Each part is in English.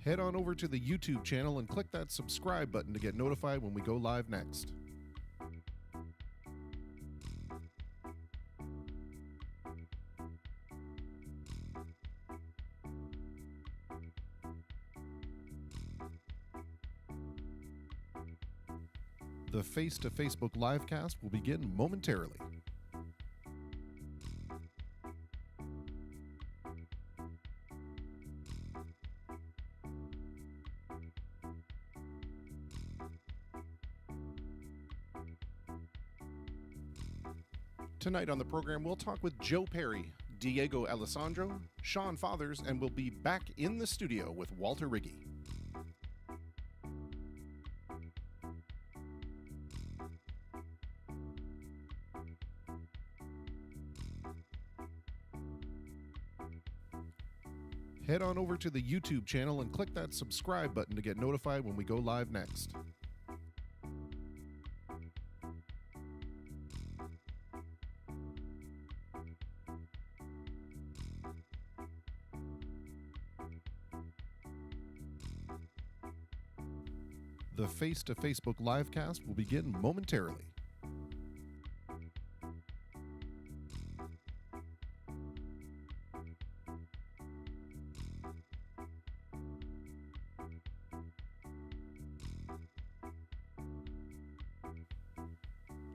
Head on over to the YouTube channel and click that subscribe button to get notified when we go live next. The Face to Facebook livecast will begin momentarily. Tonight on the program, we'll talk with Joe Perry, Diego Alessandro, Sean Fathers, and we'll be back in the studio with Walter Riggi. Head on over to the YouTube channel and click that subscribe button to get notified when we go live next. The Face to Facebook livecast will begin momentarily.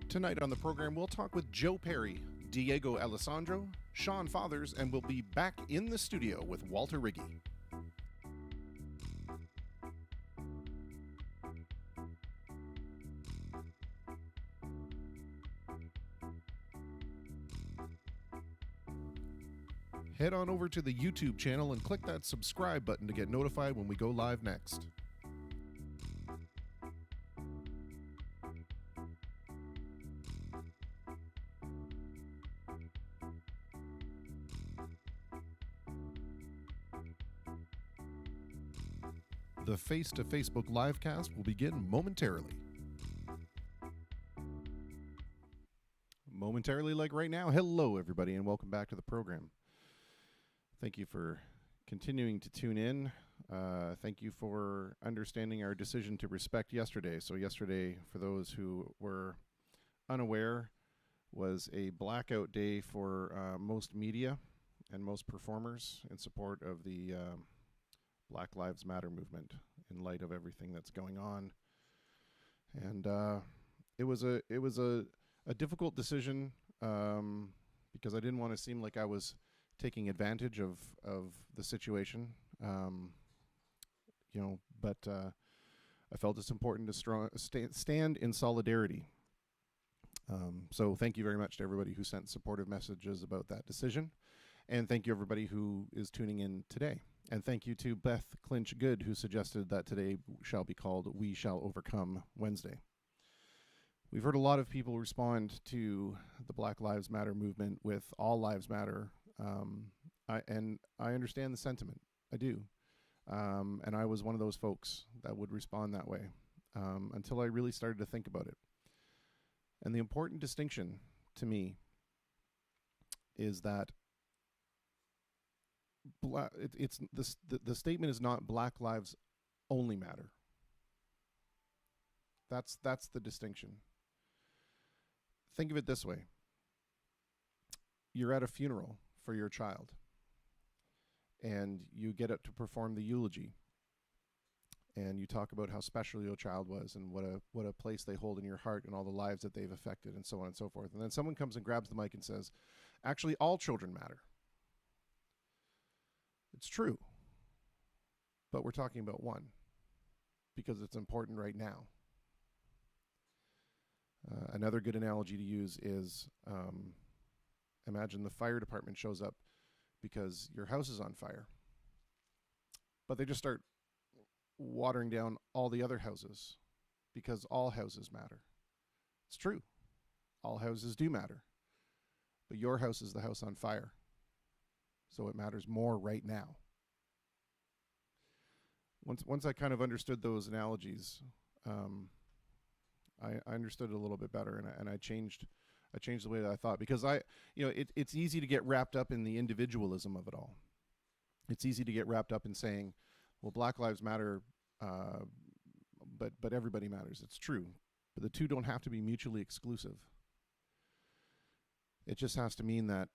Tonight on the program, we'll talk with Joe Perry, Diego Alessandro, Sean Fathers, and we'll be back in the studio with Walter Riggi. Head on over to the YouTube channel and click that subscribe button to get notified when we go live next. The Face to Facebook livecast will begin momentarily. Momentarily, like right now. Hello, everybody, and welcome back to the program. Thank you for continuing to tune in. Thank you for understanding our decision to respect yesterday. So yesterday, for those who were unaware, was a blackout day for most media and most performers in support of the Black Lives Matter movement in light of everything that's going on. And it was a difficult decision because I didn't want to seem like I was taking advantage of the situation, but I felt it's important to stand in solidarity. So thank you very much to everybody who sent supportive messages about that decision. And thank you everybody who is tuning in today. And thank you to Beth Clinch Good, who suggested that today shall be called We Shall Overcome Wednesday. We've heard a lot of people respond to the Black Lives Matter movement with All Lives Matter. I understand the sentiment. I do. And I was one of those folks that would respond that way until I really started to think about it. And the important distinction to me is that the statement is not Black Lives Only Matter. That's the distinction. Think of it this way. You're at a funeral for your child, and you get up to perform the eulogy, and you talk about how special your child was and what a place they hold in your heart and all the lives that they've affected and so on and so forth. And then someone comes and grabs the mic and says, actually, all children matter. It's true, but we're talking about one because it's important right now. Another good analogy to use is imagine the fire department shows up because your house is on fire, but they just start watering down all the other houses because all houses matter. It's true. All houses do matter, but your house is the house on fire, so it matters more right now. Once I kind of understood those analogies, I understood it a little bit better, and I changed the way that I thought, because it's easy to get wrapped up in the individualism of it all. It's easy to get wrapped up in saying, well, Black Lives Matter, but everybody matters. It's true, but the two don't have to be mutually exclusive. It just has to mean that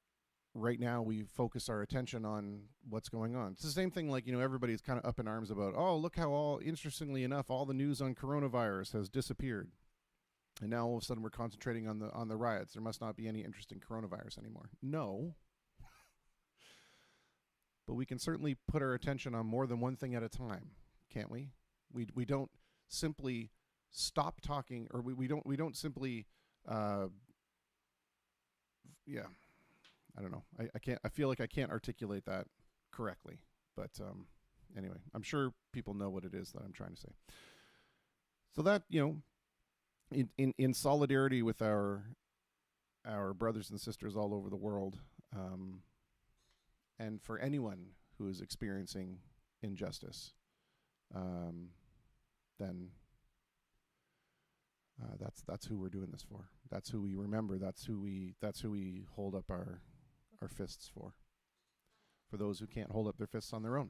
right now we focus our attention on what's going on. It's the same thing, like, everybody's kind of up in arms about, oh, look how interestingly enough, all the news on coronavirus has disappeared. And now all of a sudden we're concentrating on the riots. There must not be any interest in coronavirus anymore. No. But we can certainly put our attention on more than one thing at a time, can't we? We don't simply stop talking, or we don't simply yeah. I don't know. I feel like I can't articulate that correctly. But anyway, I'm sure people know what it is that I'm trying to say. So that, in solidarity with our brothers and sisters all over the world, and for anyone who is experiencing injustice, then that's who we're doing this for. That's who we remember. That's who we hold up our fists for. For those who can't hold up their fists on their own.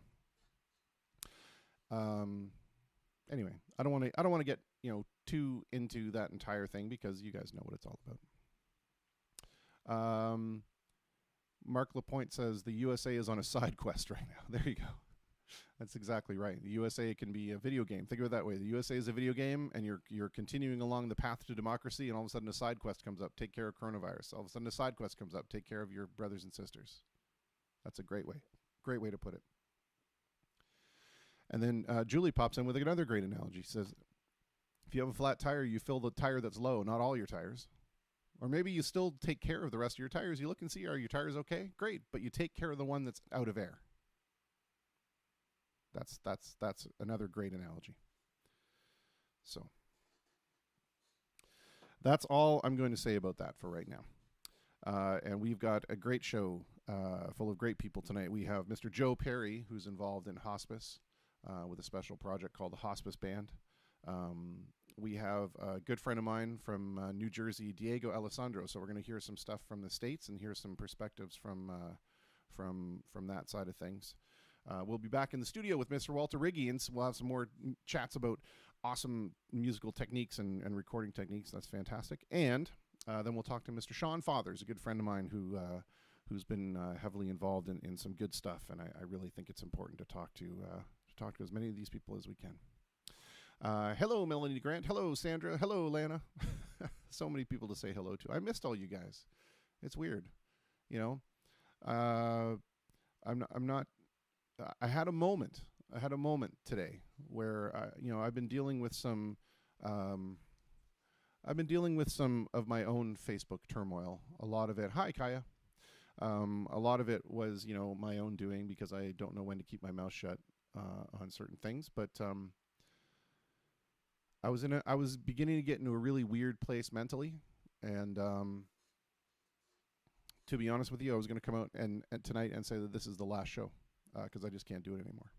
Anyway, I don't want to get too into that entire thing, because you guys know what it's all about. Mark Lapointe says the USA is on a side quest right now. There you go. That's exactly right. The USA can be a video game. Think of it that way. The USA is a video game, and you're continuing along the path to democracy, and all of a sudden a side quest comes up. Take care of coronavirus. All of a sudden a side quest comes up. Take care of your brothers and sisters. That's a great way to put it. And then Julie pops in with another great analogy. She says, if you have a flat tire, you fill the tire that's low, not all your tires. Or maybe you still take care of the rest of your tires. You look and see, are your tires okay? Great, but you take care of the one that's out of air. That's another great analogy. So that's all I'm going to say about that for right now. And we've got a great show full of great people tonight. We have Mr. Joe Perry, who's involved in hospice with a special project called the Hospice Band. We have a good friend of mine from New Jersey, Diego Alessandro. So we're going to hear some stuff from the States and hear some perspectives from that side of things. We'll be back in the studio with Mr. Walter Riggi, and we'll have some more chats about awesome musical techniques and recording techniques. That's fantastic. And then we'll talk to Mr. Sean Fathers, a good friend of mine who's been heavily involved in some good stuff. And I really think it's important to talk to as many of these people as we can. Hello, Melanie Grant. Hello, Sandra. Hello, Lana. So many people to say hello to. I missed all you guys. It's weird, I'm not. I had a moment today where I've been dealing with some of my own Facebook turmoil. A lot of it. Hi, Kaya. A lot of it was my own doing, because I don't know when to keep my mouth shut on certain things. But I was beginning to get into a really weird place mentally, and to be honest with you, I was going to come out and tonight and say that this is the last show. Because I just can't do it anymore.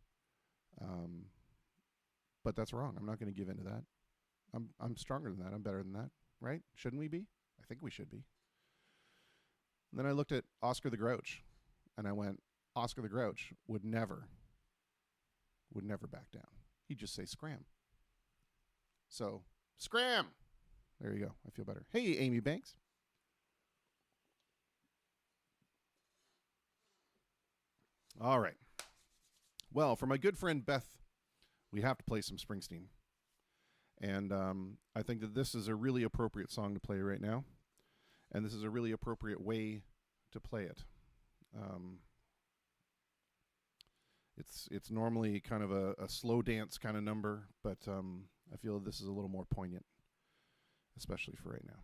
But that's wrong. I'm not going to give in to that. I'm stronger than that. I'm better than that, right? Shouldn't we be? I think we should be. And then I looked at Oscar the Grouch, and I went, Oscar the Grouch would never back down. He'd just say scram. So, scram! There you go. I feel better. Hey, Amy Banks. All right. Well, for my good friend Beth, we have to play some Springsteen. And I think that this is a really appropriate song to play right now. And this is a really appropriate way to play it. It's normally kind of a slow dance kind of number, but I feel this is a little more poignant, especially for right now.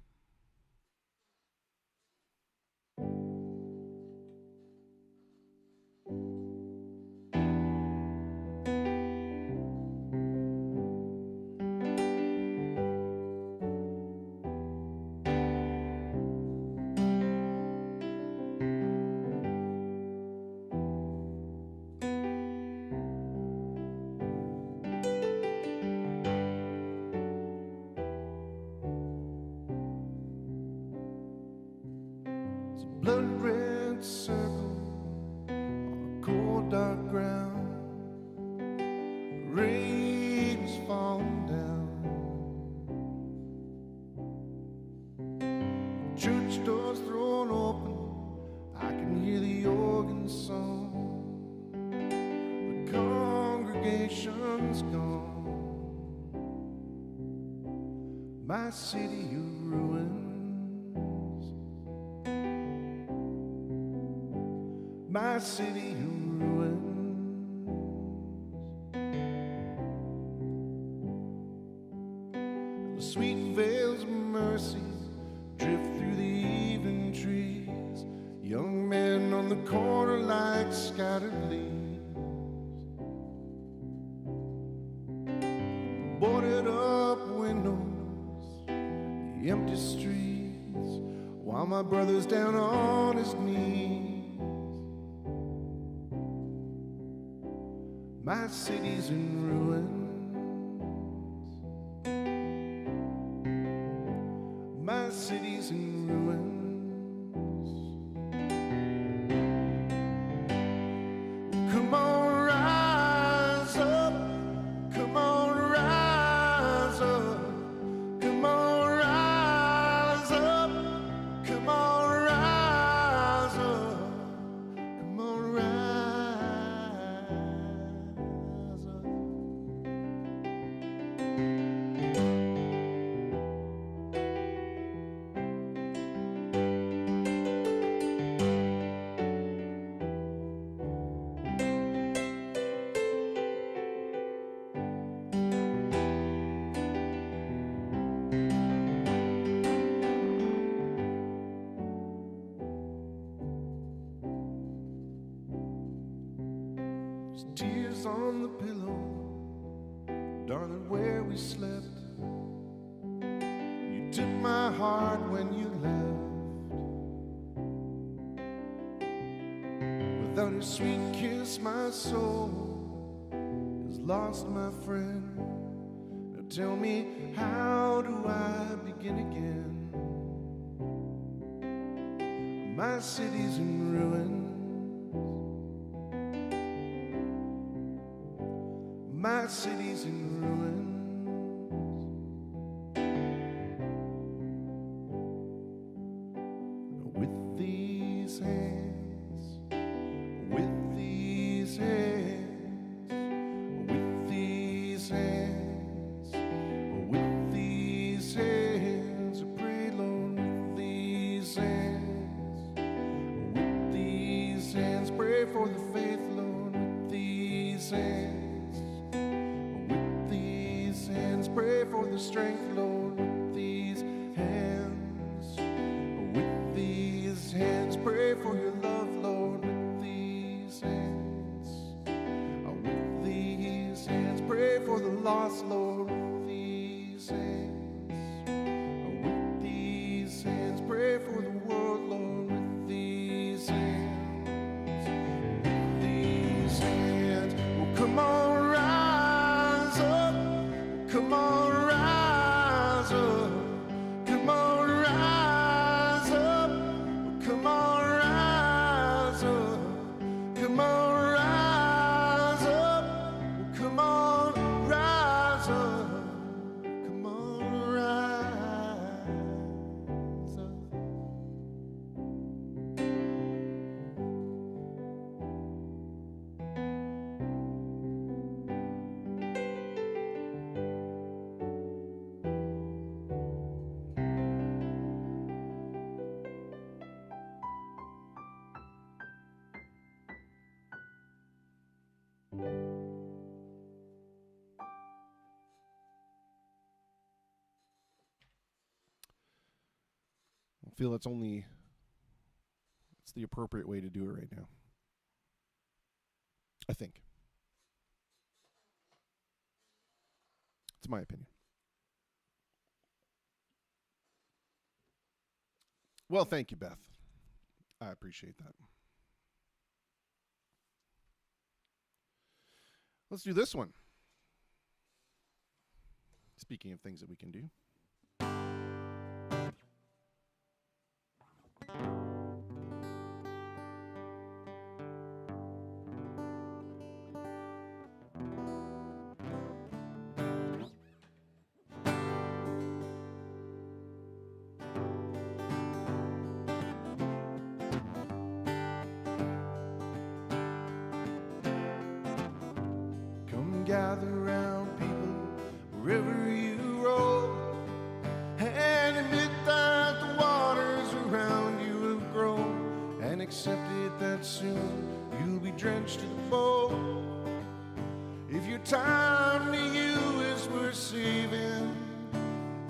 congregation's gone, my city of ruins, my city of ruins. The sweet veils of mercy drift through the evening trees, young men on the corner like scattered leaves, boarded up windows, the empty streets, while my brother's down on his knees. My city's in ruins, my city's in ruins. Come on, rise up. Come on, rise up. Come on, rise up. Come on, rise up. Come on, rise up. There's tears on the pillow, darling, where we slept. You took my heart when you left. Without your sweet kiss, my soul is lost, my friend. Now tell me, how do I begin again? My city's in ruins, my city's in ruins. With these hands, with these hands, with these hands, with these hands, I pray, Lord, with these hands, with these hands, pray for the faith, Lord, with these hands. Pray for the strength, Lord, with these hands. With these hands, pray for your love, Lord, with these hands. With these hands, pray for the lost, Lord, with these hands. With these hands, pray for the world, Lord, with these hands. With these hands, oh, come on, rise up. Come on, rise up. Come on, rise up. Come on, rise up. Come on, rise up. Come on, rise up. Come on, rise up. I feel it's the appropriate way to do it right now. I think. It's my opinion. Well, thank you, Beth. I appreciate that. Let's do this one. Speaking of things that we can do. gather round people wherever you roll, and admit that the waters around you have grown, and accept it that soon you'll be drenched to the bone. If your time to you is worth saving,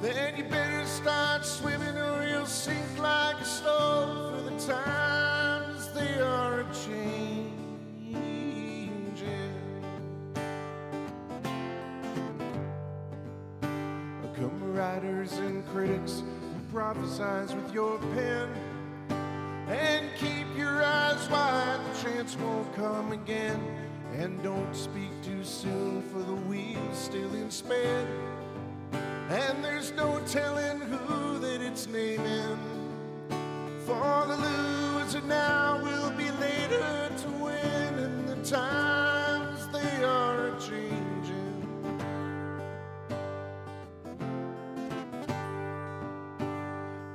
then you better start swimming or you'll sink like a stone, for the times they are changing. Come writers and critics who prophesize with your pen, and keep your eyes wide, the chance won't come again. And don't speak too soon, for the wheel's still in span, and there's no telling who that it's naming. For the loser now will be later to win, and the times they are changing.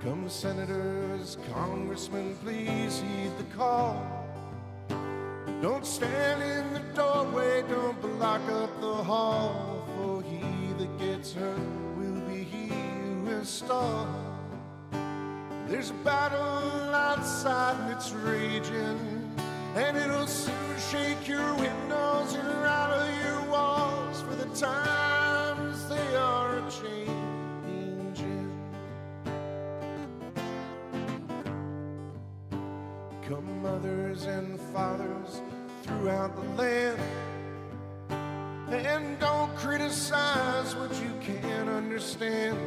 Come senators, congressmen, please heed the call. Don't stand in the doorway, don't block up the hall, for he that gets hurt will be he who has stalled. There's a battle outside and it's raging, and it'll soon shake your windows and rattle your walls, for the times they are changing. Come mothers and fathers throughout the land, and don't criticize what you can't understand.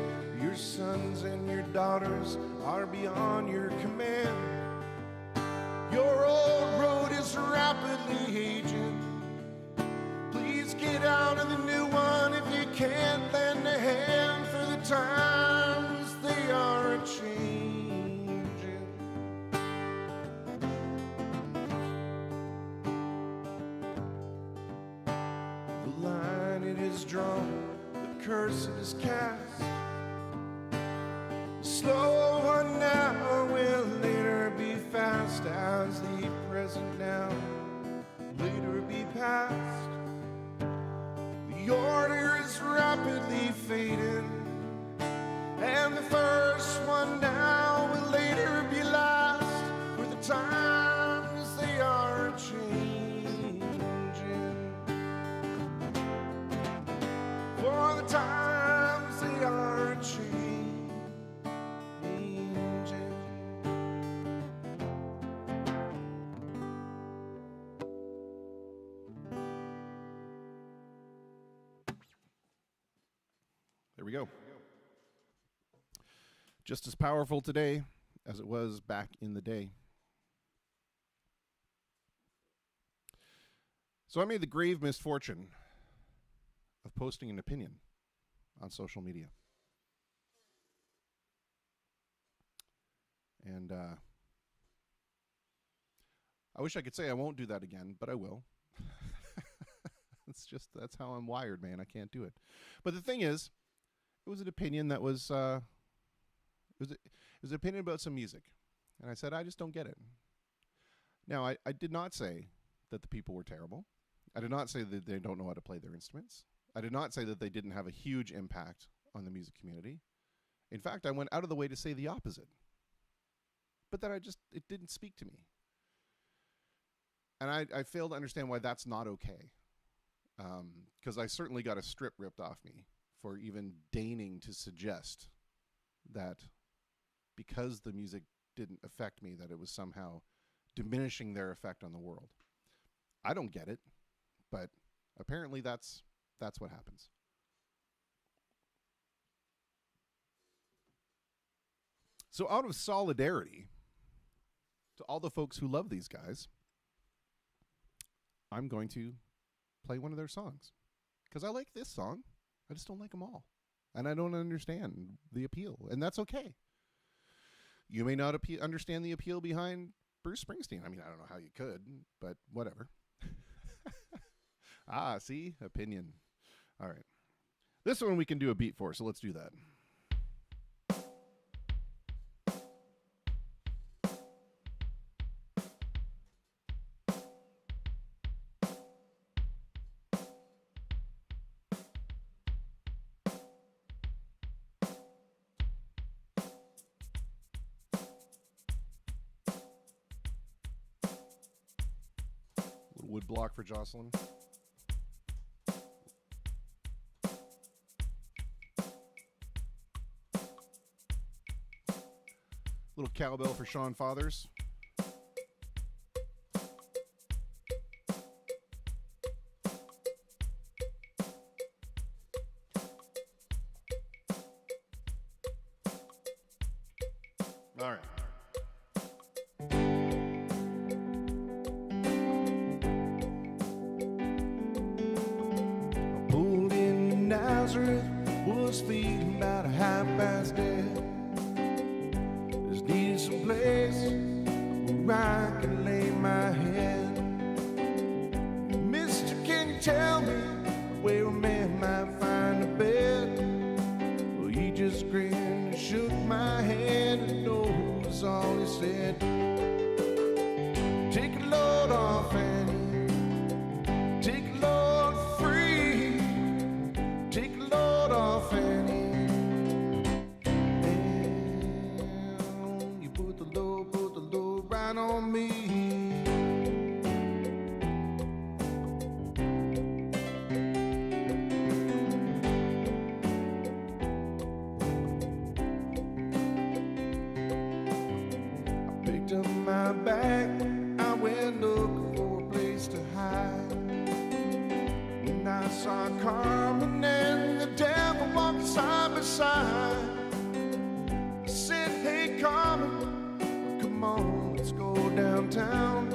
Your sons and your daughters are beyond your command. Your old road is rapidly aging. Please get out of the new one if you can't lend a hand, for the times they are changing. Drawn, the curse is cast. Slow one now will later be fast, as the present now later be past. The order is rapidly fading, and the first one now will later be last, for the times they are changing. For the times they are changing. There we go. Just as powerful today as it was back in the day. So I made the grave misfortune of posting an opinion on social media. And I wish I could say I won't do that again, but I will. That's how I'm wired, man. I can't do it. But the thing is, it was an opinion that was, it was an opinion about some music. And I said, I just don't get it. Now, I did not say that the people were terrible. I did not say that they don't know how to play their instruments. I did not say that they didn't have a huge impact on the music community. In fact, I went out of the way to say the opposite. But that it didn't speak to me. And I fail to understand why that's not okay. Because I certainly got a strip ripped off me for even deigning to suggest that because the music didn't affect me, that it was somehow diminishing their effect on the world. I don't get it, but apparently that's what happens. So out of solidarity to all the folks who love these guys, I'm going to play one of their songs. Because I like this song. I just don't like them all. And I don't understand the appeal. And that's okay. You may not understand the appeal behind Bruce Springsteen. I mean, I don't know how you could, but whatever. See? Opinion. All right. This one we can do a beat for, so let's do that. wood block for Jocelyn. Little cowbell for Sean Fathers. All right. I pulled in Nazareth, was feeling about 10:30. Just needed some place where I can lay my head. Mister, can you tell me where a man might find a bed? Well, he just grinned and shook my hand, and no was all he said. Take a load off, Annie. Take a load free. Take a load off, Annie. And you put the load right on me. Up my back, I went looking for a place to hide. When I saw Carmen and the devil walking side by side, I said, hey Carmen, come on, let's go downtown.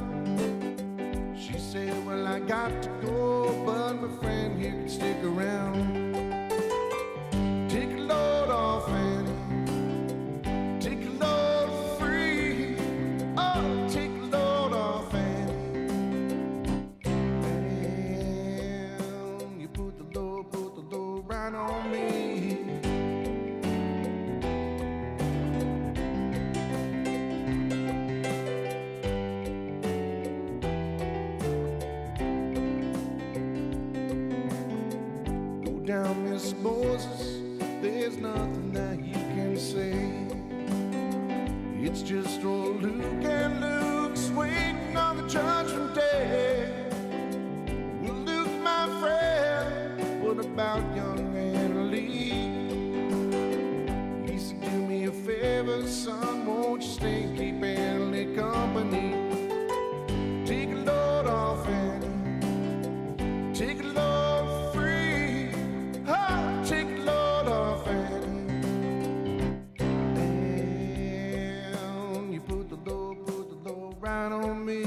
She said, well, I got to go, but my friend here can stick around. Take a load off, Annie. Take a load free. Oh, take a load off, Annie. And you put the load right on me. Go down, Miss Moses, there's nothing that you can say. It's just old Luke and Luke's waiting on the judgment day. Well, Luke, my friend, what about young Anna Lee? He said, do me a favor, son, won't you stay and keep Anna Lee company? Take a load off, Annie. Take a load free. Oh, take a load off, Annie. And you put the load right on me.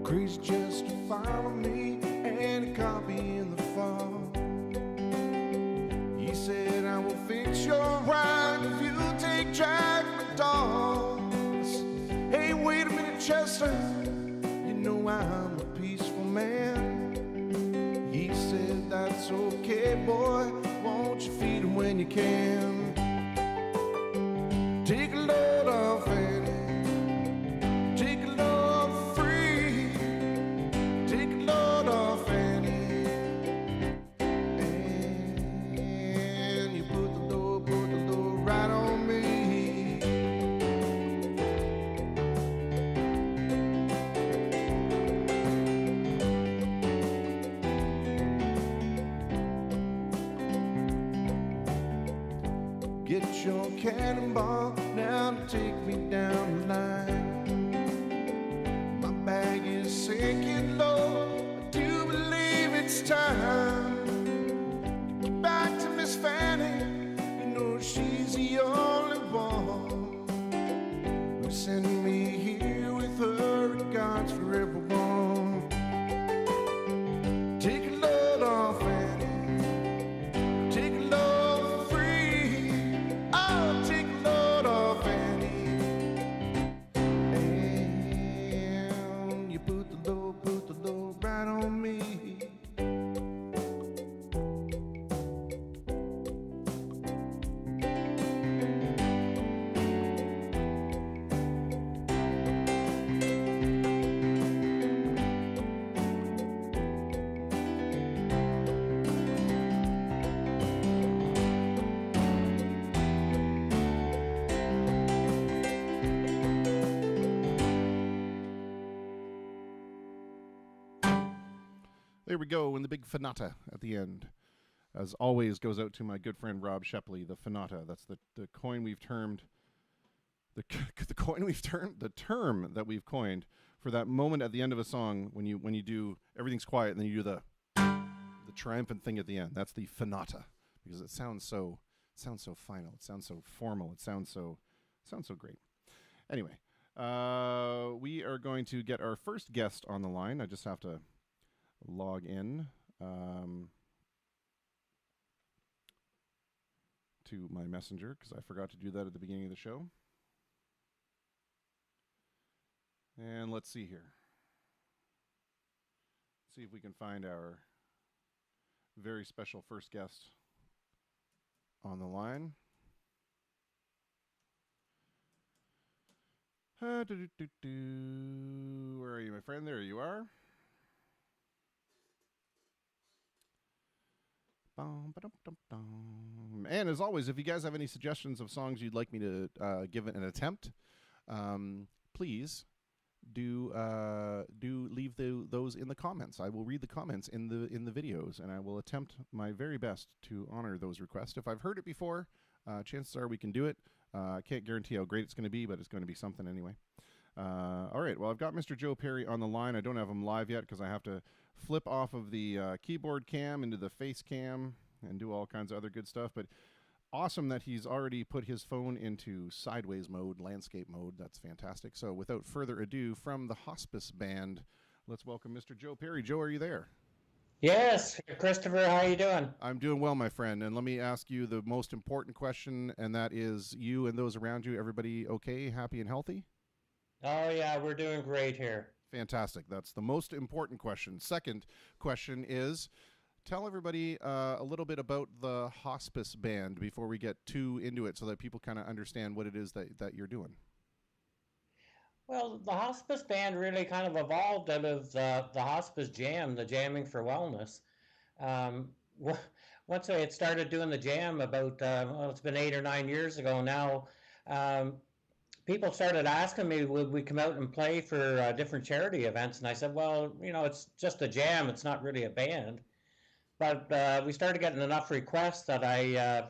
Chris just to follow me and a copy in the fall. He said, I will fix your ride if you take Jack McDonald's. Hey, wait a minute, Chester, you know I'm a peaceful man. He said, that's okay, boy, won't you feed him when you can? Take a load off, Annie. Take a load free. Take a load off, Annie. And you put the load right on me. Get your cannonball now to take me down the line. thinking, Lord, I do believe it's time to go back to Miss Fanny. You know she's the only one who sent me here with her regards for everyone. Take a load off Annie, take a load for free. I'll take a load off Annie. And you put the load right on me. There we go, and the big Fanata at the end, as always, goes out to my good friend Rob Shepley. The Fanata, that's the coin we've termed, the term that we've coined for that moment at the end of a song when you do, everything's quiet and then you do the triumphant thing at the end. That's the Fanata, because it sounds so final, it sounds so formal, it sounds so great. Anyway, we are going to get our first guest on the line. I just have to log in to my messenger because I forgot to do that at the beginning of the show. And let's see here. See if we can find our very special first guest on the line. Where are you, my friend? There you are. And as always, if you guys have any suggestions of songs you'd like me to give it an attempt, please do leave those in the comments. I will read the comments in the videos, and I will attempt my very best to honor those requests. If I've heard it before, chances are we can do it. I can't guarantee how great it's going to be, but it's going to be something anyway. All right, well, I've got Mr. Joe Perry on the line. I don't have him live yet because I have to flip off of the keyboard cam into the face cam and do all kinds of other good stuff. But awesome that he's already put his phone into sideways mode, landscape mode. That's fantastic. So without further ado, from the Hospice Band, let's welcome Mr. Joe Perry. Joe, are you there? Yes, Christopher, how are you doing? I'm doing well, my friend. And let me ask you the most important question, and that is, you and those around you, everybody okay, happy and healthy? Oh, yeah, we're doing great here. Fantastic. That's the most important question. Second question is, tell everybody a little bit about the Hospice Band before we get too into it so that people kind of understand what it is that you're doing. Well, the Hospice Band really kind of evolved out of the Hospice Jam, the Jamming for Wellness. Um, Once I had started doing the jam about, well, it's been 8 or 9 years ago now, um, people started asking me, would we come out and play for different charity events? And I said, well, it's just a jam. It's not really a band. But we started getting enough requests that I,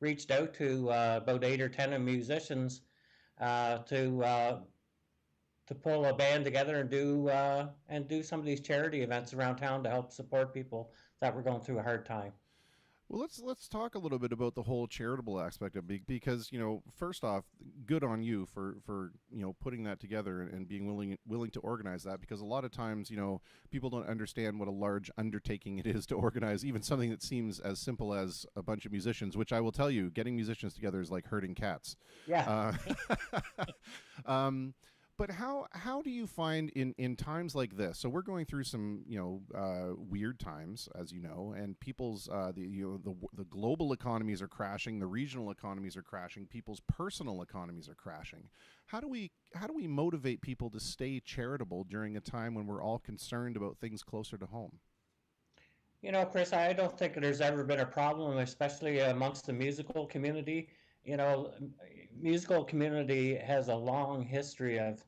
reached out to about 8 or 10 musicians to pull a band together and do some of these charity events around town to help support people that were going through a hard time. Well, let's talk a little bit about the whole charitable aspect of it, because first off, good on you for putting that together and being willing to organize that, because a lot of times people don't understand what a large undertaking it is to organize even something that seems as simple as a bunch of musicians, which I will tell you, getting musicians together is like herding cats. Yeah. But how do you find in times like this? So we're going through some weird times, as you know, and people's the global economies are crashing, the regional economies are crashing, people's personal economies are crashing. How do we motivate people to stay charitable during a time when we're all concerned about things closer to home? Chris, I don't think there's ever been a problem, especially amongst the musical community. Musical community has a long history of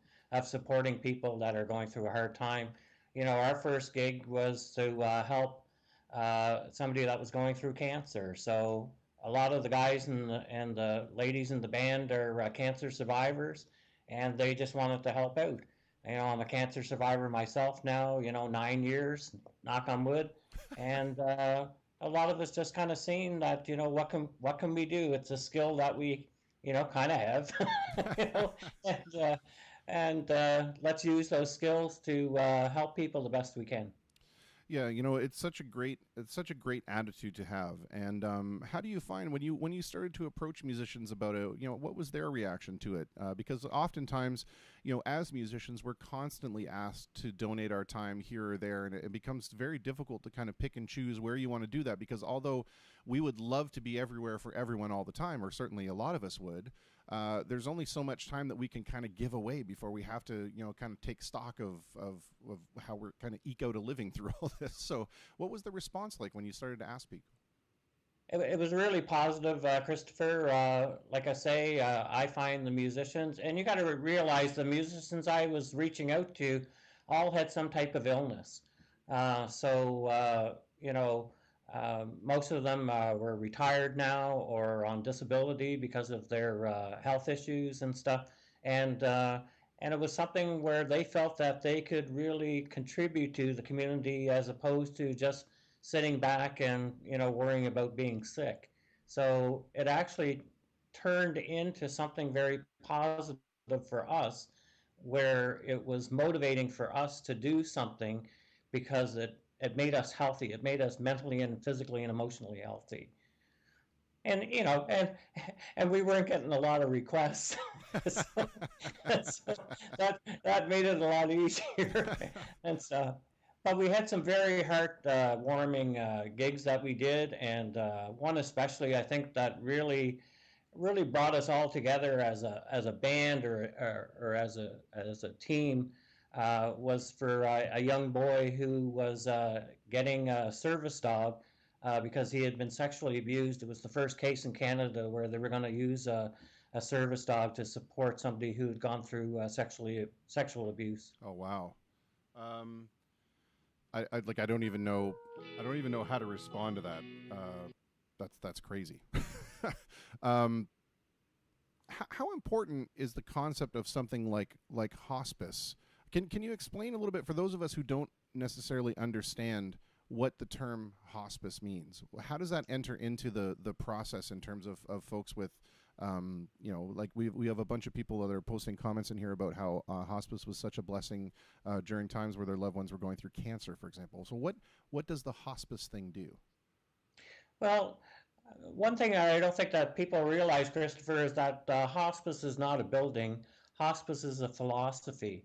supporting people that are going through a hard time. Our first gig was to help somebody that was going through cancer. So a lot of the guys and the ladies in the band are cancer survivors, and they just wanted to help out. I'm a cancer survivor myself now, 9 years, knock on wood. And a lot of us just kind of seen that, what can we do? It's a skill that we, kind of have, you know, and, uh, and let's use those skills to help people the best we can. Yeah, it's such a great attitude to have. And how do you find when you started to approach musicians about it? What was their reaction to it? Because oftentimes, as musicians, we're constantly asked to donate our time here or there, and it becomes very difficult to kind of pick and choose where you want to do that. Because although we would love to be everywhere for everyone all the time, or certainly a lot of us would, there's only so much time that we can kind of give away before we have to, kind of take stock of how we're kind of eke out a living through all this. So, what was the response like when you started to ask people? It was really positive, Christopher. Like I say, I find the musicians, and you got to realize the musicians I was reaching out to all had some type of illness. So, most of them were retired now or on disability because of their health issues and stuff. And it was something where they felt that they could really contribute to the community as opposed to just sitting back and worrying about being sick. So it actually turned into something very positive for us, where it was motivating for us to do something because it made us healthy. It made us mentally and physically and emotionally healthy. And we weren't getting a lot of requests, so, so that made it a lot easier. And so, but we had some very heart warming gigs that we did, and one especially I think that really brought us all together as a band or as a team. Was for a young boy who was getting a service dog because he had been sexually abused. It was the first case in Canada where they were going to use a service dog to support somebody who had gone through sexual abuse. Oh wow. Um, I don't even know. I don't even know how to respond to that. That's crazy. um, how important is the concept of something like hospice? Can you explain a little bit for those of us who don't necessarily understand what the term hospice means? How does that enter into the process in terms of folks with like we have a bunch of people that are posting comments in here about how hospice was such a blessing during times where their loved ones were going through cancer, for example. So what does the hospice thing do? Well, one thing I don't think that people realize, Christopher, is that hospice is not a building. Hospice is a philosophy,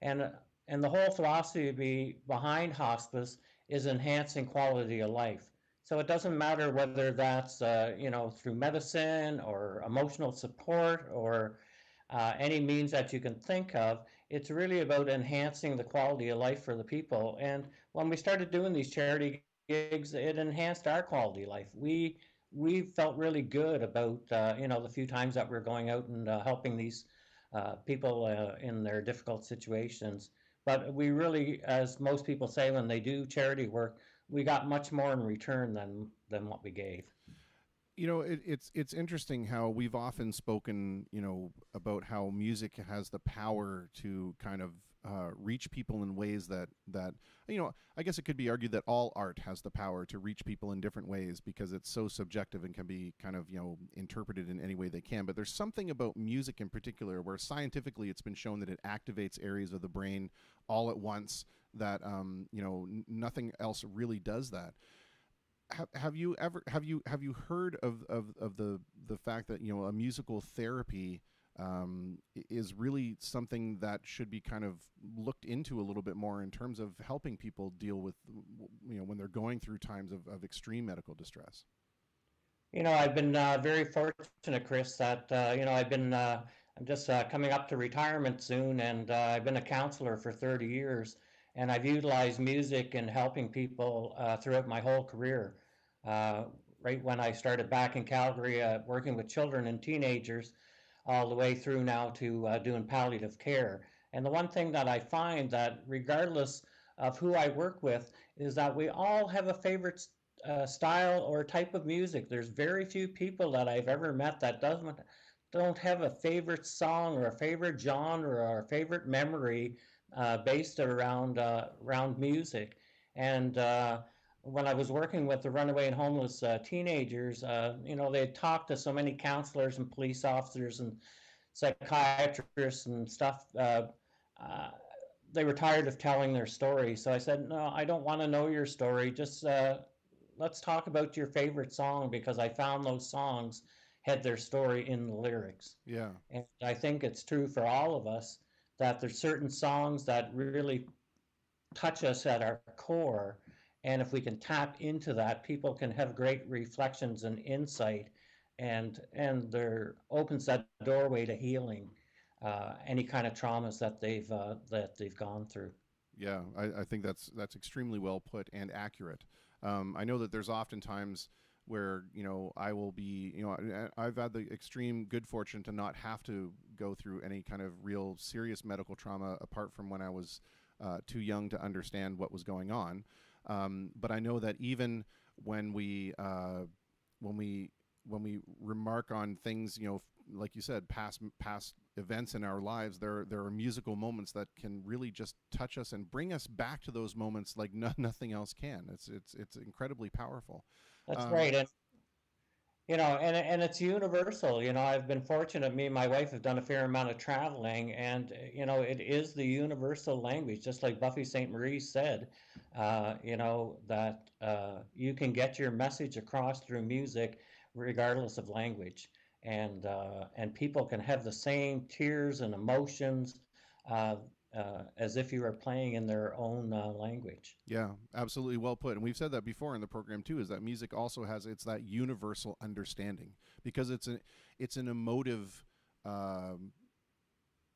and and the whole philosophy behind hospice is enhancing quality of life. So it doesn't matter whether that's through medicine or emotional support or any means that you can think of. It's really about enhancing the quality of life for the people. And when we started doing these charity gigs, it enhanced our quality of life. We felt really good about the few times that we're going out and helping these people in their difficult situations. But we really, as most people say when they do charity work, we got much more in return than what we gave. It's interesting how we've often spoken, about how music has the power to kind of reach people in ways that I guess it could be argued that all art has the power to reach people in different ways because it's so subjective and can be kind of interpreted in any way they can. But there's something about music in particular where scientifically it's been shown that it activates areas of the brain all at once that nothing else really does that. Have you heard of the fact that a musical therapy is really something that should be kind of looked into a little bit more in terms of helping people deal with when they're going through times of extreme medical distress? I've been very fortunate, Chris, that I'm just coming up to retirement soon, and I've been a counselor for 30 years, and I've utilized music in helping people throughout my whole career. Uh, right when I started back in Calgary, working with children and teenagers, all the way through now to doing palliative care. And the one thing that I find that regardless of who I work with is that we all have a favorite style or type of music. There's very few people that I've ever met that don't have a favorite song or a favorite genre or a favorite memory based around music. And when I was working with the runaway and homeless teenagers, they talked to so many counselors and police officers and psychiatrists and stuff. Uh, they were tired of telling their story. So I said, no, I don't want to know your story. Just let's talk about your favorite song, because I found those songs had their story in the lyrics. Yeah. And I think it's true for all of us that there's certain songs that really touch us at our core. And if we can tap into that, people can have great reflections and insight, and there opens that doorway to healing any kind of traumas that they've gone through. Yeah, I think that's extremely well put and accurate. I know that there's often times where I will be I've had the extreme good fortune to not have to go through any kind of real serious medical trauma apart from when I was too young to understand what was going on. But I know that even when we when we when we remark on things, like you said, past events in our lives, there are musical moments that can really just touch us and bring us back to those moments like nothing else can. It's incredibly powerful. That's Um, right. And it's universal. I've been fortunate. Me and my wife have done a fair amount of traveling, and it is the universal language. Just like Buffy St. Marie said, that you can get your message across through music, regardless of language, and people can have the same tears and emotions uh, as if you were playing in their own language. Yeah, absolutely well put. And we've said that before in the program too, is that music also has it's that universal understanding because it's an emotive um,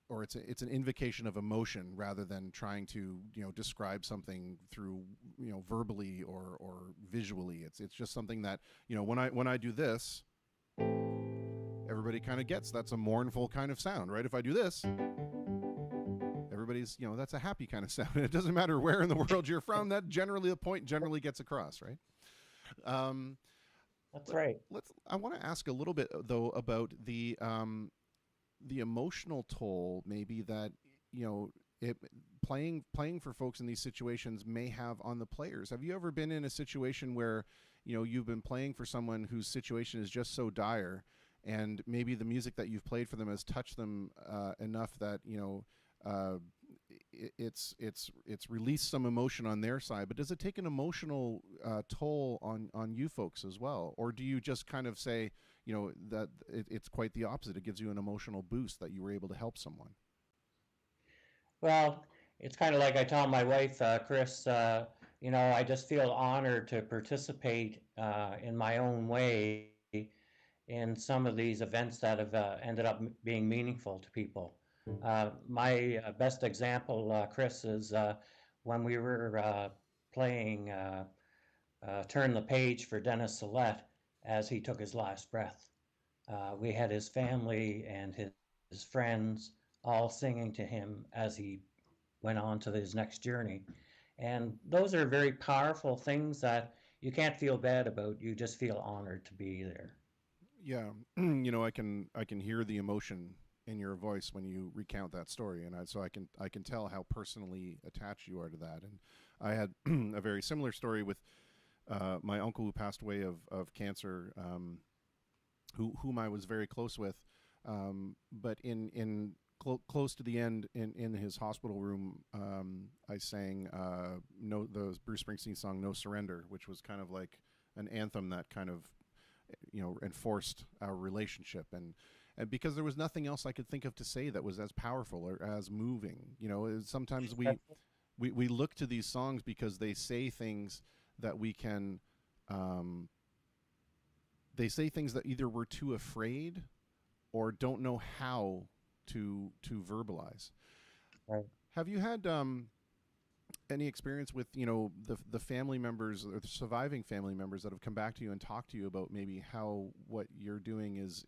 or it's an invocation of emotion rather than trying to describe something through verbally or visually. It's just something that when I do this, everybody kind of gets that's a mournful kind of sound, right? If I do this, everybody's that's a happy kind of sound. It doesn't matter where in the world you're from, that generally the point generally gets across, right? um, That's right. I want to ask a little bit though about the emotional toll maybe that it playing for folks in these situations may have on the players. Have you ever been in a situation where you've been playing for someone whose situation is just so dire, and maybe the music that you've played for them has touched them enough that uh, it's released some emotion on their side, but does it take an emotional toll on you folks as well, or do you just kind of say that it's quite the opposite? It gives you an emotional boost that you were able to help someone. Well, it's kind of like I tell my wife, Chris, I just feel honored to participate in my own way in some of these events that have ended up being meaningful to people. My best example, Chris, is when we were playing Turn the Page for Dennis Salette as he took his last breath. We had his family and his friends all singing to him as he went on to his next journey. And those are very powerful things that you can't feel bad about. You just feel honored to be there. Yeah, I can hear the emotion in your voice when you recount that story, and so I can tell how personally attached you are to that. And I had a very similar story with my uncle who passed away of cancer, whom I was very close with. But close to the end, in his hospital room, I sang no the Bruce Springsteen song "No Surrender," which was kind of like an anthem that kind of enforced our relationship, and because there was nothing else I could think of to say that was as powerful or as moving. Sometimes we look to these songs because they say things that we can they say things that either we're too afraid or don't know how to verbalize. Right. Have you had any experience with the family members or the surviving family members that have come back to you and talked to you about maybe how what you're doing is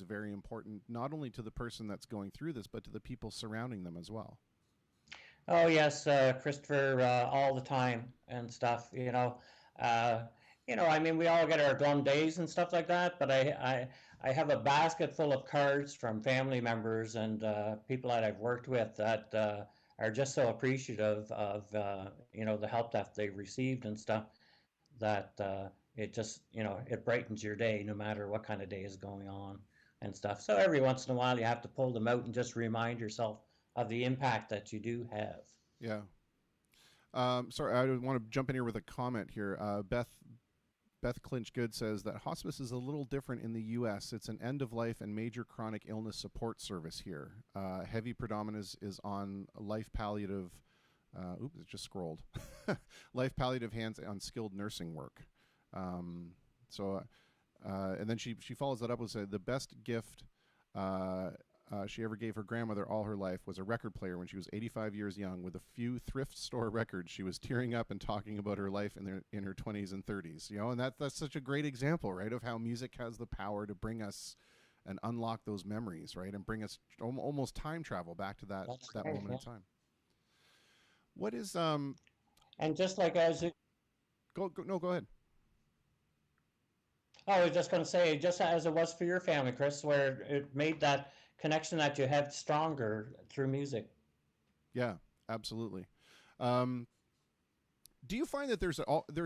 very important, not only to the person that's going through this, but to the people surrounding them as well? Oh yes, Christopher, all the time and stuff. Uh, I mean, we all get our glum days and stuff like that. But I have a basket full of cards from family members and people that I've worked with that are just so appreciative of the help that they received and stuff that it just it brightens your day no matter what kind of day is going on and stuff. So every once in a while you have to pull them out and just remind yourself of the impact that you do have. Yeah. Sorry, I want to jump in here with a comment here. Beth Clinch Good says that hospice is a little different in the U.S. It's an end-of-life and major chronic illness support service here. Heavy predominance is on life palliative. Oops, it just scrolled. Life palliative hands on skilled nursing work. And then she follows that up with the best gift she ever gave her grandmother all her life was a record player when she was 85 years young. With a few thrift store records, she was tearing up and talking about her life in her 20s and 30s. And that's such a great example, right, of how music has the power to bring us and unlock those memories, right, and bring us almost time travel back to that moment in time. What is and just like as it go ahead. Oh, I was just going to say, just as it was for your family, Chris, where it made that connection that you have stronger through music. Yeah, absolutely. Do you find that there's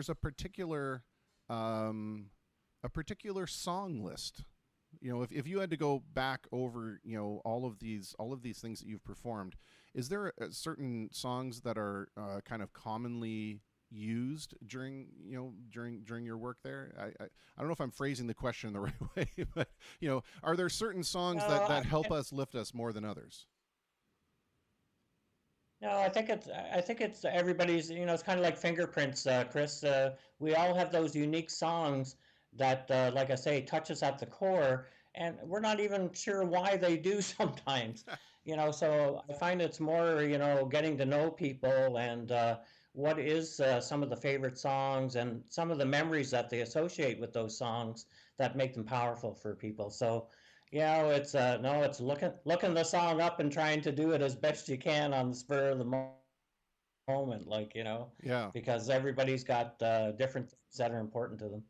a particular song list? If you had to go back over all of these things that you've performed, is there certain songs that are kind of commonly used during your work there? I don't know if I'm phrasing the question the right way, but are there certain songs that help us lift us more than others? No, I think it's everybody's. It's kind of like fingerprints, Chris. We all have those unique songs that, like I say, touch us at the core, and we're not even sure why they do sometimes. So I find it's more, getting to know people and what is some of the favorite songs and some of the memories that they associate with those songs that make them powerful for people. So, it's looking the song up and trying to do it as best you can on the spur of the moment, Yeah, because everybody's got different things that are important to them.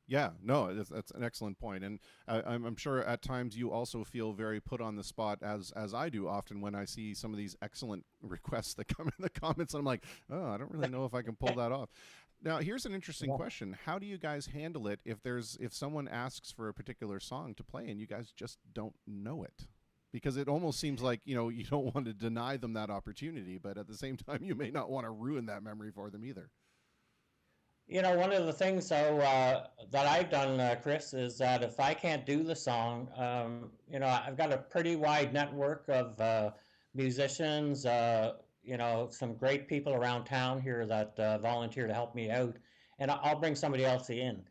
Yeah, no, that's an excellent point, and I'm sure at times you also feel very put on the spot, as I do often when I see some of these excellent requests that come in the comments. And I'm like, oh, I don't really know if I can pull that off. Now, here's an interesting question: how do you guys handle it if someone asks for a particular song to play and you guys just don't know it? Because it almost seems like you don't want to deny them that opportunity, but at the same time, you may not want to ruin that memory for them either. One of the things that I've done, Chris, is that if I can't do the song, I've got a pretty wide network of musicians, some great people around town here that volunteer to help me out, and I'll bring somebody else in,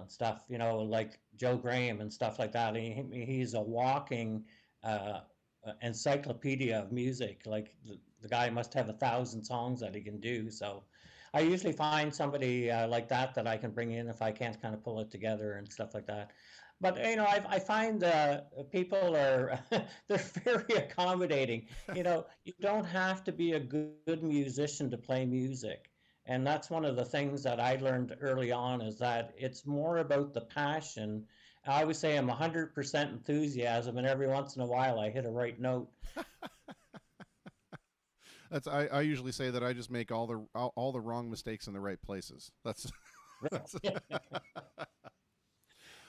stuff, like Joe Graham and stuff like that. He's a walking encyclopedia of music. Like the guy must have 1,000 songs that he can do. So I usually find somebody like that I can bring in if I can't kind of pull it together and stuff like that. But I find people are they're very accommodating. You don't have to be a good musician to play music, and that's one of the things that I learned early on is that it's more about the passion. I always say I'm 100% enthusiasm, and every once in a while I hit a right note. I usually say that I just make all the wrong mistakes in the right places. That's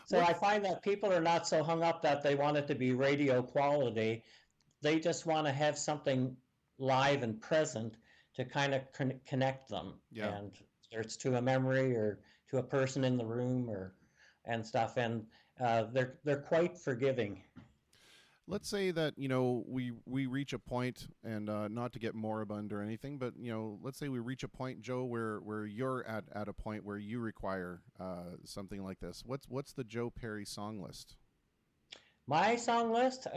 So I find that people are not so hung up that they want it to be radio quality. They just want to have something live and present to kind of connect them. Yeah. And it's to a memory or to a person in the room and stuff. And they're quite forgiving. Let's say that we reach a point, and not to get moribund or anything, but let's say we reach a point, Joe, where you're at a point where you require something like this. What's the Joe Perry song list? My song list?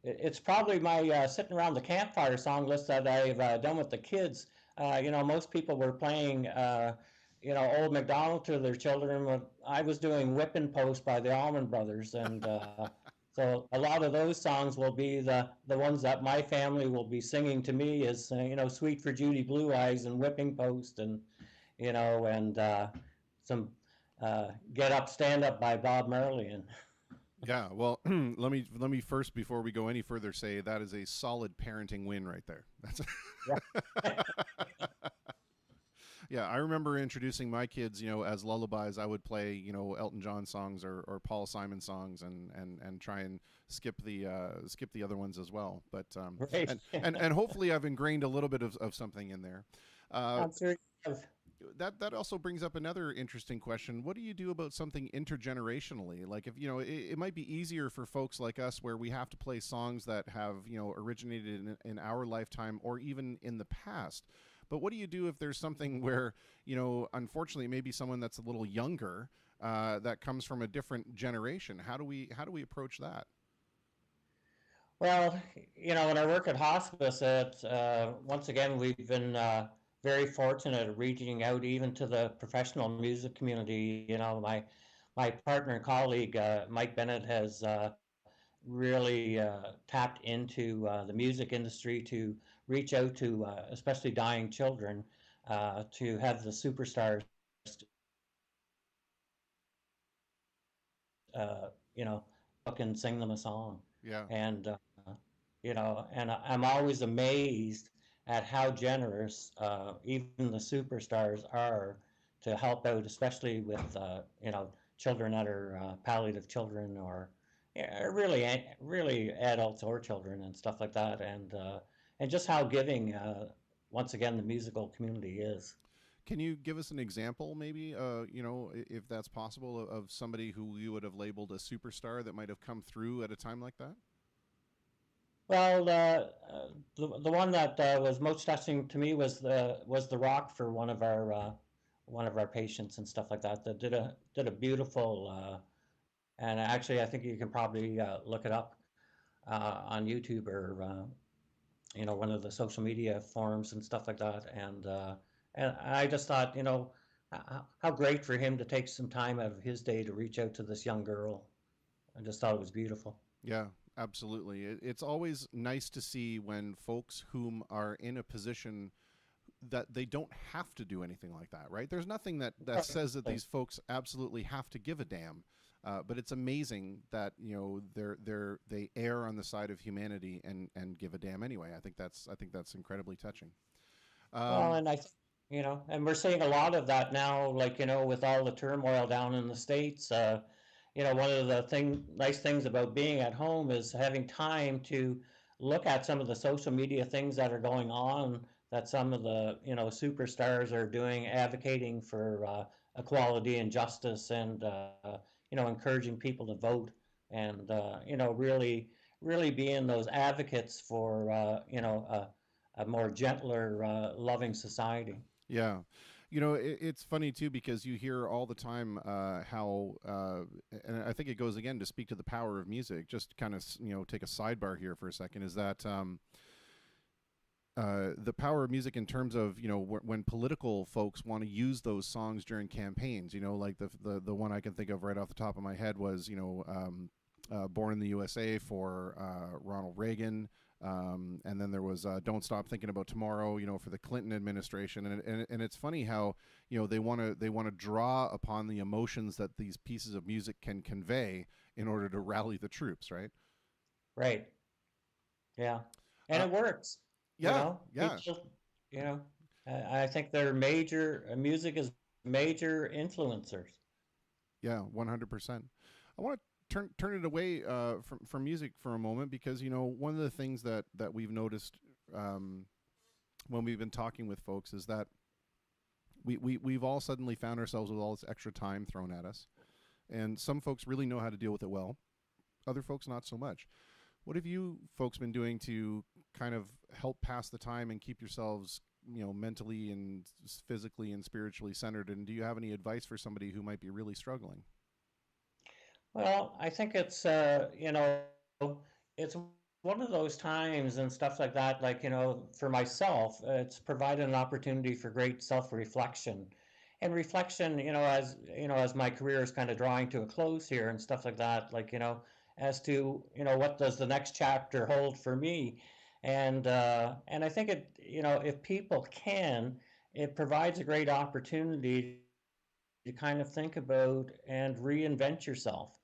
It's probably my sitting around the campfire song list that I've done with the kids. Most people were playing Old MacDonald to their children. I was doing Whipping Post by the Allman Brothers, and so a lot of those songs will be the ones that my family will be singing to me is Sweet for Judy Blue Eyes and Whipping Post, and some Get Up Stand Up by Bob Marley. And Yeah, well, let me first, before we go any further, say that is a solid parenting win right there. That's Yeah. yeah. I remember introducing my kids, as lullabies. I would play, Elton John songs or Paul Simon songs, and try and skip the other ones as well. But Right. and hopefully I've ingrained a little bit of something in there. Uh, I'm sure you have. that also brings up another interesting question. What do you do about something intergenerationally? Like, if it might be easier for folks like us, where we have to play songs that have originated in our lifetime or even in the past. But what do you do if there's something where unfortunately, maybe someone that's a little younger, that comes from a different generation? How do we approach that? Well, when I work at hospice, once again, we've been very fortunate at reaching out even to the professional music community. My partner and colleague, Mike Bennett, has really tapped into the music industry to reach out to especially dying children, to have the superstars, you know, book and sing them a song. Yeah. And, and I'm always amazed at how generous even the superstars are to help out, especially with, children that are palliative children, or yeah, really adults or children and stuff like that. And just how giving, once again, the musical community is. Can you give us an example, maybe, if that's possible, of somebody who you would have labeled a superstar that might have come through at a time like that? Well, the one that was most touching to me was the Rock, for one of our patients and stuff like that. That did a beautiful, and actually I think you can probably look it up on YouTube, or one of the social media forums and stuff like that. And I just thought, how great for him to take some time out of his day to reach out to this young girl. I just thought it was beautiful. Yeah, absolutely. It's always nice to see when folks whom are in a position that they don't have to do anything like that, right? There's nothing that says that these folks absolutely have to give a damn. But it's amazing that they err on the side of humanity and give a damn anyway. I think that's incredibly touching. Well, Um, and and we're seeing a lot of that now, like, with all the turmoil down in the States. One of the nice things about being at home is having time to look at some of the social media things that are going on, that some of the, superstars are doing, advocating for equality and justice, and, encouraging people to vote, and, really being those advocates for, a more gentler, loving society. yeah. It's funny too, because you hear all the time how, and I think it goes again to speak to the power of music. Just kind of, take a sidebar here for a second. Is that the power of music in terms of when political folks want to use those songs during campaigns? Like the one I can think of right off the top of my head was "Born in the USA" for Ronald Reagan. And then there was "Don't Stop Thinking About Tomorrow," for the Clinton administration. And it's funny how they want to draw upon the emotions that these pieces of music can convey in order to rally the troops, right? Right. Yeah. And Uh, it works. yeah, yeah, People, I think they're major, music is major influencers. yeah, 100%. I want to turn it away from music for a moment, because one of the things that we've noticed, um, when we've been talking with folks, is that we've all suddenly found ourselves with all this extra time thrown at us, and some folks really know how to deal with it well, other folks not so much. What have you folks been doing to kind of help pass the time and keep yourselves, mentally and physically and spiritually centered? And do you have any advice for somebody who might be really struggling? Well, I think it's one of those times and stuff like that. Like, for myself, it's provided an opportunity for great self-reflection. And reflection, as my career is kind of drawing to a close here and stuff like that, like, as to, what does the next chapter hold for me? And I think if people can, it provides a great opportunity to kind of think about and reinvent yourself.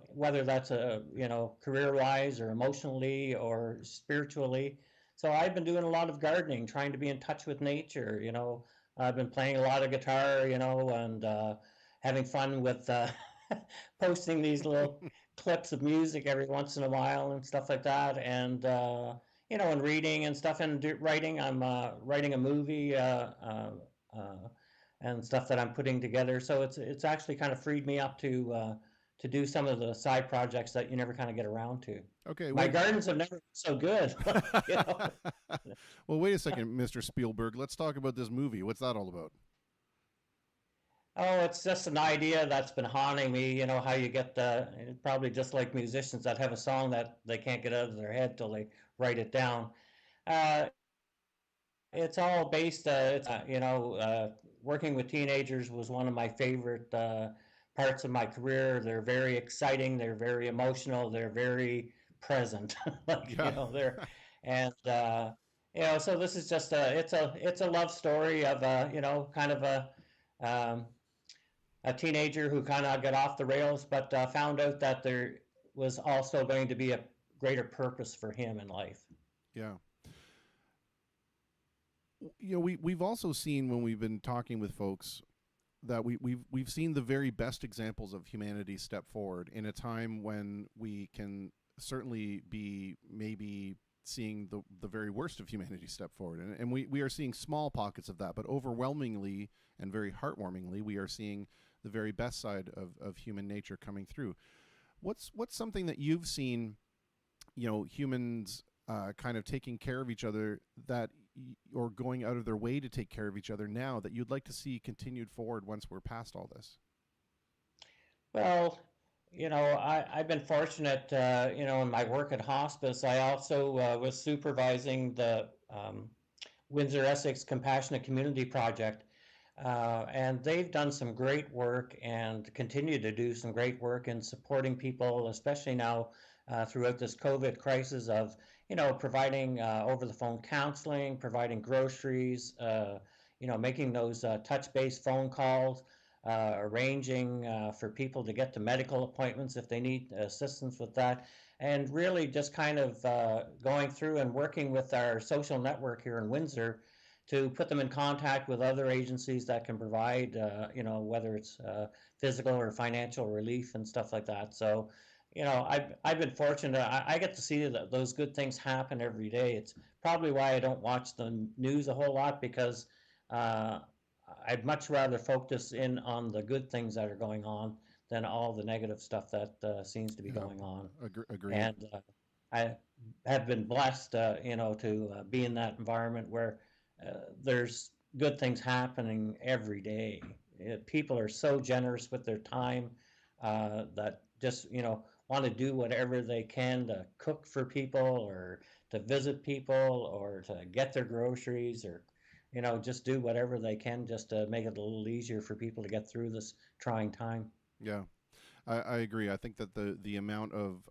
whether that's career-wise or emotionally or spiritually. So I've been doing a lot of gardening, trying to be in touch with nature. I've been playing a lot of guitar, and having fun with posting these little clips of music every once in a while and stuff like that, and reading and stuff and writing. I'm writing a movie. And stuff that I'm putting together. So it's actually kind of freed me up to do some of the side projects that you never kind of get around to. Okay, My wait. gardens have never been so good. you know? Well, wait a second, Mr. Spielberg. Let's talk about this movie. What's that all about? Oh, it's just an idea that's been haunting me. You know how you get probably just like musicians that have a song that they can't get out of their head till they write it down. Uh, it's all based. Working with teenagers was one of my favorite parts of my career. They're very exciting. They're very emotional. They're very present. like Yeah. they're and So this is just a love story of kind of um, a teenager who kind of got off the rails, but found out that there was also going to be a greater purpose for him in life. Yeah. We've also seen when we've been talking with folks that we've seen the very best examples of humanity step forward in a time when we can certainly be maybe seeing the very worst of humanity step forward, and we are seeing small pockets of that, but overwhelmingly and very heartwarmingly we are seeing the very best side of human nature coming through. What's something that you've seen, humans kind of taking care of each other or going out of their way to take care of each other now that you'd like to see continued forward once we're past all this? Well, I've been fortunate, in my work at hospice. I also was supervising the Windsor Essex Compassionate Community Project. And they've done some great work and continue to do some great work in supporting people, especially now throughout this COVID crisis of, providing over the phone counseling, providing groceries, making those touch-based phone calls, arranging for people to get to medical appointments if they need assistance with that, and really just kind of going through and working with our social network here in Windsor to put them in contact with other agencies that can provide, whether it's physical or financial relief and stuff like that. So, I've been fortunate. I get to see those good things happen every day. It's probably why I don't watch the news a whole lot, because uh, I'd much rather focus in on the good things that are going on than all the negative stuff that seems to be Yeah, going on. agreed. And I have been blessed, to be in that environment where there's good things happening every day. People are so generous with their time that just want to do whatever they can to cook for people or to visit people or to get their groceries or just do whatever they can just to make it a little easier for people to get through this trying time. Yeah, I agree. I think that the amount of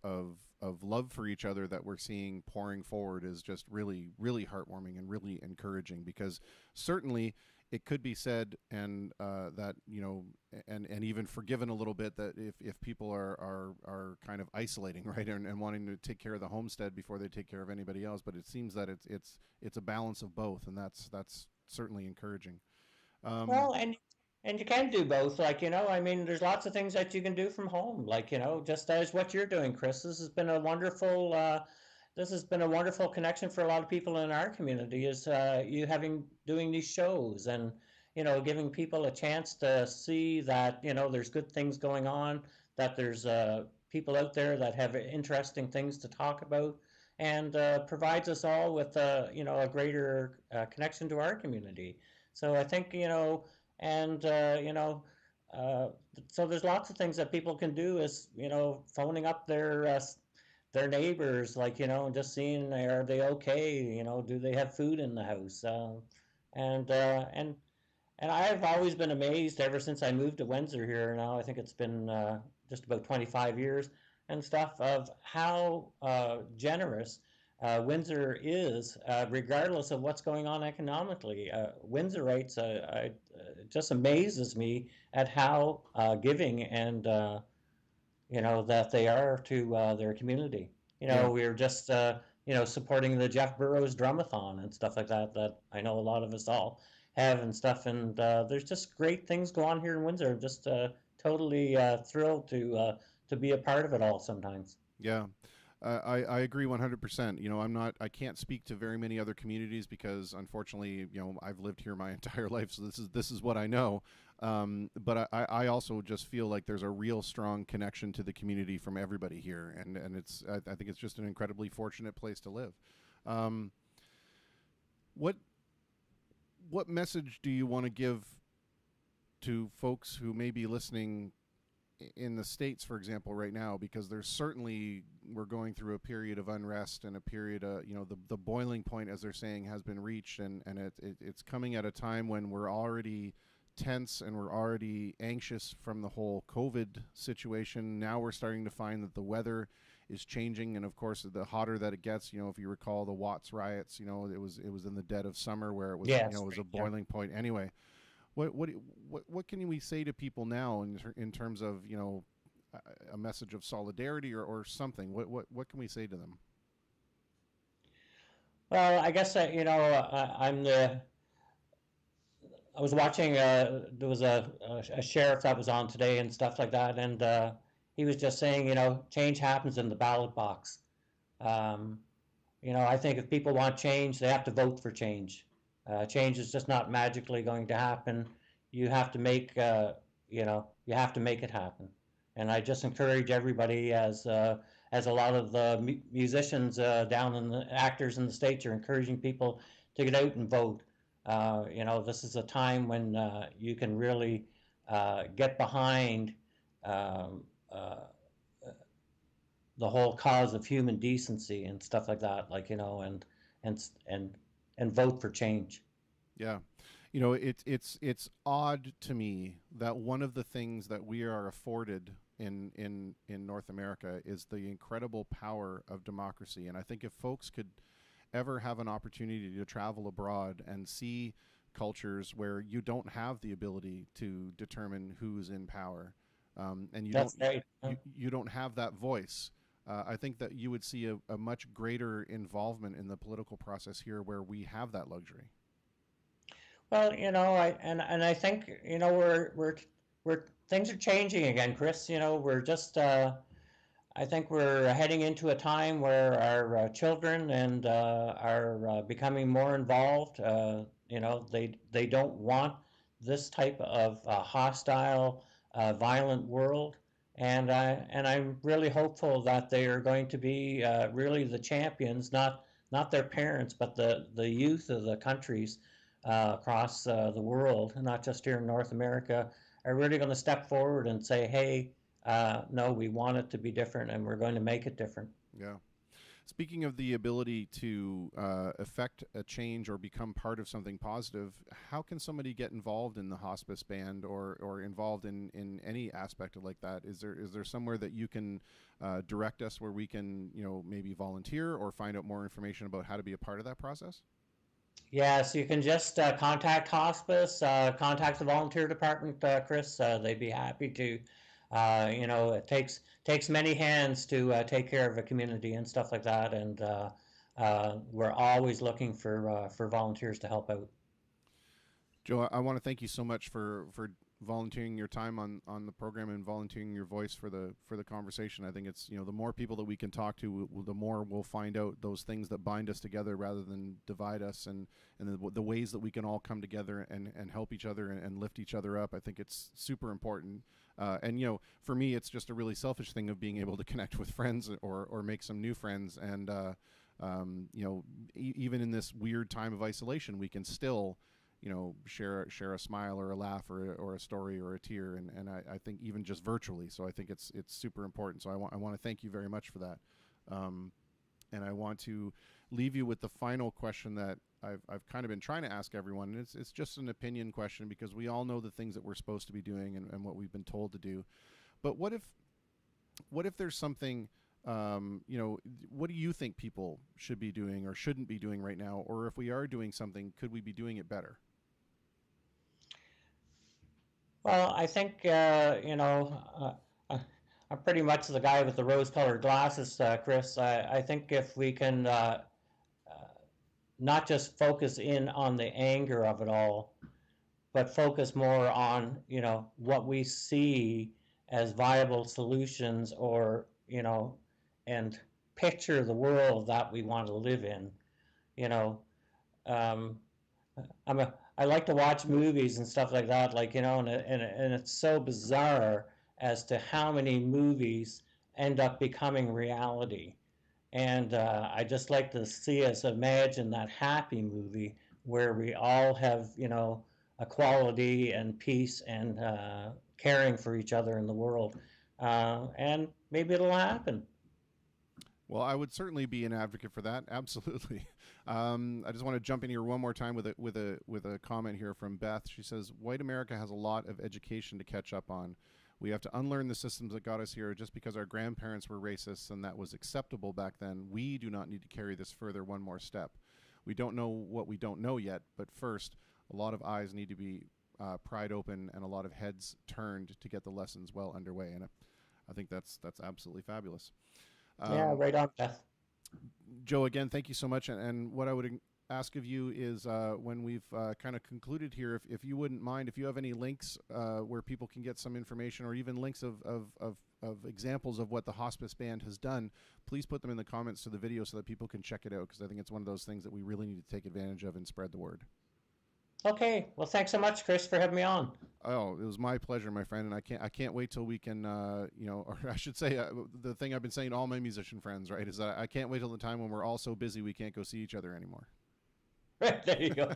love for each other that we're seeing pouring forward is just really, really heartwarming and really encouraging, because certainly it could be said, and that and even forgiven a little bit, that if people are kind of isolating, right, and wanting to take care of the homestead before they take care of anybody else, but it seems that it's a balance of both, and that's certainly encouraging. Well, and you can do both. Like, I mean, there's lots of things that you can do from home. Like, just as what you're doing, Chris. This has been a wonderful connection for a lot of people in our community. Is you doing these shows and giving people a chance to see that there's good things going on, that there's people out there that have interesting things to talk about, and provides us all with a greater connection to our community. So I think and so there's lots of things that people can do, is phoning up their neighbors, like and just seeing, are they okay, do they have food in the house, and and I've always been amazed ever since I moved to Windsor here. Now I think it's been just about 25 years and stuff, of how generous Windsor is, regardless of what's going on economically. Windsorites, it just amazes me at how giving and that they are to their community. Yeah. We're just supporting the Jeff Burrows Drumathon and stuff like that. That I know a lot of us all have and stuff. And there's just great things go on here in Windsor. I'm just totally thrilled to be a part of it all. Sometimes. Yeah. I agree 100%. I can't speak to very many other communities because unfortunately, I've lived here my entire life. So this is what I know. But I also just feel like there's a real strong connection to the community from everybody here. And I think it's just an incredibly fortunate place to live. What message do you want to give to folks who may be listening in the States, for example, right now? Because we're going through a period of unrest and a period the boiling point, as they're saying, has been reached, and it's coming at a time when we're already tense and we're already anxious from the whole COVID situation. Now we're starting to find that the weather is changing, and of course the hotter that it gets, if you recall the Watts riots, it was in the dead of summer where it was Yes, it was a boiling point. Anyway, what can we say to people now in terms of a message of solidarity or something? What can we say to them? Well, I guess I was watching. There was a sheriff that was on today and stuff like that, and he was just saying, change happens in the ballot box. Um, I think if people want change, they have to vote for change. Change is just not magically going to happen. You have to make, you have to make it happen. And I just encourage everybody, as a lot of the musicians down in the actors in the States are encouraging people to get out and vote. This is a time when you can really get behind um, the whole cause of human decency and stuff like that, and and and vote for change. Yeah. It's odd to me that one of the things that we are afforded in North America is the incredible power of democracy. And I think if folks could ever have an opportunity to travel abroad and see cultures where you don't have the ability to determine who's in power, and That's right. you don't have that voice, I think that you would see a much greater involvement in the political process here, where we have that luxury. Well, I think we're things are changing again, Chris. We're just I think we're heading into a time where our children and are becoming more involved. They don't want this type of hostile, violent world, and I'm really hopeful that they are going to be really the champions, not their parents, but the youth of the countries across the world, not just here in North America, are really going to step forward and say, hey, no, we want it to be different and we're going to make it different. Yeah. Speaking of the ability to affect a change or become part of something positive, how can somebody get involved in the hospice band or involved in any aspect of like that? Is there somewhere that you can direct us where we can maybe volunteer or find out more information about how to be a part of that process? Yes, you can just contact hospice, contact the volunteer department, Chris. They'd be happy to. It takes many hands to take care of a community and stuff like that, and we're always looking for volunteers to help out. Joe, I want to thank you so much for volunteering your time on the program and volunteering your voice for the conversation. I think it's the more people that we can talk to, the more we'll find out those things that bind us together rather than divide us, and the ways that we can all come together and help each other and lift each other up. I think it's super important. And for me, it's just a really selfish thing of being able to connect with friends or make some new friends. And even in this weird time of isolation, we can still share a smile or a laugh or a story or a tear, and I think even just virtually. So I think it's super important. So I want to thank you very much for that. And I want to leave you with the final question that I've kind of been trying to ask everyone. And it's just an opinion question, because we all know the things that we're supposed to be doing and what we've been told to do. But what if there's something, what do you think people should be doing or shouldn't be doing right now? Or if we are doing something, could we be doing it better? Well, I think I'm pretty much the guy with the rose-colored glasses, Chris. I think if we can not just focus in on the anger of it all, but focus more on, what we see as viable solutions, or, and picture the world that we want to live in. Um, I like to watch movies and stuff like that, and it's so bizarre as to how many movies end up becoming reality. And I just like to see us imagine that happy movie where we all have, equality and peace and caring for each other in the world. And maybe it'll happen. Well, I would certainly be an advocate for that. Absolutely. I just want to jump in here one more time with a comment here from Beth. She says, "White America has a lot of education to catch up on. We have to unlearn the systems that got us here. Just because our grandparents were racists and that was acceptable back then, we do not need to carry this further one more step. We don't know what we don't know yet, but first, a lot of eyes need to be pried open and a lot of heads turned to get the lessons well underway." And I think that's absolutely fabulous. Yeah, right on, Beth. Joe, again, thank you so much. And what I would ask of you is when we've kind of concluded here, if you wouldn't mind, if you have any links where people can get some information, or even links of examples of what the Hospice Band has done, please put them in the comments to the video so that people can check it out, because I think it's one of those things that we really need to take advantage of and spread the word. Okay. Well, thanks so much, Chris, for having me on. Oh, it was my pleasure, my friend, and I can't wait till we can, or I should say, the thing I've been saying to all my musician friends, right, is that I can't wait till the time when we're all so busy we can't go see each other anymore. There you go.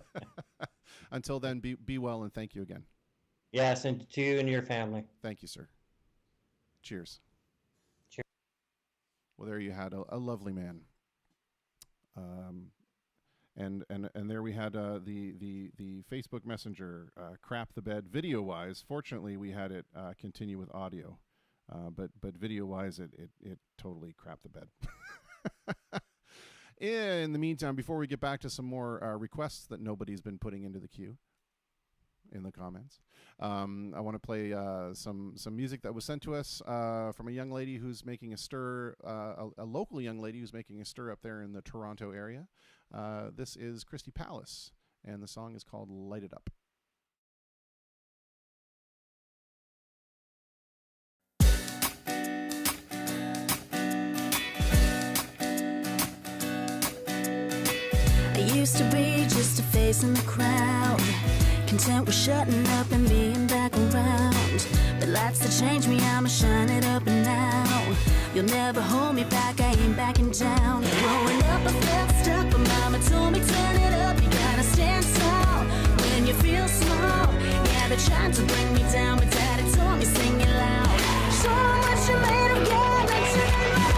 Until then, be well, and thank you again. Yes, and to you and your family. Thank you, sir. Cheers. Cheers. Well, there you had a lovely man. And there we had the Facebook Messenger crap the bed video wise. Fortunately, we had it continue with audio, but video wise, it totally crapped the bed. In the meantime, before we get back to some more requests that nobody's been putting into the queue in the comments, I want to play some music that was sent to us from a young lady who's making a stir, a local young lady who's making a stir up there in the Toronto area. This is Christy Palace, and the song is called Light It Up. I used to be just a face in the crowd, content with shutting up and being back around. But lights to change me, I'ma shine it up and now. You'll never hold me back, I ain't backing down. Growing up I felt stuck, but mama told me turn it up. You gotta stand tall when you feel small. Yeah, they tried to bring me down, but daddy told me sing it loud. Show 'em what you made of, yeah, let's turn it up.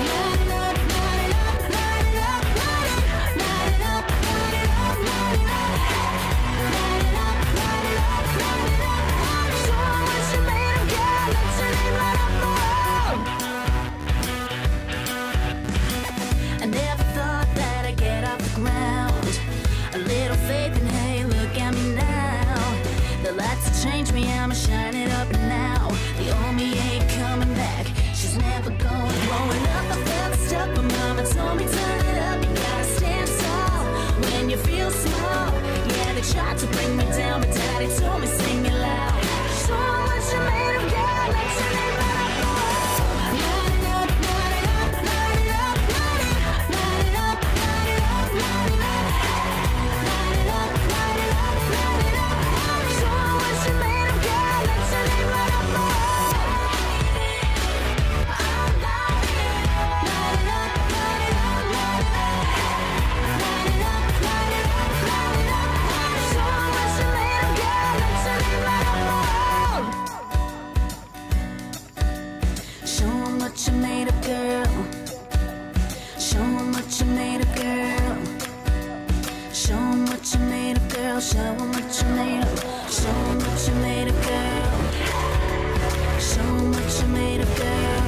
Light it up, light it up, light it up, light it up, light it up, light it up, light it up, light it up, light it up, light it up. Show 'em what you made of, yeah, let's turn it right up. I never thought that I'd get off the ground. A little faith and hey, look at me now. The lights have changed me, I'ma shine it up and now. The old me ain't coming back, she's never going. Growing up I felt stuck, but mama told me turn it up. You gotta stand tall when you feel small. Yeah, they tried to bring me down, but daddy told me sing it loud. Show 'em what you made of, yeah, let's turn it right up. Light it up, light it up, light it up, light it up, light it up, light it up, light it up, light it up, light it up, light it up. Show 'em what you made of, yeah, let's turn it right up. Show 'em what you made of, girl. Show 'em what you made of, girl. Show 'em what you made of, girl. Show 'em what you made of. Show 'em what you made of, girl. Show 'em what you made of, girl.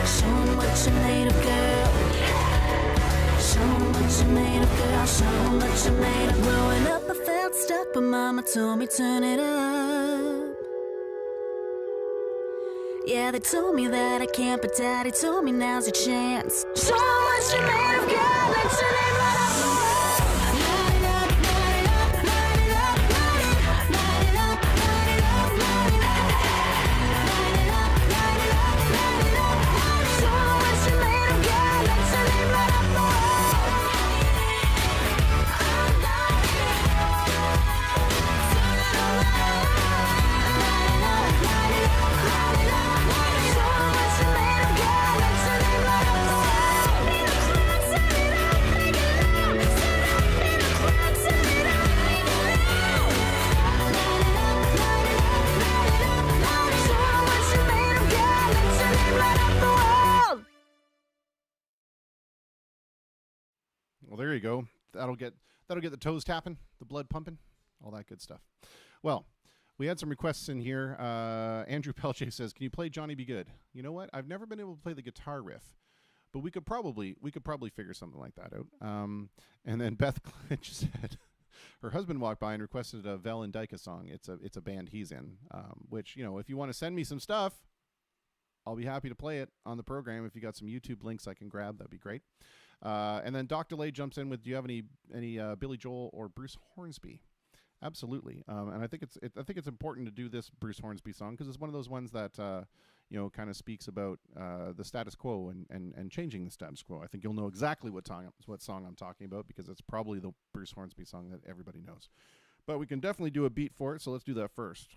Show 'em what you made of, girl. Show 'em what you made of, girl. Show 'em what you made of. Growing up I felt stuck, but mama told me turn it up. Yeah, they told me that I can't, but Daddy told me now's a chance. Show what you're made of, girl. Let your name light up the world. Light it up, light it up, light it up, light it up, light it up, light it up, light it up, light it up, light it up, light it up, light it up. Show what you're made of, girl. Let your name light up the world. Well, there you go. That'll get the toes tapping, the blood pumping, all that good stuff. Well, we had some requests in here. Andrew Pelche says, "Can you play Johnny Be Good?" You know what? I've never been able to play the guitar riff, but we could probably figure something like that out. And then Beth Clinch said her husband walked by and requested a Vel and Dyke song. It's a band he's in. Which, you know, if you want to send me some stuff, I'll be happy to play it on the program. If you got some YouTube links I can grab, that'd be great. And then Dr. Lay jumps in with, "Do you have any Billy Joel or Bruce Hornsby?" Absolutely. And I think it's important to do this Bruce Hornsby song because it's one of those ones that kind of speaks about the status quo and changing the status quo. I think you'll know exactly what song I'm talking about because it's probably the Bruce Hornsby song that everybody knows. But we can definitely do a beat for it, so let's do that first.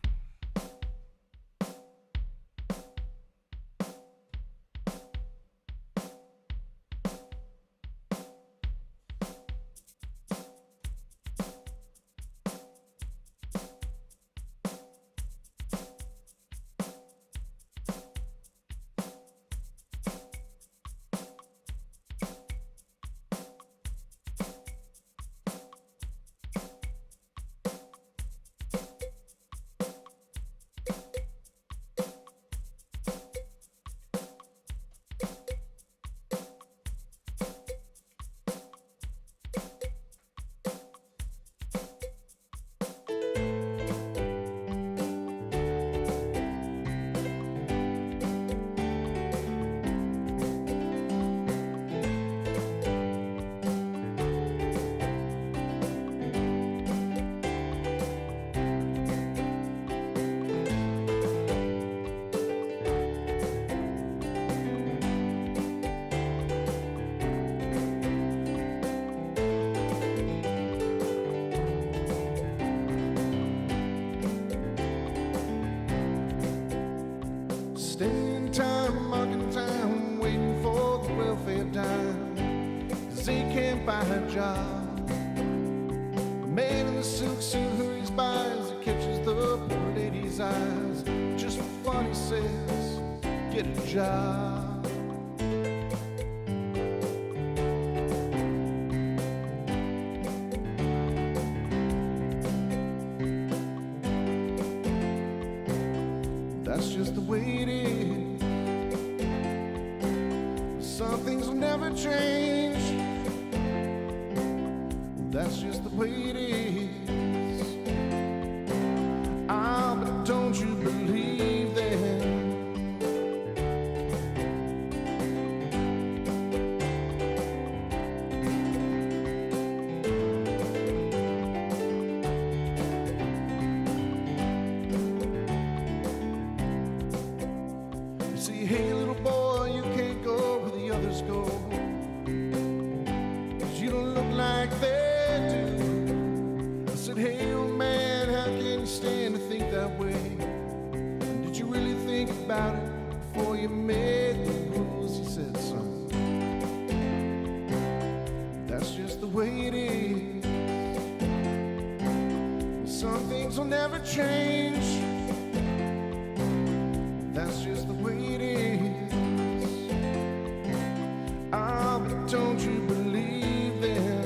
Staying time, marking time, waiting for the welfare dime, 'cause they can't buy a job. The man in the silk suit hurries by as he catches the poor lady's eyes. Just for fun, he says, "Get a job." That's just the way it is. Some things will never change. That's just the way it is. Ah, but don't you believe them? You see, hey little boy, you can't go where the others go, 'cause you don't look like they do. I said, hey old man, how can you stand to think that way? And did you really think about it before you made the rules? He said, son, that's just the way it is. Some things will never change. That's just the way it is. Ah, but don't you believe them?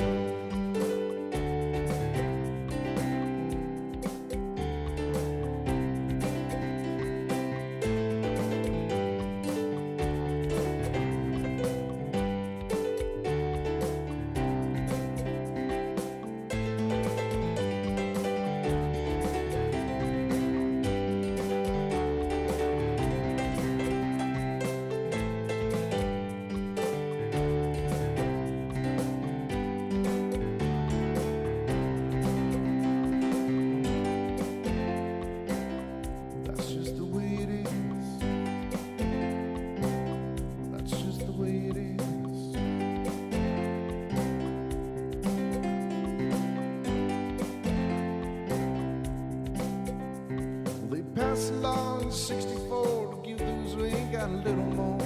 pass along 64 to give those who ain't got a little more,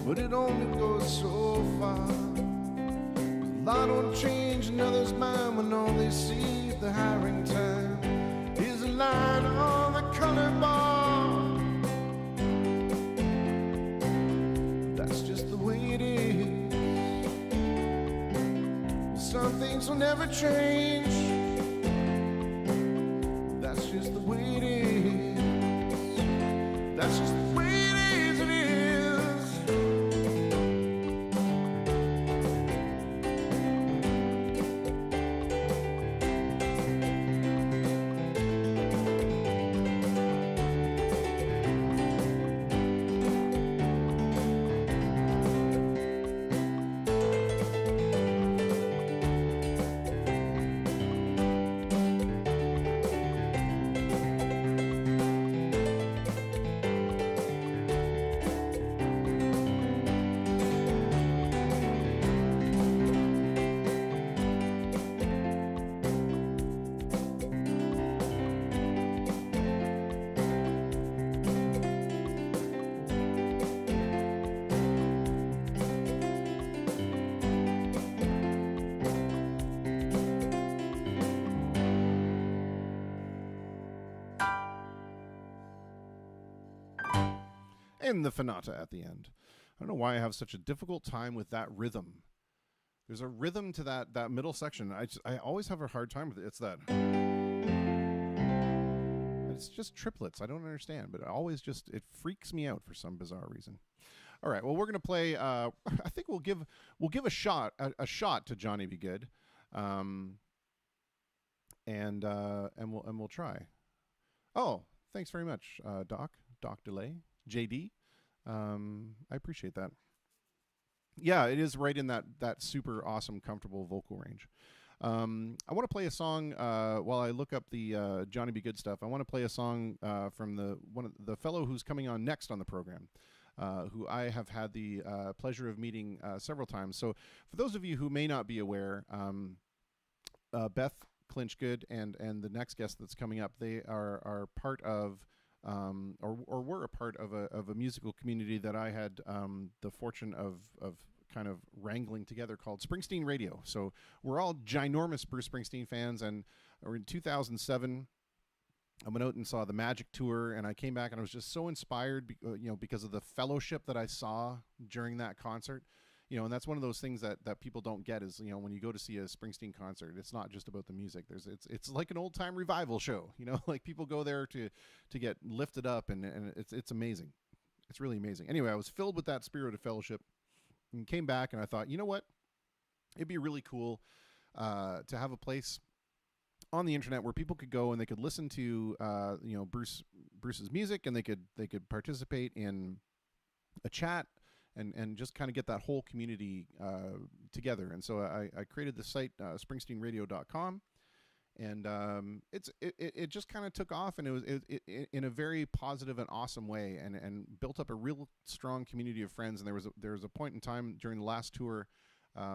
but it only goes so far. A lot don't change another's mind when all they see at the hiring time is a line on the color bar. That's just the way it is. Some things will never change. That's just the way it is. That's just the way it is, it is. And the Finata at the end. I don't know why I have such a difficult time with that rhythm. There's a rhythm to that middle section. I always have a hard time with it. It's that. It's just triplets. I don't understand, but it freaks me out for some bizarre reason. All right. Well, we're gonna play. I think we'll give a shot to Johnny Be Good, and we'll try. Oh, thanks very much, Doc Delay, JD. I appreciate that. Yeah, it is right in that super awesome, comfortable vocal range. I want to play a song while I look up the Johnny Be Good stuff. I want to play a song from the fellow who's coming on next on the program, who I have had the pleasure of meeting several times. So for those of you who may not be aware, Beth Clinchgood and the next guest that's coming up, they are part of or were a part of a musical community that I had the fortune of kind of wrangling together called Springsteen Radio. So we're all ginormous Bruce Springsteen fans, and in 2007 I went out and saw the Magic Tour, and I came back and I was just so inspired, because of the fellowship that I saw during that concert. And that's one of those things that people don't get is, when you go to see a Springsteen concert, it's not just about the music. It's like an old time revival show, like people go there to get lifted up, and it's amazing. It's really amazing. Anyway, I was filled with that spirit of fellowship and came back, and I thought, you know what? It'd be really cool to have a place on the internet where people could go and they could listen to Bruce's music, and they could participate in a chat and just kind of get that whole community together. And so I created the site springsteenradio.com, and it just kind of took off, and it was in a very positive and awesome way, and built up a real strong community of friends. And there was a point in time during the last tour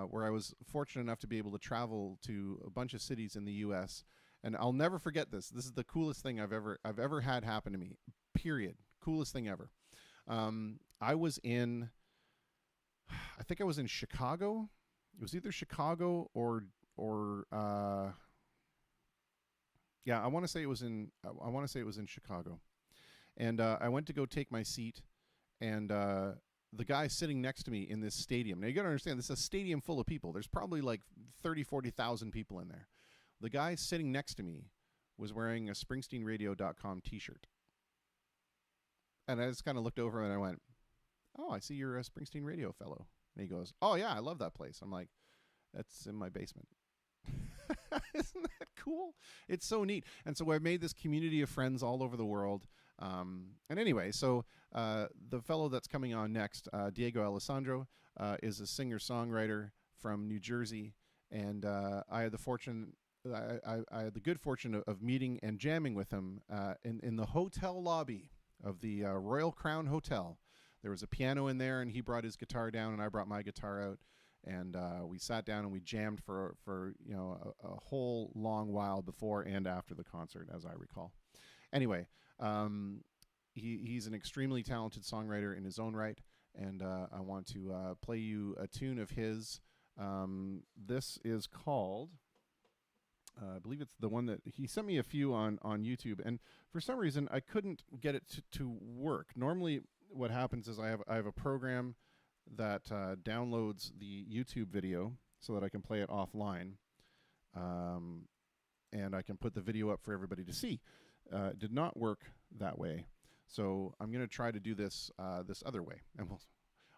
where I was fortunate enough to be able to travel to a bunch of cities in the U.S. And I'll never forget this. This is the coolest thing I've ever had happen to me. Period. Coolest thing ever. I think I was in Chicago. It was either Chicago or yeah, I want to say it was in Chicago. And I went to go take my seat, and the guy sitting next to me in this stadium. Now you got to understand, this is a stadium full of people. There's probably like 40,000 people in there. The guy sitting next to me was wearing a springsteenradio.com t-shirt. And I just kind of looked over and I went, "Oh, I see you're a Springsteen Radio fellow." And he goes, "Oh yeah, I love that place." I'm like, "That's in my basement." Isn't that cool? It's so neat. And so I've made this community of friends all over the world. And anyway, so the fellow that's coming on next, Diego Alessandro, is a singer-songwriter from New Jersey. And I had the good fortune of meeting and jamming with him in the hotel lobby of the Royal Crown Hotel. There was a piano in there, and he brought his guitar down, and I brought my guitar out, and we sat down and we jammed for a whole long while before and after the concert, as I recall. Anyway, He's an extremely talented songwriter in his own right, and I want to play you a tune of his. This is called, I believe it's the one that he sent me a few on YouTube, and for some reason I couldn't get it to work. Normally what happens is I have a program that downloads the YouTube video so that I can play it offline, and I can put the video up for everybody to see. It did not work that way, so I'm going to try to do this this other way, and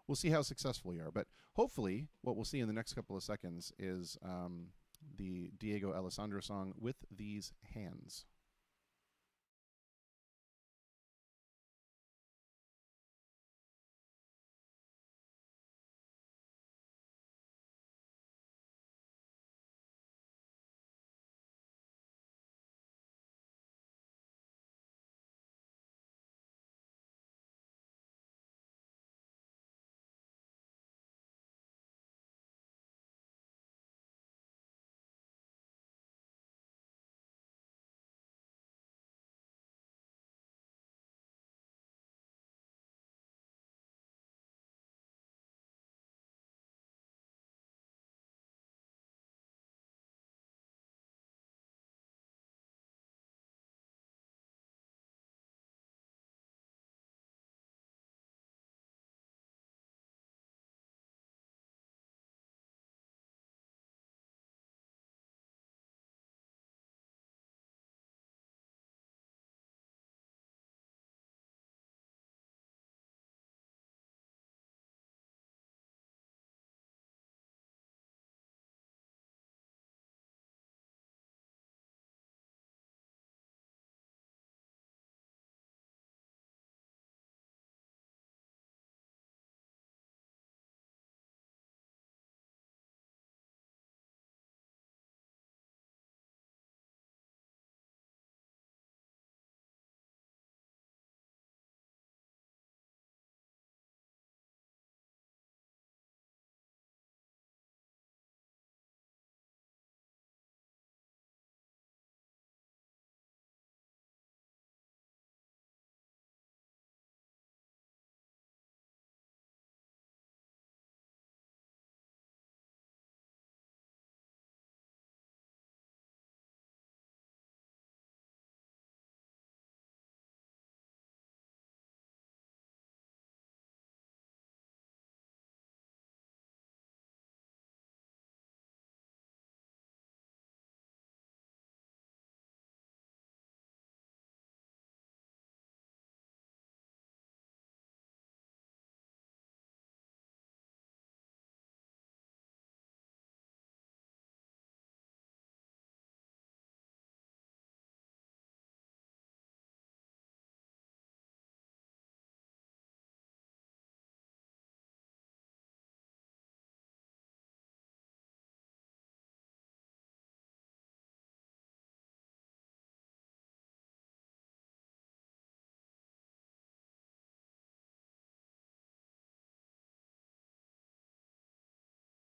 we'll see how successful we are. But hopefully what we'll see in the next couple of seconds is the Diego Alessandro song, With These Hands.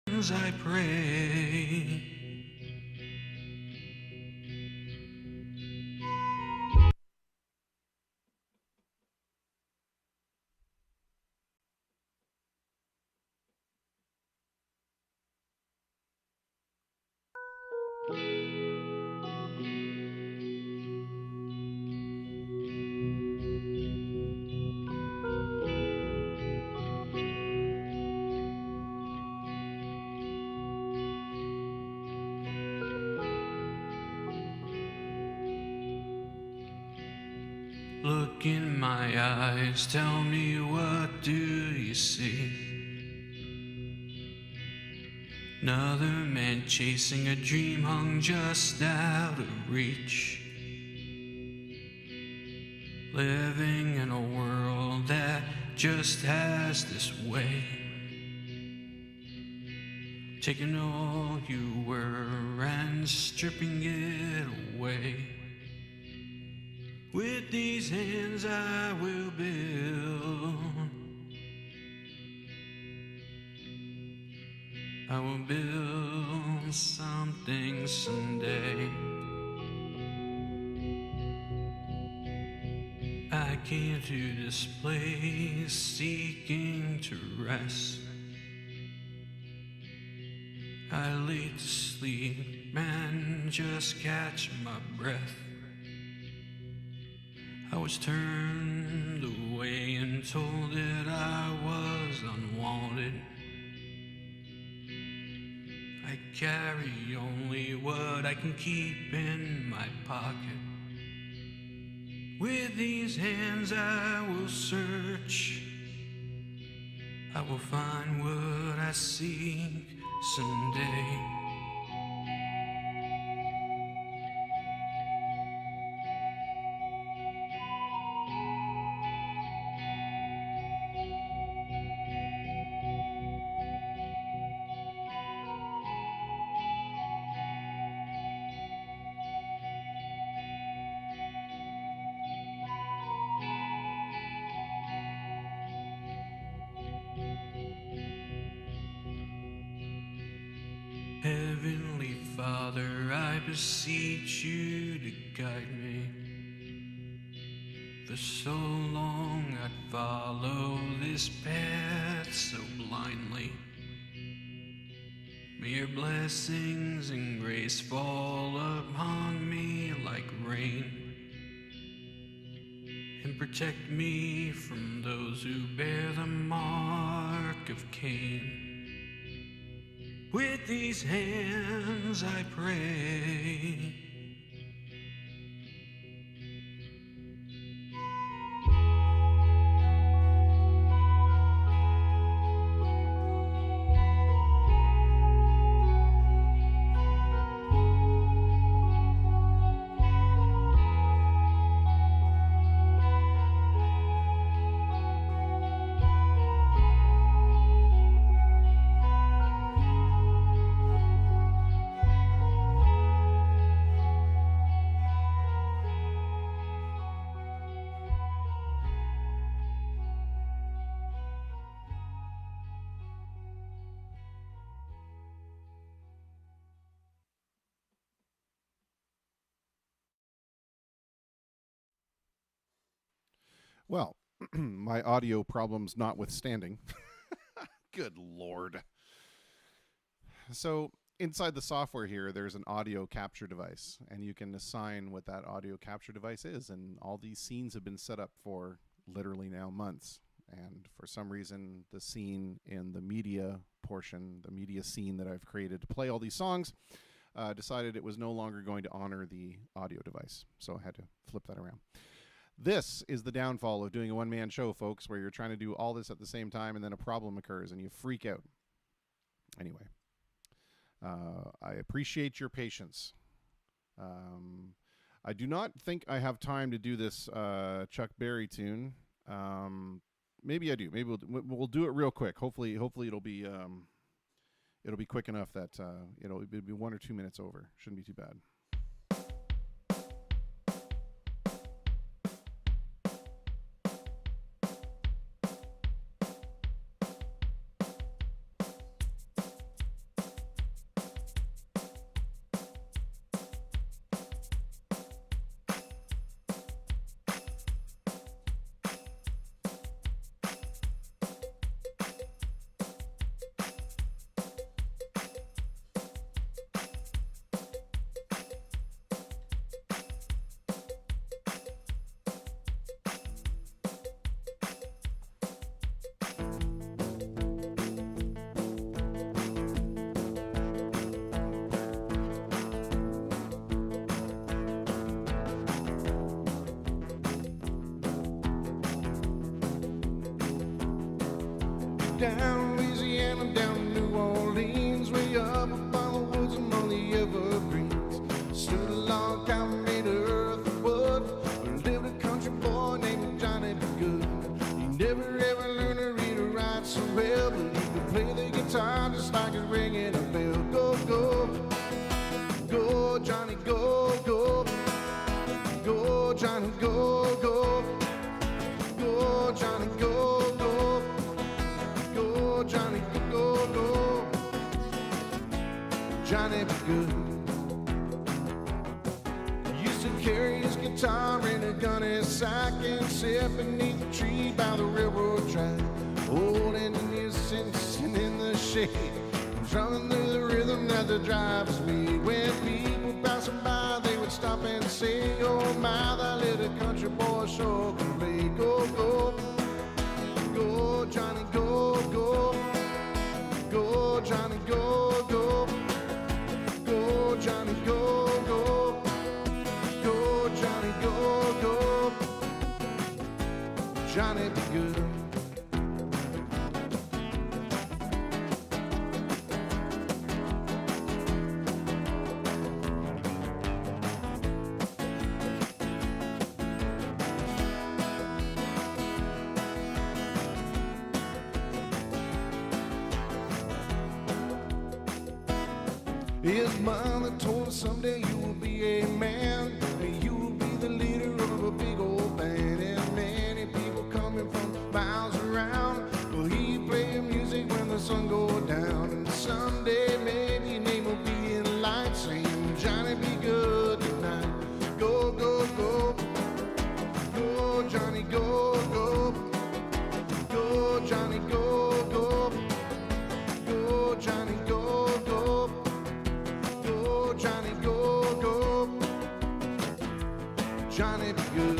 I pray. Look in my eyes, tell me, what do you see? Another man chasing a dream hung just out of reach, living in a world that just has this way, taking all you were and stripping it away. With these hands I will build, I will build something someday. back into this place, seeking to rest. I lay to sleep and just catch my breath. I was turned away and told that I was unwanted. I carry only what I can keep in my pocket. With these hands I will search. I will find what I seek someday. Heavenly Father, I beseech you to guide me. For so long I'd follow this path so blindly. May your blessings and grace fall upon me like rain, and protect me from those who bear the mark of Cain. With these hands I pray. Well, my audio problems notwithstanding. Good Lord. So inside the software here, there's an audio capture device, and you can assign what that audio capture device is. And all these scenes have been set up for literally now months. And for some reason, the scene in the media portion, the media scene that I've created to play all these songs, decided it was no longer going to honor the audio device. So I had to flip that around. This is the downfall of doing a one-man show, folks, where you're trying to do all this at the same time and then a problem occurs and you freak out. Anyway, I appreciate your patience. I do not think I have time to do this Chuck Berry tune. Maybe I do. Maybe we'll do it real quick. Hopefully it'll be quick enough that it'll be 1 or 2 minutes over. Shouldn't be too bad. Down Louisiana, down New Orleans, way up by the woods among the evergreens. Stood a log cabin made of earth and wood. Lived a country boy named Johnny B. Good. He never ever learned to read or write so well, but he could play the guitar just like it's ringing a bell. Go, go, go, Johnny, go, go. Go, Johnny, go, go. Go, Johnny, go, go. Go, Johnny, go, go. Johnny be good. He used to carry his guitar guitar and a gunny sack and sit beneath a tree by the railroad track. Old engineers sitting in the shade, drumming through the rhythm that the drivers made. When people passing by, they would stop and say, oh my, that little country boy sure can play. Go, go, go, Johnny, go, go. Go, Johnny, go, go. Go, Johnny, go, go. Go, Johnny, go, go. Johnny, be good. His mother told him someday you will be a man, and you will be the leader of a big old band. And many people coming from miles around will hear you play music when the sun goes down. And someday maybe your name will be in lights saying, Johnny, be good tonight. Go, go, go. Go, Johnny, go, go. Go, Johnny, go, go. Go, Johnny, go, go. Go, Johnny, go, go. Johnny, be good.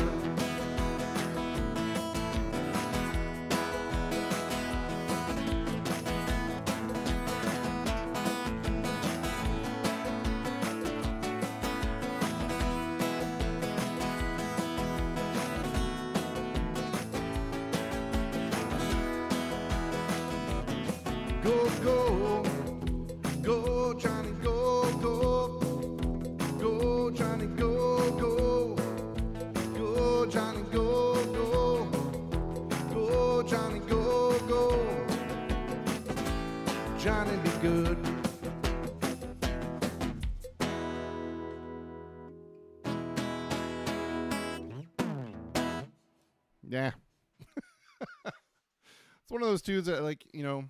Go, go. Go, Johnny, go, go. Go, Johnny, go, go. Go, Johnny, go, go. Go, Johnny, go, go. Johnny, be good. Yeah. It's one of those tunes that, like, you know,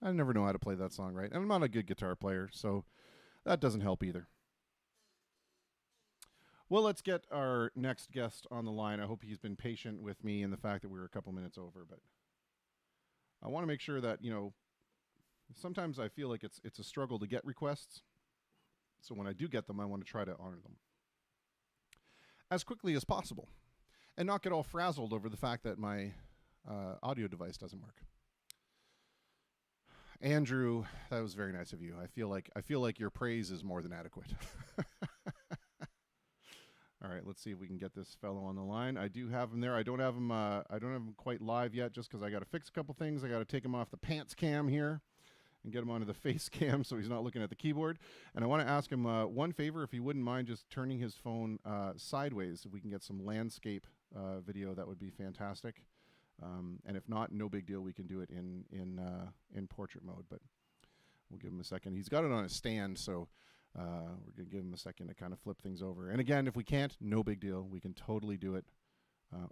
I never know how to play that song right. And I'm not a good guitar player, so that doesn't help either. Well, let's get our next guest on the line. I hope he's been patient with me and the fact that we were a couple minutes over, but I want to make sure that, you know, sometimes I feel like it's a struggle to get requests. So when I do get them, I want to try to honor them as quickly as possible and not get all frazzled over the fact that my audio device doesn't work. Andrew, that was very nice of you. I feel like your praise is more than adequate. All right, let's see if we can get this fellow on the line. I do have him there. I don't have him quite live yet, just because I got to fix a couple things. I got to take him off the pants cam here and get him onto the face cam so he's not looking at the keyboard. And I want to ask him one favor, if he wouldn't mind just turning his phone sideways. If we can get some landscape video, that would be fantastic. And if not, no big deal. We can do it in portrait mode, but we'll give him a second. He's got it on a stand, so we're going to give him a second to kind of flip things over. And again, if we can't, no big deal. We can totally do it.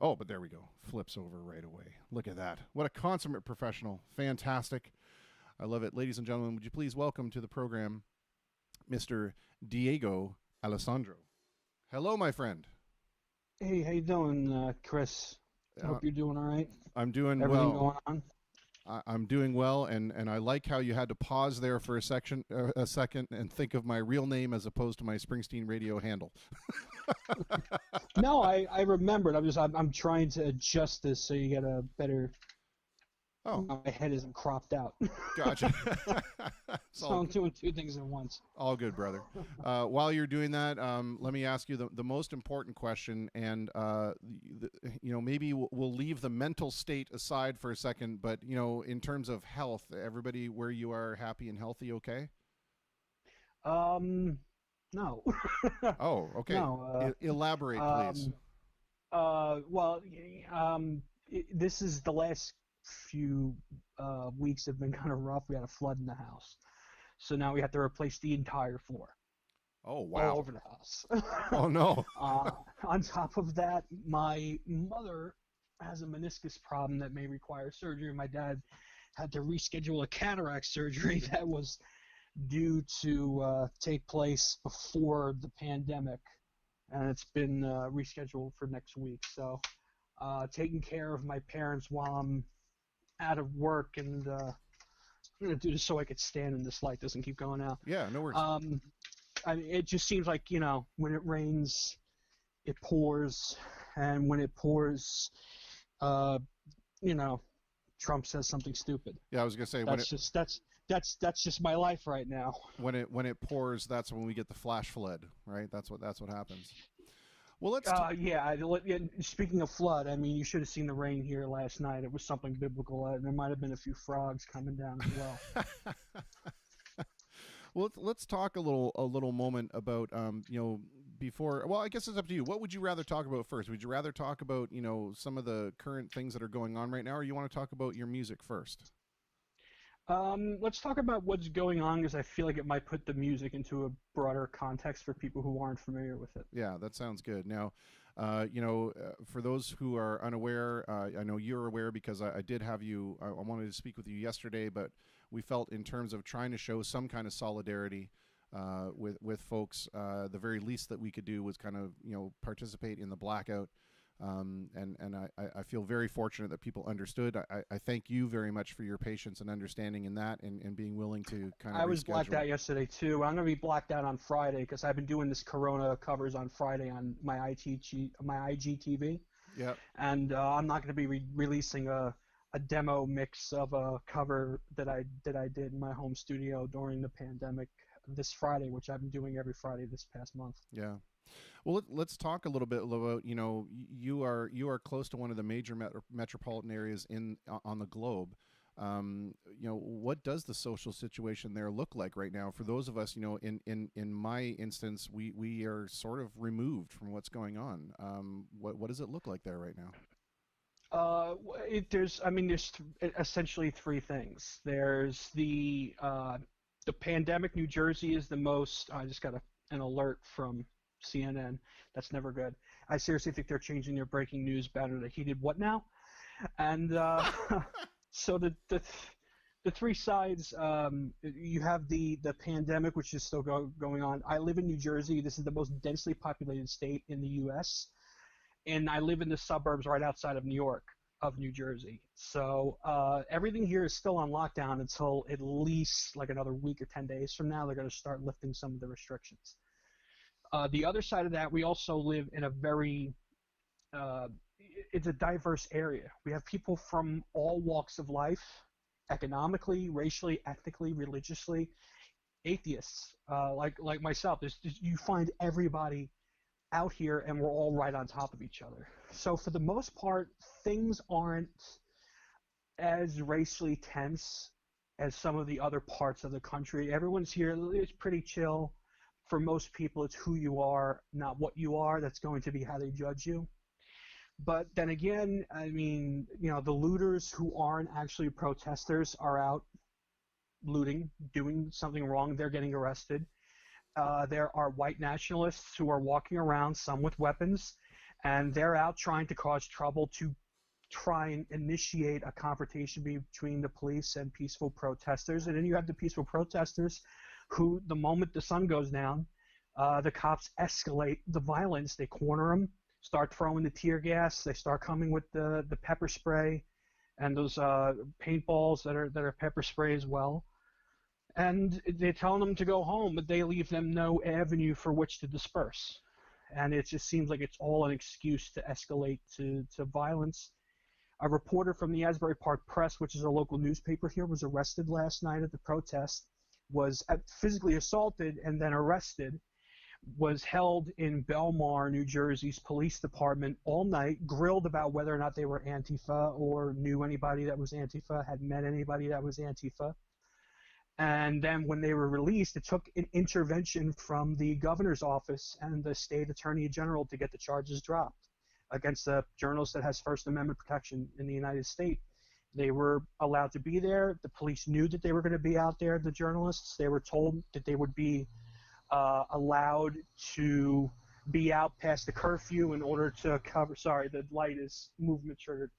Oh, but there we go. Flips over right away. Look at that. What a consummate professional. Fantastic. I love it. Ladies and gentlemen, would you please welcome to the program Mr. Diego Alessandro. Hello, my friend. Hey, how you doing, Chris? I hope you're doing all right. I'm doing Everything well. going on? I'm doing well, and I like how you had to pause there for a second and think of my real name as opposed to my Springsteen radio handle. No, I remembered. I'm trying to adjust this so you get a better. Oh, my head isn't cropped out. Gotcha. So I'm doing two things at once. All good, brother. While you're doing that, let me ask you the most important question, and maybe we'll leave the mental state aside for a second. But in terms of health, everybody where you are happy and healthy, okay? No. Oh, okay. No. Elaborate, please. This is the last few weeks have been kind of rough. We had a flood in the house, so now we have to replace the entire floor. Oh, wow. All over the house. Oh, no. On top of that, my mother has a meniscus problem that may require surgery. My dad had to reschedule a cataract surgery that was due to take place before the pandemic, and it's been rescheduled for next week. So taking care of my parents while I'm out of work, and I'm going to do this so I could stand and this light doesn't keep going out. Yeah, no worries. It just seems like, when it rains, it pours, and when it pours, Trump says something stupid. Yeah, I was gonna say that's just my life right now. When it pours, that's when we get the flash flood, right? That's what happens. Well, let's. Speaking of flood, I mean, you should have seen the rain here last night. It was something biblical, and there might have been a few frogs coming down as well. Well, let's talk a little moment about before. Well, I guess it's up to you. What would you rather talk about first? Would you rather talk about some of the current things that are going on right now, or you want to talk about your music first? Let's talk about what's going on, because I feel like it might put the music into a broader context for people who aren't familiar with it. Yeah, that sounds good. Now, for those who are unaware, I know you're aware because I did have you. I wanted to speak with you yesterday, but we felt in terms of trying to show some kind of solidarity with folks, the very least that we could do was kind of participate in the blackout. And I feel very fortunate that people understood. I thank you very much for your patience and understanding in that, and being willing to kind of. I was blacked out yesterday too. I'm going to be blacked out on Friday because I've been doing this Corona covers on Friday on my IGTV. Yep. And I'm not going to be releasing a demo mix of a cover that I did in my home studio during the pandemic this Friday, which I've been doing every Friday this past month. Yeah. Well, let's talk a little bit about, you are close to one of the major metropolitan areas on the globe. What does the social situation there look like right now? For those of us, in my instance, we are sort of removed from what's going on. What does it look like there right now? There's essentially three things. There's the pandemic. New Jersey is the most. I just got an alert from CNN. That's never good. I seriously think they're changing their breaking news banner to "He did what now?" And so the three sides. You have the pandemic, which is still going on. I live in New Jersey. This is the most densely populated state in the U.S., and I live in the suburbs right outside of New Jersey. So everything here is still on lockdown until at least like another week or 10 days from now. They're going to start lifting some of the restrictions. The other side of that, we also live in a very, it's a diverse area. We have people from all walks of life, economically, racially, ethnically, religiously, atheists, like myself. You find everybody out here, and we're all right on top of each other. So for the most part, things aren't as racially tense as some of the other parts of the country. Everyone's here. It's pretty chill. For most people, it's who you are, not what you are. That's going to be how they judge you. But then again, I mean, the looters who aren't actually protesters are out looting, doing something wrong. They're getting arrested. There are white nationalists who are walking around, some with weapons, and they're out trying to cause trouble to try and initiate a confrontation between the police and peaceful protesters. And then you have the peaceful protesters who, the moment the sun goes down, the cops escalate the violence. They corner them, start throwing the tear gas. They start coming with the pepper spray and those paintballs that are pepper spray as well. And they're telling them to go home, but they leave them no avenue for which to disperse. And it just seems like it's all an excuse to escalate to violence. A reporter from the Asbury Park Press, which is a local newspaper here, was arrested last night at the protest, was physically assaulted and then arrested, was held in Belmar, New Jersey's police department all night, grilled about whether or not they were Antifa or knew anybody that was Antifa, had met anybody that was Antifa. And then when they were released, it took an intervention from the governor's office and the state attorney general to get the charges dropped against a journalist that has First Amendment protection in the United States. They were allowed to be there. The police knew that they were going to be out there, the journalists. They were told that they would be allowed to be out past the curfew in order to cover. Sorry, the light is movement triggered.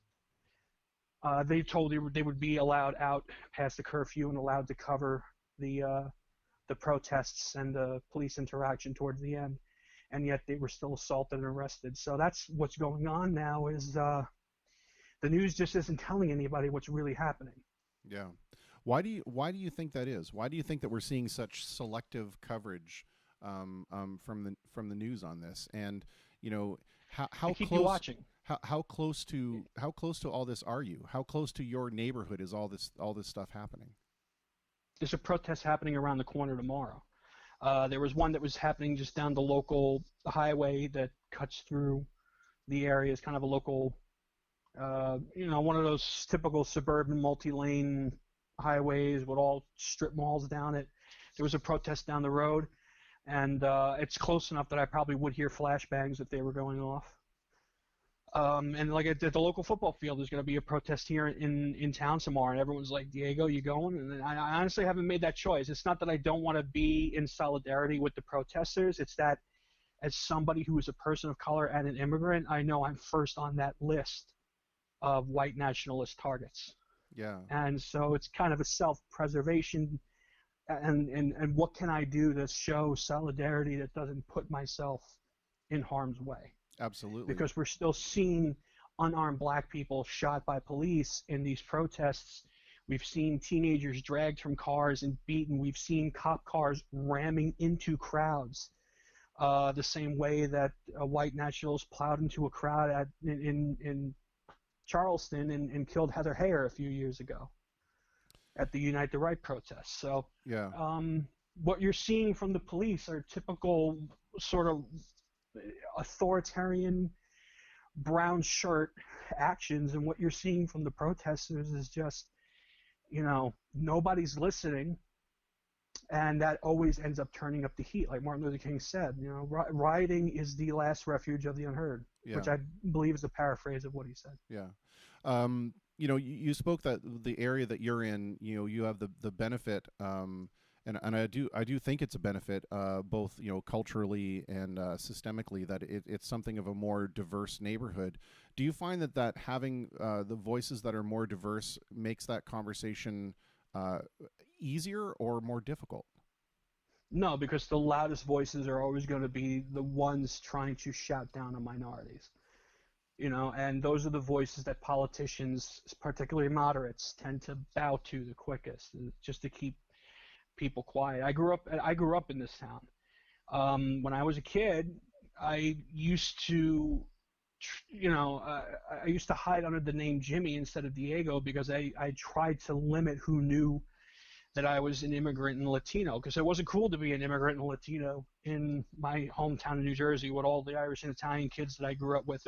They told they would be allowed out past the curfew and allowed to cover the protests and the police interaction towards the end. and yet they were still assaulted and arrested. So that's what's going on now. Is the news just isn't telling anybody what's really happening. Yeah. Why do you think that is? Why do you think that we're seeing such selective coverage from the news on this? And how keep close you watching. How close to all this are you? How close to your neighborhood is all this stuff happening? There's a protest happening around the corner tomorrow. There was one that was happening just down the local highway that cuts through the area. It's kind of a local, one of those typical suburban multi-lane highways with all strip malls down it. There was a protest down the road, and it's close enough that I probably would hear flashbangs if they were going off. And like at the local football field, there's going to be a protest here in town tomorrow, and everyone's like, Diego, you going? And I honestly haven't made that choice. It's not that I don't want to be in solidarity with the protesters. It's that as somebody who is a person of color and an immigrant, I know I'm first on that list of white nationalist targets. Yeah. And so it's kind of a self-preservation, and what can I do to show solidarity that doesn't put myself in harm's way? Absolutely. Because we're still seeing unarmed black people shot by police in these protests. We've seen teenagers dragged from cars and beaten. We've seen cop cars ramming into crowds, the same way that white nationalists plowed into a crowd in Charleston and killed Heather Heyer a few years ago at the Unite the Right protest. So yeah. What you're seeing from the police are typical sort of authoritarian brown shirt actions, and what you're seeing from the protesters is just, nobody's listening, and that always ends up turning up the heat. Like Martin Luther King said, rioting is the last refuge of the unheard, which I believe is a paraphrase of what he said. Yeah. You spoke that the area that you're in, you have the benefit, and I do think it's a benefit, both culturally and systemically, that it's something of a more diverse neighborhood. Do you find that having the voices that are more diverse makes that conversation easier or more difficult? No, because the loudest voices are always going to be the ones trying to shout down on minorities. And those are the voices that politicians, particularly moderates, tend to bow to the quickest, just to keep people quiet. I grew up in this town. When I was a kid, I used to, I used to hide under the name Jimmy instead of Diego, because I tried to limit who knew that I was an immigrant and Latino, because it wasn't cool to be an immigrant and Latino in my hometown in New Jersey with all the Irish and Italian kids that I grew up with.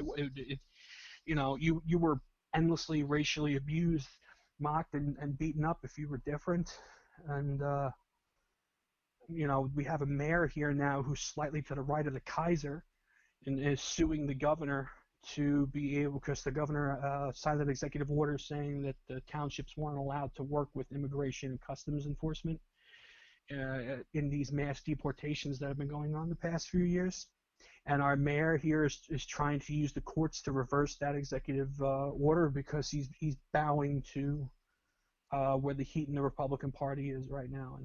You were endlessly racially abused, mocked, and beaten up if you were different. And we have a mayor here now who's slightly to the right of the Kaiser and is suing the governor to be able, because the governor signed an executive order saying that the townships weren't allowed to work with immigration and customs enforcement in these mass deportations that have been going on the past few years. And our mayor here is trying to use the courts to reverse that executive order, because he's bowing to where the heat in the Republican Party is right now.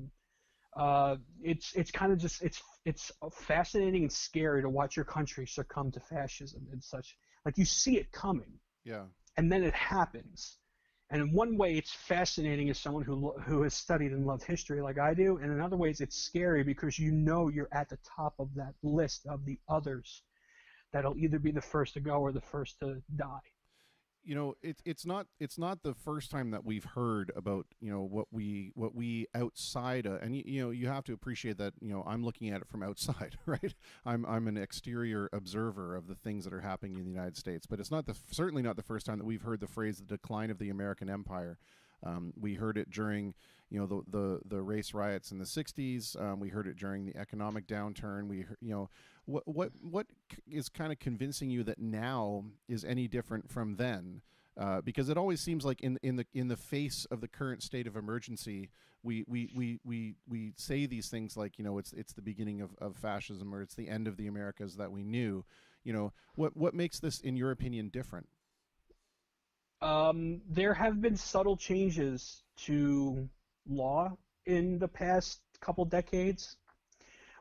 And it's kind of just it's fascinating and scary to watch your country succumb to fascism and such. Like, you see it coming, yeah, and then it happens. And in one way, it's fascinating as someone who has studied and loved history like I do, and in other ways, it's scary because you're at the top of that list of the others that'll either be the first to go or the first to die. It's not the first time that we've heard about what we outside and you have to appreciate that I'm looking at it from outside, right? I'm an exterior observer of the things that are happening in the United States, but it's certainly not the first time that we've heard the phrase "the decline of the American empire." We heard it during the race riots in the 60s. We heard it during the economic downturn. We what is kind of convincing you that now is any different from then? Because it always seems like in the face of the current state of emergency, we say these things like it's the beginning of fascism, or it's the end of the Americas that we knew. What makes this, in your opinion, different? There have been subtle changes to law in the past couple decades.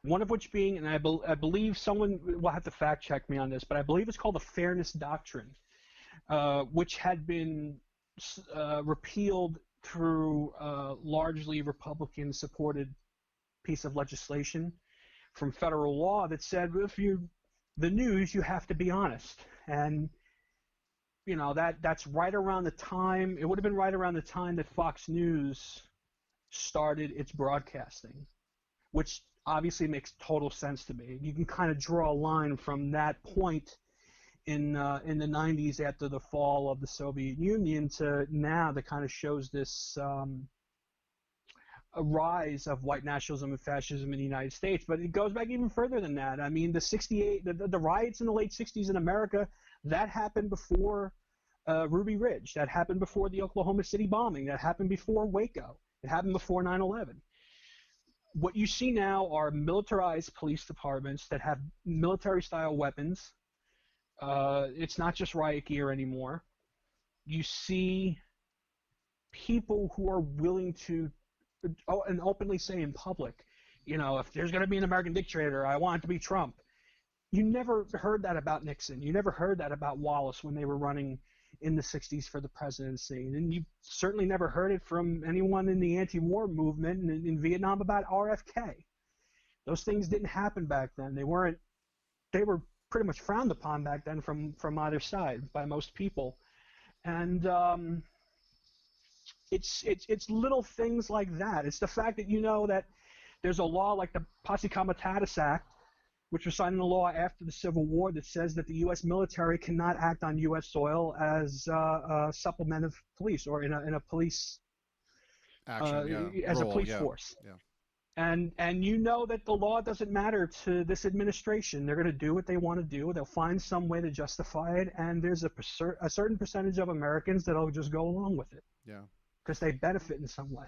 One of which being, and I believe someone will have to fact check me on this, but I believe it's called the Fairness Doctrine, which had been repealed through largely Republican-supported piece of legislation from federal law that said if you're the news, you have to be honest. And you know, that's right around the time, it would have been right around the time that Fox News started its broadcasting, which obviously makes total sense to me. You can kind of draw a line from that point in the 90s after the fall of the Soviet Union to now that kind of shows this a rise of white nationalism and fascism in the United States. But it goes back even further than that. I mean, the riots in the late 60s in America, that happened before Ruby Ridge. That happened before the Oklahoma City bombing. That happened before Waco. It happened before 9/11. What you see now are militarized police departments that have military-style weapons. It's not just riot gear anymore. You see people who are willing to and openly say in public, you know, if there's going to be an American dictator, I want it to be Trump. You never heard that about Nixon. You never heard that about Wallace when they were running in the 60s for the presidency. And you certainly never heard it from anyone in the anti-war movement in Vietnam about RFK. Those things didn't happen back then. They were pretty much frowned upon back then from either side by most people. And it's little things like that. It's the fact that you know that there's a law like the Posse Comitatus Act, which was signed into law after the Civil War, that says that the U.S. military cannot act on U.S. soil as a supplementive police or in a police action, as role, a police force. And you know that the law doesn't matter to this administration. They're going to do what they want to do. They'll find some way to justify it, and there's a certain percentage of Americans that'll just go along with it. Yeah. Because they benefit in some way.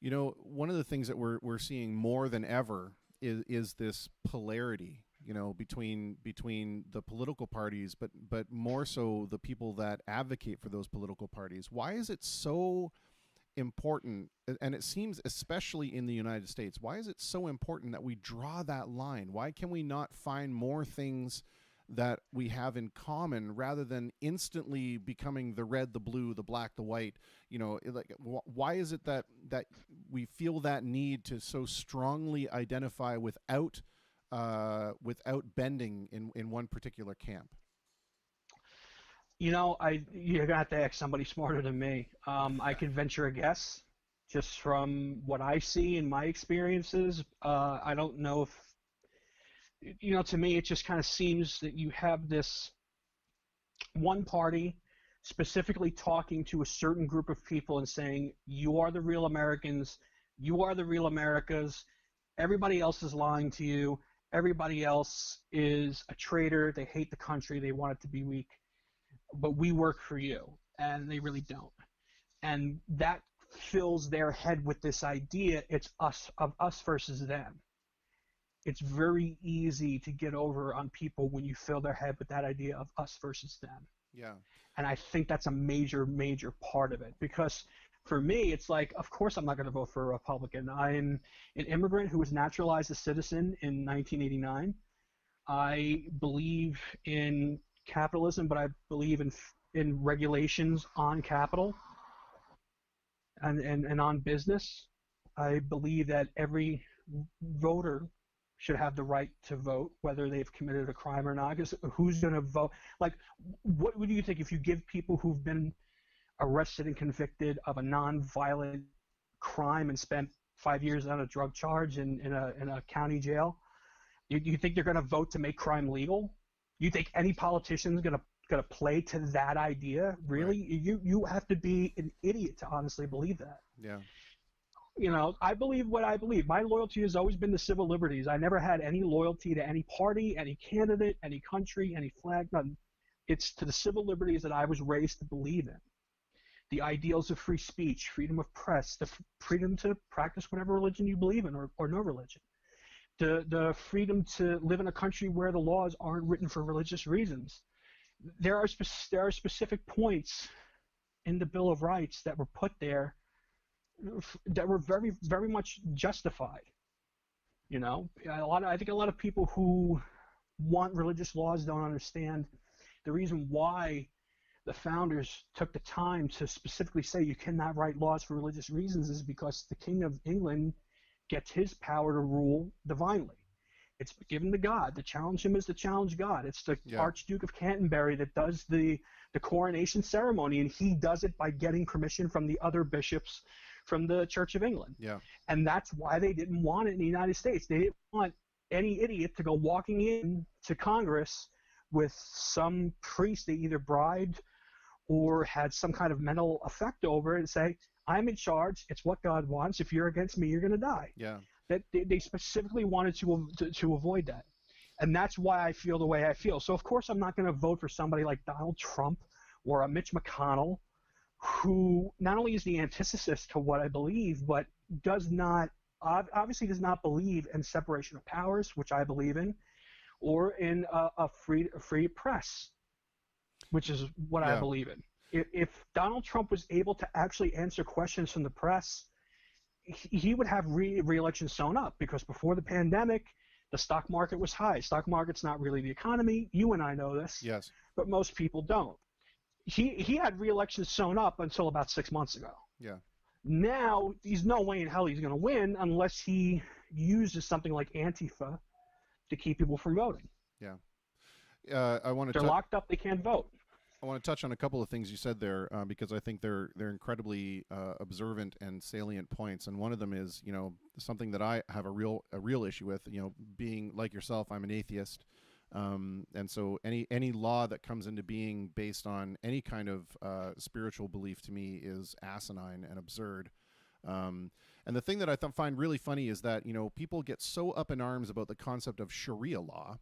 You know, one of the things that we're seeing more than ever is this polarity, you know, between the political parties, but more so the people that advocate for those political parties. Why is it so important, and it seems especially in the United States, why is it so important that we draw that line? Why can we not find more things that we have in common rather than instantly becoming the red, the blue, the black, the white? You know, like, why is it that we feel that need to so strongly identify without bending in one particular camp? You know, you're gonna have to ask somebody smarter than me. I could venture a guess, just from what I see in my experiences. I don't know if, you know, to me it just kind of seems that you have this one party specifically talking to a certain group of people and saying, you are the real Americans, you are the real Americas, everybody else is lying to you, everybody else is a traitor, they hate the country, they want it to be weak, but we work for you, and they really don't. And that fills their head with this idea, it's us versus them. It's very easy to get over on people when you fill their head with that idea of us versus them. Yeah. And I think that's a major, major part of it. Because for me, it's like, of course I'm not going to vote for a Republican. I'm an immigrant who was naturalized a citizen in 1989. I believe in capitalism, but I believe in regulations on capital and on business. I believe that every voter should have the right to vote, whether they've committed a crime or not. Because who's going to vote? Like, what do you think if you give people who've been arrested and convicted of a non-violent crime and spent 5 years on a drug charge in a county jail, you think they're going to vote to make crime legal? You think any politician is going to play to that idea? Really? Right. You have to be an idiot to honestly believe that. Yeah. You know, I believe what I believe. My loyalty has always been the civil liberties. I never had any loyalty to any party, any candidate, any country, any flag, nothing. It's to the civil liberties that I was raised to believe in. The ideals of free speech, freedom of press, the freedom to practice whatever religion you believe in or no religion. The freedom to live in a country where the laws aren't written for religious reasons. There are specific points in the Bill of Rights that were put there that were very, very much justified. You know, I think a lot of people who want religious laws don't understand the reason why the founders took the time to specifically say you cannot write laws for religious reasons is because the King of England gets his power to rule divinely. It's given to God. To challenge him is to challenge God. It's the Archduke of Canterbury that does the coronation ceremony, and he does it by getting permission from the other bishops from the Church of England. Yeah. And that's why they didn't want it in the United States. They didn't want any idiot to go walking in to Congress with some priest they either bribed or had some kind of mental effect over it and say, I'm in charge. It's what God wants. If you're against me, you're going to die. Yeah. That they specifically wanted to avoid that. And that's why I feel the way I feel. So, of course, I'm not going to vote for somebody like Donald Trump or a Mitch McConnell, who not only is the antithesis to what I believe, but obviously does not believe in separation of powers, which I believe in, or in a free press, which is what I believe in. If Donald Trump was able to actually answer questions from the press, he would have re-election sewn up, because before the pandemic, the stock market was high. Stock market's not really the economy. You and I know this. Yes. But most people don't. He had re-election sewn up until about 6 months ago. Yeah. Now, there's no way in hell he's going to win unless he uses something like Antifa to keep people from voting. Yeah. I want to. They're locked up. They can't vote. I want to touch on a couple of things you said there, because I think they're incredibly observant and salient points. And one of them is, you know, something that I have a real issue with. You know, being like yourself, I'm an atheist, and so any law that comes into being based on any kind of spiritual belief to me is asinine and absurd. And the thing that I find really funny is that, you know, people get so up in arms about the concept of Sharia law.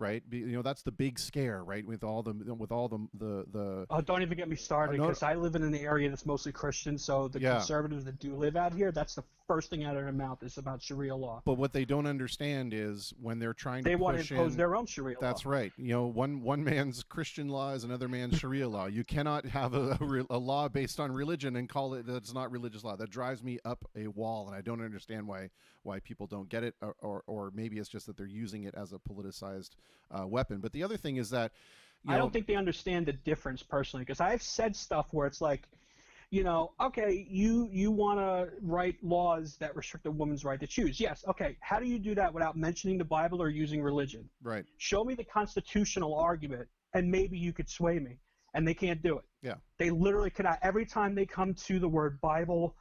Right, you know, that's the big scare, right? With all the Oh, don't even get me started, because I live in an area that's mostly Christian. So the conservatives that do live out here, that's the first thing out of their mouth is about Sharia law. But what they don't understand is when they're trying to want to impose their own Sharia law. That's right. You know, one man's Christian law is another man's Sharia law. You cannot have a law based on religion and call it that's not religious law. That drives me up a wall, and I don't understand why people don't get it, or maybe it's just that they're using it as a politicized weapon. But the other thing is that, you know, I don't think they understand the difference personally, because I've said stuff where it's like, you know, okay, you want to write laws that restrict a woman's right to choose. Yes, okay. How do you do that without mentioning the Bible or using religion? Right. Show me the constitutional argument, and maybe you could sway me. And they can't do it. Yeah. They literally cannot. Every time they come to the word Bible,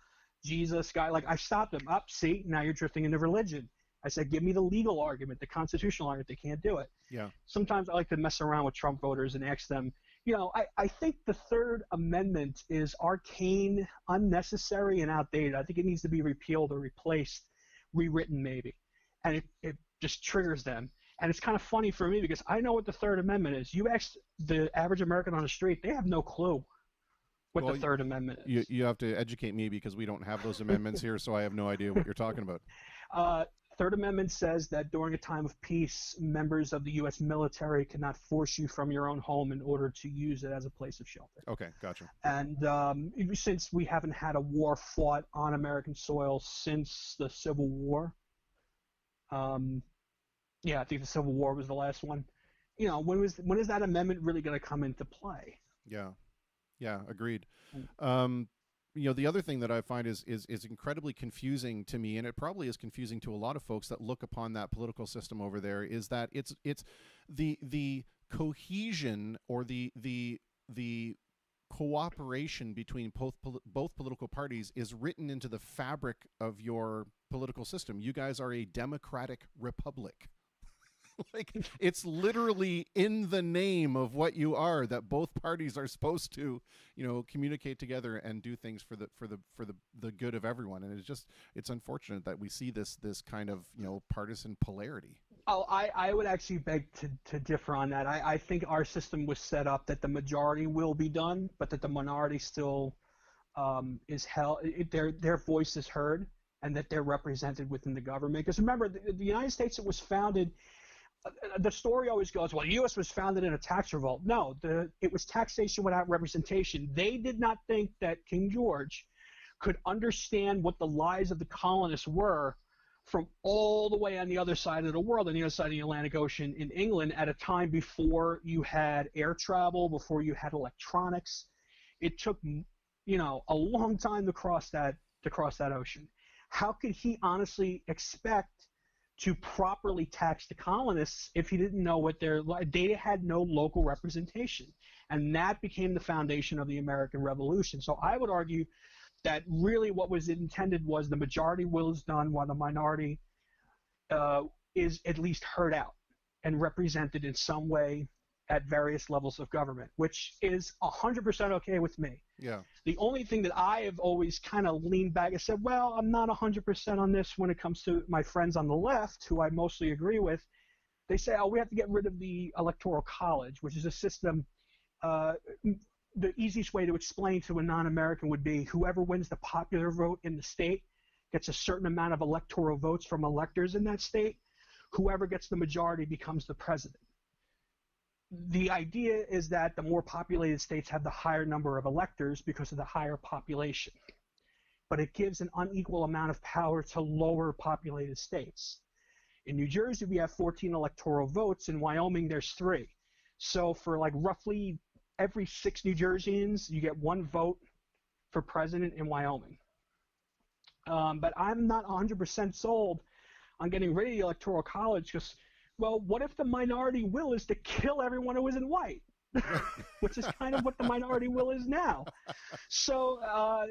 Jesus, guy, like I stopped them. Up, see, now you're drifting into religion. I said, give me the legal argument, the constitutional argument. They can't do it. Yeah. Sometimes I like to mess around with Trump voters and ask them, you know, I think the Third Amendment is arcane, unnecessary, and outdated. I think it needs to be repealed or replaced, rewritten maybe. And it just triggers them. And it's kind of funny for me because I know what the Third Amendment is. You ask the average American on the street, they have no clue what the Third Amendment is. You have to educate me because we don't have those amendments here, so I have no idea what you're talking about. Third Amendment says that during a time of peace, members of the U.S. military cannot force you from your own home in order to use it as a place of shelter. Okay, gotcha. And since we haven't had a war fought on American soil since the Civil War, I think the Civil War was the last one. You know, when is that amendment really going to come into play? Yeah, agreed. You know, the other thing that I find is incredibly confusing to me, and it probably is confusing to a lot of folks that look upon that political system over there, is that it's the cohesion or the cooperation between both political parties is written into the fabric of your political system. You guys are a democratic republic. Like, it's literally in the name of what you are that both parties are supposed to, you know, communicate together and do things for the good of everyone. And it's unfortunate that we see this kind of, you know, partisan polarity. Oh, I would actually beg to differ on that. I think our system was set up that the majority will be done, but that the minority still is held. Their voice is heard, and that they're represented within the government. Because remember, the United States, it was founded. The story always goes, well, the U.S. was founded in a tax revolt. No, it was taxation without representation. They did not think that King George could understand what the lies of the colonists were from all the way on the other side of the world, on the other side of the Atlantic Ocean in England, at a time before you had air travel, before you had electronics. It took, a long time to cross that ocean. How could he honestly expect to properly tax the colonists if he didn't know what they had no local representation? And that became the foundation of the American Revolution. So I would argue that really what was intended was the majority will is done while the minority is at least heard out and represented in some way at various levels of government, which is 100% okay with me. Yeah. The only thing that I have always kind of leaned back and said, well, I'm not 100% on this when it comes to my friends on the left, who I mostly agree with. They say, we have to get rid of the Electoral College, which is a system. The easiest way to explain to a non-American would be whoever wins the popular vote in the state gets a certain amount of electoral votes from electors in that state. Whoever gets the majority becomes the president. The idea is that the more populated states have the higher number of electors because of the higher population. But it gives an unequal amount of power to lower populated states. In New Jersey, we have 14 electoral votes. In Wyoming, there's 3. So for like roughly every 6 New Jerseyans, you get 1 vote for president in Wyoming. But I'm not 100% sold on getting rid of the Electoral College because, well, what if the minority will is to kill everyone who isn't white? Which is kind of what the minority will is now. So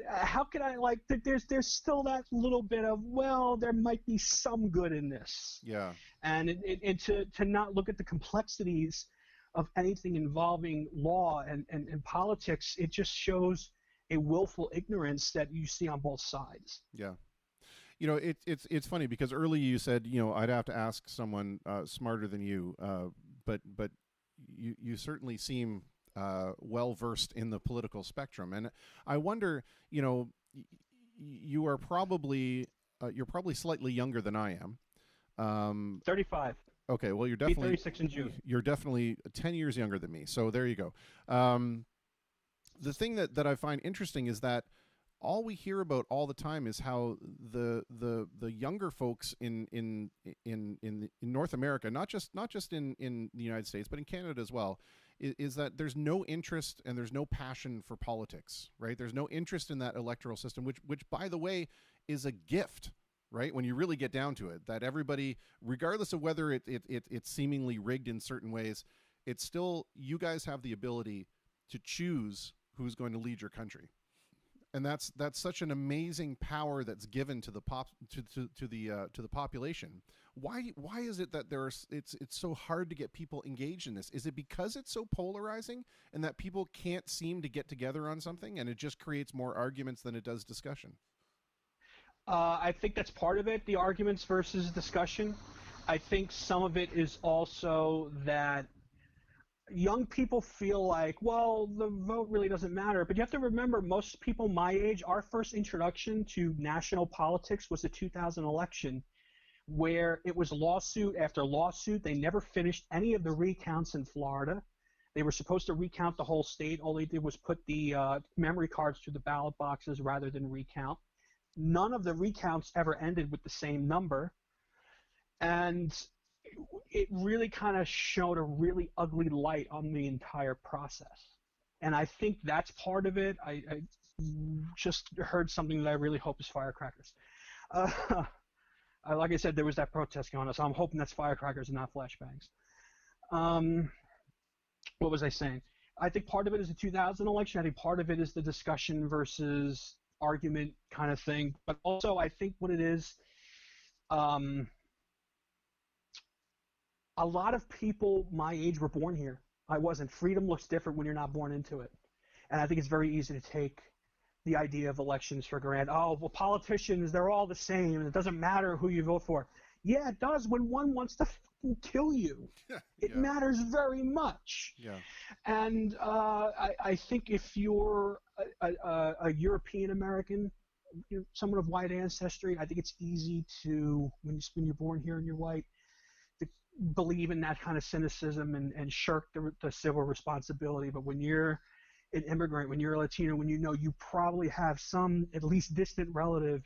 how can I, there's still that little bit of, well, there might be some good in this. Yeah. And to not look at the complexities of anything involving law and politics, it just shows a willful ignorance that you see on both sides. Yeah. It's funny because earlier you said, I'd have to ask someone smarter than you, but you certainly seem well versed in the political spectrum, and I wonder, you are probably you're probably slightly younger than I am. 35. Okay, well, you're definitely 36 in June. You're definitely 10 years younger than me, so there you go. The thing that I find interesting is that all we hear about all the time is how the younger folks in North America, not just in the United States, but in Canada as well, is that there's no interest and there's no passion for politics, right? There's no interest in that electoral system, which by the way is a gift, right? When you really get down to it, that everybody, regardless of whether it's seemingly rigged in certain ways, it's still, you guys have the ability to choose who's going to lead your country. And that's such an amazing power that's given to the population. Why is it that it's so hard to get people engaged in this? Is it because it's so polarizing and that people can't seem to get together on something and it just creates more arguments than it does discussion? I think that's part of it, the arguments versus discussion. I think some of it is also that young people feel like, well, the vote really doesn't matter. But you have to remember, most people my age, our first introduction to national politics was the 2000 election, where it was lawsuit after lawsuit. They never finished any of the recounts in Florida. They were supposed to recount the whole state. All they did was put the memory cards through the ballot boxes rather than recount. None of the recounts ever ended with the same number. And it really kind of showed a really ugly light on the entire process. And I think that's part of it. I just heard something that I really hope is firecrackers. Like I said, there was that protest going on, so I'm hoping that's firecrackers and not flashbangs. What was I saying? I think part of it is the 2000 election. I think part of it is the discussion versus argument kind of thing. But also, I think what it is, a lot of people my age were born here. I wasn't. Freedom looks different when you're not born into it. And I think it's very easy to take the idea of elections for granted. Oh, well, politicians, they're all the same. It doesn't matter who you vote for. Yeah, it does when one wants to fucking kill you. It matters very much. Yeah. And I think if you're a European American, someone of white ancestry, I think it's easy to, when you're born here and you're white, to believe in that kind of cynicism and shirk the civil responsibility. But when you're an immigrant, when you're a Latino, when you know you probably have some at least distant relative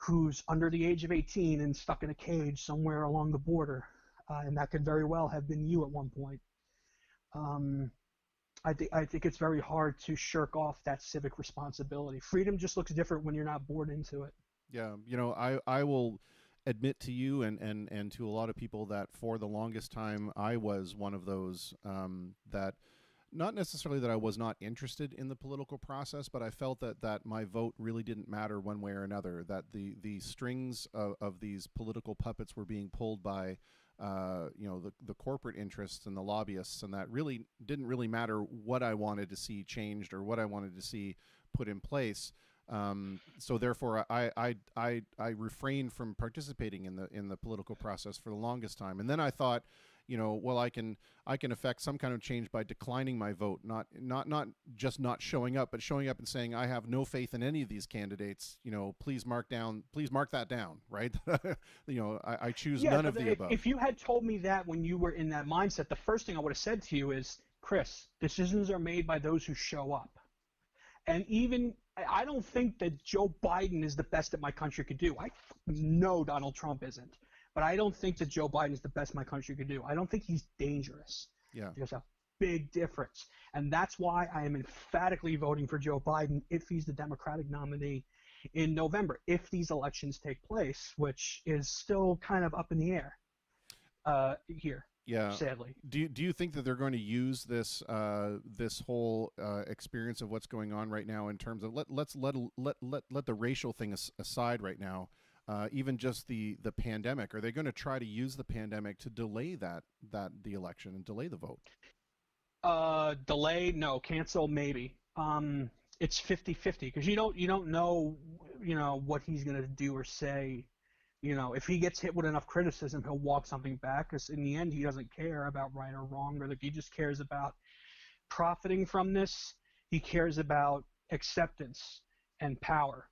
who's under the age of 18 and stuck in a cage somewhere along the border, and that could very well have been you at one point. I think it's very hard to shirk off that civic responsibility. Freedom just looks different when you're not born into it. Yeah, I will admit to you and to a lot of people that for the longest time I was one of those that not necessarily that I was not interested in the political process, but I felt that my vote really didn't matter one way or another, that the strings of these political puppets were being pulled by the corporate interests and the lobbyists, and that really didn't really matter what I wanted to see changed or what I wanted to see put in place. So therefore, I refrained from participating in the political process for the longest time. And then I thought, well, I can affect some kind of change by declining my vote, not just not showing up, but showing up and saying I have no faith in any of these candidates. Please mark that down, right? I choose none of the above. If you had told me that when you were in that mindset, the first thing I would have said to you is, Chris, decisions are made by those who show up. And even I don't think that Joe Biden is the best that my country could do. I know Donald Trump isn't. But I don't think that Joe Biden is the best my country could do. I don't think he's dangerous. Yeah. There's a big difference. And that's why I am emphatically voting for Joe Biden if he's the Democratic nominee in November, if these elections take place, which is still kind of up in the air here. Yeah. Sadly. Do you think that they're going to use this this whole experience of what's going on right now in terms of let the racial thing aside right now? Even just the pandemic, are they going to try to use the pandemic to delay the election and delay the vote? Delay, no. Cancel, maybe. It's 50-50 because you don't know what he's going to do or say. If he gets hit with enough criticism, he'll walk something back. Because in the end, he doesn't care about right or wrong, or he just cares about profiting from this. He cares about acceptance and power.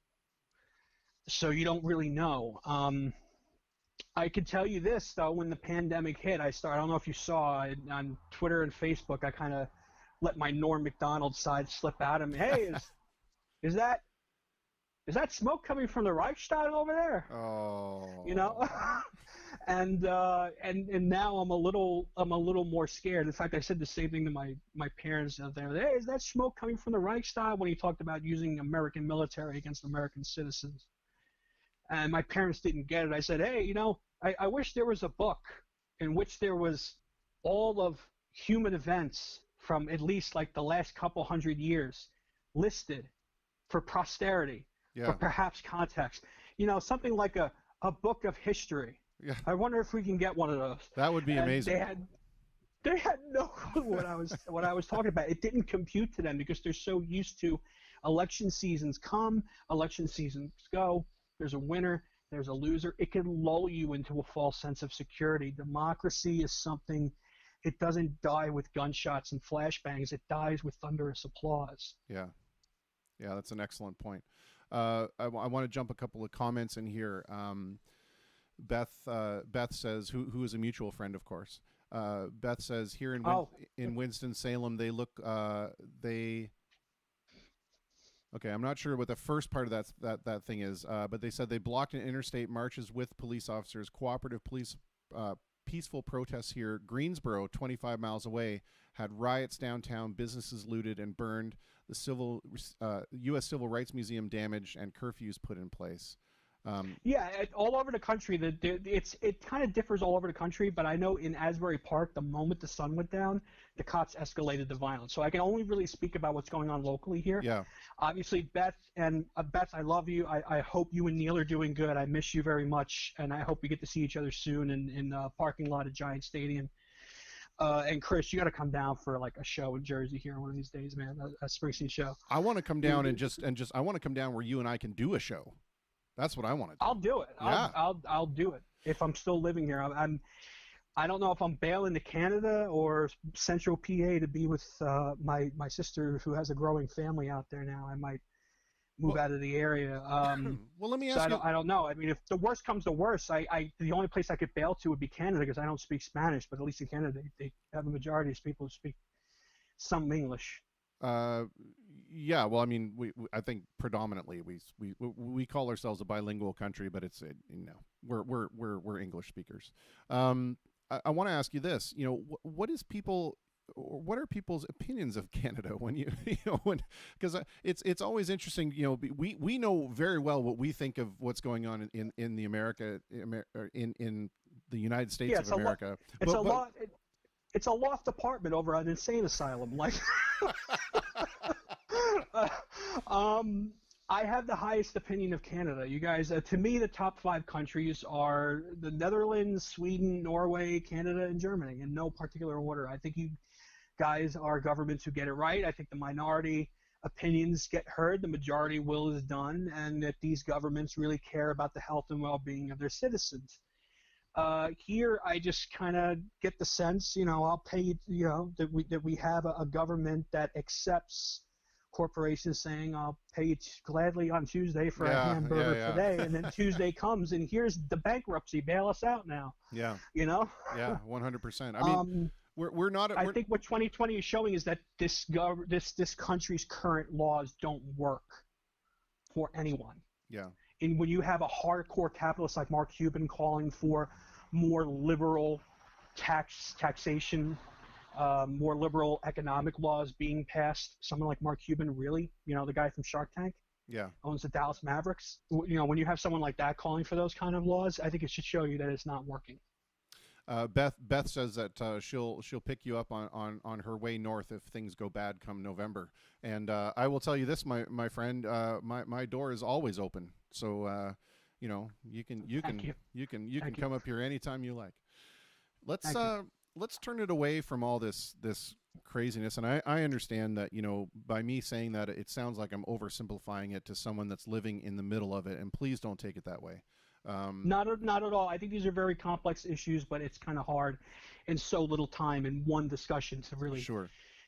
So you don't really know. I could tell you this, though, when the pandemic hit, I don't know if you saw it on Twitter and Facebook, I kind of let my Norm Macdonald side slip out of me. Hey, is that smoke coming from the Reichstag over there? Oh. And now I'm a little more scared. In fact, I said the same thing to my parents the other day. Hey, is that smoke coming from the Reichstag? When he talked about using American military against American citizens. And my parents didn't get it. I said, hey, I wish there was a book in which there was all of human events from at least like the last couple hundred years listed for posterity, for perhaps context. Something like a book of history. Yeah. I wonder if we can get one of those. That would be amazing. They had no clue what I was talking about. It didn't compute to them because they're so used to election seasons come, election seasons go. There's a winner, there's a loser. It can lull you into a false sense of security. Democracy is something, it doesn't die with gunshots and flashbangs. It dies with thunderous applause. Yeah, that's an excellent point. I want to jump a couple of comments in here. Beth says, who is a mutual friend, of course. Beth says, here in Winston-Salem, they look, okay, I'm not sure what the first part of that thing is, but they said they blocked an interstate marches with police officers, cooperative police, peaceful protests here. Greensboro, 25 miles away, had riots downtown, businesses looted and burned, the U.S. Civil Rights Museum damaged, and curfews put in place. All over the country. It kind of differs all over the country, but I know in Asbury Park, the moment the sun went down, the cops escalated the violence. So I can only really speak about what's going on locally here. Yeah. Obviously, Beth, I love you. I hope you and Neil are doing good. I miss you very much, and I hope we get to see each other soon in the parking lot at Giant Stadium. And Chris, you got to come down for like a show in Jersey here one of these days, man. A Springsteen show. I want to come down I want to come down where you and I can do a show. That's what I want to do. I'll do it. Yeah. I'll do it if I'm still living here. I don't know if I'm bailing to Canada or Central PA to be with my sister who has a growing family out there now. I might move out of the area. Well, let me ask you. I don't know. I mean, if the worst comes to worst, the only place I could bail to would be Canada because I don't speak Spanish. But at least in Canada, they have a majority of people who speak some English. Uh, yeah, well, I mean, I think predominantly we call ourselves a bilingual country, but it's we're English speakers. I want to ask you this. What is people? What are people's opinions of Canada when because it's always interesting. We know very well what we think of what's going on in the in the United States of America. It's a loft apartment over an insane asylum. Like, I have the highest opinion of Canada. You guys, to me, the top 5 countries are the Netherlands, Sweden, Norway, Canada, and Germany, in no particular order. I think you guys are governments who get it right. I think the minority opinions get heard, the majority will is done, and that these governments really care about the health and well-being of their citizens. Here, I just kind of get the sense, I'll pay, that we have a government that accepts corporations saying, I'll pay you gladly on Tuesday for a hamburger today, and then Tuesday comes and here's the bankruptcy, bail us out now. Yeah. Yeah, 100%. I mean, we're not. I think what 2020 is showing is that this country's current laws don't work for anyone. Yeah. And when you have a hardcore capitalist like Mark Cuban calling for more liberal taxation, more liberal economic laws being passed, someone like Mark Cuban, really, the guy from Shark Tank, owns the Dallas Mavericks. When you have someone like that calling for those kind of laws, I think it should show you that it's not working. Beth says that she'll pick you up on her way north if things go bad come November. And I will tell you this, my friend, my door is always open. So you can come up here anytime you like. Let's turn it away from all this craziness. And I understand that, by me saying that, it sounds like I'm oversimplifying it to someone that's living in the middle of it. And please don't take it that way. Not at all. I think these are very complex issues, but it's kind of hard in so little time in one discussion to really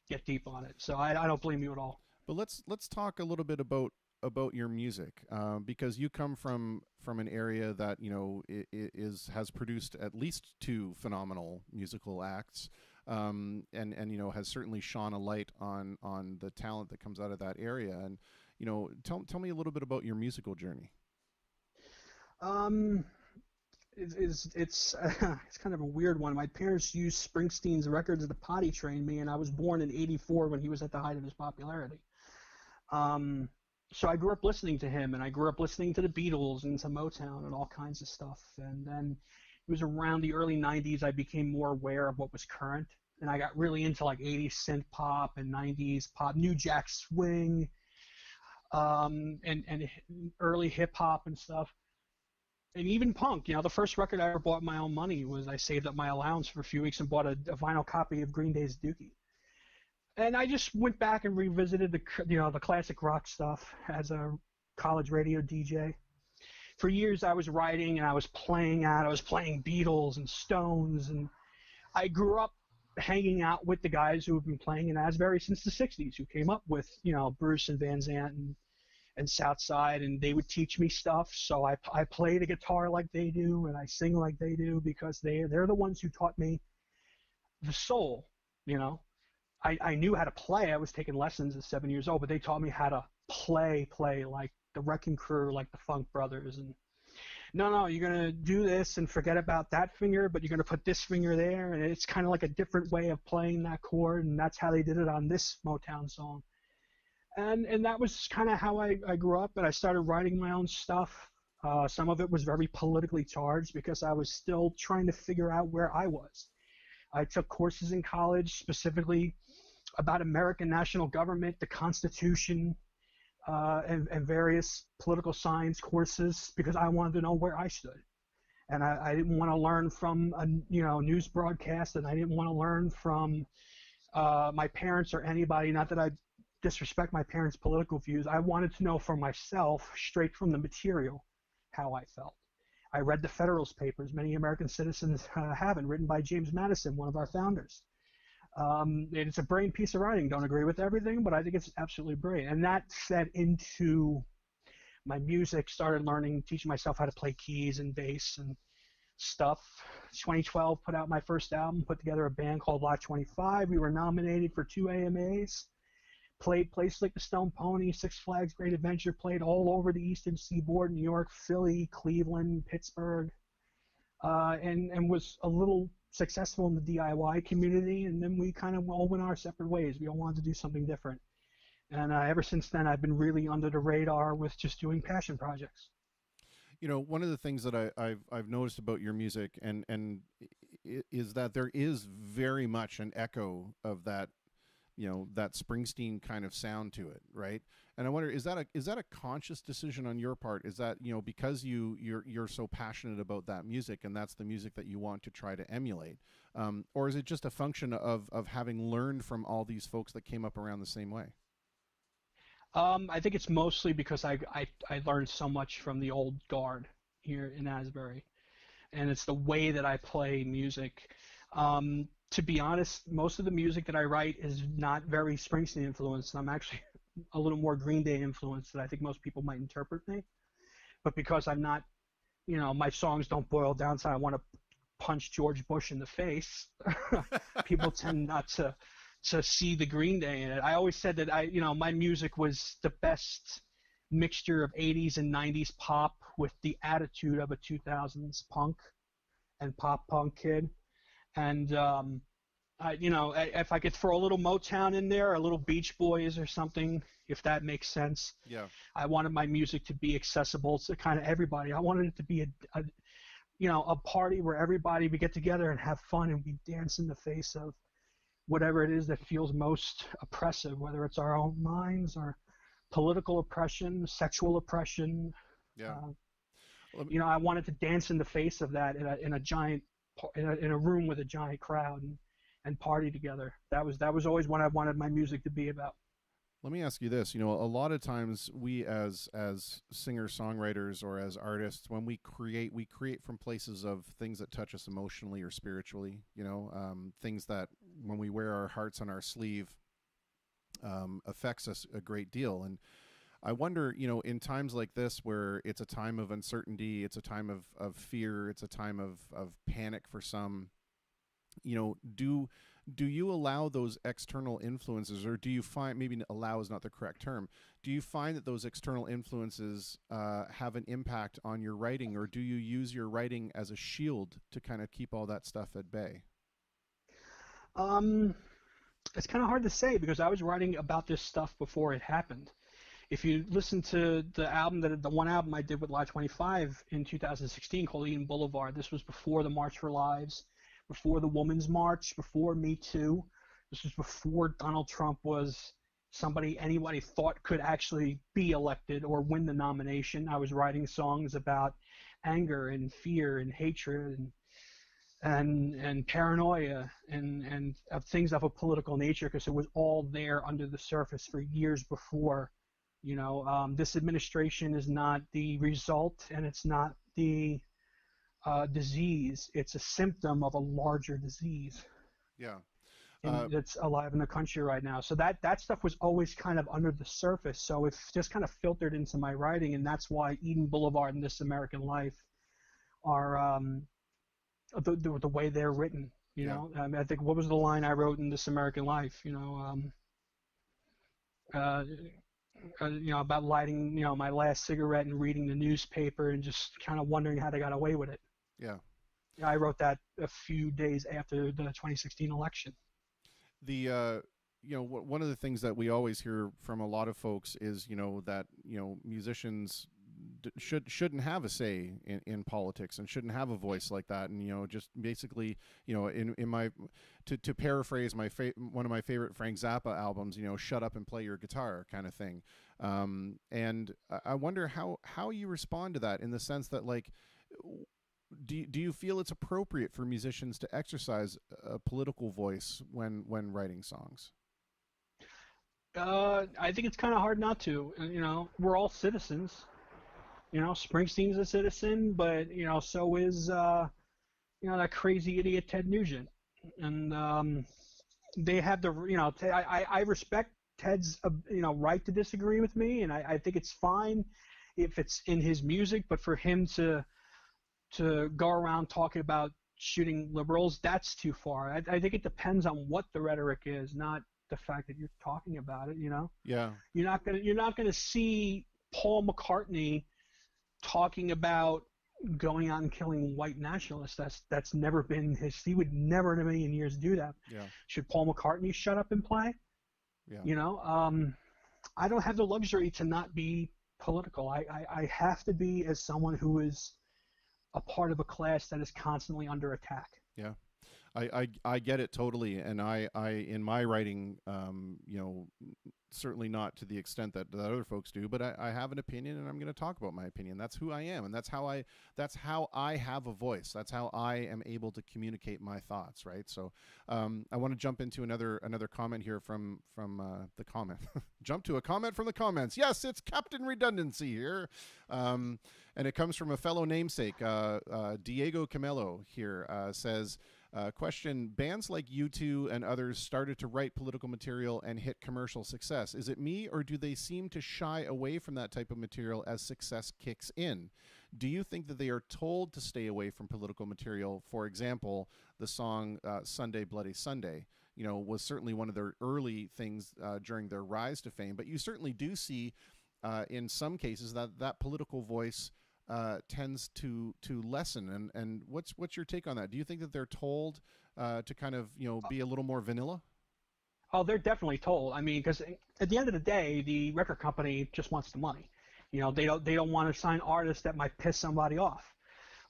get deep on it. So I don't blame you at all. But let's talk a little bit about your music, because you come from an area that has produced at least 2 phenomenal musical acts, and has certainly shone a light on the talent that comes out of that area. And tell me a little bit about your musical journey. It's kind of a weird one. My parents used Springsteen's records to potty train me, and I was born in '84 when he was at the height of his popularity. So I grew up listening to him, and I grew up listening to the Beatles and to Motown and all kinds of stuff. And then it was around the early '90s I became more aware of what was current, and I got really into like '80s synth pop and '90s pop, New Jack Swing, and early hip hop and stuff. And even punk. The first record I ever bought with my own money was I saved up my allowance for a few weeks and bought a vinyl copy of Green Day's Dookie. And I just went back and revisited the classic rock stuff as a college radio DJ. For years I was writing and I was playing Beatles and Stones, and I grew up hanging out with the guys who have been playing in Asbury since the 60s, who came up with, Bruce and Van Zandt and Southside, and they would teach me stuff. So I play the guitar like they do, and I sing like they do, because they're the ones who taught me the soul. I knew how to play. I was taking lessons at 7 years old, but they taught me how to play like the Wrecking Crew, like the Funk Brothers. And no, you're gonna do this and forget about that finger, but you're gonna put this finger there, and it's kind of like a different way of playing that chord, and that's how they did it on this Motown song. And that was kind of how I grew up, and I started writing my own stuff. Some of it was very politically charged because I was still trying to figure out where I was. I took courses in college specifically about American national government, the Constitution, and various political science courses because I wanted to know where I stood. And I didn't want to learn from a news broadcast, and I didn't want to learn from my parents or anybody. Not that I disrespect my parents' political views. I wanted to know for myself, straight from the material, how I felt. I read the Federalist Papers. Many American citizens haven't, written by James Madison, one of our founders. It's a brilliant piece of writing. Don't agree with everything, but I think it's absolutely brilliant. And that fed into my music, started teaching myself how to play keys and bass and stuff. 2012, put out my first album, put together a band called Lot 25. We were nominated for 2 AMAs. played places like the Stone Pony, Six Flags Great Adventure, played all over the Eastern Seaboard, New York, Philly, Cleveland, Pittsburgh, and was a little successful in the DIY community, and then we kind of all went our separate ways. We all wanted to do something different. And ever since then, I've been really under the radar with just doing passion projects. You know, one of the things that I've noticed about your music and is that there is very much an echo of that, you know, that Springsteen kind of sound to it, right? And I wonder, is that a conscious decision on your part? Is that, you know, because you're so passionate about that music and that's the music that you want to try to emulate, or is it just a function of having learned from all these folks that came up around the same way? I think it's mostly because I learned so much from the old guard here in Asbury, and it's the way that I play music. To be honest, most of the music that I write is not very Springsteen influenced. I'm actually a little more Green Day influenced than I think most people might interpret me. But because I'm not, you know, my songs don't boil down to I want to punch George Bush in the face, people tend not to see the Green Day in it. I always said that my music was the best mixture of 80s and 90s pop with the attitude of a 2000s punk and pop punk kid. And if I could throw a little Motown in there, a little Beach Boys or something, if that makes sense. Yeah. I wanted my music to be accessible to kind of everybody. I wanted it to be a party where everybody would get together and have fun and we dance in the face of whatever it is that feels most oppressive, whether it's our own minds or political oppression, sexual oppression. Yeah. I wanted to dance in the face of that in a room with a giant crowd and party together. That was always what I wanted my music to be about. Let me ask you this. You know, a lot of times we as singer-songwriters or as artists, when we create from places of things that touch us emotionally or spiritually, you know, things that when we wear our hearts on our sleeve affects us a great deal. And I wonder, you know, in times like this where it's a time of uncertainty, it's a time of fear, it's a time of panic for some, you know, do you allow those external influences, or do you find, maybe allow is not the correct term, do you find that those external influences have an impact on your writing, or do you use your writing as a shield to kind of keep all that stuff at bay? It's kind of hard to say because I was writing about this stuff before it happened. If you listen to the one album I did with Live 25 in 2016 called Eden Boulevard, this was before the March for Lives, before the Women's March, before Me Too. This was before Donald Trump was somebody anybody thought could actually be elected or win the nomination. I was writing songs about anger and fear and hatred and paranoia and things of a political nature because it was all there under the surface for years before. You know, this administration is not the result and it's not the disease. It's a symptom of a larger disease. Yeah. That's alive in the country right now. So that stuff was always kind of under the surface. So it's just kind of filtered into my writing, and that's why Eden Boulevard and This American Life are the way they're written. You know, I think what was the line I wrote in This American Life? You know, about lighting, you know, my last cigarette and reading the newspaper and just kind of wondering how they got away with it. Yeah. I wrote that a few days after the 2016 election. You know, one of the things that we always hear from a lot of folks is, you know, that, you know, musicians shouldn't have a say in politics and shouldn't have a voice like that. And, you know, just basically, you know, in my, to paraphrase one of my favorite Frank Zappa albums, you know, shut up and play your guitar kind of thing. And I wonder how you respond to that, in the sense that, like, do you feel it's appropriate for musicians to exercise a political voice when writing songs? I think it's kind of hard not to. You know, we're all citizens. You know, Springsteen's a citizen, but, you know, so is, you know, that crazy idiot Ted Nugent. And they have the, you know, I respect Ted's, you know, right to disagree with me, and I think it's fine if it's in his music, but for him to go around talking about shooting liberals, that's too far. I think it depends on what the rhetoric is, not the fact that you're talking about it. Yeah. You're not gonna see Paul McCartney talking about going out and killing white nationalists. That's never been his. He would never in a million years do that. Yeah. Should Paul McCartney shut up and play? Yeah. I don't have the luxury to not be political. I have to be as someone who is a part of a class that is constantly under attack. Yeah. I get it totally, and I in my writing, certainly not to the extent that other folks do, but I have an opinion, and I'm going to talk about my opinion. That's who I am, and that's how I have a voice. That's how I am able to communicate my thoughts, right? So I want to jump into another comment here from the comment. Jump to a comment from the comments. Yes, it's Captain Redundancy here, and it comes from a fellow namesake, Diego Camelo here, says. Question, bands like U2 and others started to write political material and hit commercial success. Is it me, or do they seem to shy away from that type of material as success kicks in? Do you think that they are told to stay away from political material? For example, the song Sunday Bloody Sunday, was certainly one of their early things during their rise to fame, but you certainly do see in some cases that political voice tends to lessen, and what's your take on that? Do you think that they're told to kind of be a little more vanilla? Oh, they're definitely told. I mean, because at the end of the day, the record company just wants the money. They don't want to sign artists that might piss somebody off.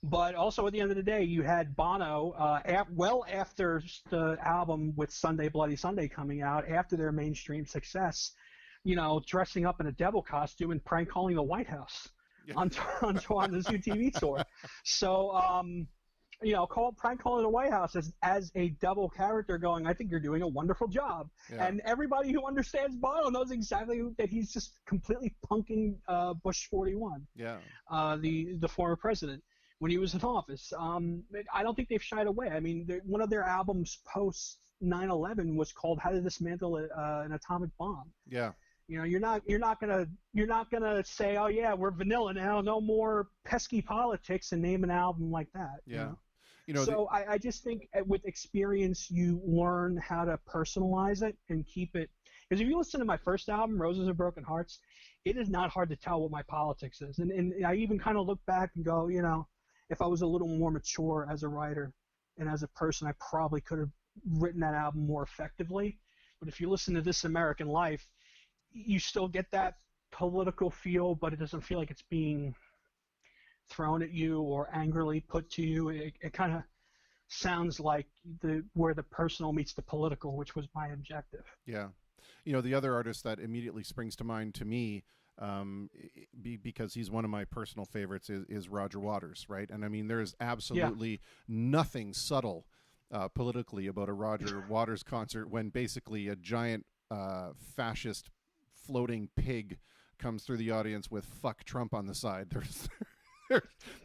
But also at the end of the day, you had Bono well after the album with Sunday Bloody Sunday coming out, after their mainstream success, dressing up in a devil costume and prank calling the White House. Yeah. on the Zoo TV tour. So, prank calling the White House as a double character going, I think you're doing a wonderful job. Yeah. And everybody who understands Bono knows exactly that he's just completely punking Bush 41, the former president, when he was in office. I don't think they've shied away. I mean, one of their albums post 9/11 was called How to Dismantle an Atomic Bomb. Yeah. You're not gonna say, oh yeah, we're vanilla now, no more pesky politics, and name an album like that. Yeah. So I just think with experience you learn how to personalize it and keep it. Because if you listen to my first album, Roses of Broken Hearts, it is not hard to tell what my politics is, and I even kind of look back and go, if I was a little more mature as a writer and as a person, I probably could have written that album more effectively. But if you listen to This American Life, you still get that political feel, but it doesn't feel like it's being thrown at you or angrily put to you. It kind of sounds like where the personal meets the political, which was my objective. Yeah. The other artist that immediately springs to mind to me, because he's one of my personal favorites, is Roger Waters, right? And I mean, there's absolutely nothing subtle politically about a Roger Waters concert when basically a giant fascist floating pig comes through the audience with "fuck Trump" on the side.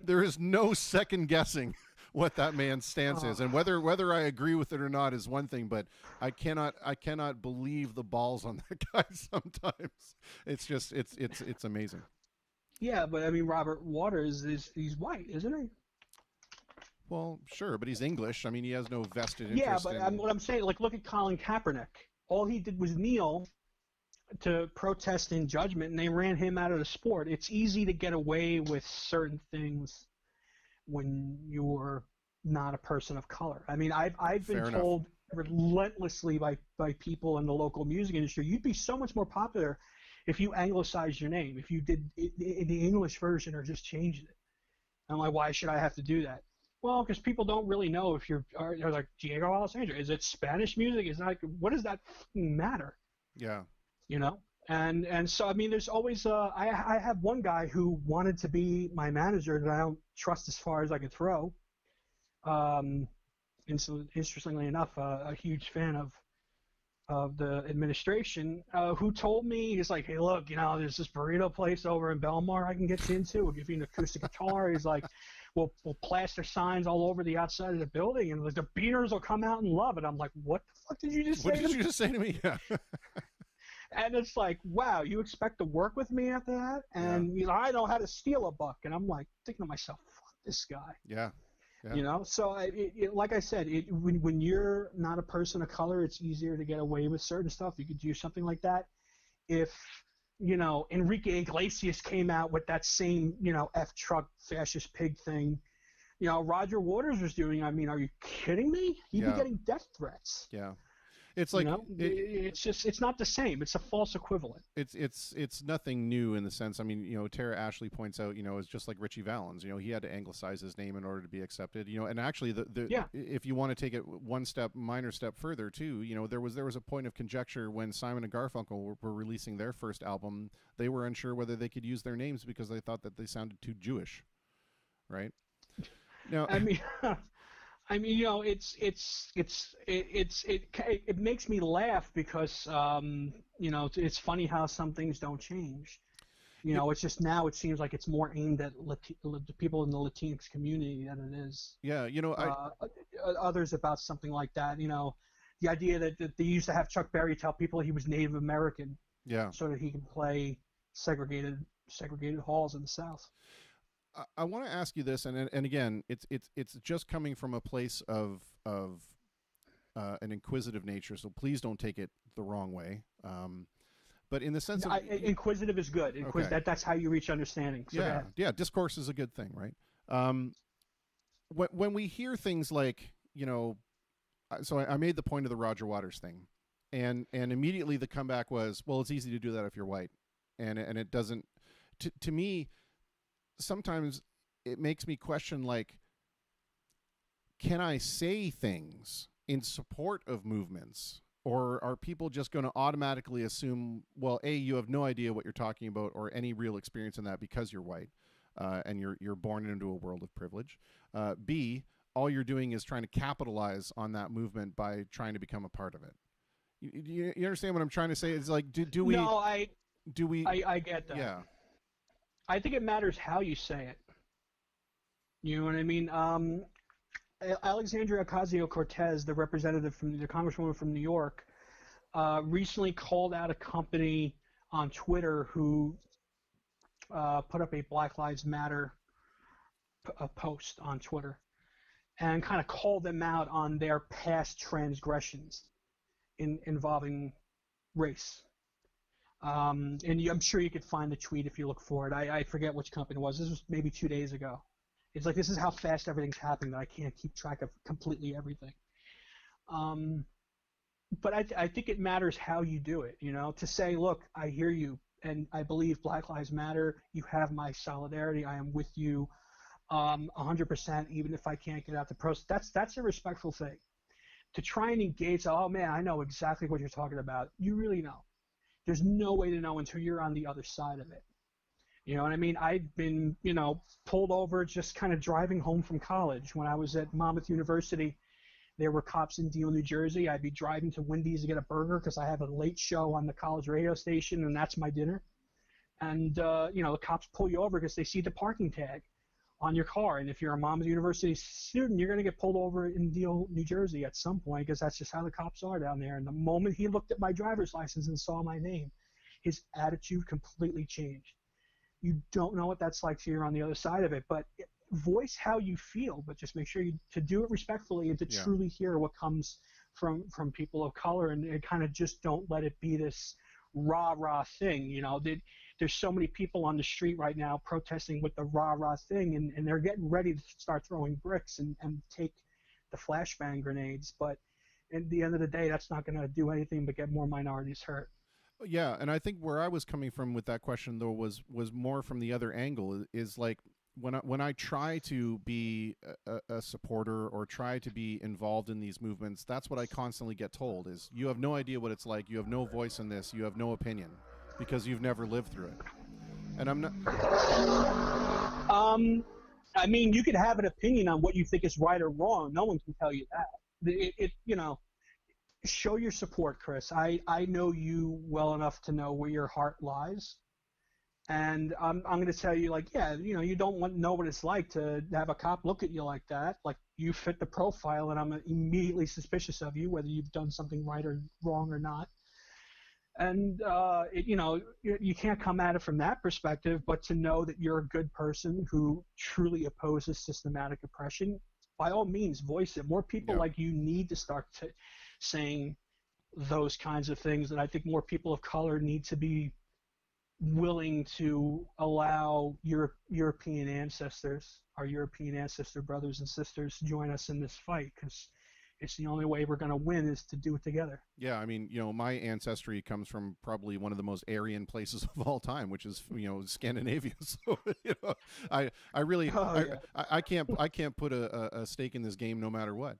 There is no second guessing what that man's stance is, and whether I agree with it or not is one thing, but I cannot believe the balls on that guy sometimes. It's just it's amazing. Yeah, but I mean, Robert Waters he's white, isn't he? Well, sure, but he's English. I mean, he has no vested interest. Yeah, but what I'm saying, look at Colin Kaepernick. All he did was kneel to protest in judgment, and they ran him out of the sport. It's easy to get away with certain things when you're not a person of color. I mean, I've been told relentlessly by people in the local music industry, you'd be so much more popular if you anglicized your name, if you did it in the English version or just changed it. I'm like, why should I have to do that? Well, because people don't really know if they're like Diego Alessandro. Is it Spanish music? Is that, what does that matter? Yeah. And so I mean, there's always I have one guy who wanted to be my manager that I don't trust as far as I could throw. And so interestingly enough, a huge fan of the administration, who told me, he's like, hey, look, there's this burrito place over in Belmar I can get you into. We'll give you an acoustic guitar. He's like, we'll plaster signs all over the outside of the building, and like the Beaters will come out and love it. I'm like, what the fuck did you just say to me? What did you just say to me? Yeah. And it's like, wow, you expect to work with me after that? And I know how to steal a buck. And I'm like thinking to myself, fuck this guy. Yeah. Yeah. You know, so like I said, when you're not a person of color, it's easier to get away with certain stuff. You could do something like that. If Enrique Iglesias came out with that same F truck fascist pig thing, Roger Waters was doing. I mean, are you kidding me? He'd be getting death threats. Yeah. It's like it's not the same. It's a false equivalent. It's nothing new in the sense. I mean, Tara Ashley points out, it's just like Richie Valens. He had to anglicize his name in order to be accepted. And actually, if you want to take it one minor step further too, there was a point of conjecture when Simon and Garfunkel were releasing their first album. They were unsure whether they could use their names because they thought that they sounded too Jewish, right? Now, I mean. It makes me laugh because it's funny how some things don't change. It's just now it seems like it's more aimed at the people in the Latinx community than it is. Yeah, others about something like that. The idea that they used to have Chuck Berry tell people he was Native American, so that he can play segregated halls in the South. I want to ask you this, and again, it's just coming from a place of an inquisitive nature, so please don't take it the wrong way. But in the sense of inquisitive is good. Okay. That's how you reach understanding. So discourse is a good thing, right? When we hear things like, so I made the point of the Roger Waters thing, and immediately the comeback was, well, it's easy to do that if you're white, and it doesn't. To me, sometimes it makes me question, like, can I say things in support of movements, or are people just going to automatically assume, well, A, you have no idea what you're talking about or any real experience in that because you're white, and you're born into a world of privilege. B, all you're doing is trying to capitalize on that movement by trying to become a part of it. You understand what I'm trying to say? It's like, do we? No, I get that. Yeah. I think it matters how you say it. You know what I mean? Alexandria Ocasio-Cortez, the congresswoman from New York, recently called out a company on Twitter who put up a Black Lives Matter post on Twitter and kind of called them out on their past transgressions involving race. And I'm sure you could find the tweet if you look for it. I forget which company it was. This was maybe 2 days ago. It's like, this is how fast everything's happening that I can't keep track of completely everything. But I think it matters how you do it, to say, look, I hear you, and I believe Black Lives Matter. You have my solidarity. I am with you 100%, even if I can't get out the protest. That's a respectful thing. To try and engage, oh, man, I know exactly what you're talking about. You really know. There's no way to know until you're on the other side of it. You know what I mean? I've been, pulled over just kind of driving home from college. When I was at Monmouth University, there were cops in Deal, New Jersey. I'd be driving to Wendy's to get a burger because I have a late show on the college radio station, and that's my dinner. And, the cops pull you over because they see the parking tag on your car. And if you're a Monmouth University student, you're going to get pulled over in Deal, New Jersey at some point because that's just how the cops are down there. And the moment he looked at my driver's license and saw my name, his attitude completely changed. You don't know what that's like till you're on the other side of it, but voice how you feel, but just make sure to do it respectfully and to truly hear what comes from people of color, and kind of just don't let it be this rah-rah thing. There's so many people on the street right now protesting with the rah-rah thing, and they're getting ready to start throwing bricks and take the flashbang grenades, but at the end of the day, that's not going to do anything but get more minorities hurt. Yeah, and I think where I was coming from with that question, though, was more from the other angle. Is like when I try to be a supporter or try to be involved in these movements, that's what I constantly get told: is you have no idea what it's like, you have no voice in this, you have no opinion, because you've never lived through it. And I'm not. I mean, you could have an opinion on what you think is right or wrong. No one can tell you that. Show your support, Chris. I know you well enough to know where your heart lies, and I'm going to tell you, you don't want to know what it's like to have a cop look at you like that. Like, you fit the profile, and I'm immediately suspicious of you, whether you've done something right or wrong or not. And you can't come at it from that perspective, but to know that you're a good person who truly opposes systematic oppression, by all means, voice it. More people Yeah. like you need to start saying those kinds of things, and I think more people of color need to be willing to allow European ancestors, our European ancestor brothers and sisters, to join us in this fight, because it's the only way we're going to win is to do it together. Yeah, I mean, my ancestry comes from probably one of the most Aryan places of all time, which is Scandinavia. So I really I can't put a stake in this game no matter what.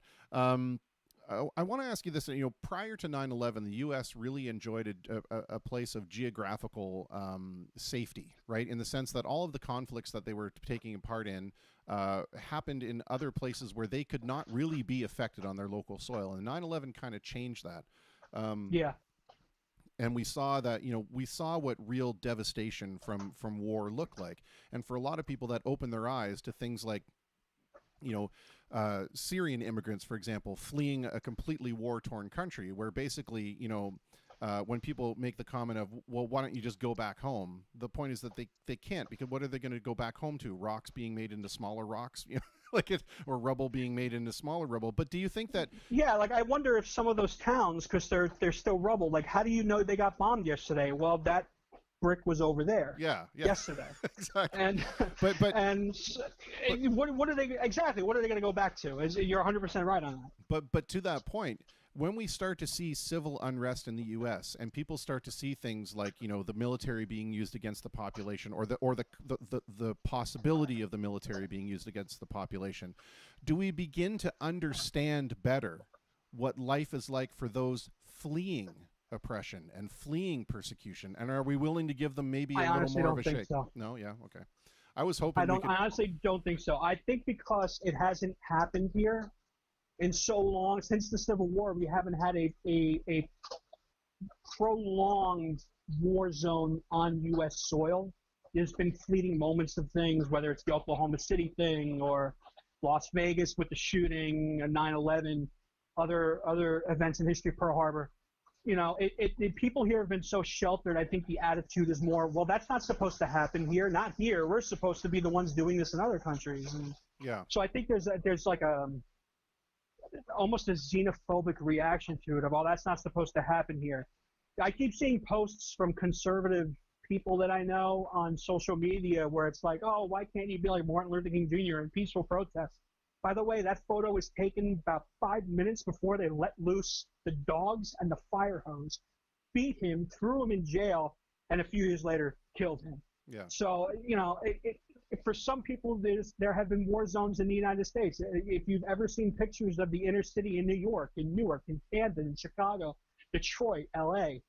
I want to ask you this. Prior to 9/11, the U.S. really enjoyed a place of geographical safety, right? In the sense that all of the conflicts that they were taking a part in happened in other places where they could not really be affected on their local soil. And 9/11 kind of changed that. And we saw that, we saw what real devastation from war looked like. And for a lot of people, that opened their eyes to things like, Syrian immigrants, for example, fleeing a completely war-torn country, where basically, when people make the comment of, well, why don't you just go back home? The point is that they can't, because what are they going to go back home to? Rocks being made into smaller rocks, or rubble being made into smaller rubble. But do you think that? Yeah, like I wonder if some of those towns, because they're still rubble. Like, how do you know they got bombed yesterday? Well, that brick was over there. Yeah. Yesterday. Exactly. And what are they exactly? What are they going to go back to? You're 100% right on that. But to that point, when we start to see civil unrest in the U.S. and people start to see things like the military being used against the population, or the possibility of the military being used against the population, do we begin to understand better what life is like for those fleeing oppression and fleeing persecution, and are we willing to give them maybe a little more of a shake? So. No, yeah, okay. I was hoping. I honestly don't think so. I think because it hasn't happened here in so long, since the Civil War, we haven't had a prolonged war zone on U.S. soil. There's been fleeting moments of things, whether it's the Oklahoma City thing or Las Vegas with the shooting, 9/11, other events in history, Pearl Harbor. People here have been so sheltered. I think the attitude is more, well, that's not supposed to happen here. Not here. We're supposed to be the ones doing this in other countries. And yeah. So I think there's like almost a xenophobic reaction to it of, oh, that's not supposed to happen here. I keep seeing posts from conservative people that I know on social media where it's like, oh, why can't you be like Martin Luther King Jr. in peaceful protest? By the way, that photo was taken about 5 minutes before they let loose the dogs and the fire hose, beat him, threw him in jail, and a few years later killed him. Yeah. So, for some people, there have been war zones in the United States. If you've ever seen pictures of the inner city in New York, in Newark, in Camden, in Chicago, Detroit, L.A.,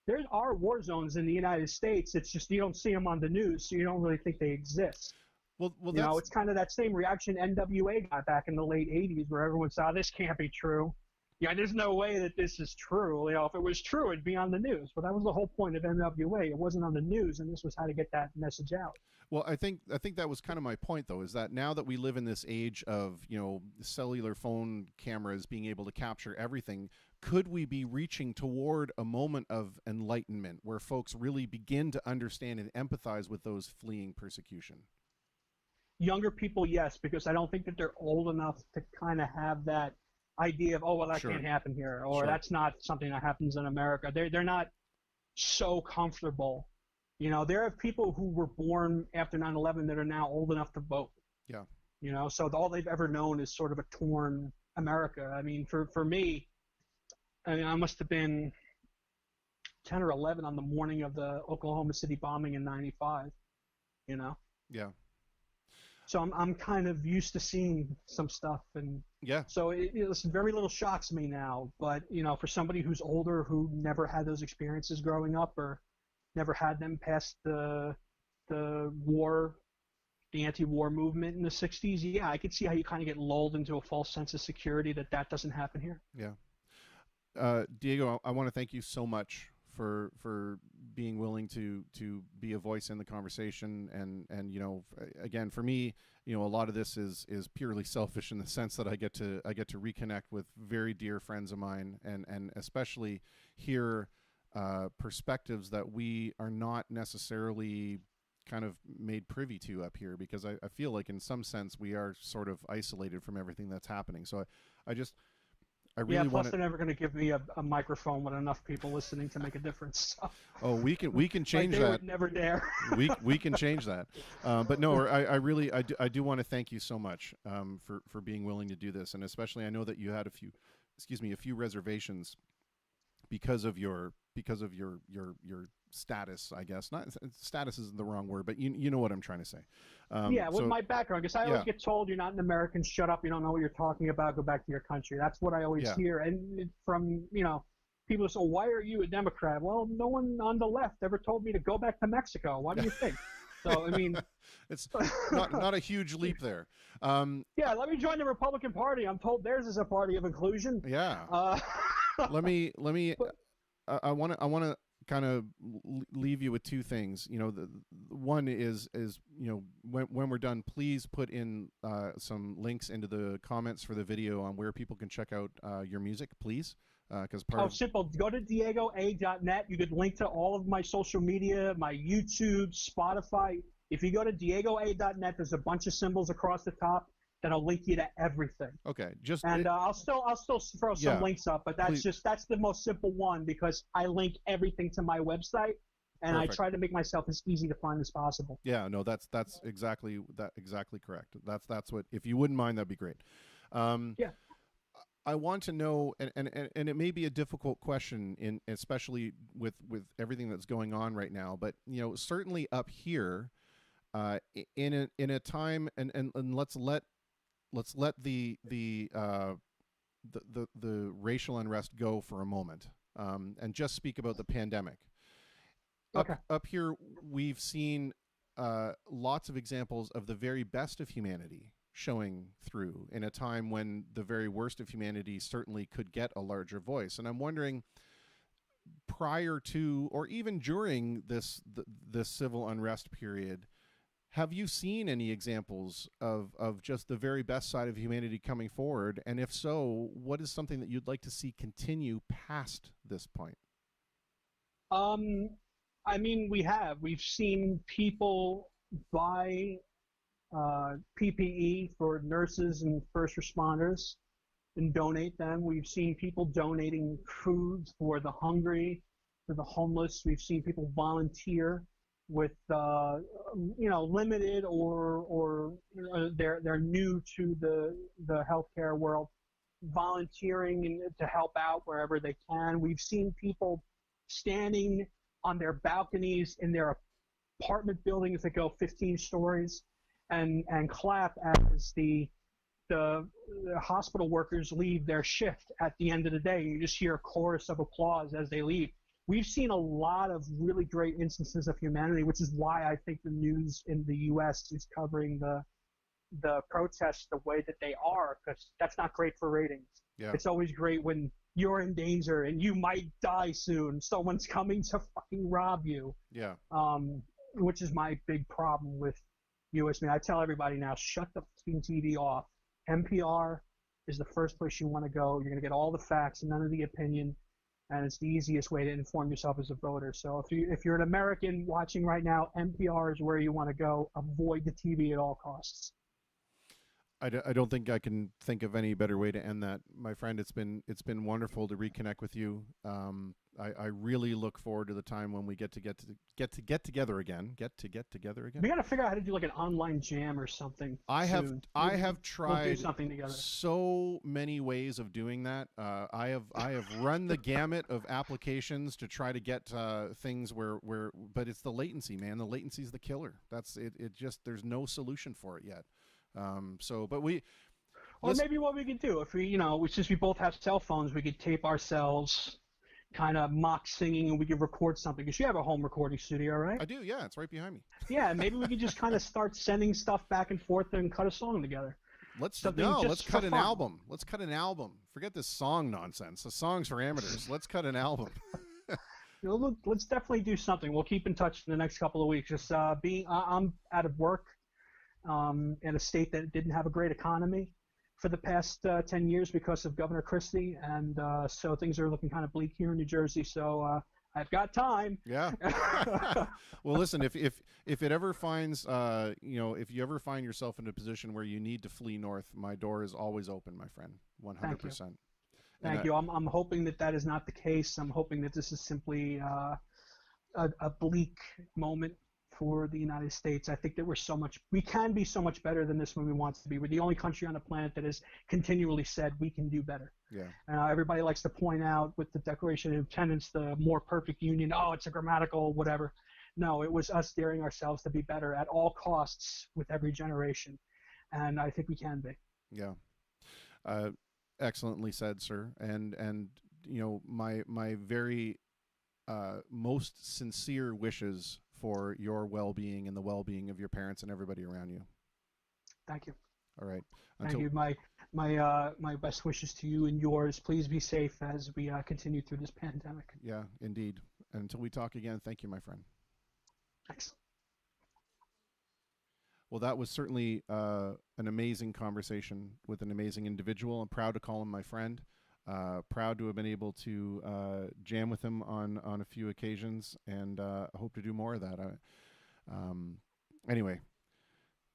there are war zones in the United States. It's just you don't see them on the news, so you don't really think they exist. Well, it's kind of that same reaction NWA got back in the late 80s where everyone saw this can't be true. Yeah, there's no way that this is true. If it was true, it'd be on the news. But that was the whole point of NWA. It wasn't on the news, and this was how to get that message out. Well, I think that was kind of my point, though, is that now that we live in this age of, cellular phone cameras being able to capture everything, could we be reaching toward a moment of enlightenment where folks really begin to understand and empathize with those fleeing persecution? Younger people, yes, because I don't think that they're old enough to kind of have that idea of, oh, well, that Sure. can't happen here, or Sure. that's not something that happens in America. They're not so comfortable. There are people who were born after 9/11 that are now old enough to vote. Yeah. So all they've ever known is sort of a torn America. I mean, for me, I must have been 10 or 11 on the morning of the Oklahoma City bombing in '95. Yeah. So I'm kind of used to seeing some stuff, and Yeah. so very little shocks me now. But for somebody who's older, who never had those experiences growing up, or never had them past the war, the anti-war movement in the '60s, yeah, I could see how you kind of get lulled into a false sense of security that doesn't happen here. Yeah. Diego, I want to thank you so much for being willing to be a voice in the conversation, and again, for me, a lot of this is purely selfish in the sense that I get to reconnect with very dear friends of mine, and especially hear perspectives that we are not necessarily kind of made privy to up here, because I feel like in some sense we are sort of isolated from everything that's happening. So I really yeah, plus want they're never going to give me a microphone with enough people listening to make a difference. So. Oh, we can change like they that. Would never dare. we can change that. But no, I do want to thank you so much for being willing to do this, and especially I know that you had a few reservations because of your status, I guess. Not status isn't the wrong word, but you know what I'm trying to say. With my background, because I always get told you're not an American, shut up, you don't know what you're talking about, go back to your country. That's what I always hear. And from, people say, why are you a Democrat? Well, no one on the left ever told me to go back to Mexico. What do you think? So, I mean... it's not a huge leap there. Yeah, let me join the Republican Party. I'm told theirs is a party of inclusion. Yeah. Let me. I want to kind of leave you with two things. The one is when we're done, please put in some links into the comments for the video on where people can check out your music, please. Because simple. Go to diegoa.net. You could link to all of my social media, my YouTube, Spotify. If you go to diegoa.net, there's a bunch of symbols across the top that'll link you to everything. Okay, I'll still throw some links up, but that's the most simple one, because I link everything to my website, and I try to make myself as easy to find as possible. Yeah, no, that's exactly correct. That's what, if you wouldn't mind, that'd be great. Yeah. I want to know, and it may be a difficult question, especially with everything that's going on right now, but certainly up here, in a time, and let's let the racial unrest go for a moment, and just speak about the pandemic. Okay. Up here, we've seen lots of examples of the very best of humanity showing through in a time when the very worst of humanity certainly could get a larger voice. And I'm wondering, prior to or even during this civil unrest period, have you seen any examples of just the very best side of humanity coming forward? And if so, what is something that you'd like to see continue past this point? I mean, we've seen people buy PPE for nurses and first responders and donate them. We've seen people donating food for the hungry, for the homeless. We've seen people volunteer with limited or they're new to the healthcare world, volunteering to help out wherever they can. We've seen people standing on their balconies in their apartment buildings that go 15 stories and clap as the hospital workers leave their shift at the end of the day. You just hear a chorus of applause as they leave. We've seen a lot of really great instances of humanity, which is why I think the news in the U.S. is covering the protests the way that they are, because that's not great for ratings. Yeah. It's always great when you're in danger and you might die soon. Someone's coming to fucking rob you. Yeah. Which is my big problem with U.S. media. I tell everybody now, shut the fucking TV off. NPR is the first place you want to go. You're going to get all the facts and none of the opinion, and it's the easiest way to inform yourself as a voter. So if you're an American watching right now, NPR is where you want to go. Avoid the TV at all costs. I don't think I can think of any better way to end that, my friend. It's been wonderful to reconnect with you. I really look forward to the time when we get together again. We got to figure out how to do like an online jam or something. I have tried we'll do something together. So many ways of doing that. I have run the gamut of applications to try to get things where but it's the latency, man. The latency is the killer. That's it. It just, there's no solution for it yet. Or maybe what we could do, if we, since we both have cell phones, we could tape ourselves, kind of mock singing, and we could record something. Because you have a home recording studio, right? I do, yeah. It's right behind me. Yeah, maybe we could just kind of start sending stuff back and forth and cut a song together. Let's cut an album. Let's cut an album. Forget this song nonsense. The song's for amateurs. Let's cut an album. Let's definitely do something. We'll keep in touch in the next couple of weeks. Just I'm out of work. In a state that didn't have a great economy for the past 10 years because of Governor Christie, and so things are looking kind of bleak here in New Jersey. So I've got time. Yeah. Well, listen, if it ever finds, if you ever find yourself in a position where you need to flee north, my door is always open, my friend. 100%. Thank you. I'm hoping that is not the case. I'm hoping that this is simply a bleak moment for the United States. I think that we can be so much better than this when we want to be. We're the only country on the planet that has continually said we can do better. Yeah. Everybody likes to point out with the Declaration of Independence, the more perfect union. Oh, it's a grammatical whatever. No, it was us daring ourselves to be better at all costs with every generation, and I think we can be. Yeah. Excellently said, sir. And my very most sincere wishes for your well-being and the well-being of your parents and everybody around you. Thank you. All right. Thank you. My best wishes to you and yours. Please be safe as we continue through this pandemic. Yeah, indeed. And until we talk again, thank you, my friend. Thanks. Well, that was certainly an amazing conversation with an amazing individual. I'm proud to call him my friend. Proud to have been able to jam with him on a few occasions, and hope to do more of that. Anyway,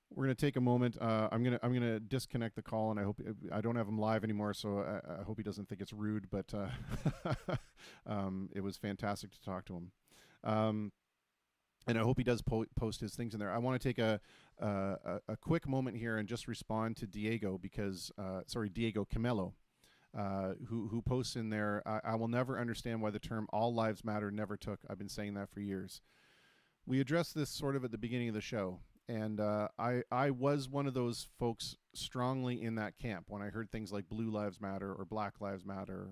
we're going to take a moment. I'm gonna disconnect the call, and I hope I don't have him live anymore, so I hope he doesn't think it's rude. But it was fantastic to talk to him, and I hope he does post his things in there. I want to take a quick moment here and just respond to Diego Diego Camelo. Who posts in there, I will never understand why the term all lives matter never took. I've been saying that for years. We addressed this sort of at the beginning of the show, and I was one of those folks strongly in that camp when I heard things like Blue Lives Matter or Black Lives Matter.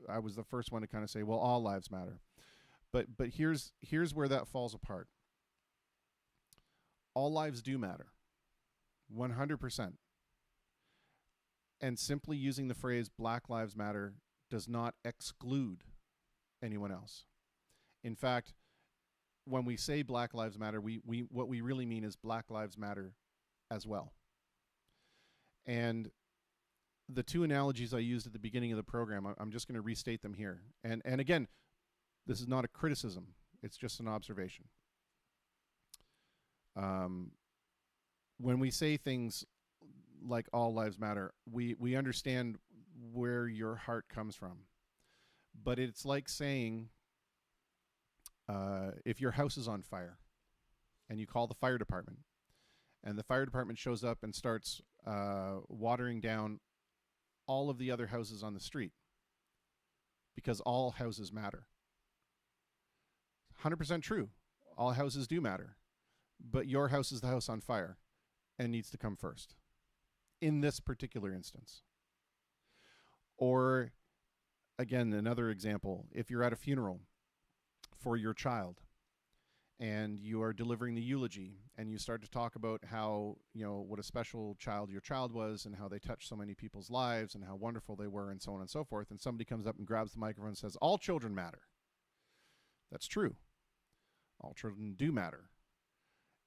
I was the first one to kind of say, well, all lives matter. But here's where that falls apart. All lives do matter, 100%. And simply using the phrase Black Lives Matter does not exclude anyone else. In fact, when we say Black Lives Matter, what we really mean is Black Lives Matter as well. And the two analogies I used at the beginning of the program, I'm just going to restate them here. And again, this is not a criticism. It's just an observation. When we say things like all lives matter, we understand where your heart comes from. But it's like saying, if your house is on fire and you call the fire department, and the fire department shows up and starts watering down all of the other houses on the street, because all houses matter. 100% true. All houses do matter. But your house is the house on fire and needs to come first in this particular instance. Or, again, another example, if you're at a funeral for your child and you are delivering the eulogy and you start to talk about how, what a special child your child was and how they touched so many people's lives and how wonderful they were and so on and so forth, and somebody comes up and grabs the microphone and says, all children matter. That's true. All children do matter.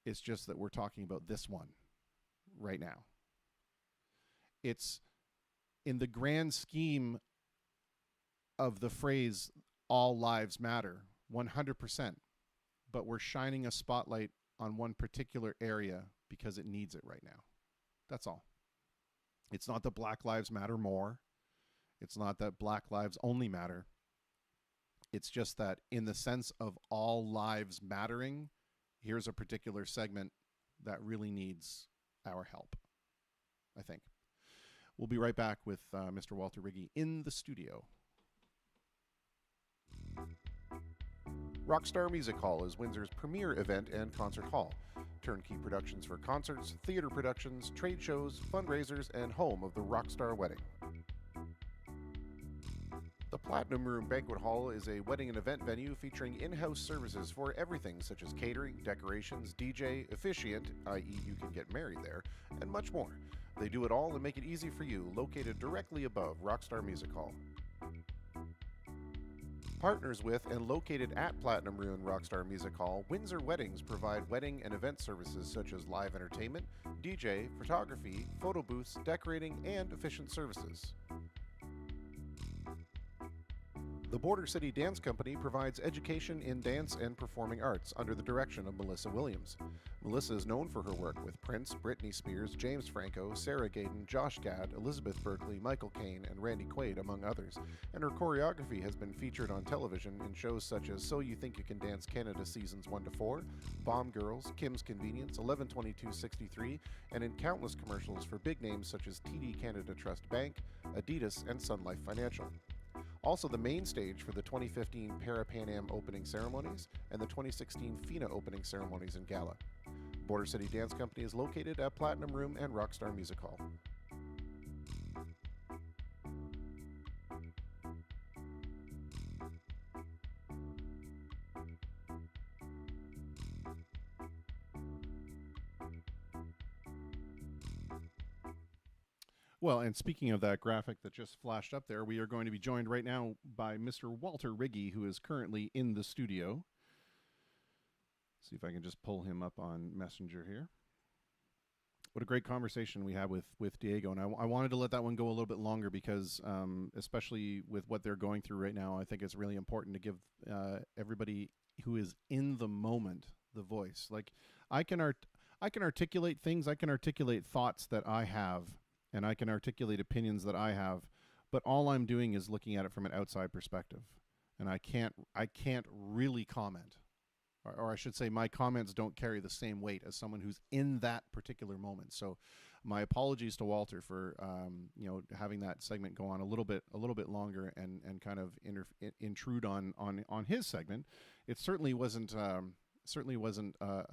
It's just that we're talking about this one right now. It's in the grand scheme of the phrase, all lives matter, 100%, but we're shining a spotlight on one particular area because it needs it right now. That's all. It's not that Black lives matter more. It's not that Black lives only matter. It's just that in the sense of all lives mattering, here's a particular segment that really needs our help, I think. We'll be right back with Mr. Walter Riggi in the studio. Rockstar Music Hall is Windsor's premier event and concert hall. Turnkey productions for concerts, theater productions, trade shows, fundraisers, and home of the Rockstar Wedding. The Platinum Room Banquet Hall is a wedding and event venue featuring in-house services for everything such as catering, decorations, DJ, officiant, i.e. you can get married there, and much more. They do it all and make it easy for you, located directly above Rockstar Music Hall. Partners with and located at Platinum Ruin Rockstar Music Hall, Windsor Weddings provide wedding and event services such as live entertainment, DJ, photography, photo booths, decorating, and efficient services. The Border City Dance Company provides education in dance and performing arts under the direction of Melissa Williams. Melissa is known for her work with Prince, Britney Spears, James Franco, Sarah Gaden, Josh Gad, Elizabeth Berkley, Michael Caine, and Randy Quaid, among others, and her choreography has been featured on television in shows such as So You Think You Can Dance Canada Seasons 1 to 4, Bomb Girls, Kim's Convenience, 11/22/63, and in countless commercials for big names such as TD Canada Trust Bank, Adidas, and Sun Life Financial. Also the main stage for the 2015 Para-Pan Am opening ceremonies and the 2016 FINA opening ceremonies and gala. Border City Dance Company is located at Platinum Room and Rockstar Music Hall. Well, and speaking of that graphic that just flashed up there, we are going to be joined right now by Mr. Walter Riggi, who is currently in the studio. See if I can just pull him up on Messenger here. What a great conversation we had with Diego, and I wanted to let that one go a little bit longer because, especially with what they're going through right now, I think it's really important to give everybody who is in the moment the voice. Like I can articulate things, I can articulate thoughts that I have, and I can articulate opinions that I have, but all I'm doing is looking at it from an outside perspective, and I can't really comment, or I should say, my comments don't carry the same weight as someone who's in that particular moment. So, my apologies to Walter for having that segment go on a little bit longer and kind of intrude on his segment. It certainly wasn't a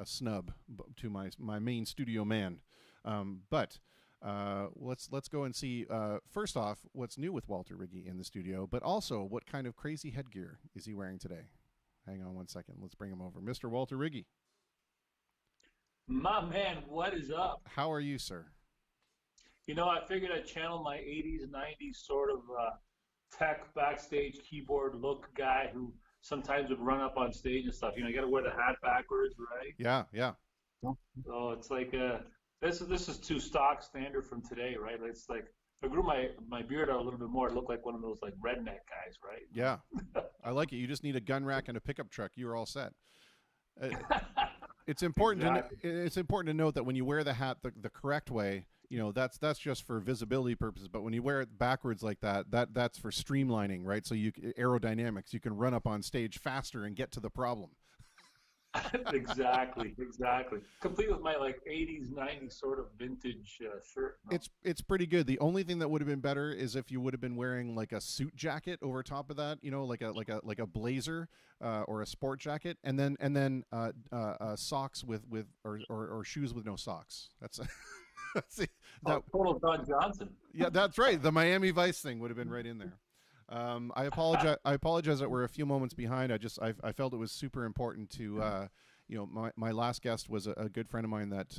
snub to my main studio man, but. Let's go and see, first off, what's new with Walter Riggi in the studio, but also what kind of crazy headgear is he wearing today? Hang on one second. Let's bring him over. Mr. Walter Riggi. My man, what is up? How are you, sir? You know, I figured I'd channel my 80s, 90s sort of tech backstage keyboard look guy who sometimes would run up on stage and stuff. You know, you got to wear the hat backwards, right? Yeah. So it's like this is too stock standard from today, right? It's like if I grew my beard out a little bit more, it looked like one of those like redneck guys, right? Yeah, I like it. You just need a gun rack and a pickup truck. You're all set. It's important to note that when you wear the hat the correct way, you know that's just for visibility purposes. But when you wear it backwards like that's for streamlining, right? So aerodynamics, you can run up on stage faster and get to the problem. Exactly. Complete with my like 80s, 90s sort of vintage shirt. No? It's pretty good. The only thing that would have been better is if you would have been wearing like a suit jacket over top of that, you know, like a blazer or a sport jacket, and then socks with or shoes with no socks. That's total Don Johnson. Yeah, that's right. The Miami Vice thing would have been right in there. I apologize that we're a few moments behind. I felt it was super important to, my last guest was a good friend of mine that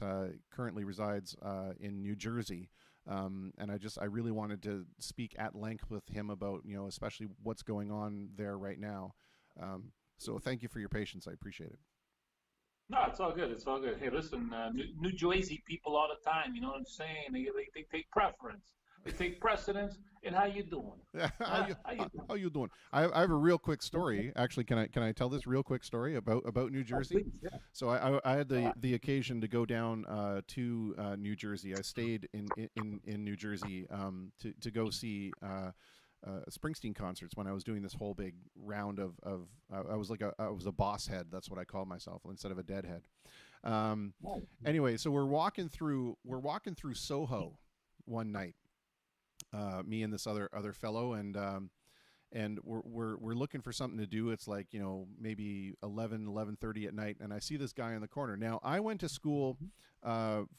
currently resides in New Jersey. And I really wanted to speak at length with him about, especially what's going on there right now. So thank you for your patience. I appreciate it. No, it's all good. Hey, listen, New Jersey people all the time, you know what I'm saying? They take preference. They take precedence in how you doing. How you doing? I have a real quick story. Actually, can I tell this real quick story about New Jersey? Please, yeah. So I had the occasion to go down to New Jersey. I stayed in New Jersey to go see Springsteen concerts when I was doing this whole big round of I was a boss head. That's what I called myself instead of a deadhead. Anyway, so we're walking through Soho one night. Me and this other fellow, and we're looking for something to do. It's like, maybe 11:30 at night, and I see this guy in the corner. Now, I went to school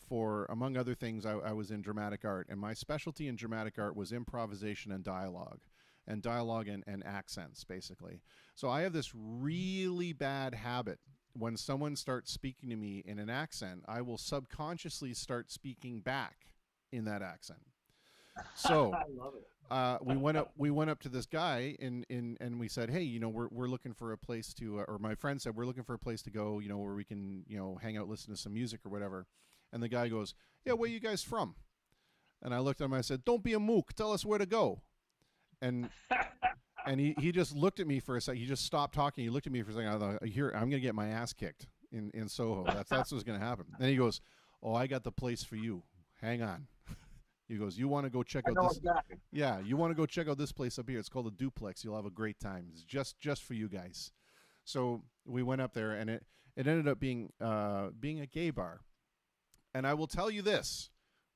for, among other things, I was in dramatic art, and my specialty in dramatic art was improvisation and dialogue and accents, basically. So I have this really bad habit. When someone starts speaking to me in an accent, I will subconsciously start speaking back in that accent. So I love it. we went up to this guy and we said, hey, we're looking for a place to, or my friend said, we're looking for a place to go, where we can, hang out, listen to some music or whatever. And the guy goes, yeah, where you guys from? And I looked at him, I said, don't be a mook, tell us where to go. And And he just looked at me for a second. He just stopped talking. He looked at me for a second. I thought, here, I'm going to get my ass kicked in Soho. That's what's going to happen. Then he goes, oh, I got the place for you. Hang on. He goes, you want to go check out this? Exactly. Yeah, you want to go check out this place up here. It's called the Duplex. You'll have a great time. It's just for you guys. So we went up there, and it ended up being a gay bar. And I will tell you this.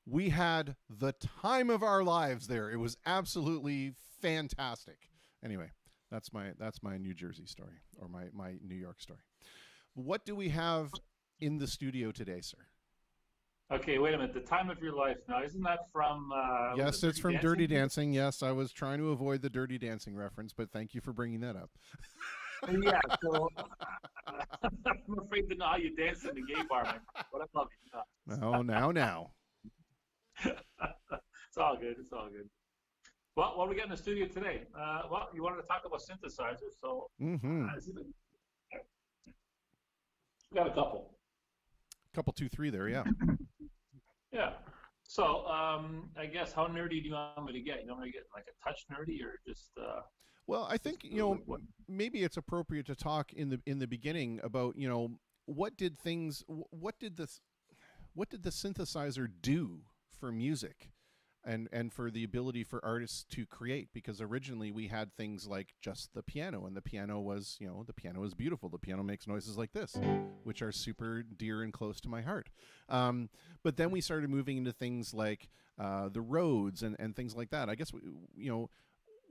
We had the time of our lives there. It was absolutely fantastic. Anyway, that's my New Jersey story, or my New York story. What do we have in the studio today, sir? Okay, wait a minute. The time of your life. Now, isn't that from? Yes, it's from Dirty Dancing. Yes, I was trying to avoid the Dirty Dancing reference, but thank you for bringing that up. Yeah, so I'm afraid to know how you dance in the gay bar, my friend, but I love you. Oh, now. It's all good. It's all good. Well, what do we got in the studio today? Well, you wanted to talk about synthesizers, so we got a couple. Couple, 2, 3 there, yeah. Yeah. So I guess how nerdy do you want me to get? You want me to get like a touch nerdy or just? Well, I think maybe it's appropriate to talk in the beginning about what did the synthesizer do for music, and for the ability for artists to create, because originally we had things like just the piano, and the piano was beautiful. The piano makes noises like this, which are super dear and close to my heart. But then we started moving into things like the Rhodes and things like that. I guess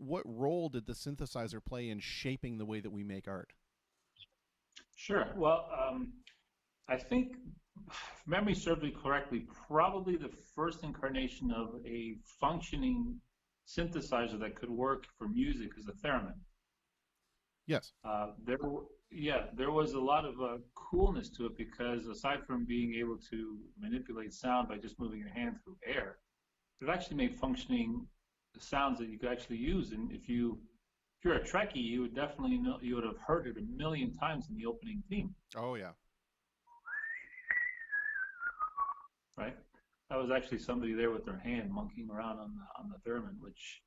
what role did the synthesizer play in shaping the way that we make art? Sure. Well, I think, if memory serves me correctly, probably the first incarnation of a functioning synthesizer that could work for music is the theremin. Yes. There was a lot of coolness to it, because aside from being able to manipulate sound by just moving your hand through air, it actually made functioning sounds that you could actually use. And if you're a Trekkie, you would definitely know, you would have heard it a million times in the opening theme. Oh yeah. Right. That was actually somebody there with their hand monkeying around on the theremin, which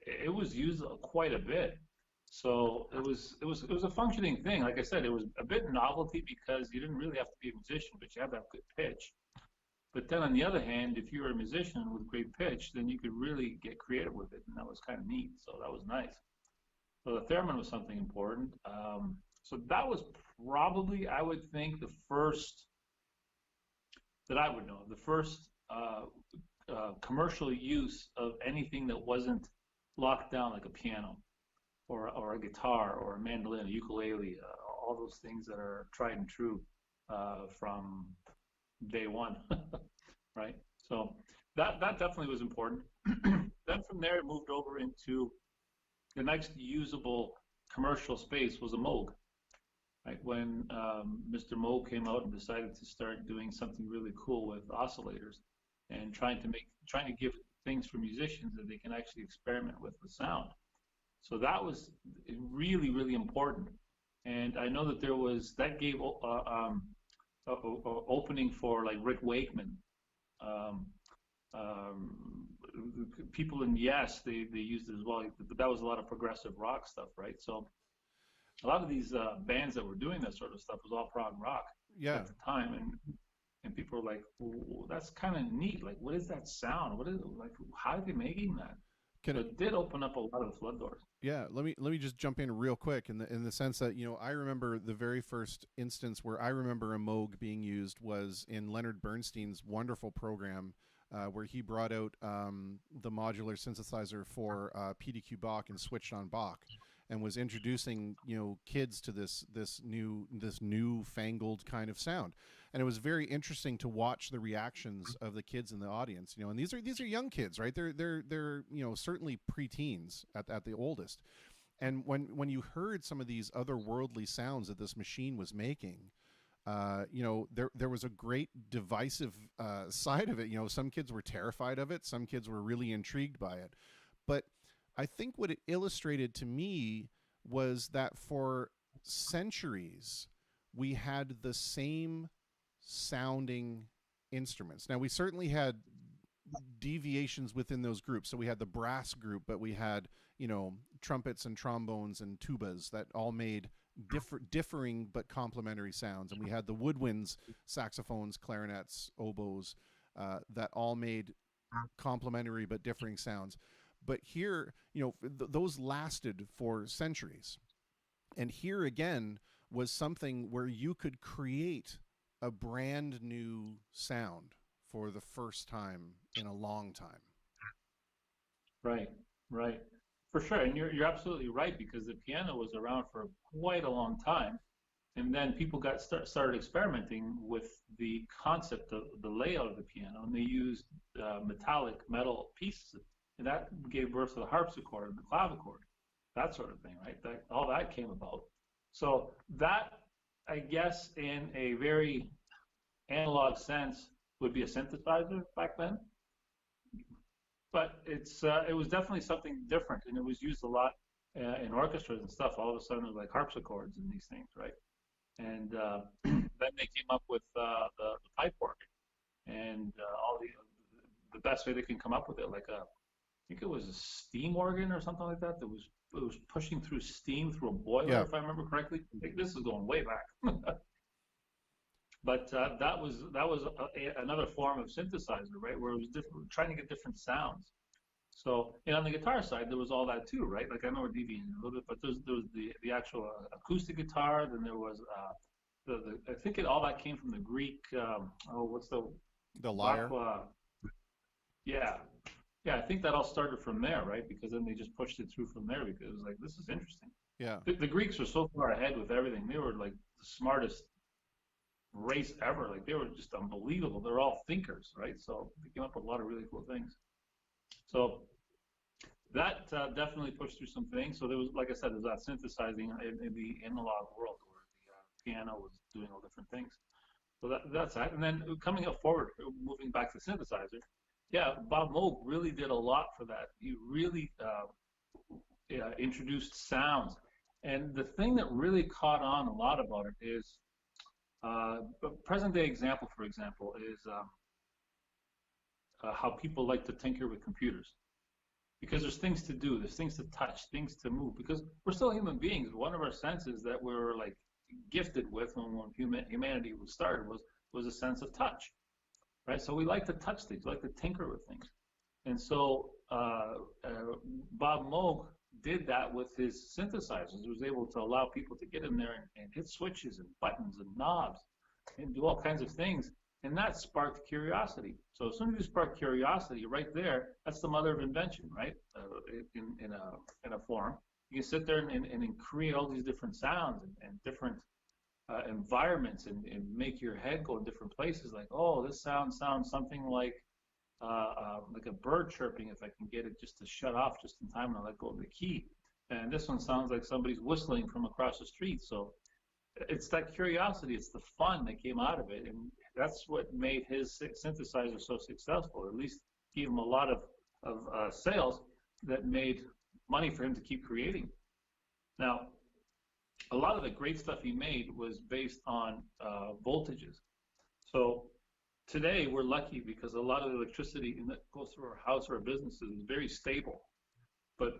it was used quite a bit. So it was a functioning thing. Like I said, it was a bit novelty because you didn't really have to be a musician, but you had to have good pitch. But then on the other hand, if you were a musician with great pitch, then you could really get creative with it, and that was kind of neat. So that was nice. So the theremin was something important. So that was probably, I would think, the first that I would know, the first commercial use of anything that wasn't locked down like a piano or a guitar or a mandolin, a ukulele, all those things that are tried and true from day one, right? So that definitely was important. Then from there, it moved over into the next usable commercial space was a Moog. Right, when Mr. Moog came out and decided to start doing something really cool with oscillators and trying to give things for musicians that they can actually experiment with sound. So that was really, really important. And I know that that gave opening for like Rick Wakeman. People in Yes, they used it as well, but that was a lot of progressive rock stuff, right? So a lot of these bands that were doing that sort of stuff was all prog rock at the time, and people were like, well, "That's kind of neat. Like, what is that sound? What is it like? How are they making that?" It did open up a lot of flood doors. Yeah, let me just jump in real quick in the sense that I remember the very first instance where I remember a Moog being used was in Leonard Bernstein's wonderful program where he brought out the modular synthesizer for PDQ Bach and switched on Bach, and was introducing kids to this new fangled kind of sound. And it was very interesting to watch the reactions of the kids in the audience, and these are young kids, right? They're certainly preteens at the oldest. And when you heard some of these otherworldly sounds that this machine was making, there was a great divisive side of it. Some kids were terrified of it, some kids were really intrigued by it. But I think what it illustrated to me was that for centuries we had the same sounding instruments. Now, we certainly had deviations within those groups. So we had the brass group, but we had, trumpets and trombones and tubas that all made differing but complementary sounds. And we had the woodwinds, saxophones, clarinets, oboes, that all made complementary but differing sounds. But here, those lasted for centuries. And here again was something where you could create a brand new sound for the first time in a long time. Right. For sure. And you're absolutely right, because the piano was around for quite a long time. And then people started experimenting with the concept of the layout of the piano, and they used metal pieces. And that gave birth to the harpsichord and the clavichord, that sort of thing, right? All that came about. So that, I guess, in a very analog sense, would be a synthesizer back then. But it was definitely something different, and it was used a lot in orchestras and stuff. All of a sudden, it was like harpsichords and these things, right? And then they came up with the pipe organ, and all the best way they can come up with it, like I think it was a steam organ or something like that. It was pushing through steam through a boiler, if I remember correctly. This is going way back. But that was another form of synthesizer, right? Where it was trying to get different sounds. So, and on the guitar side, there was all that too, right? Like, I know we're deviating a little bit, but there was the actual acoustic guitar. Then there was I think all that came from the Greek. What's the lyre? Yeah, I think that all started from there, right? Because then they just pushed it through from there, because it was like, this is interesting. Yeah. The Greeks were so far ahead with everything. They were like the smartest race ever. Like, they were just unbelievable. They're all thinkers, right? So they came up with a lot of really cool things. So that definitely pushed through some things. So there was, like I said, there's that synthesizing in the analog world, where the piano was doing all different things. So that's that. And then coming up forward, moving back to synthesizer, Bob Moog really did a lot for that. He really introduced sounds. And the thing that really caught on a lot about it is, a present-day example, for example, is how people like to tinker with computers. Because there's things to do, there's things to touch, things to move. Because we're still human beings. One of our senses that we were like gifted with when humanity was started was a sense of touch, right? So we like to touch things, we like to tinker with things. And so Bob Moog did that with his synthesizers. He was able to allow people to get in there and hit switches and buttons and knobs and do all kinds of things. And that sparked curiosity. So as soon as you spark curiosity, right there, that's the mother of invention, right? In a form. You can sit there and create all these different sounds and different environments and make your head go in different places. Like, oh, this sound sounds something like a bird chirping, if I can get it just to shut off just in time when I let go of the key. And this one sounds like somebody's whistling from across the street. So it's that curiosity, it's the fun that came out of it. And that's what made his synthesizer so successful. At least gave him a lot of sales that made money for him to keep creating. Now, a lot of the great stuff he made was based on voltages. So today we're lucky because a lot of the electricity that goes through our house or our businesses is very stable. But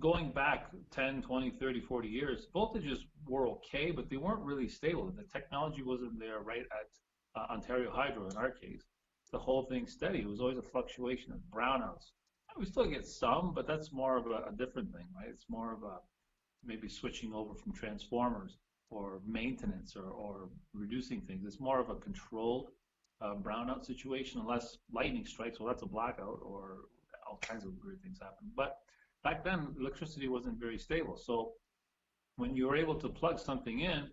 going back 10, 20, 30, 40 years, voltages were okay, but they weren't really stable. The technology wasn't there right at Ontario Hydro in our case. The whole thing steady. It was always a fluctuation of brownouts. We still get some, but that's more of a different thing, right? It's more of a maybe switching over from transformers or maintenance or reducing things. It's more of a controlled brownout situation, unless lightning strikes. Well, that's a blackout, or all kinds of weird things happen. But back then, electricity wasn't very stable. So when you were able to plug something in,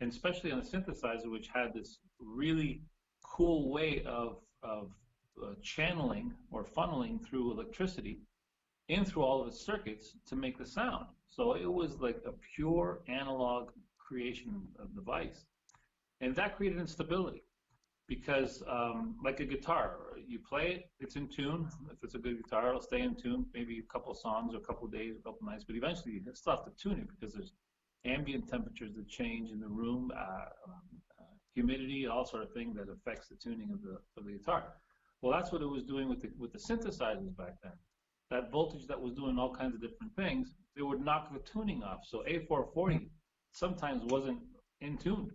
and especially on a synthesizer, which had this really cool way of channeling or funneling through electricity in through all of its circuits to make the sound. So it was like a pure analog creation of device. And that created instability because like a guitar, you play it, it's in tune. If it's a good guitar, it'll stay in tune, maybe a couple of songs or a couple of days, a couple of nights, but eventually you still have to tune it because there's ambient temperatures that change in the room, humidity, all sort of thing that affects the tuning of the guitar. Well, that's what it was doing with the synthesizers back then. That voltage that was doing all kinds of different things, they would knock the tuning off. So A440 sometimes wasn't in tune.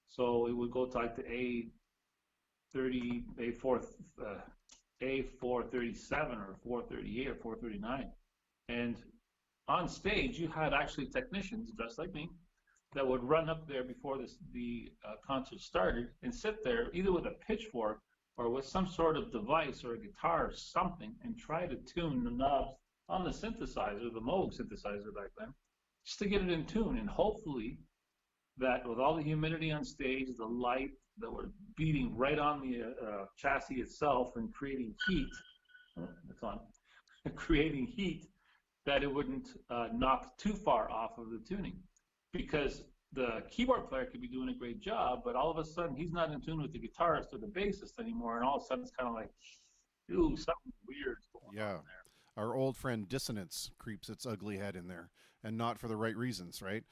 So it would go to like the A30, A437 or 438 or 439. And on stage, you had actually technicians dressed like me that would run up there before the concert started and sit there either with a pitchfork or with some sort of device or a guitar or something and try to tune the knobs on the synthesizer, the Moog synthesizer back then, just to get it in tune. And hopefully that with all the humidity on stage, the light that were beating right on the chassis itself and creating heat, it's on, creating heat, that it wouldn't knock too far off of the tuning. Because the keyboard player could be doing a great job, but all of a sudden he's not in tune with the guitarist or the bassist anymore, and all of a sudden it's kind of like, ooh, something weird's going on there. Our old friend dissonance creeps its ugly head in there, and not for the right reasons, right?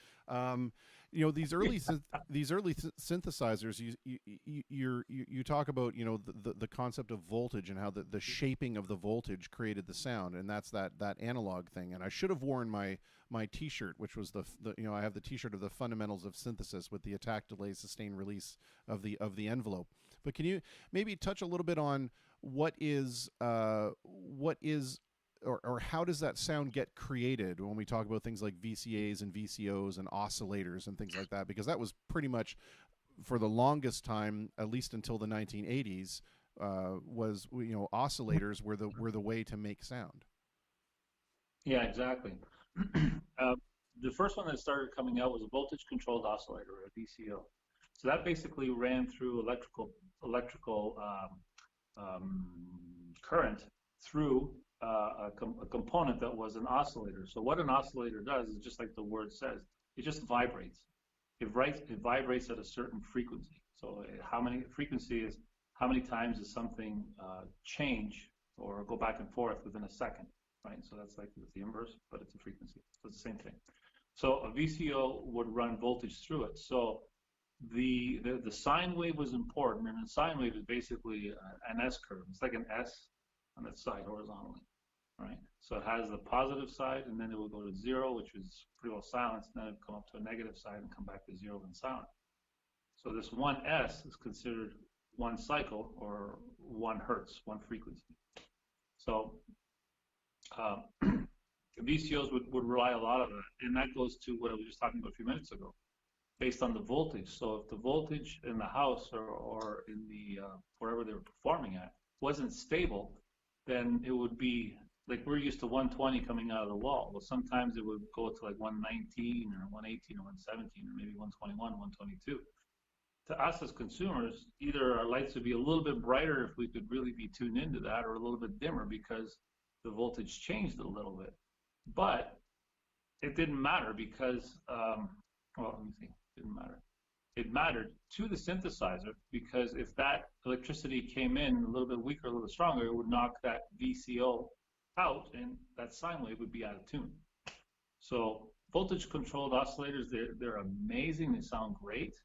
You know, these early synthesizers, you talk about, you know, the concept of voltage and how the shaping of the voltage created the sound, and that's that analog thing. And I should have worn my T-shirt, which was the you know, I have the T-shirt of the fundamentals of synthesis with the attack, delay, sustain, release of the envelope. But can you maybe touch a little bit on what is or how does that sound get created when we talk about things like VCAs and VCOs and oscillators and things like that? Because that was pretty much, for the longest time, at least until the 1980s, was, you know, oscillators were the way to make sound. Yeah, exactly. The first one that started coming out was a voltage controlled oscillator, or a VCO. So that basically ran through electrical current through a component that was an oscillator. So what an oscillator does is just like the word says, it just vibrates. It vibrates at a certain frequency. So how many times does something change or go back and forth within a second, right? So that's like the inverse, but it's a frequency. So it's the same thing. So a VCO would run voltage through it. So the sine wave was important, and a sine wave is basically an S curve. It's like an S on its side horizontally, right? So it has the positive side, and then it will go to 0, which is pretty well silenced, and then it will come up to a negative side and come back to 0 and silent. So this 1S is considered 1 cycle, or 1 hertz, 1 frequency. So VCOs would rely a lot on that, and that goes to what I was just talking about a few minutes ago, based on the voltage. So if the voltage in the house or in the wherever they were performing at wasn't stable, then it would be like, we're used to 120 coming out of the wall. Well, sometimes it would go to like 119 or 118 or 117 or maybe 121, 122. To us as consumers, either our lights would be a little bit brighter if we could really be tuned into that, or a little bit dimmer because the voltage changed a little bit. But it didn't matter because, well, let me see, it didn't matter. It mattered to the synthesizer because if that electricity came in a little bit weaker, a little bit stronger, it would knock that VCO out, and that sine wave would be out of tune. So voltage-controlled oscillators, they're amazing. They sound great,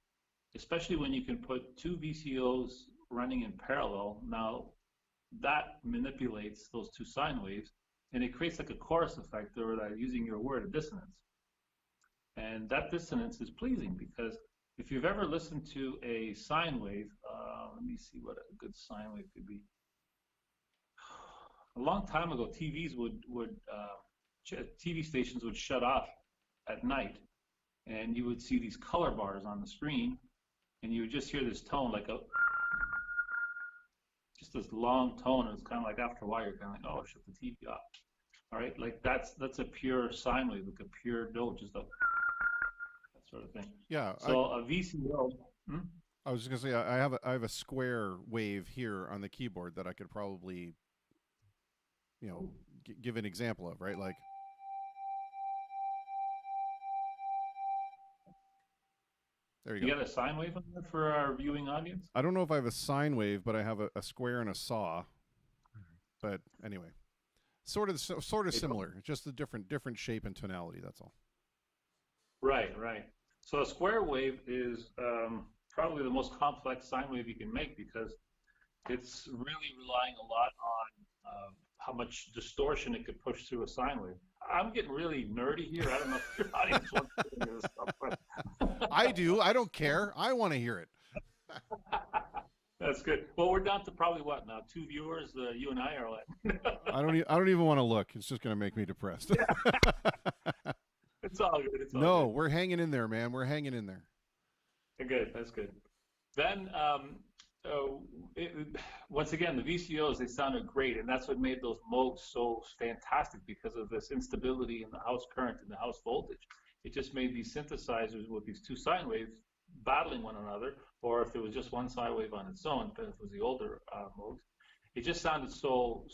especially when you can put 2 VCOs running in parallel. Now, that manipulates those 2 sine waves, and it creates like a chorus effect, or that, using your word, a dissonance. And that dissonance is pleasing because if you've ever listened to a sine wave, let me see what a good sine wave could be. A long time ago, TV stations would shut off at night, and you would see these color bars on the screen, and you would just hear this tone, like just this long tone. And it's kind of like, after a while, you're kind of like, oh, shut the TV off. All right, like that's a pure sine wave, like a pure note, just a sort of thing. Yeah. So a VCO. I was just gonna say, I have a square wave here on the keyboard that I could probably, you know, give an example of, right? Like, there you go. You got a sine wave on there for our viewing audience? I don't know if I have a sine wave, but I have a square and a saw. But anyway, sort of similar, just a different shape and tonality. That's all. Right, right. So a square wave is probably the most complex sine wave you can make, because it's really relying a lot on how much distortion it could push through a sine wave. I'm getting really nerdy here. I don't know if your audience wants to hear this stuff, but I do. I don't care. I want to hear it. that's good. Well, we're down to probably what now? 2 viewers. You and I are like. I don't even want to look. It's just going to make me depressed. It's all good. It's all No, good. we're hanging in there, man. We're hanging in there. Good. That's good. Then, once again, the VCOs, they sounded great, and that's what made those Moogs so fantastic because of this instability in the house current and the house voltage. It just made these synthesizers with these two sine waves battling one another, or if it was just one sine wave on its own, if it was the older Moogs, it just sounded so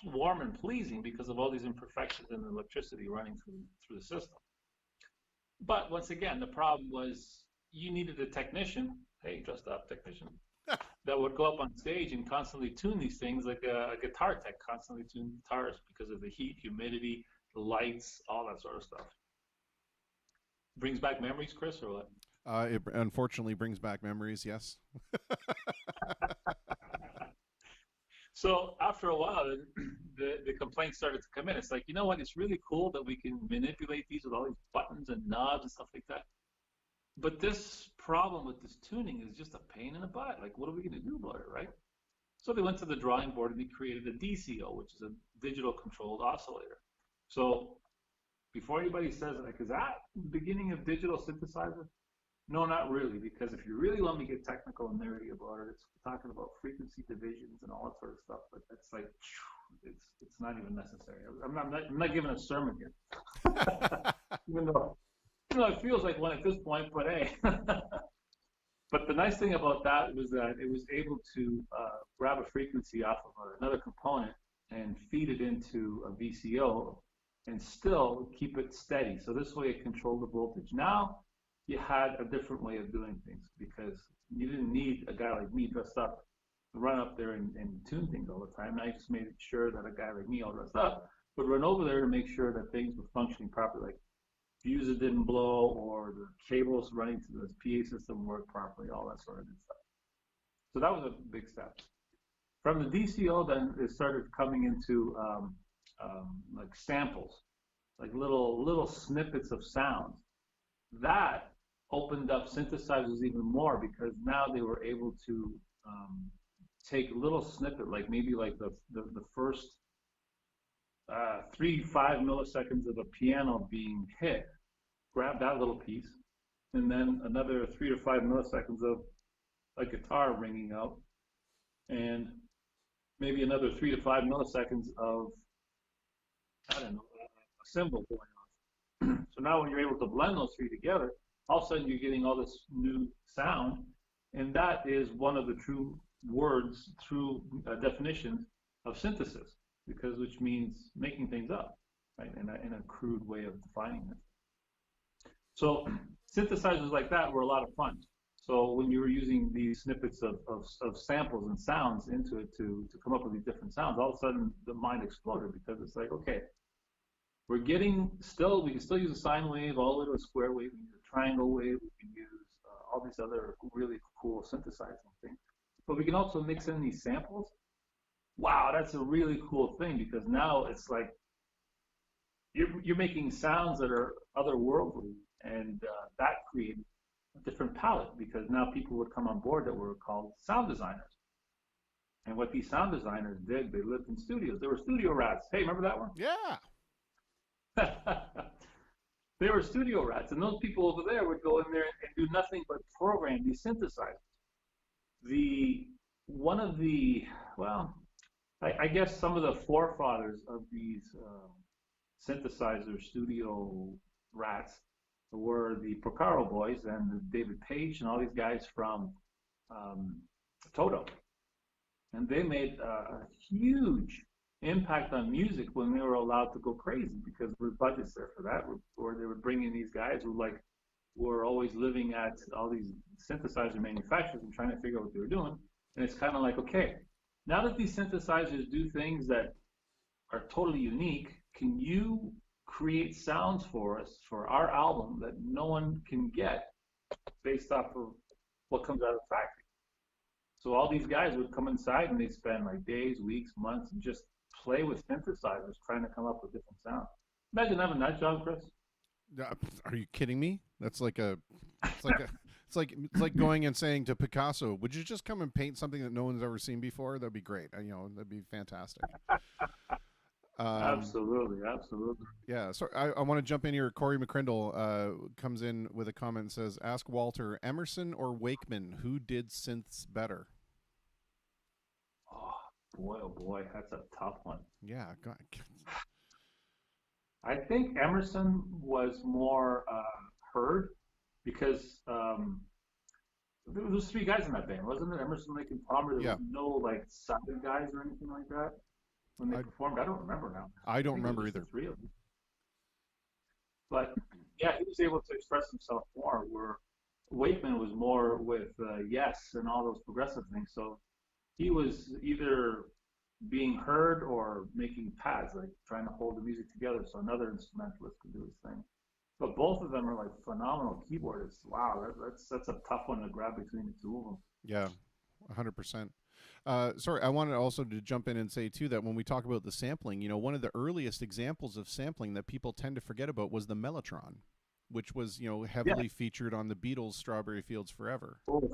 warm and pleasing because of all these imperfections in the electricity running through the system. But once again, the problem was you needed a technician, hey, dressed up technician, that would go up on stage and constantly tune these things like a guitar tech constantly tune guitars because of the heat, humidity, the lights, all that sort of stuff. Brings back memories, Chris, or what? It unfortunately brings back memories, yes. So after a while, the complaints started to come in. It's like, you know what? It's really cool that we can manipulate these with all these buttons and knobs and stuff like that. But this problem with this tuning is just a pain in the butt. Like, what are we going to do about it, right? So they went to the drawing board and they created a DCO, which is a digital controlled oscillator. So before anybody says, like, is that the beginning of digital synthesizer? No, not really, because if you really want me to get technical and nerdy about it, it's talking about frequency divisions and all that sort of stuff. But that's like, it's not even necessary. I'm not giving a sermon here, even though it feels like one at this point. But hey, but the nice thing about that was that it was able to grab a frequency off of another component and feed it into a VCO and still keep it steady. So this way it controlled the voltage. Now you had a different way of doing things because you didn't need a guy like me dressed up to run up there and tune things all the time. I just made sure that a guy like me all dressed up would run over there to make sure that things were functioning properly, like fuses didn't blow or the cables running to the PA system worked properly, all that sort of good stuff. So that was a big step. From the DCO, then it started coming into like samples, like little snippets of sounds. That opened up synthesizers even more because now they were able to take a little snippet, like maybe like the first 3 to 5 milliseconds of a piano being hit, grab that little piece, and then another 3 to 5 milliseconds of a guitar ringing out, and maybe another 3 to 5 milliseconds of, I don't know, a cymbal going on. So now when you're able to blend those three together, all of a sudden you're getting all this new sound, and that is one of the true words, true definitions of synthesis, which means making things up, right? In a crude way of defining it. So synthesizers like that were a lot of fun. So when you were using these snippets of samples and sounds into it to come up with these different sounds, all of a sudden the mind exploded because it's like, okay, we can still use a sine wave all the way to a square wave, we can use a triangle wave, we can use all these other really cool synthesizing things. But we can also mix in these samples. Wow, that's a really cool thing because now it's like you're making sounds that are otherworldly, and that created a different palette because now people would come on board that were called sound designers. And what these sound designers did, they lived in studios. They were studio rats. Hey, remember that one? Yeah. They were studio rats, and those people over there would go in there and do nothing but program these synthesizers. I guess some of the forefathers of these synthesizer studio rats were the Porcaro boys and the David Page and all these guys from Toto. And they made a huge impact on music when they were allowed to go crazy because there were budgets there for that, or they would bring in these guys who were always living at all these synthesizer manufacturers and trying to figure out what they were doing. And it's kind of like, okay, now that these synthesizers do things that are totally unique, can you create sounds for us for our album that no one can get based off of what comes out of the factory? So all these guys would come inside and they'd spend like days, weeks, months, and just play with synthesizers trying to come up with different sounds. Imagine having that job, Chris. Are you kidding me? That's like it's like going and saying to Picasso, "Would you just come and paint something that no one's ever seen before?" That'd be great. That'd be fantastic. Absolutely. Yeah. So I want to jump in here. Corey McCrindle comes in with a comment and says, "Ask Walter, Emerson or Wakeman, who did synths better?" Oh boy, that's a tough one. Yeah. God. I think Emerson was more heard because there was 3 guys in that band, wasn't it? Emerson, Lake, and Palmer. There was no like side guys or anything like that when they performed. I don't remember now. I don't remember either. 3 of them. But yeah, he was able to express himself more. Where Wakeman was more with Yes and all those progressive things. So he was either being heard or making pads, like trying to hold the music together so another instrumentalist could do his thing. But both of them are like phenomenal keyboardists. Wow, that's a tough one to grab between the 2 of them. Yeah, 100%. Sorry, I wanted also to jump in and say too that when we talk about the sampling, one of the earliest examples of sampling that people tend to forget about was the Mellotron, which was heavily featured on the Beatles' "Strawberry Fields Forever." Oh,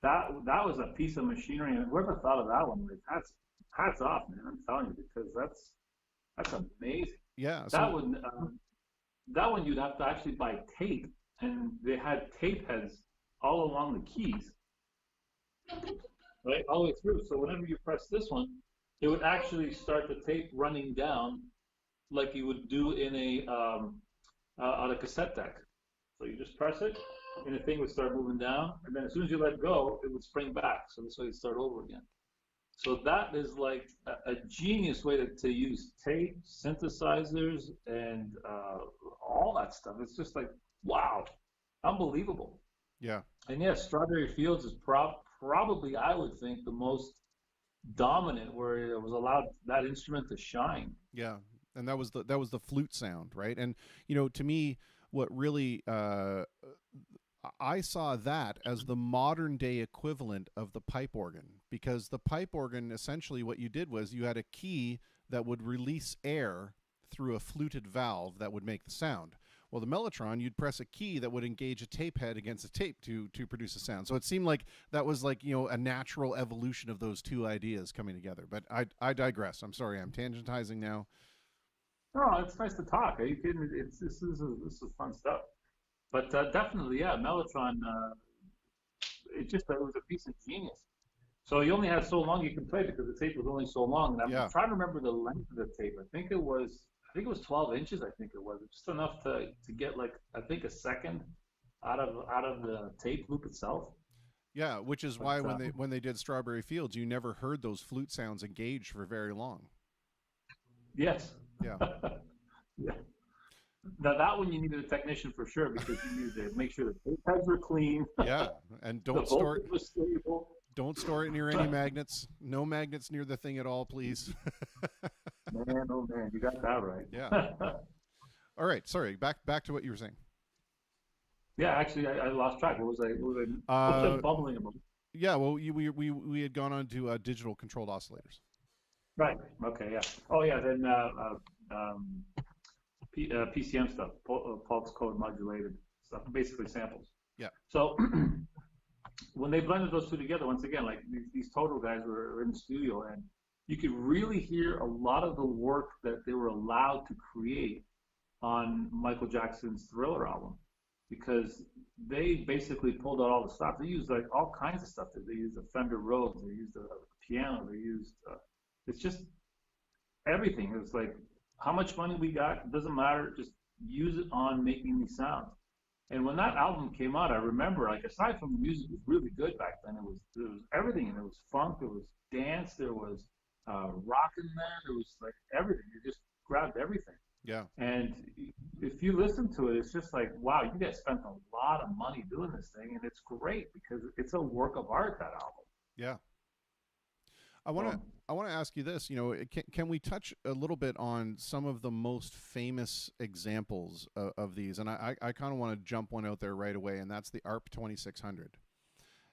that was a piece of machinery, and whoever thought of that one, like, that's hats off, man. I'm telling you, because that's amazing. Yeah. That one you'd have to actually buy tape, and they had tape heads all along the keys, right, all the way through. So whenever you press this one, it would actually start the tape running down like you would do in on a cassette deck. So you just press it, and the thing would start moving down, and then as soon as you let go, it would spring back. So this way you start over again. So that is like a genius way to use tape, synthesizers, and all that stuff. It's just like, wow, unbelievable. Yeah. And yes, Strawberry Fields is probably, I would think, the most dominant, where it was allowed that instrument to shine. Yeah, and that was the flute sound, right? And to me, what really I saw that as the modern day equivalent of the pipe organ, because the pipe organ, essentially what you did was you had a key that would release air through a fluted valve that would make the sound. Well, the Mellotron, you'd press a key that would engage a tape head against a tape to produce a sound. So it seemed like that was like, a natural evolution of those 2 ideas coming together. But I digress. I'm sorry, I'm tangentizing now. No, it's nice to talk. Are you kidding? This is fun stuff. But definitely, yeah, Mellotron, it was a piece of genius. So you only had so long you can play because the tape was only so long. And I'm trying to remember the length of the tape. I think it was 12 inches. I think it was just enough to get like, I think, a second out of the tape loop itself. Yeah, which is why when they did Strawberry Fields, you never heard those flute sounds engaged for very long. Yes. Yeah. Yeah. Now that one you needed a technician for sure, because you needed to make sure the tape heads were clean. Yeah, and don't store it near any magnets. No magnets near the thing at all, please. Man, oh man, you got that right. Yeah. All right, sorry. Back to what you were saying. Yeah, actually, I lost track. What was I bubbling about? Yeah, well, we had gone on to digital controlled oscillators. Right. Okay. Yeah. Oh yeah. Then PCM stuff, pulse code modulated stuff, basically samples. Yeah. So when they blended those 2 together, once again, like these Total guys were in the studio, and you could really hear a lot of the work that they were allowed to create on Michael Jackson's Thriller album, because they basically pulled out all the stuff. They used like all kinds of stuff. They used the Fender Rhodes, they used the piano, they used it's just everything. It was like, how much money we got, it doesn't matter, just use it on making these sounds. And when that album came out, I remember, like, aside from the music was really good back then, there was everything. There was funk, there was dance, there was rock in there was like everything. You just grabbed everything. Yeah. And if you listen to it, it's just like, wow, you guys spent a lot of money doing this thing, and it's great because it's a work of art, that album. Yeah. I want to ask you this, can we touch a little bit on some of the most famous examples of these? And I kind of want to jump one out there right away, and that's the ARP 2600.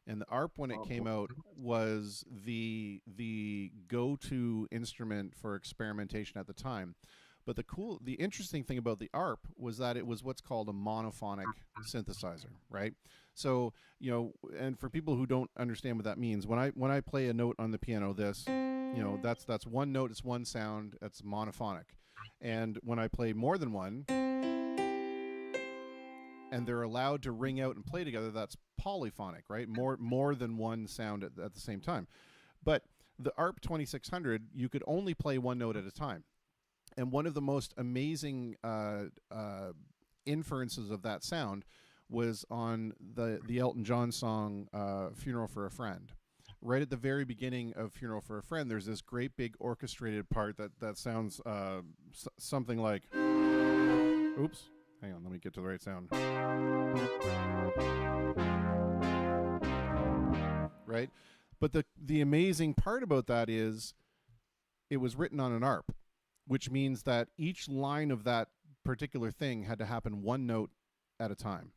And the ARP, when it came out, was the go-to instrument for experimentation at the time. But the interesting thing about the ARP was that it was what's called a monophonic synthesizer, right? So, you know, and for people who don't understand what that means, when I play a note on the piano, this, you know, that's one note, it's one sound, that's monophonic. And when I play more than one, and they're allowed to ring out and play together, that's polyphonic, right? More than one sound at the same time. But the ARP 2600, you could only play one note at a time. And one of the most amazing inferences of that sound was on the Elton John song Funeral for a Friend. Right at the very beginning of Funeral for a Friend, there's this great big orchestrated part that sounds something like, oops, hang on, let me get to the right sound. Right? But the amazing part about that is it was written on an ARP, which means that each line of that particular thing had to happen one note at a time.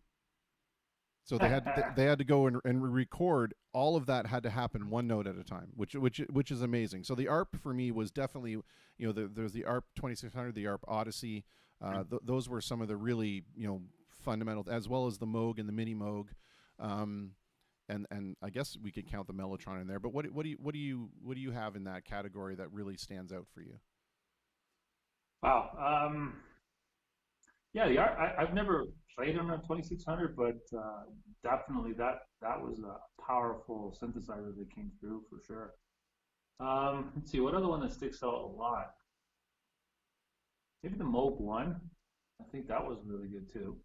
So they had to go and record all of that, had to happen one note at a time, which is amazing. So the ARP for me was definitely, you know, there's the ARP 2600, the ARP Odyssey. Those were some of the really, you know, fundamental, as well as the Moog and the Mini Moog. And I guess we could count the Mellotron in there. But what do you have in that category that really stands out for you? Wow. Yeah, the ARP, I've never played on a 2600, but definitely that was a powerful synthesizer that came through for sure. Let's see, what other one that sticks out a lot? Maybe the Moog 1. I think that was really good too.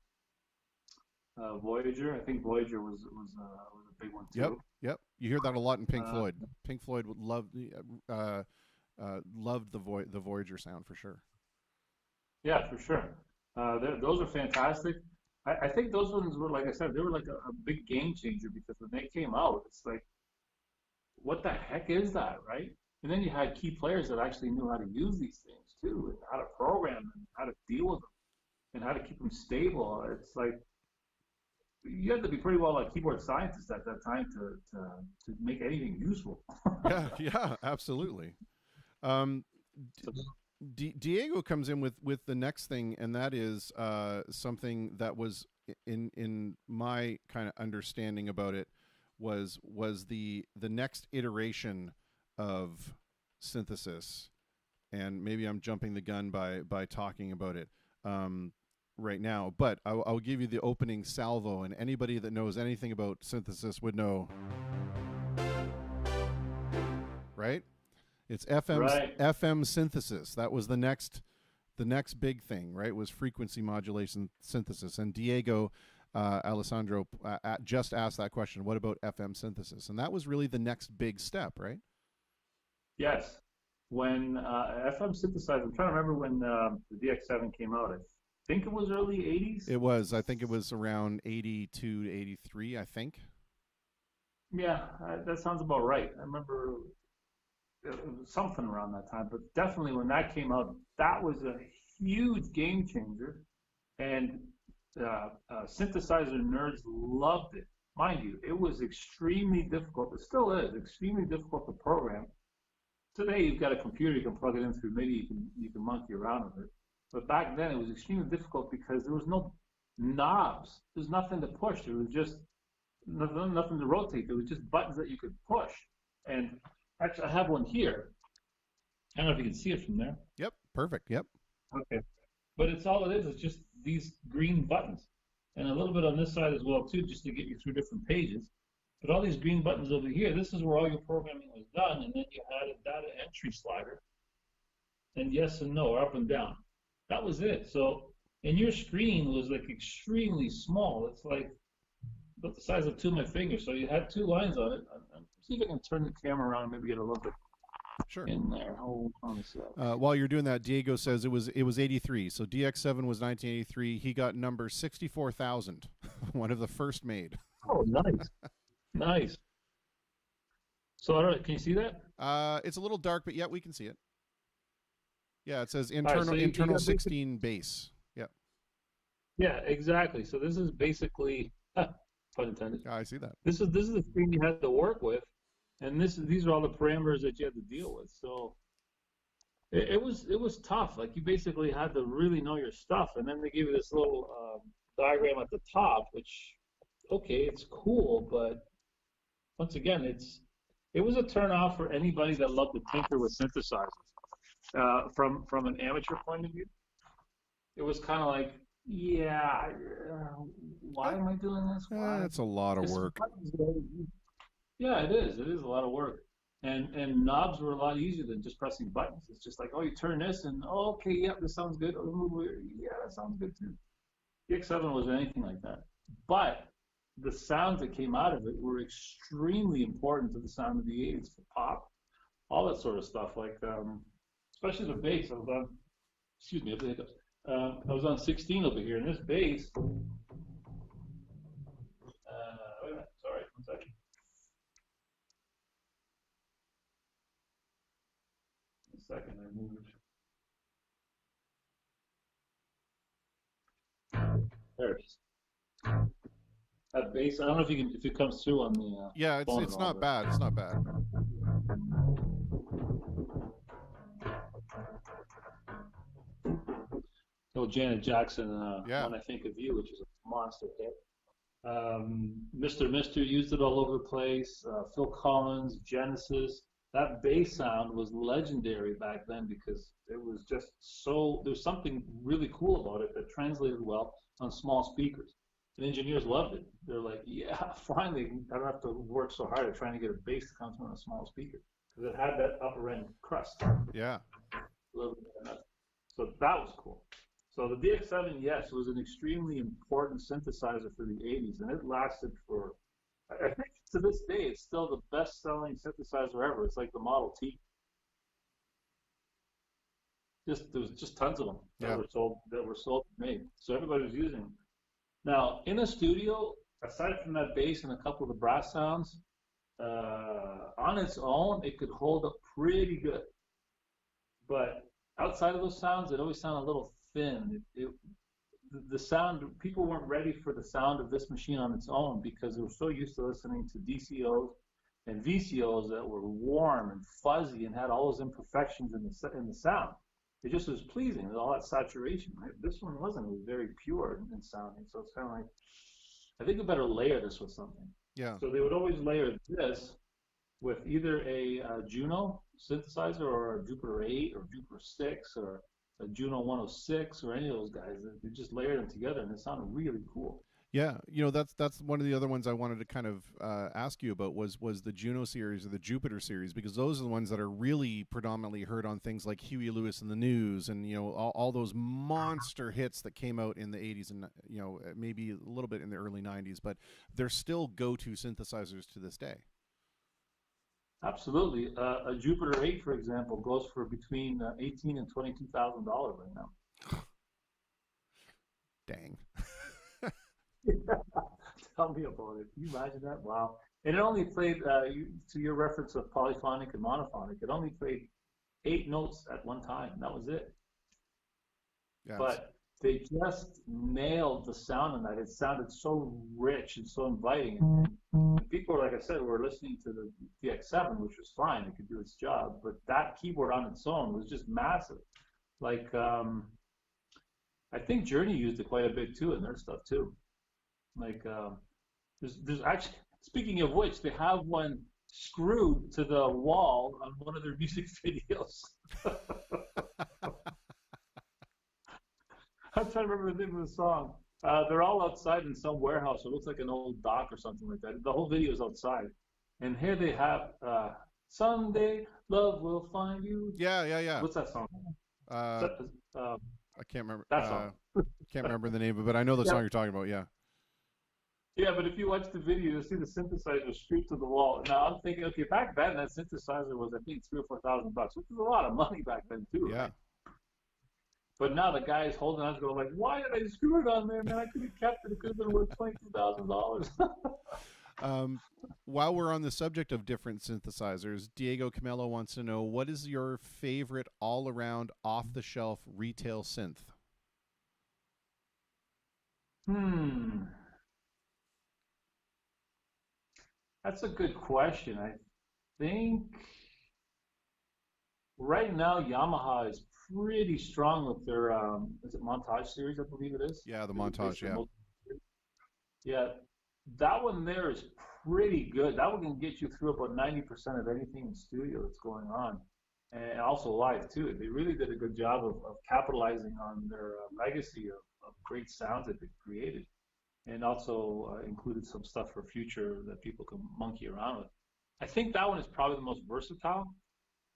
Voyager. I think Voyager was a big one too. Yep. You hear that a lot in Pink Floyd. Pink Floyd would loved the Voyager sound for sure. Yeah, for sure. Those are fantastic. I think those ones were, like I said, they were like a big game changer, because when they came out, it's like, what the heck is that, right? And then you had key players that actually knew how to use these things too, and how to program them, how to deal with them, and how to keep them stable. It's like, you had to be pretty well a keyboard scientist at that time to make anything useful. yeah, absolutely. Diego comes in with the next thing, and that is something that was in my kind of understanding about it was the next iteration of synthesis. And maybe I'm jumping the gun by talking about it right now, but I'll give you the opening salvo, and anybody that knows anything about synthesis would know, right? It's FM synthesis. That was the next big thing, right? Was frequency modulation synthesis. And Diego Alessandro just asked that question. What about FM synthesis? And that was really the next big step, right? Yes. When FM synthesizer, I'm trying to remember when the DX7 came out. I think it was early 80s. It was. I think it was around 82 to 83, I think. Yeah, that sounds about right. I remember it was something around that time, but definitely when that came out, that was a huge game changer, and synthesizer nerds loved it. Mind you, it was extremely difficult. It still is extremely difficult to program. Today, you've got a computer, you can plug it in through MIDI, you can monkey around with it. But back then, it was extremely difficult because there was no knobs. There's nothing to push. There was just nothing to rotate. There was just buttons that you could push. And actually, I have one here. I don't know if you can see it from there. Yep, perfect. Yep. Okay. But it's all it is. It's just these green buttons. And a little bit on this side as well, too, just to get you through different pages. But all these green buttons over here, this is where all your programming was done. And then you had a data entry slider. And yes and no, or up and down. That was it. So, and your screen was like extremely small. It's like about the size of two of my fingers. So you had two lines on it. See if I can turn the camera around and maybe get a little bit in there. Hold on a sec. While you're doing that, Diego says it was 83. So DX7 was 1983. He got number 64,000, one of the first made. Oh, nice. Nice. So, all right, can you see that? It's a little dark, but yeah, we can see it. Yeah, it says internal so internal 16 base. Yeah. Yeah, exactly. So this is basically pun intended. Yeah, I see that. This is the screen you had to work with, and these are all the parameters that you had to deal with. So it was tough. Like, you basically had to really know your stuff, and then they gave you this little diagram at the top, which, okay, it's cool, but once again, it was a turn off for anybody that loved to tinker with synthesizers. From an amateur point of view, it was kind of like, yeah, why am I doing this? It's a lot of work. Yeah, it is. It is a lot of work. And knobs were a lot easier than just pressing buttons. It's just like, oh, you turn this, and oh, okay, yeah, this sounds good. Oh, yeah, that sounds good too. The X7 wasn't anything like that. But the sounds that came out of it were extremely important to the sound of the 80s for pop, all that sort of stuff. Like, especially the bass. I was on, excuse me, I have the hiccups. I was on 16 over here, and this bass. Wait a minute, sorry, 1 second. Second, I moved. There it is. That bass. I don't know if it comes through on the. Yeah, it's not bad. It's not bad. So Janet Jackson, Yeah. When I Think of You, which is a monster hit. Mr. Mister used it all over the place. Phil Collins, Genesis. That bass sound was legendary back then because it was just so, there's something really cool about it that translated well on small speakers. And engineers loved it. They're like, yeah, finally, I don't have to work so hard at trying to get a bass to come through on a small speaker. Because it had that upper end crust. Yeah. So that was cool. So the DX7, yes, was an extremely important synthesizer for the 80s, and it lasted for, I think to this day, it's still the best-selling synthesizer ever. It's like the Model T. There was just tons of them that were sold and made. So everybody was using them. Now, in a studio, aside from that bass and a couple of the brass sounds, on its own, it could hold up pretty good. But outside of those sounds, it always sounded a little thin. The sound, people weren't ready for the sound of this machine on its own because they were so used to listening to DCOs and VCOs that were warm and fuzzy and had all those imperfections in the sound. It just was pleasing, with all that saturation. Right? This one wasn't. It was very pure in sounding. So it's kind of like, I think we better layer this with something. Yeah. So they would always layer this with either a Juno synthesizer or a Jupiter 8 or Jupiter 6 or a Juno 106 or any of those guys. They just layered them together, and it sounded really cool. Yeah, that's one of the other ones I wanted to kind of ask you about was the Juno series or the Jupiter series, because those are the ones that are really predominantly heard on things like Huey Lewis and the News, and all those monster hits that came out in the 80s and maybe a little bit in the early 90s, but they're still go-to synthesizers to this day. Absolutely. A Jupiter 8, for example, goes for between $18,000 and $22,000 right now. Dang. Tell me about it. Can you imagine that? Wow. And it only played, to your reference of polyphonic and monophonic, it only played 8 notes at one time. That was it. Yes. But they just nailed the sound on that. It sounded so rich and so inviting. And people, like I said, were listening to the DX7, which was fine. It could do its job. But that keyboard on its own was just massive. Like, I think Journey used it quite a bit, too, in their stuff, too. Like, there's actually, speaking of which, they have one screwed to the wall on one of their music videos. I'm trying to remember the name of the song. They're all outside in some warehouse. It looks like an old dock or something like that. The whole video is outside. And here they have Someday Love Will Find You. Yeah. What's that song? I can't remember. That song. Can't remember the name of it, but I know the song you're talking about, yeah. Yeah, but if you watch the video, you'll see the synthesizer screwed to the wall. Now I'm thinking, okay, back then that synthesizer was, I think, $3,000 or $4,000, which was a lot of money back then too. Yeah. Right? But now the guy is holding on to it like, why did I screw it on there, man? I could have kept it. It could have been worth $22,000. While we're on the subject of different synthesizers, Diego Camelo wants to know, what is your favorite all-around, off-the-shelf retail synth? That's a good question. I think right now Yamaha is pretty strong with their is it Montage series, I believe it is. Yeah, the Montage, yeah. Yeah, that one there is pretty good. That one can get you through about 90% of anything in studio that's going on, and also live too. They really did a good job of capitalizing on their legacy of great sounds that they created, and also included some stuff for future that people can monkey around with. I think that one is probably the most versatile.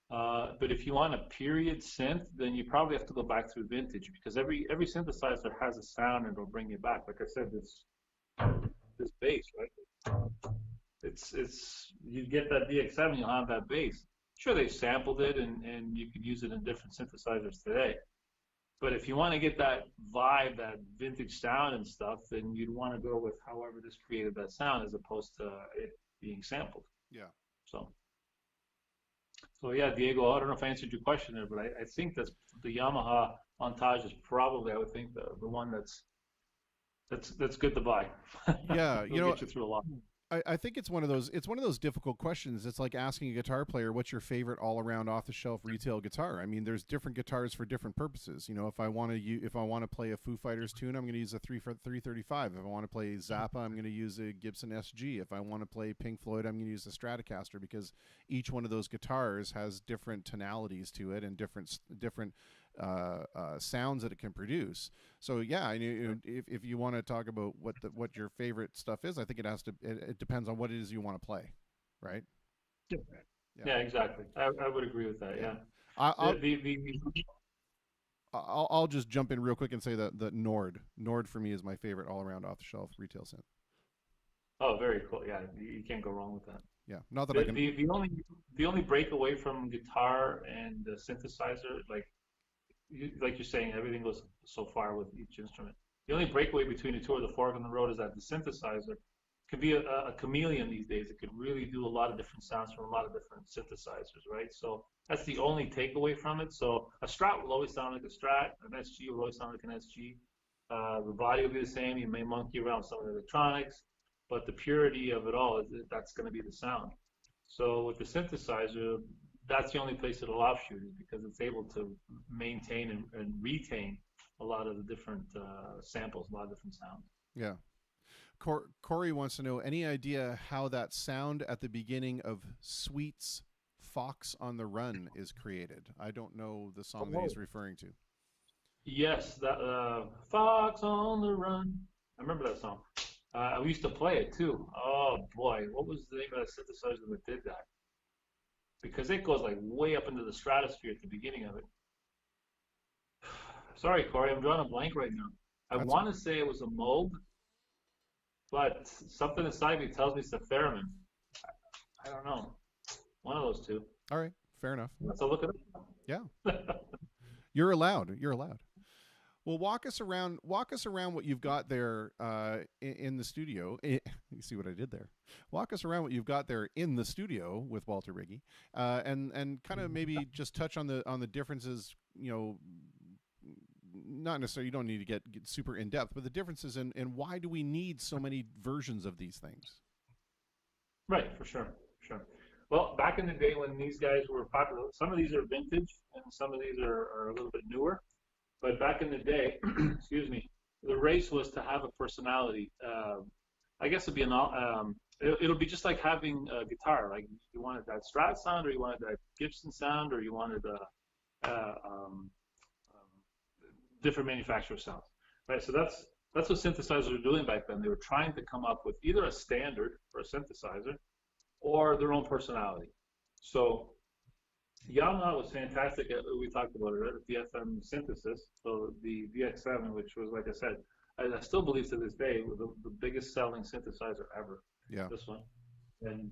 But if you want a period synth, then you probably have to go back through vintage because every synthesizer has a sound and it'll bring you back. Like I said, this bass, right? It's you get that DX7, you'll have that bass. Sure, they sampled it and you could use it in different synthesizers today. But if you want to get that vibe, that vintage sound and stuff, then you'd want to go with however this created that sound as opposed to it being sampled. Yeah. So yeah, Diego, I don't know if I answered your question there, but I think that's the Yamaha Montage is probably, I would think, the one that's good to buy. Yeah, you know, get you through a lot. I think it's one of those difficult questions. It's like asking a guitar player, what's your favorite all-around off-the-shelf retail guitar? I mean, there's different guitars for different purposes. You know, if I want to play a Foo Fighters tune, I'm going to use a 335. If I want to play Zappa, I'm going to use a Gibson SG. If I want to play Pink Floyd, I'm going to use a Stratocaster because each one of those guitars has different tonalities to it and different sounds that it can produce. So yeah, if you want to talk about what your favorite stuff is, I think it depends on what it is you want to play, right? Yeah, exactly. I would agree with that. Yeah. I'll just jump in real quick and say that Nord for me is my favorite all around off the shelf retail synth. Oh, very cool. Yeah, you can't go wrong with that. Yeah, not that I can. The only breakaway from guitar and the synthesizer, like you're saying, everything goes so far with each instrument. The only breakaway between the two or the fork in the road is that the synthesizer can be a chameleon these days. It could really do a lot of different sounds from a lot of different synthesizers, right? So that's the only takeaway from it. So a Strat will always sound like a Strat. An SG will always sound like an SG. The body will be the same. You may monkey around some of the electronics, but the purity of it all, that's going to be the sound. So with the synthesizer, that's the only place it'll offshoot is because it's able to maintain and retain a lot of the different samples, a lot of different sounds. Yeah. Corey wants to know, any idea how that sound at the beginning of Sweet's Fox on the Run is created? I don't know the song that he's referring to. Yes, that Fox on the Run. I remember that song. We used to play it too. Oh boy, what was the name of that synthesizer that did that? Because it goes like way up into the stratosphere at the beginning of it. Sorry, Corey, I'm drawing a blank right now. I want to say it was a Moog, but something inside me tells me it's a Theremin. I don't know. One of those two. All right, fair enough. Let's look it up. Yeah. You're allowed. Well, walk us around what you've got there in the studio. You see what I did there? Walk us around what you've got there in the studio with Walter Riggi, and kind of maybe just touch on the differences. You know, not necessarily, you don't need to get super in depth, but the differences in why do we need so many versions of these things? Right, for sure. Well, back in the day when these guys were popular, some of these are vintage and some of these are a little bit newer. But back in the day, excuse me, the race was to have a personality. I guess it'll be just like having a guitar. Like you wanted that Strat sound, or you wanted that Gibson sound, or you wanted different manufacturer sounds, right? So that's what synthesizers were doing back then. They were trying to come up with either a standard for a synthesizer or their own personality. So Yamaha was fantastic at, we talked about it, right? The FM synthesis. So the VX7, which was, like I said, I still believe to this day, the biggest selling synthesizer ever. Yeah. This one. And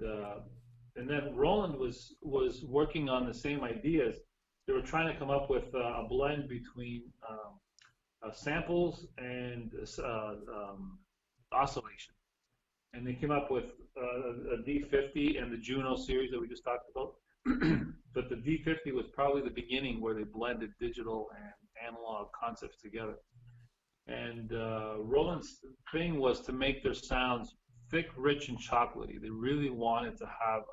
then Roland was working on the same ideas. They were trying to come up with a blend between samples and oscillation. And they came up with a D50 and the Juno series that we just talked about. But the D50 was probably the beginning where they blended digital and analog concepts together. And Roland's thing was to make their sounds thick, rich, and chocolatey. They really wanted to have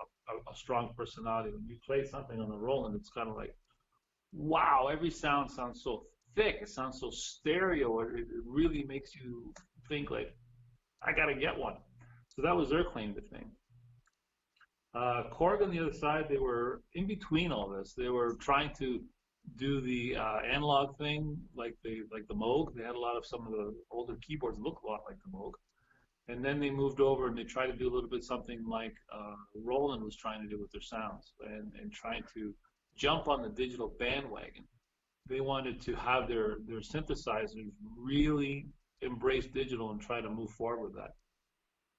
a strong personality. When you play something on the Roland, it's kind of like, wow, every sound sounds so thick. It sounds so stereo. It really makes you think like, I got to get one. So that was their claim to fame. Korg on the other side, they were in between all this. They were trying to do the analog thing like the Moog. They had a lot of some of the older keyboards look a lot like the Moog. And then they moved over and they tried to do a little bit something like Roland was trying to do with their sounds and trying to jump on the digital bandwagon. They wanted to have their synthesizers really embrace digital and try to move forward with that.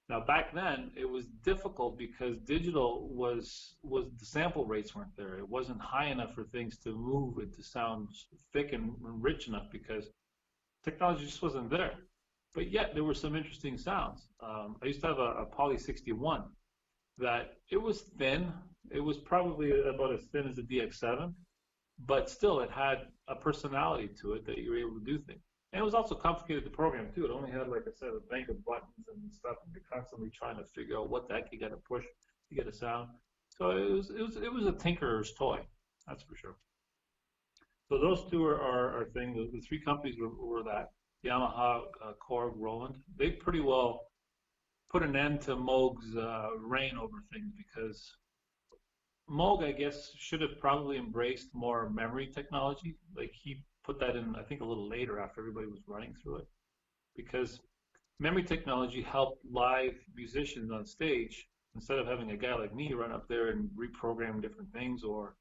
Now back then it was difficult because digital was the sample rates weren't there. It wasn't high enough for things to move and to sound thick and rich enough because technology just wasn't there. But yet there were some interesting sounds. I used to have a Poly 61 that it was thin. It was probably about as thin as a DX7, but still it had a personality to it that you were able to do things. And it was also complicated to program too. It only had, like I said, a bank of buttons and stuff, and you're constantly trying to figure out what the heck you got to push to get a sound. So it was a tinkerer's toy, that's for sure. So those two are our thing. The three companies were that Yamaha, Korg, Roland. They pretty well put an end to Moog's reign over things because Moog, I guess, should have probably embraced more memory technology. Like he put that in, I think, a little later after everybody was running through it, because memory technology helped live musicians on stage instead of having a guy like me run up there and reprogram different things or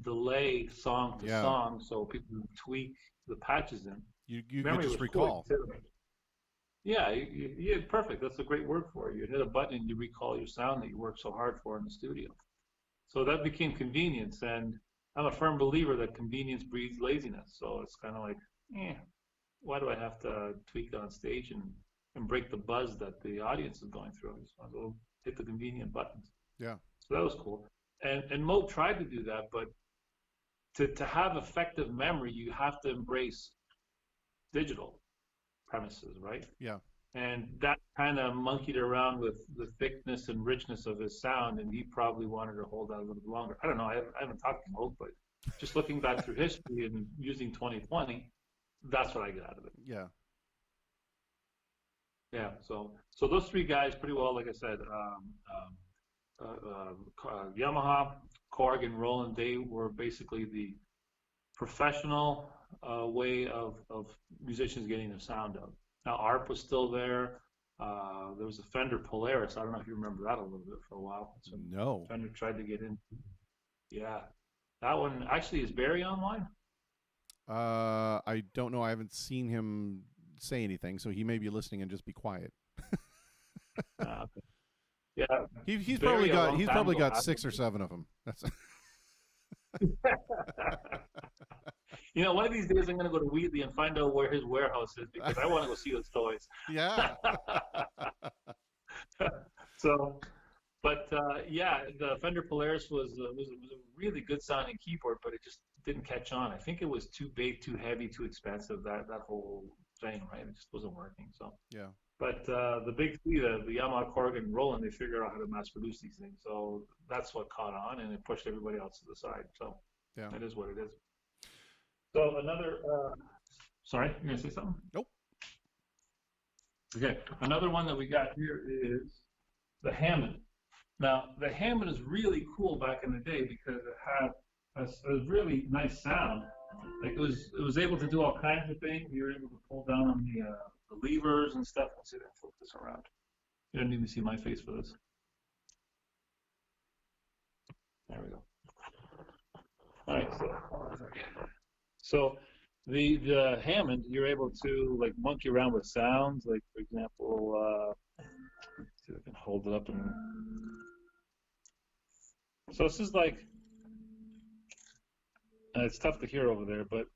delay song to song so people can tweak the patches in. You could just recall. Yeah, perfect. That's a great word for it. You hit a button and you recall your sound that you worked so hard for in the studio. So that became convenience, and I'm a firm believer that convenience breeds laziness. So it's kind of like, why do I have to tweak on stage and break the buzz that the audience is going through? I just want to go hit the convenient buttons. Yeah. So that was cool. And Moog tried to do that, but to have effective memory, you have to embrace digital premises, right? Yeah. And that kind of monkeyed around with the thickness and richness of his sound, and he probably wanted to hold that a little bit longer. I don't know. I haven't talked to Moog, but just looking back through history and using 2020, that's what I get out of it. Yeah. Yeah. So those three guys, pretty well, like I said, Yamaha, Korg, and Roland, they were basically the professional way of musicians getting their sound out. Now, ARP was still there. There was a Fender Polaris. I don't know if you remember that a little bit for a while. So no. Fender tried to get in. Yeah. That one, actually, is Barry online? I don't know. I haven't seen him say anything, so he may be listening and just be quiet. Okay. Yeah. He's probably got 6 or 7 of them. That's You know, one of these days I'm going to go to Wheatley and find out where his warehouse is because I want to go see those toys. Yeah. So, but the Fender Polaris was a really good sounding keyboard, but it just didn't catch on. I think it was too big, too heavy, too expensive. That whole thing, right? It just wasn't working. So yeah. But the big three, the Yamaha, Korg, and Roland, they figured out how to mass produce these things. So that's what caught on, and it pushed everybody else to the side. So yeah, it is what it is. So another, sorry, you're going to say something? Nope. Okay, another one that we got here is the Hammond. Now, the Hammond is really cool back in the day because it had a really nice sound. Like it was able to do all kinds of things. You were able to pull down on the levers and stuff. Let's see if I can flip this around. You don't even see my face for this. There we go. All right, so the Hammond, you're able to like monkey around with sounds. Like for example, let's see if I can hold it up and. So this is like. It's tough to hear over there, but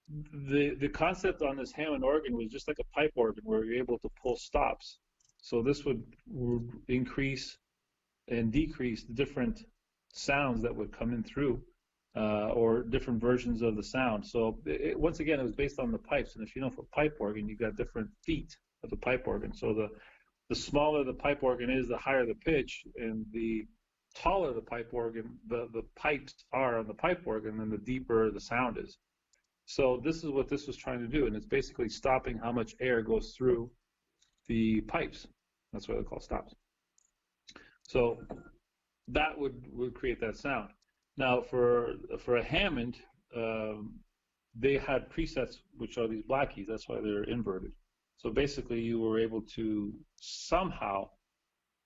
the concept on this Hammond organ was just like a pipe organ where you're able to pull stops. So this would increase and decrease the different sounds that would come in through, or different versions of the sound. So once again, it was based on the pipes. And if you know, for pipe organ, you got different feet of the pipe organ. So the smaller the pipe organ is, the higher the pitch, and the taller the pipe organ, the pipes are on the pipe organ, then the deeper the sound is. So this is what this was trying to do, and it's basically stopping how much air goes through the pipes. That's why they're called stops. So that would create that sound. Now for a Hammond, they had presets which are these black keys. That's why they're inverted. So basically, you were able to somehow,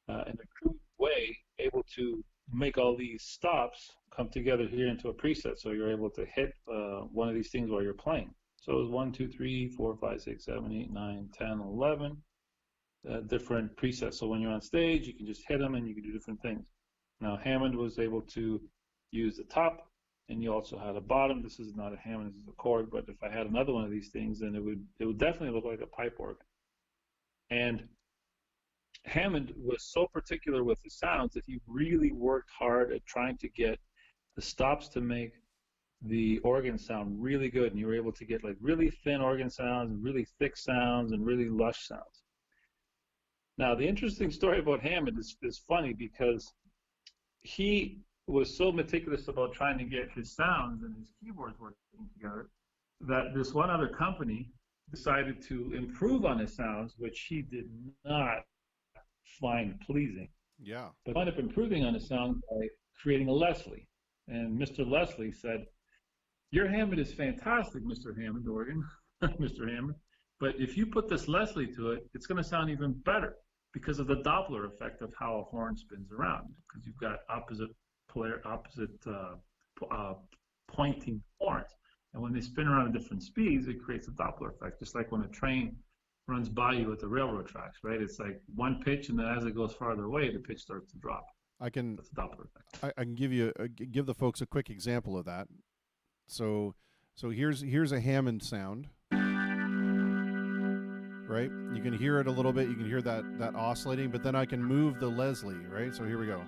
in a crude way, able to make all these stops come together here into a preset. So you're able to hit one of these things while you're playing. So it was 1, 2, 3, 4, 5, 6, 7, 8, 9, 10, 11 different presets. So when you're on stage, you can just hit them and you can do different things. Now Hammond was able to use the top, and you also had a bottom. This is not a Hammond, this is a Korg, but if I had another one of these things, then it would definitely look like a pipe organ. And Hammond was so particular with the sounds that he really worked hard at trying to get the stops to make the organ sound really good, and you were able to get like really thin organ sounds and really thick sounds and really lush sounds. Now the interesting story about Hammond is funny because he was so meticulous about trying to get his sounds and his keyboards working together that this one other company decided to improve on his sounds, which he did not find pleasing. Yeah. But wound up improving on his sound by creating a Leslie. And Mr. Leslie said, "Your Hammond is fantastic, Mr. Hammond organ, Mr. Hammond, but if you put this Leslie to it, it's going to sound even better because of the Doppler effect of how a horn spins around, because you've got opposite pointing horns. And when they spin around at different speeds, it creates a Doppler effect, just like when a train runs by you at the railroad tracks, right? It's like one pitch, and then as it goes farther away, the pitch starts to drop. That's a Doppler effect. I can give the folks a quick example of that. So here's a Hammond sound, right? You can hear it a little bit. You can hear that oscillating, but then I can move the Leslie, right? So here we go.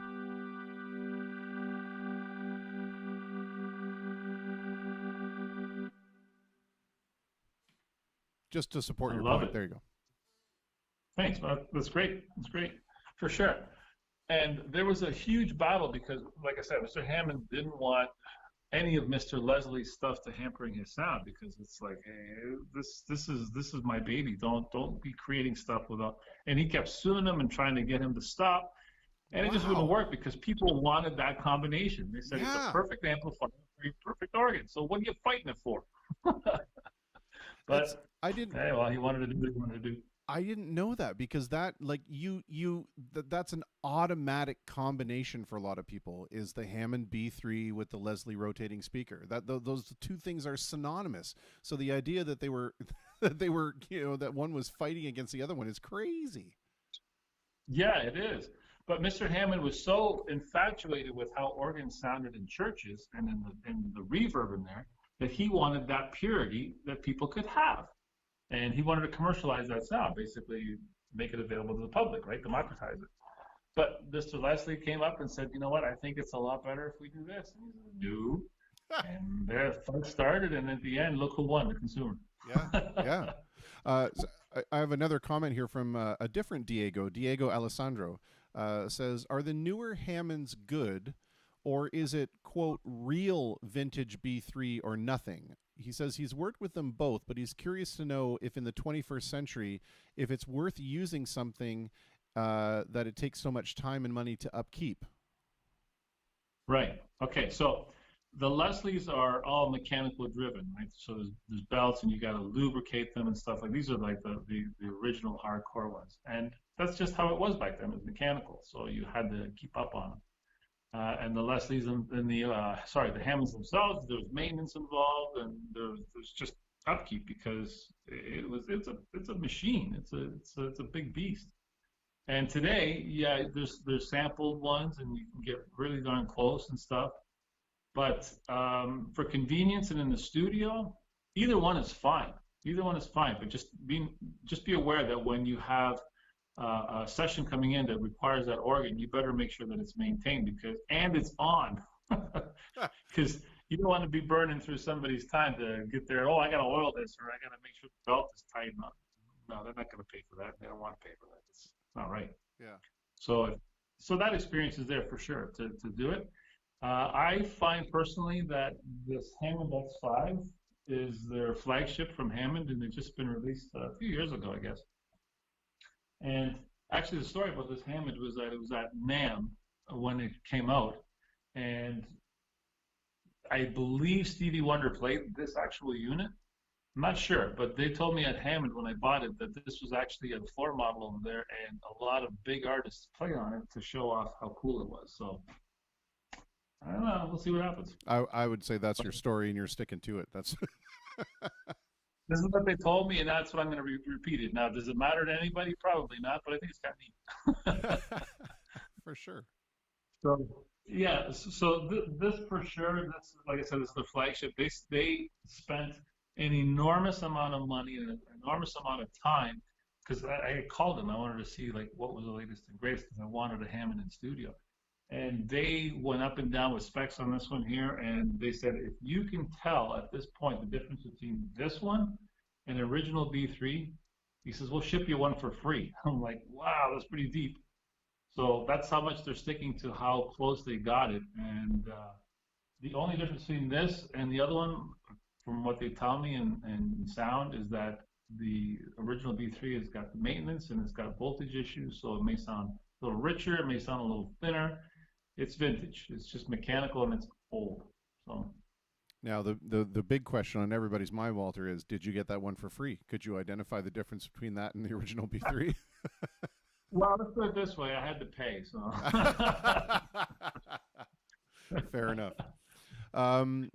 Just to support your point. There you go. Thanks. That's great. That's great. For sure. And there was a huge battle because, like I said, Mr. Hammond didn't want any of Mr. Leslie's stuff to hampering his sound, because it's like, hey, this is my baby. Don't be creating stuff without. And he kept suing him and trying to get him to stop. And it just wouldn't work because people wanted that combination. They said it's a perfect amplifier for a perfect organ. So what are you fighting it for? But I didn't. Hey, well, he wanted to do what he wanted to do. I didn't know that, because that, like, that's an automatic combination for a lot of people, is the Hammond B3 with the Leslie rotating speaker. Those two things are synonymous. So the idea that they were that one was fighting against the other one is crazy. Yeah, it is. But Mr. Hammond was so infatuated with how organs sounded in churches and in the reverb in there, that he wanted that purity that people could have. And he wanted to commercialize that sound, basically make it available to the public, right? Democratize it. But Mr. Leslie came up and said, you know what, I think it's a lot better if we do this. And he said, no. And there fun started, and at the end, look who won, the consumer. Yeah. So I have another comment here from a different Diego Alessandro. Says, are the newer Hammonds good, or is it, quote, real vintage B3 or nothing? He says he's worked with them both, but he's curious to know if in the 21st century, if it's worth using something that it takes so much time and money to upkeep. Right. Okay. So the Leslies are all mechanical driven, right? So there's belts, and you got to lubricate them and stuff. Like, these are like the original hardcore ones. And that's just how it was back then. It was mechanical. So you had to keep up on them. And the Leslies and the Hammonds themselves, there was maintenance involved, and there's just upkeep, because it's a machine. It's a big beast. And today, yeah, there's sampled ones, and you can get really darn close and stuff. But for convenience and in the studio, either one is fine. Either one is fine. But just be aware that when you have a session coming in that requires that organ, you better make sure that it's maintained, and it's on, because you don't want to be burning through somebody's time to get there. Oh, I got to oil this, or I got to make sure the belt is tight enough. no, they're not going to pay for that. They don't want to pay for that. It's not right. Yeah. So that experience is there for sure to do it. I find personally that this Hammond X5 is their flagship from Hammond, and it's just been released a few years ago, I guess. And actually, the story about this Hammond was that it was at NAMM when it came out, and I believe Stevie Wonder played this actual unit. I'm not sure, but they told me at Hammond when I bought it that this was actually a floor model over there, and a lot of big artists played on it to show off how cool it was. So I don't know. We'll see what happens. I would say that's your story, and you're sticking to it. That's This is what they told me, and that's what I'm going to repeat it. Now, does it matter to anybody? Probably not, but I think it's kind of neat. for sure. So yeah, so this for sure. This, like I said, this is the flagship. They spent an enormous amount of money and an enormous amount of time, because I called them. I wanted to see like what was the latest and greatest, because I wanted a Hammond in studio. And they went up and down with specs on this one here, and they said if you can tell at this point the difference between this one and the original B3, he says we'll ship you one for free. I'm like, wow, that's pretty deep. So that's how much they're sticking to how close they got it. And the only difference between this and the other one, from what they tell me and sound, is that the original B3 has got the maintenance and it's got voltage issues, so it may sound a little richer, it may sound a little thinner. It's vintage. It's just mechanical and it's old. So now the big question on everybody's mind, Walter, is did you get that one for free? Could you identify the difference between that and the original B3? Well, let's put it this way. I had to pay, so. Fair enough. The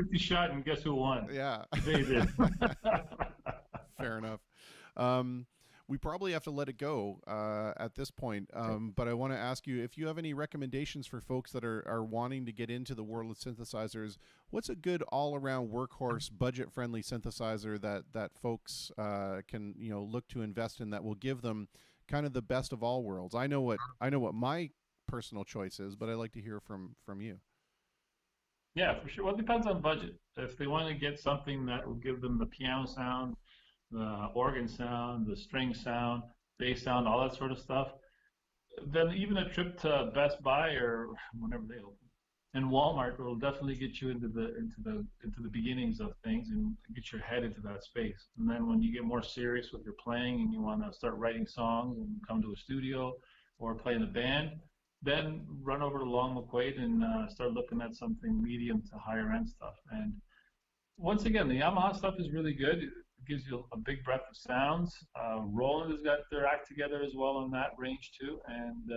50-50 shot, and guess who won? Yeah. They did. Fair enough. We probably have to let it go at this point, but I want to ask you if you have any recommendations for folks that are wanting to get into the world of synthesizers. What's a good all-around workhorse, budget-friendly synthesizer that folks can look to invest in that will give them kind of the best of all worlds? I know what my personal choice is, but I'd like to hear from you. Yeah, for sure. Well, it depends on budget. If they want to get something that will give them the piano sound, the organ sound, the string sound, bass sound, all that sort of stuff, then even a trip to Best Buy or whenever they open, and Walmart will definitely get you into the beginnings of things and get your head into that space. And then when you get more serious with your playing and you want to start writing songs and come to a studio or play in a band, then run over to Long McQuaid and start looking at something medium to higher end stuff. And once again, the Yamaha stuff is really good. It gives you a big breadth of sounds. Roland has got their act together as well on that range too, and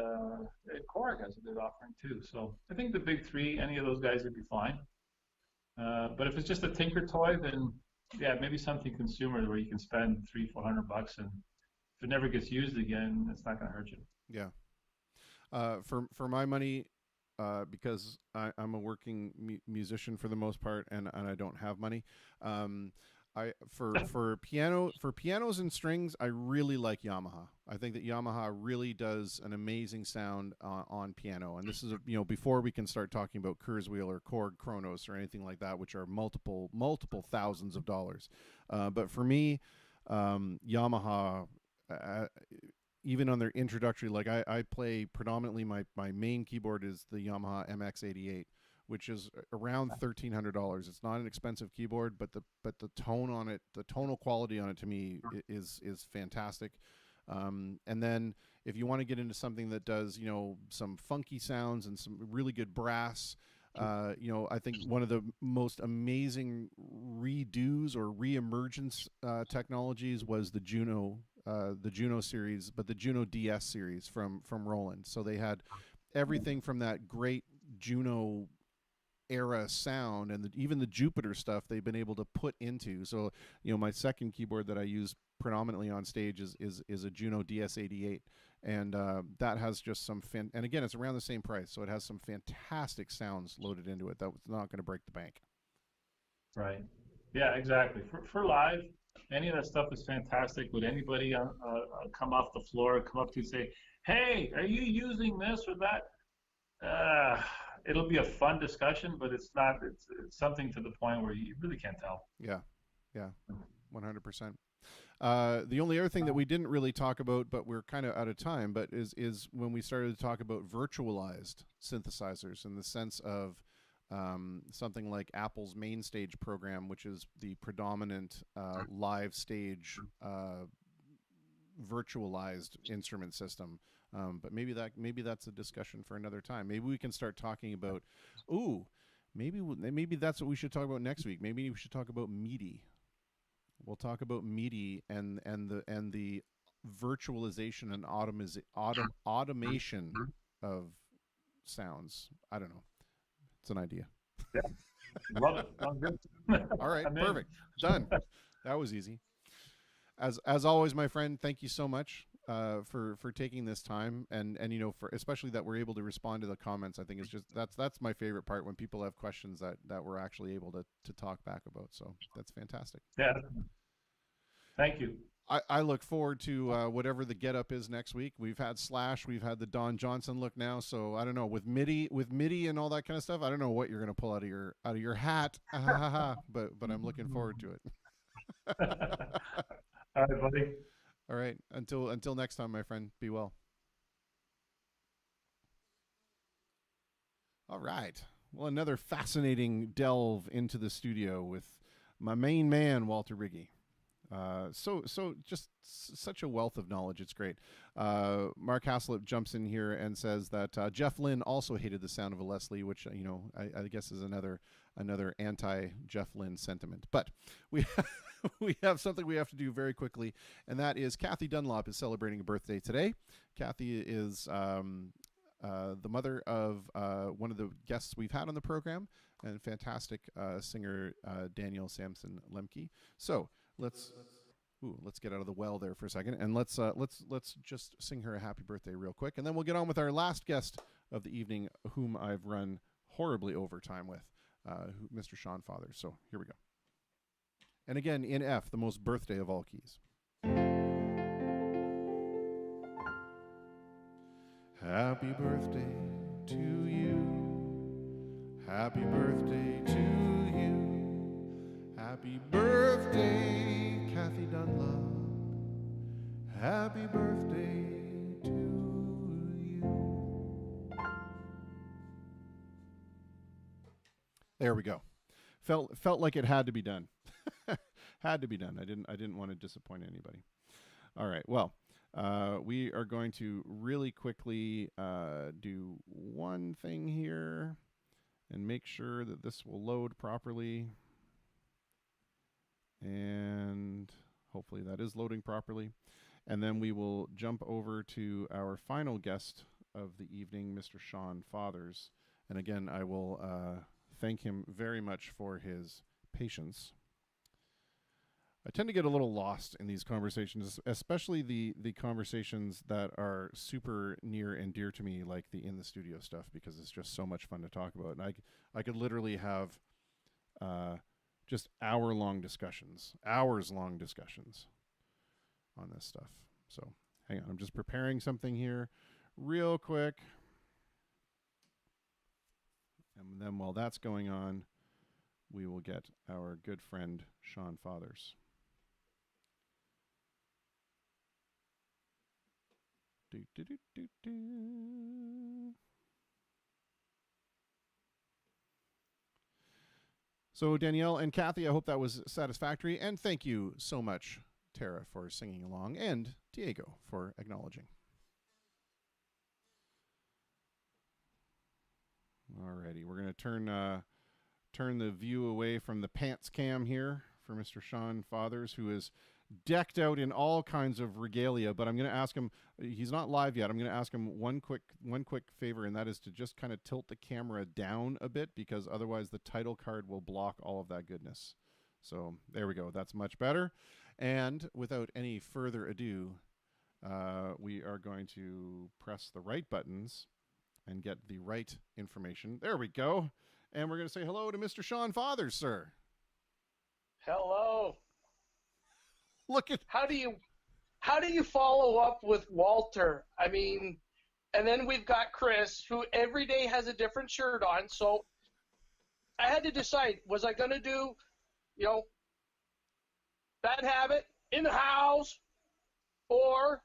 Korg has a good offering too. So I think the big three, any of those guys would be fine. But if it's just a tinker toy, then yeah, maybe something consumer where you can spend $300-400, and if it never gets used again, it's not going to hurt you. Yeah. For my money, because I'm a working musician for the most part, and I don't have money. For pianos and strings, I really like Yamaha. I think that Yamaha really does an amazing sound on piano. And this is before we can start talking about Kurzweil or Korg Kronos or anything like that, which are multiple thousands of dollars. But for me, Yamaha. Even on their introductory, like I play predominantly, my main keyboard is the Yamaha MX88, which is around $1,300. It's not an expensive keyboard, but the tone on it, the tonal quality on it to me is fantastic. And then if you want to get into something that does some funky sounds and some really good brass, I think one of the most amazing redos or reemergence technologies was the Juno series, but the Juno DS series from Roland. So they had everything from that great Juno era sound and even the Jupiter stuff they've been able to put into. So my second keyboard that I use predominantly on stage is a Juno DS88, and that has just some and again, it's around the same price, so it has some fantastic sounds loaded into it that was not going to break the bank. Right. Yeah, exactly. For live, any of that stuff is fantastic. Would anybody come off the floor, come up to you and say, hey, are you using this or that? It'll be a fun discussion, but it's not. It's something to the point where you really can't tell. Yeah, 100%. The only other thing that we didn't really talk about, but we're kind of out of time, but is when we started to talk about virtualized synthesizers in the sense of something like Apple's Main Stage program, which is the predominant live stage virtualized instrument system. But maybe that's a discussion for another time. Maybe we can start talking about, maybe that's what we should talk about next week. Maybe we should talk about MIDI. We'll talk about MIDI and the virtualization and automation of sounds. I don't know. It's an idea. Yeah. Love it. Sounds good. All right, I'm in. perfect. Done. That was easy. As always, my friend, thank you so much for taking this time and for especially that we're able to respond to the comments. I think it's just that's my favorite part, when people have questions that we're actually able to talk back about. So that's fantastic. Yeah. Thank you. I look forward to whatever the get up is next week. We've had Slash, we've had the Don Johnson look now, so I don't know, with MIDI and all that kind of stuff. I don't know what you're going to pull out of your hat, but I'm looking forward to it. All right, buddy. All right, until next time, my friend. Be well. All right. Well, another fascinating delve into the studio with my main man, Walter Riggi. So just such a wealth of knowledge. It's great. Mark Haslip jumps in here and says that Jeff Lynne also hated the sound of a Leslie, which I guess is another anti-Jeff Lynne sentiment. But we we have something we have to do very quickly, and that is Kathy Dunlop is celebrating a birthday today. Kathy is the mother of one of the guests we've had on the program, and fantastic singer Danielle Samson Lemke. So let's get out of the well there for a second, and let's just sing her a happy birthday real quick, and then we'll get on with our last guest of the evening, whom I've run horribly over time with, Mr. Sean Fathers. So here we go. And again, in F, the most birthday of all keys. Happy birthday to you. Happy birthday to you. Happy birthday, Kathy Dunlop. Happy birthday to you. There we go. Felt like it had to be done. Had to be done. I didn't want to disappoint anybody. All right. Well, we are going to really quickly do one thing here and make sure that this will load properly. And hopefully that is loading properly. And then we will jump over to our final guest of the evening, Mr. Sean Fathers. And again, I will thank him very much for his patience. I tend to get a little lost in these conversations, especially the conversations that are super near and dear to me, like the in the studio stuff, because it's just so much fun to talk about. And I could literally have just hours-long discussions on this stuff. So hang on, I'm just preparing something here real quick. And then while that's going on, we will get our good friend Sean Fathers. So Danielle and Kathy, I hope that was satisfactory, and thank you so much, Tara, for singing along, and Diego for acknowledging. Alrighty, we're going to turn the view away from the pants cam here for Mr. Sean Fathers, who is decked out in all kinds of regalia, but I'm going to ask him, he's not live yet, I'm going to ask him one quick favor, and that is to just kind of tilt the camera down a bit, because otherwise the title card will block all of that goodness. So there we go, that's much better. And without any further ado, we are going to press the right buttons and get the right information. There we go. And we're going to say hello to Mr. Sean Fathers, sir. Hello. Look at how do you follow up with Walter? I mean, and then we've got Chris, who every day has a different shirt on. So I had to decide, was I going to do, Bad Habit, in the house, or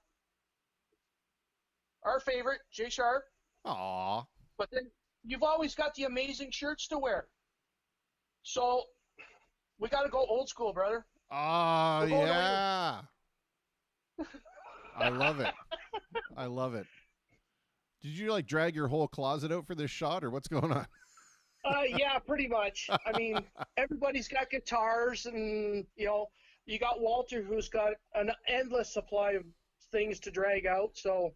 our favorite, Jay Sharp. Aw. But then you've always got the amazing shirts to wear. So we got to go old school, brother. Oh, We're going yeah. I love it. I love it. Did you like drag your whole closet out for this shot, or what's going on? Yeah, pretty much. I mean, everybody's got guitars, and you got Walter, who's got an endless supply of things to drag out. So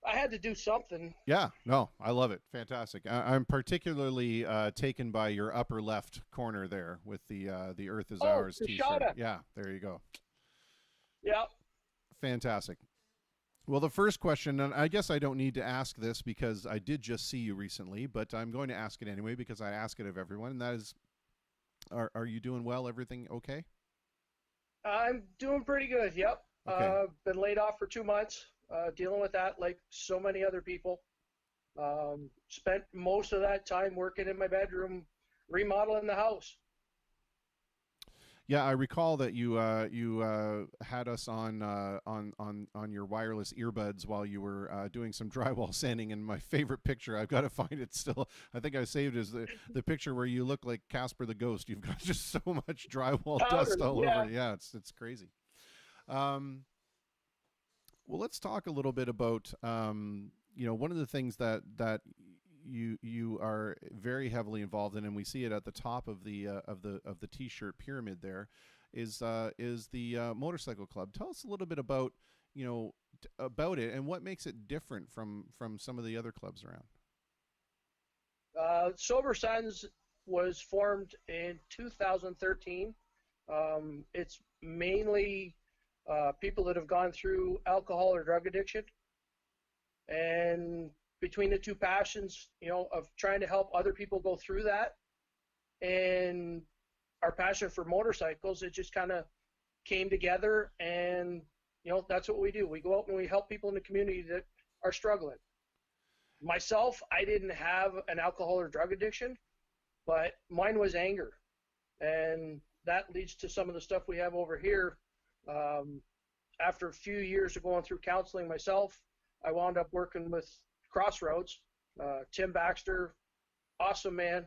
I had to do something. Yeah, no, I love it. Fantastic. I'm particularly taken by your upper left corner there with the Earth is Ours the t-shirt. Shada. Yeah, there you go. Yeah. Fantastic. Well, the first question, and I guess I don't need to ask this because I did just see you recently, but I'm going to ask it anyway because I ask it of everyone, and that is, are you doing well? Everything okay? I'm doing pretty good. Yep. Okay. Been laid off for 2 months, dealing with that like so many other people. Spent most of that time working in my bedroom, remodeling the house. Yeah, I recall that you had us on your wireless earbuds while you were doing some drywall sanding, and my favorite picture, I've got to find it still. I think I saved is the picture where you look like Casper the Ghost. You've got just so much drywall dust all over. Yeah, it's crazy. Well, let's talk a little bit about one of the things that you are very heavily involved in, and we see it at the top of the t-shirt pyramid there, is the motorcycle club. Tell us a little bit about about it and what makes it different from some of the other clubs around. Sober Sons was formed in 2013. It's mainly people that have gone through alcohol or drug addiction, and between the two passions, of trying to help other people go through that and our passion for motorcycles, it just kind of came together, and that's what we do. We go out and we help people in the community that are struggling. Myself, I didn't have an alcohol or drug addiction, but mine was anger, and that leads to some of the stuff we have over here. After a few years of going through counseling myself, I wound up working with Crossroads. Tim Baxter, awesome man.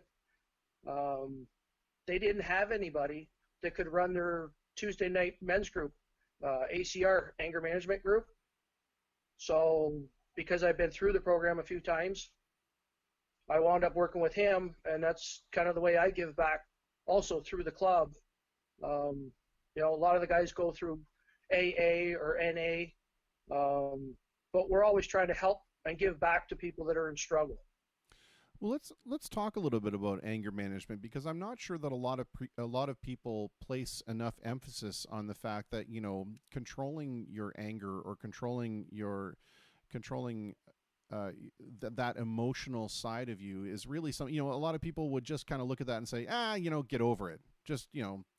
They didn't have anybody that could run their Tuesday night men's group, ACR, Anger Management Group. So because I've been through the program a few times, I wound up working with him, and that's kind of the way I give back also through the club. A lot of the guys go through AA or NA, but we're always trying to help and give back to people that are in struggle. Well, let's talk a little bit about anger management, because I'm not sure that a lot of people place enough emphasis on the fact that controlling your anger or controlling that emotional side of you is really something. A lot of people would just kind of look at that and say, get over it, just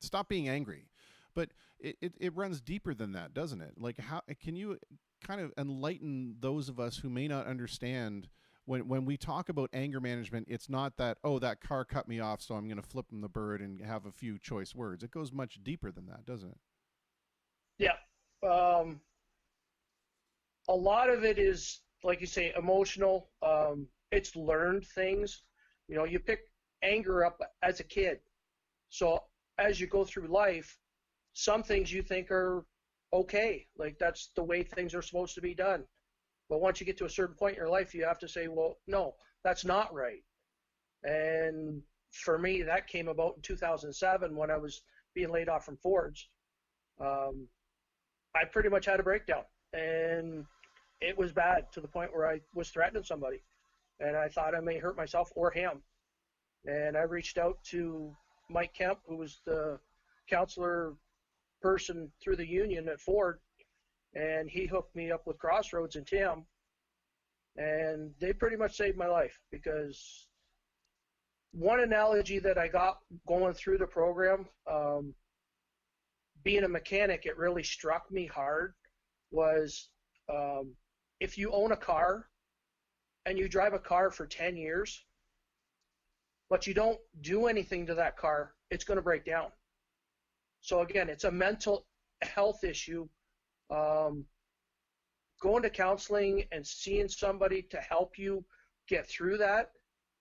stop being angry. But it runs deeper than that, doesn't it? Like, how can you kind of enlighten those of us who may not understand when we talk about anger management? It's not that, that car cut me off, so I'm going to flip him the bird and have a few choice words. It goes much deeper than that, doesn't it? Yeah. A lot of it is, like you say, emotional. It's learned things. You pick anger up as a kid. So as you go through life, some things you think are okay, like that's the way things are supposed to be done. But once you get to a certain point in your life, you have to say, well, no, that's not right. And for me, that came about in 2007 when I was being laid off from Ford's. I pretty much had a breakdown, and it was bad to the point where I was threatening somebody, and I thought I may hurt myself or him. And I reached out to Mike Kemp, who was the counselor person through the union at Ford, and he hooked me up with Crossroads and Tim, and they pretty much saved my life. Because one analogy that I got going through the program, being a mechanic, it really struck me hard, was if you own a car and you drive a car for 10 years, but you don't do anything to that car, it's going to break down. So again, it's a mental health issue, um, going to counseling and seeing somebody to help you get through that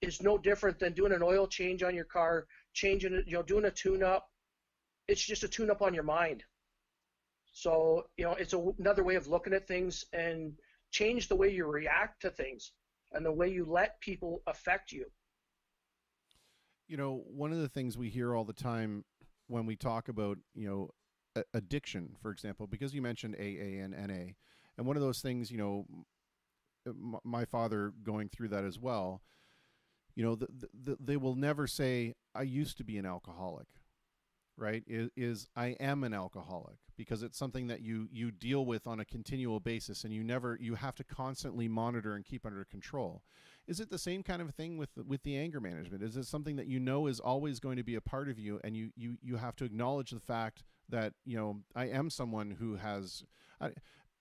is no different than doing an oil change on your car, changing it, doing a tune-up. It's just a tune-up on your mind. So, it's another way of looking at things and change the way you react to things and the way you let people affect you. One of the things we hear all the time when we talk about, addiction, for example, because you mentioned AA and NA, and one of those things, my father going through that as well, they will never say, I used to be an alcoholic, right? Is I am an alcoholic, because it's something that you deal with on a continual basis, and you have to constantly monitor and keep under control. Is it the same kind of thing with the anger management? Is it something that is always going to be a part of you, and you have to acknowledge the fact that I am someone who has,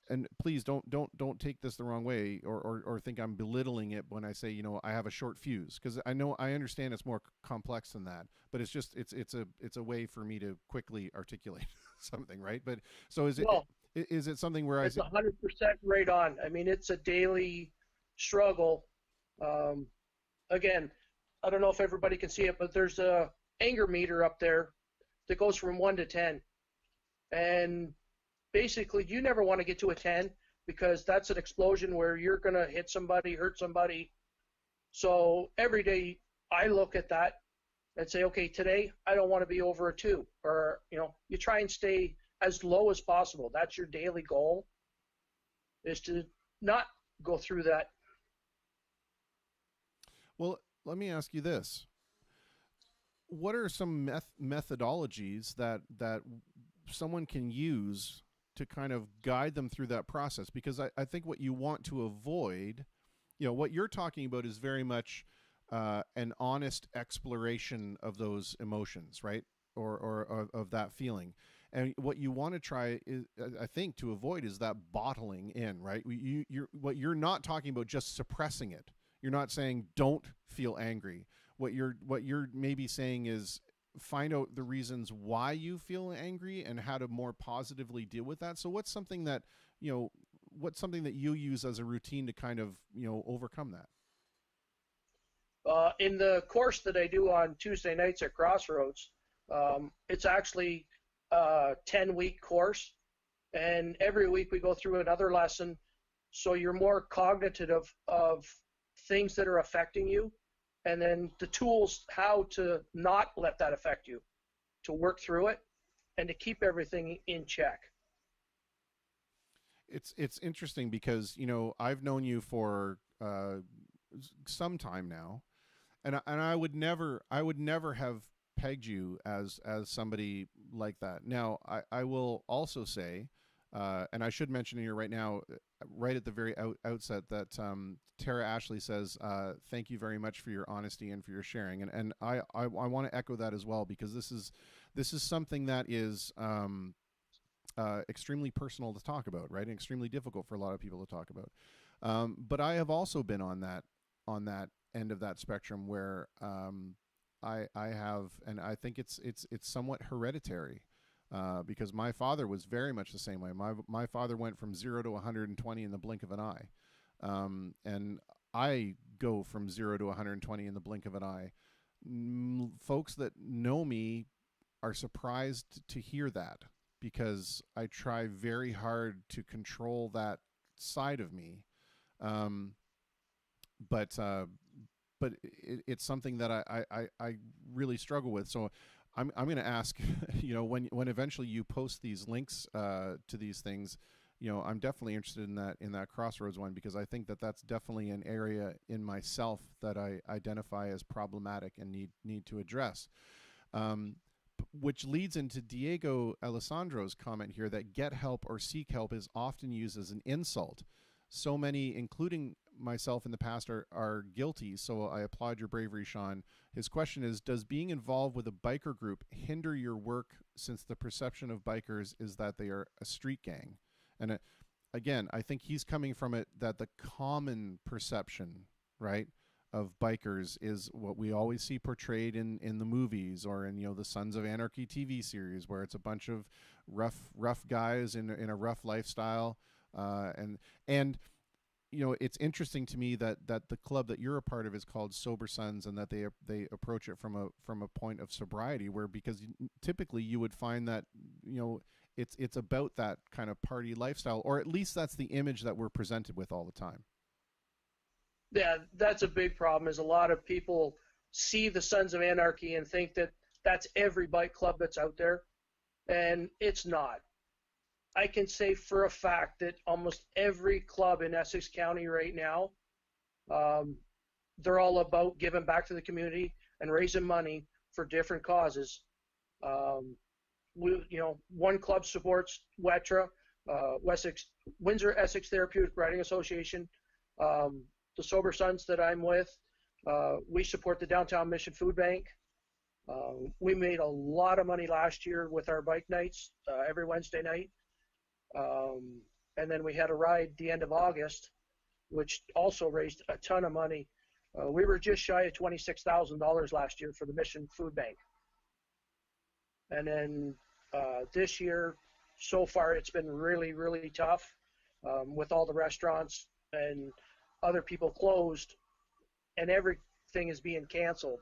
and please don't take this the wrong way or think I'm belittling it when I say I have a short fuse, because I understand it's more complex than that, but it's just it's a way for me to quickly articulate something, right? But so is it something where it's 100% right on. I mean, it's a daily struggle. Again, I don't know if everybody can see it, but there's a anger meter up there that goes from 1 to 10, and basically you never want to get to a 10, because that's an explosion where you're going to hit somebody, hurt somebody. So every day I look at that and say, okay, today I don't want to be over a 2, or you try and stay as low as possible. That's your daily goal, is to not go through that. Well, let me ask you this. What are some methodologies that someone can use to kind of guide them through that process? Because I think what you want to avoid, what you're talking about is very much an honest exploration of those emotions, right? Or of that feeling. And what you want to try is, I think, to avoid is that bottling in, right? What you're not talking about just suppressing it. You're not saying don't feel angry. What you're maybe saying is find out the reasons why you feel angry and how to more positively deal with that. So what's something that you use as a routine to kind of overcome that? In the course that I do on Tuesday nights at Crossroads, it's actually a 10-week course, and every week we go through another lesson, so you're more cognitive of things that are affecting you, and then the tools how to not let that affect you, to work through it, and to keep everything in check. It's interesting because I've known you for some time now, and I would never have pegged you as somebody like that. Now I will also say, and I should mention here right now, right at the very outset, that Tara Ashley says, thank you very much for your honesty and for your sharing. And I want to echo that as well, because this is something that is extremely personal to talk about, right? And extremely difficult for a lot of people to talk about. But I have also been on that end of that spectrum where I have, and I think it's somewhat hereditary. Because my father was very much the same way. My father went from 0 to 120 in the blink of an eye. And I go from 0 to 120 in the blink of an eye. Folks that know me are surprised to hear that, because I try very hard to control that side of me. But it's something that I really struggle with. So I'm going to ask, when eventually you post these links to these things, I'm definitely interested in that Crossroads one, because I think that that's definitely an area in myself that I identify as problematic and need to address. Which leads into Diego Alessandro's comment here that get help or seek help is often used as an insult. So many, including myself in the past, are guilty, so I applaud your bravery, Sean. His question is, does being involved with a biker group hinder your work, since the perception of bikers is that they are a street gang? And again, I think he's coming from it that the common perception, right, of bikers is what we always see portrayed in the movies or in, you know, the Sons of Anarchy TV series, where it's a bunch of rough guys in a rough lifestyle, and you know, it's interesting to me that the club that you're a part of is called Sober Sons, and that they approach it from a point of sobriety, where, because typically you would find that, you know, it's about that kind of party lifestyle, or at least that's the image that we're presented with all the time. Yeah, that's a big problem, is a lot of people see the Sons of Anarchy and think that that's every bike club that's out there, and it's not. I can say for a fact that almost every club in Essex County right now, they're all about giving back to the community and raising money for different causes. One club supports WETRA, Windsor Essex Therapeutic Riding Association. The Sober Sons that I'm with, we support the Downtown Mission Food Bank. We made a lot of money last year with our bike nights every Wednesday night. And then we had a ride the end of August, which also raised a ton of money. We were just shy of $26,000 last year for the Mission Food Bank. And then this year, so far, it's been really, really tough with all the restaurants and other people closed, and everything is being canceled.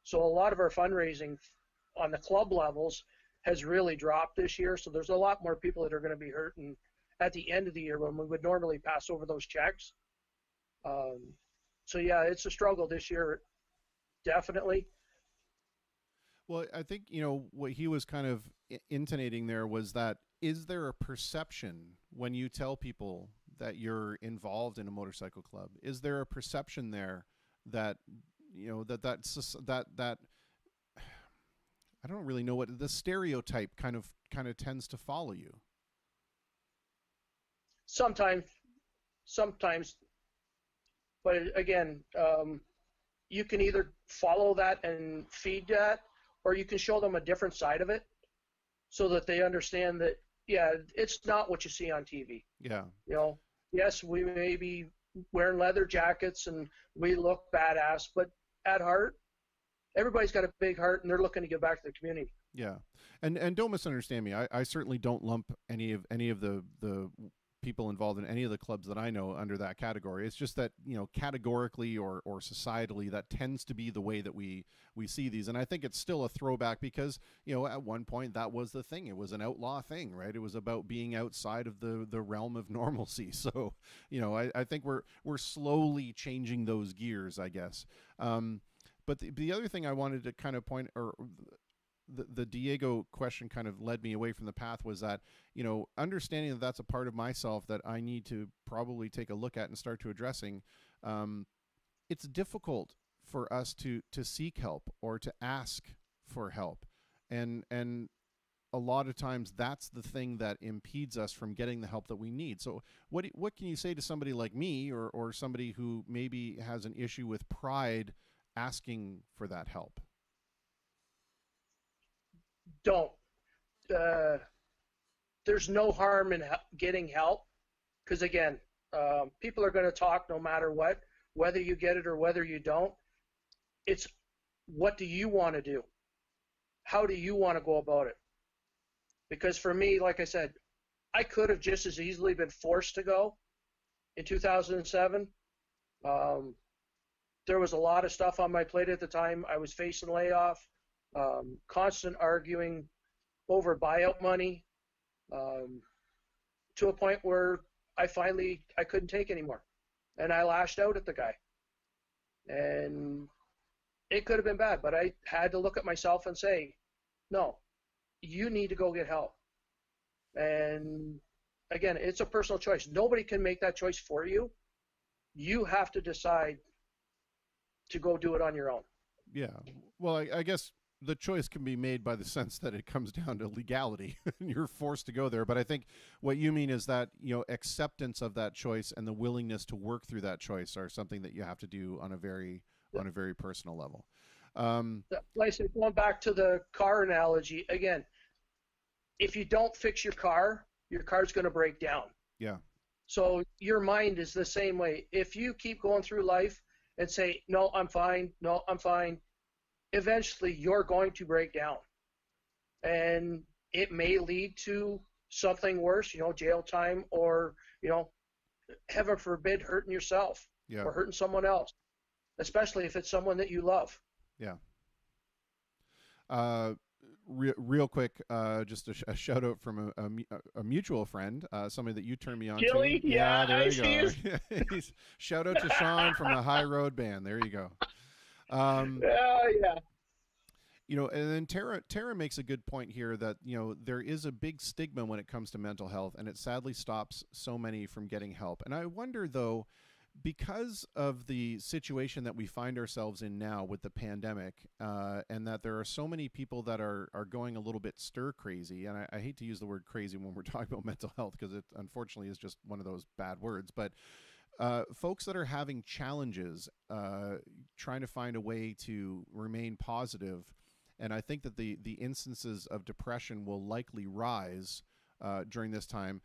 So a lot of our fundraising on the club levels has really dropped this year. So there's a lot more people that are going to be hurting at the end of the year when we would normally pass over those checks. So yeah, it's a struggle this year, definitely. Well, I think, you know, what he was kind of intonating there was that, is there a perception when you tell people that you're involved in a motorcycle club? Is there a perception there that, you know, that I don't really know what the stereotype kind of tends to follow you? Sometimes, but again, you can either follow that and feed that, or you can show them a different side of it, so that they understand that, yeah, it's not what you see on TV. Yeah. You know, yes, we may be wearing leather jackets and we look badass, but at heart, everybody's got a big heart and they're looking to give back to the community. Yeah. And don't misunderstand me. I certainly don't lump any of the people involved in any of the clubs that I know under that category. It's just that, you know, categorically or societally, that tends to be the way that we see these. And I think it's still a throwback because, you know, at one point that was the thing. It was an outlaw thing, right? It was about being outside of the realm of normalcy. So, you know, I think we're slowly changing those gears, I guess. But the other thing I wanted to kind of point, or the Diego question kind of led me away from the path, was that, you know, understanding that that's a part of myself that I need to probably take a look at and start to addressing. It's difficult for us to seek help or to ask for help. And a lot of times that's the thing that impedes us from getting the help that we need. So what can you say to somebody like me or somebody who maybe has an issue with pride asking for that help? Don't. There's no harm in getting help, because again, people are going to talk no matter what, whether you get it or whether you don't. It's, what do you want to do? How do you want to go about it? Because for me, like I said, I could have just as easily been forced to go in 2007. There was a lot of stuff on my plate at the time. I was facing layoff, constant arguing over buyout money, to a point where I couldn't take anymore. And I lashed out at the guy. And it could have been bad, but I had to look at myself and say, no, you need to go get help. And again, it's a personal choice. Nobody can make that choice for you. You have to decide to go do it on your own. Yeah. Well, I guess the choice can be made by the sense that it comes down to legality and you're forced to go there. But I think what you mean is that, you know, acceptance of that choice and the willingness to work through that choice are something that you have to do on a very personal level. Like I said, going back to the car analogy, again, if you don't fix your car's going to break down. Yeah. So your mind is the same way. If you keep going through life and say, no, I'm fine, no, I'm fine, eventually you're going to break down. And it may lead to something worse, jail time, or, heaven forbid, hurting yourself or hurting someone else, especially if it's someone that you love. Yeah. Real quick, just a shout out from a mutual friend, somebody that you turned me on Gilly? to. Yeah, there you go. Shout out to Sean from the High Road Band. There you go. Yeah. And then Tara makes a good point here that, there is a big stigma when it comes to mental health, and it sadly stops so many from getting help. And I wonder, though, because of the situation that we find ourselves in now with the pandemic, and that there are so many people that are going a little bit stir crazy, and I hate to use the word crazy when we're talking about mental health because it unfortunately is just one of those bad words, but folks that are having challenges, trying to find a way to remain positive. And I think that the instances of depression will likely rise during this time.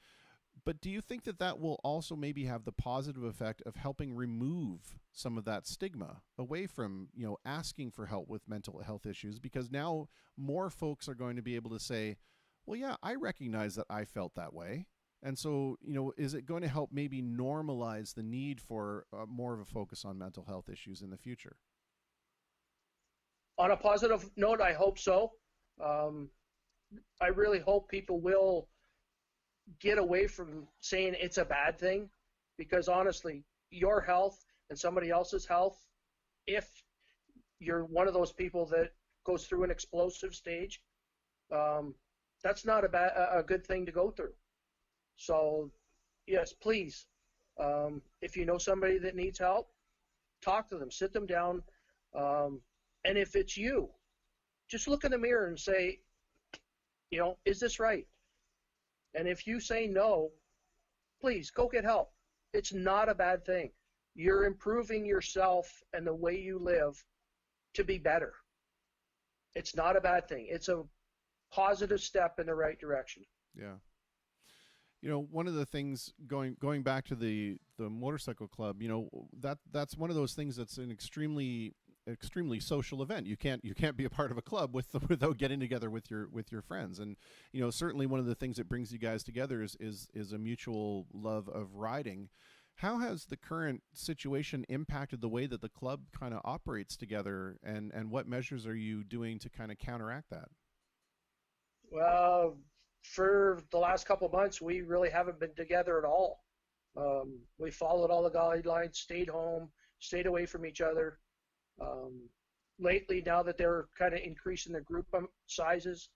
But do you think that that will also maybe have the positive effect of helping remove some of that stigma away from, asking for help with mental health issues? Because now more folks are going to be able to say, well, yeah, I recognize that I felt that way. And so, is it going to help maybe normalize the need for more of a focus on mental health issues in the future? On a positive note, I hope so. I really hope people will get away from saying it's a bad thing, because honestly, your health and somebody else's health, if you're one of those people that goes through an explosive stage, that's not a good thing to go through. So yes, please, if you know somebody that needs help, talk to them, sit them down, and if it's you, just look in the mirror and say, is this right? And if you say no, please go get help. It's not a bad thing. You're improving yourself and the way you live to be better. It's not a bad thing. It's a positive step in the right direction. Yeah. One of the things going back to the motorcycle club, that's one of those things that's an extremely social event. You can't be a part of a club without getting together with your friends. And certainly one of the things that brings you guys together is a mutual love of riding. How has the current situation impacted the way that the club kind of operates together, and what measures are you doing to kind of counteract that? Well, for the last couple of months, we really haven't been together at all. We followed all the guidelines, stayed home, stayed away from each other. Lately, now that they're kind of increasing the group sizes,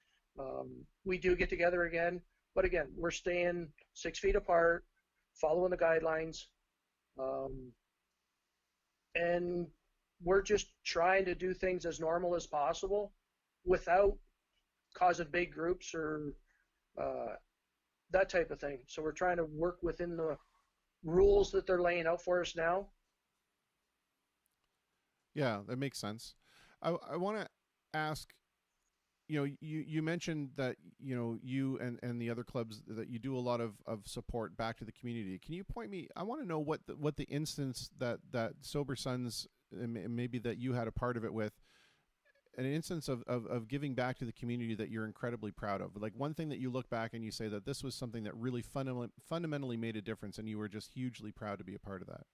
we do get together again. But again, we're staying 6 feet apart, following the guidelines, and we're just trying to do things as normal as possible without causing big groups or that type of thing. So we're trying to work within the rules that they're laying out for us now. Yeah, that makes sense. I want to ask, you mentioned that, you and the other clubs, that you do a lot of support back to the community. Can you point me, I want to know what the instance that Sober Sons, maybe that you had a part of it with, an instance of giving back to the community that you're incredibly proud of. Like one thing that you look back and you say that this was something that really fundamentally made a difference, and you were just hugely proud to be a part of that.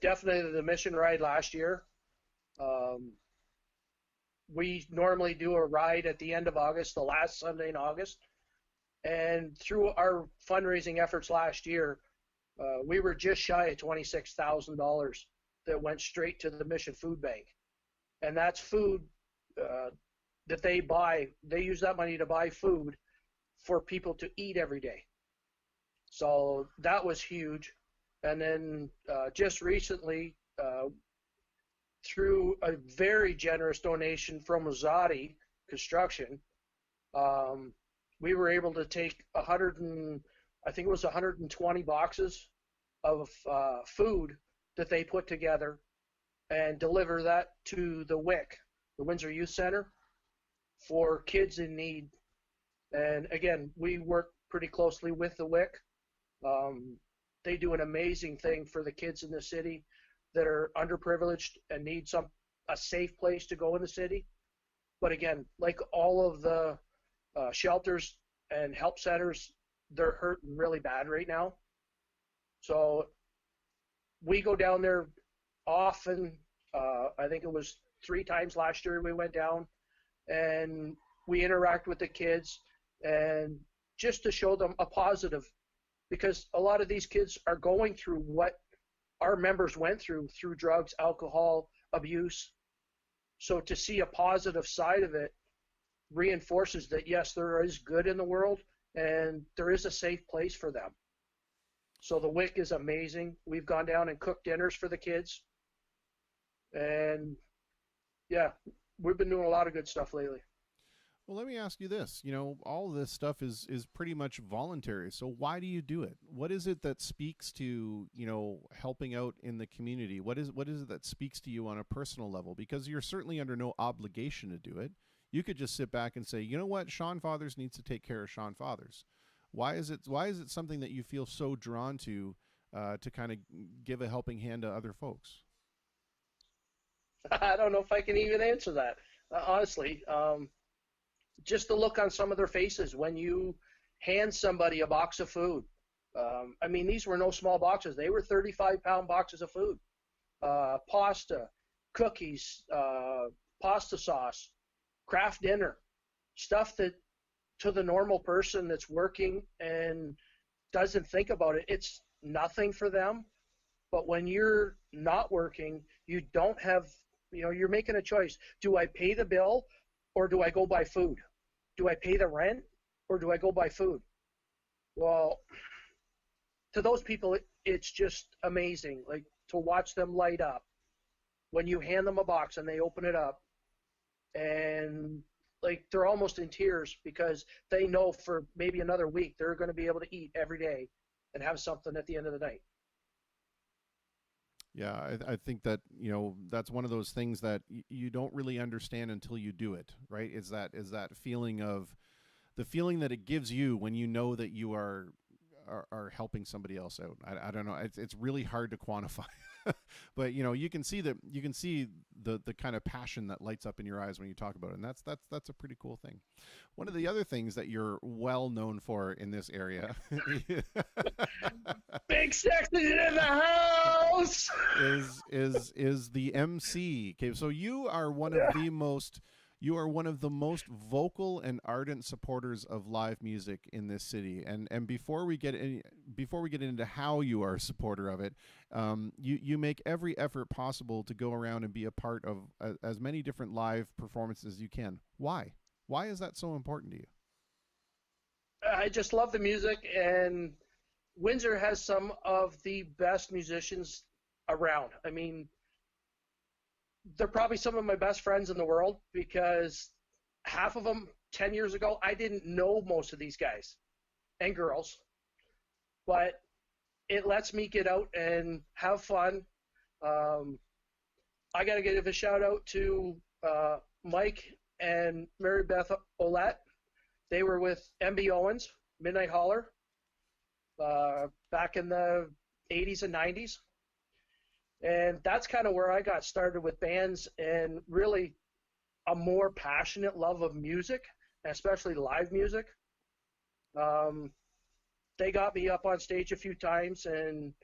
Definitely the mission ride last year. We normally do a ride at the end of August, the last Sunday in August. And through our fundraising efforts last year, we were just shy of $26,000 that went straight to the Mission Food Bank. And that's food that they buy. They use that money to buy food for people to eat every day. So that was huge. And then just recently, through a very generous donation from Rosati Construction, we were able to take 120 boxes of food that they put together and deliver that to the WIC, the Windsor Youth Center, for kids in need. And again, we work pretty closely with the WIC. They do an amazing thing for the kids in the city. that are underprivileged and need a safe place to go in the city. But again, like all of the shelters and help centers, they're hurting really bad right now. So we go down there often. I think it was 3 times last year we went down, and we interact with the kids, and just to show them a positive, because a lot of these kids are going through what our members went through drugs, alcohol, abuse. So to see a positive side of it reinforces that, yes, there is good in the world and there is a safe place for them. So the WIC is amazing. We've gone down and cooked dinners for the kids. And yeah, we've been doing a lot of good stuff lately. Well, let me ask you this. You know, all of this stuff is pretty much voluntary. So why do you do it? What is it that speaks to, you know, helping out in the community? What is it that speaks to you on a personal level? Because you're certainly under no obligation to do it. You could just sit back and say, you know what, Sean Fathers needs to take care of Sean Fathers. Why is it something that you feel so drawn to kind of give a helping hand to other folks? I don't know if I can even answer that, honestly. Just the look on some of their faces when you hand somebody a box of food. I mean, these were no small boxes. They were 35-pound boxes of food. Pasta, cookies, pasta sauce, craft dinner, stuff that to the normal person that's working and doesn't think about it, it's nothing for them. But when you're not working, you don't have, you know, you're making a choice. Do I pay the bill or do I go buy food? Do I pay the rent or do I go buy food? Well, to those people, it's just amazing, like to watch them light up when you hand them a box and they open it up, and like they're almost in tears because they know for maybe another week they're going to be able to eat every day and have something at the end of the night. Yeah, I think that, you know, that's one of those things that you don't really understand until you do it, right? Is that feeling of the feeling that it gives you when you know that you are helping somebody else out. I don't know. It's really hard to quantify, but you know, you can see the kind of passion that lights up in your eyes when you talk about it. And that's a pretty cool thing. One of the other things that you're well known for in this area Big Sexy in the house is the MC. Okay. So you are one of the most vocal and ardent supporters of live music in this city. And before we get into how you are a supporter of it, you make every effort possible to go around and be a part of as many different live performances as you can. Why? Why is that so important to you? I just love the music, and Windsor has some of the best musicians around. I mean, they're probably some of my best friends in the world, because half of them 10 years ago, I didn't know most of these guys and girls, but it lets me get out and have fun. I got to give a shout out to Mike and Mary Beth Olette. They were with MB Owens, Midnight Holler, back in the 80s and 90s. And that's kind of where I got started with bands, and really a more passionate love of music, especially live music. They got me up on stage a few times, and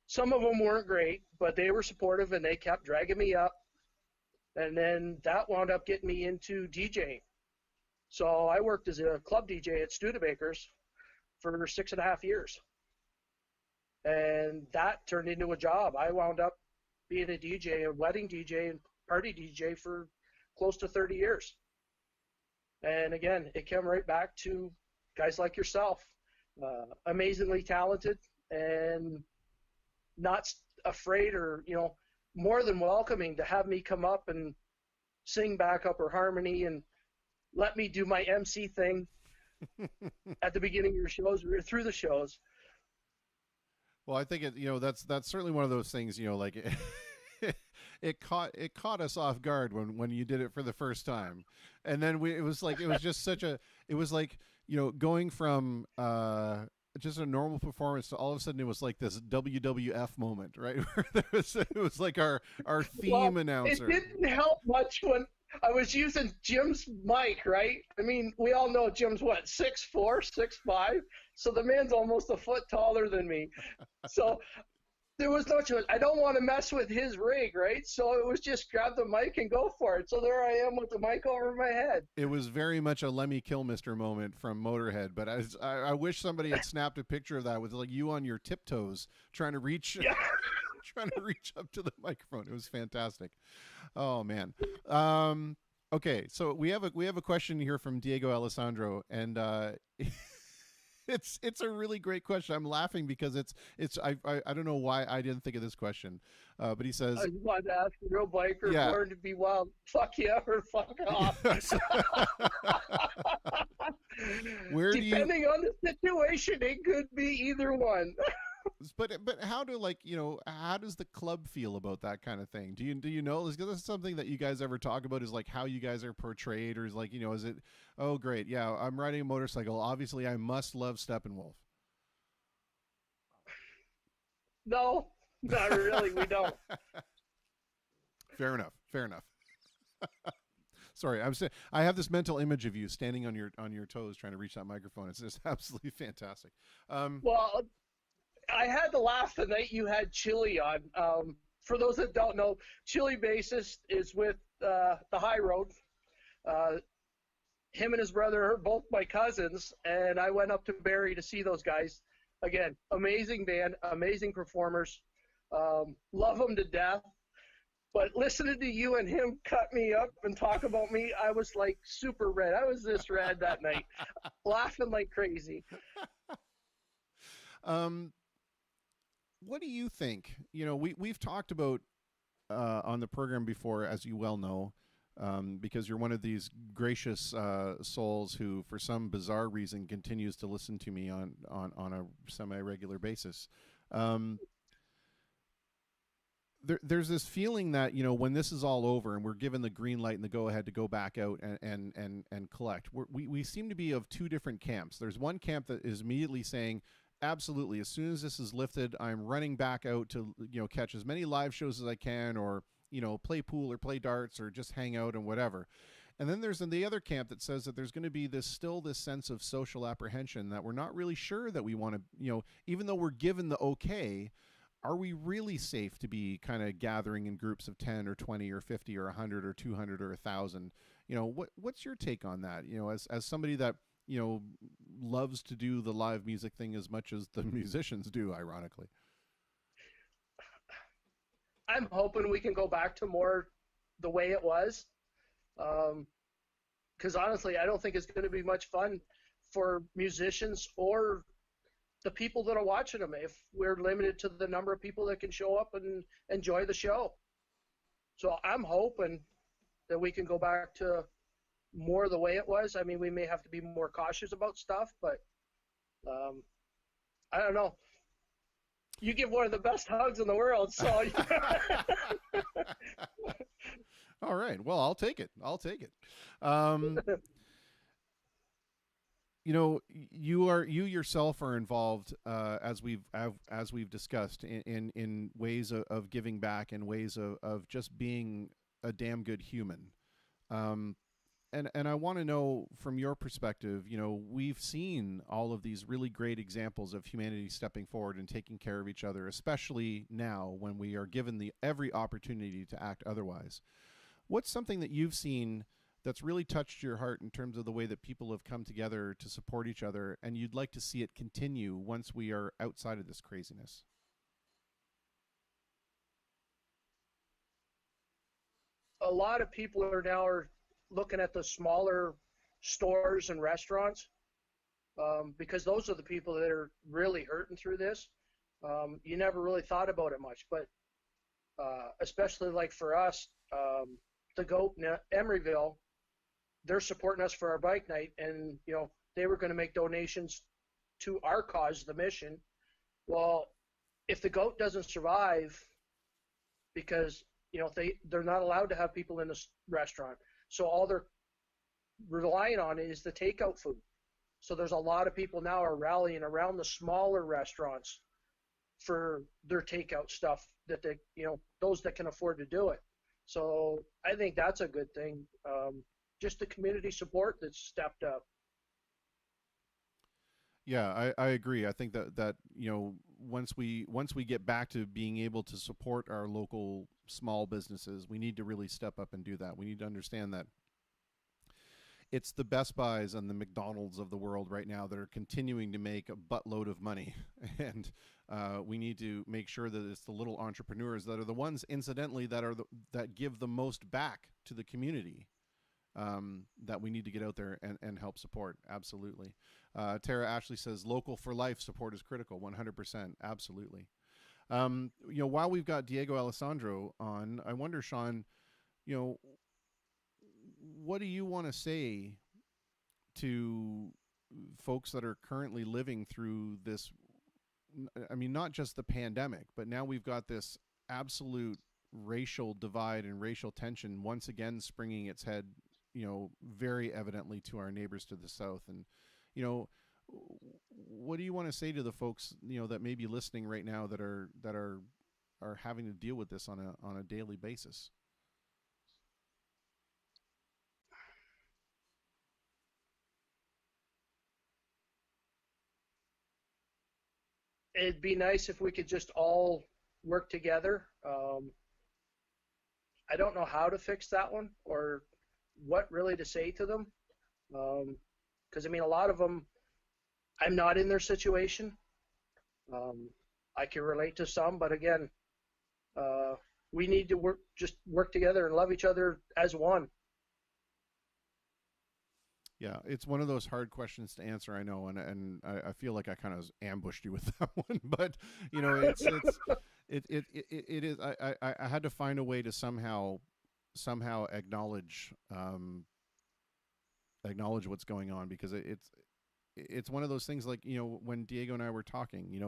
some of them weren't great, but they were supportive and they kept dragging me up. And then that wound up getting me into DJing. So I worked as a club DJ at Studebaker's for 6.5 years. And that turned into a job. I wound up being a DJ, a wedding DJ and party DJ for close to 30 years. And again, it came right back to guys like yourself, amazingly talented and not afraid, or, you know, more than welcoming to have me come up and sing backup or harmony and let me do my MC thing at the beginning of your shows or through the shows. Well, I think that's certainly one of those things, you know, like it caught us off guard when you did it for the first time. And then it was like, going from, just a normal performance to all of a sudden it was like this WWF moment, right? It was like our theme announcer. It didn't help much when I was using Jim's mic, right? I mean, we all know Jim's what, 6'4", 6'5", so the man's almost a foot taller than me. So there was no choice. I don't want to mess with his rig, right? So it was just grab the mic and go for it. So there I am with the mic over my head. It was very much a Lemmy Kilmister moment from Motorhead, but I wish somebody had snapped a picture of that with like you on your tiptoes trying to reach trying to reach up to the microphone. It was fantastic. Oh man. Okay, so we have a question here from Diego Alessandro, and it's a really great question. I'm laughing because I don't know why I didn't think of this question, but he says, I just wanted to ask a real biker, born to be wild, fuck yeah or fuck off. Depending on the situation, it could be either one. But how does the club feel about that kind of thing? Do you know? Is this something that you guys ever talk about? Is like how you guys are portrayed, or is like, is it? Oh, great, yeah, I'm riding a motorcycle. Obviously, I must love Steppenwolf. No, not really. We don't. Fair enough. Sorry, I have this mental image of you standing on your toes trying to reach that microphone. It's just absolutely fantastic. Well, I had to laugh the night you had Chili on. For those that don't know, Chili bassist is with the High Road. Him and his brother are both my cousins, and I went up to Barrie to see those guys. Again, amazing band, amazing performers. Love them to death. But listening to you and him cut me up and talk about me, I was like super red. I was this red that night, laughing like crazy. What do you think? We've talked about on the program before, as you well know, because you're one of these gracious souls who, for some bizarre reason, continues to listen to me on a semi-regular basis. There's this feeling that, when this is all over and we're given the green light and the go-ahead to go back out and collect, we seem to be of two different camps. There's one camp that is immediately saying, absolutely, as soon as this is lifted, I'm running back out to catch as many live shows as I can, or play pool or play darts or just hang out and whatever. And then there's the other camp that says that there's going to be this sense of social apprehension that we're not really sure that we want to, even though we're given the okay, are we really safe to be kind of gathering in groups of 10 or 20 or 50 or 100 or 200 or 1,000? What's your take on that? As somebody that loves to do the live music thing as much as the musicians do, ironically. I'm hoping we can go back to more the way it was. Because honestly, I don't think it's going to be much fun for musicians or the people that are watching them if we're limited to the number of people that can show up and enjoy the show. So I'm hoping that we can go back to more the way it was. I mean, we may have to be more cautious about stuff, but I don't know. You give one of the best hugs in the world, so. All right. Well, I'll take it. You yourself are involved, as we've discussed, in ways of giving back and ways of just being a damn good human. And I want to know from your perspective, we've seen all of these really great examples of humanity stepping forward and taking care of each other, especially now when we are given every opportunity to act otherwise. What's something that you've seen that's really touched your heart in terms of the way that people have come together to support each other, and you'd like to see it continue once we are outside of this craziness? A lot of people are looking at the smaller stores and restaurants because those are the people that are really hurting through this. You never really thought about it much, but especially like for us, the GOAT in Emeryville, they're supporting us for our bike night, and they were going to make donations to our cause, the mission. Well, if the GOAT doesn't survive, because they're not allowed to have people in the restaurant, so all they're relying on is the takeout food. So there's a lot of people now are rallying around the smaller restaurants for their takeout stuff that they, those that can afford to do it. So I think that's a good thing. Just the community support that's stepped up. Yeah, I agree. I think that once we get back to being able to support our local small businesses, we need to really step up and do that. We need to understand that it's the Best Buys and the McDonald's of the world right now that are continuing to make a buttload of money, and we need to make sure that it's the little entrepreneurs that are the ones, incidentally, that give the most back to the community. That we need to get out there and help support. Absolutely. Tara Ashley says local for life support is critical. 100%. Absolutely. While we've got Diego Alessandro on, I wonder, Sean, what do you want to say to folks that are currently living through this? I mean, not just the pandemic, but now we've got this absolute racial divide and racial tension once again springing its head, very evidently to our neighbors to the south. And, what do you want to say to the folks, that may be listening right now that are having to deal with this on a daily basis? It'd be nice if we could just all work together. I don't know how to fix that one or what really to say to them. Because, a lot of them, I'm not in their situation. I can relate to some, but again, we need to work together and love each other as one. Yeah, it's one of those hard questions to answer, I know, and I feel like I kind of ambushed you with that one, but it is. I had to find a way to somehow acknowledge what's going on, because it's one of those things, like, when Diego and I were talking,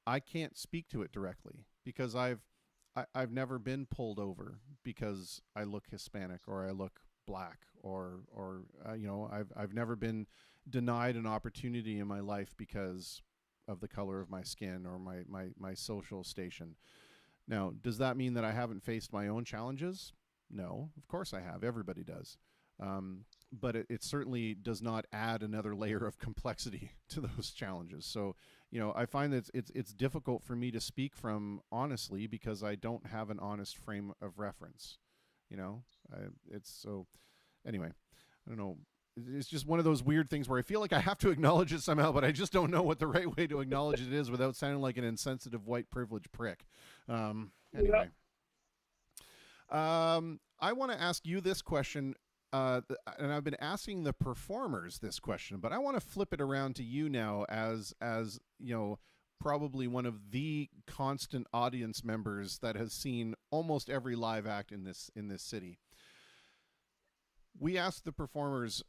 I can't speak to it directly because I've never been pulled over because I look Hispanic or I look Black or I've never been denied an opportunity in my life because of the color of my skin or my social station. Now, does that mean that I haven't faced my own challenges? No, of course I have. Everybody does. But it certainly does not add another layer of complexity to those challenges. So, I find that it's difficult for me to speak from honestly because I don't have an honest frame of reference. Anyway, I don't know. It's just one of those weird things where I feel like I have to acknowledge it somehow, but I just don't know what the right way to acknowledge it is without sounding like an insensitive white privileged prick. Anyway. I want to ask you this question, and I've been asking the performers this question, but I want to flip it around to you now as probably one of the constant audience members that has seen almost every live act in this city. We ask the performers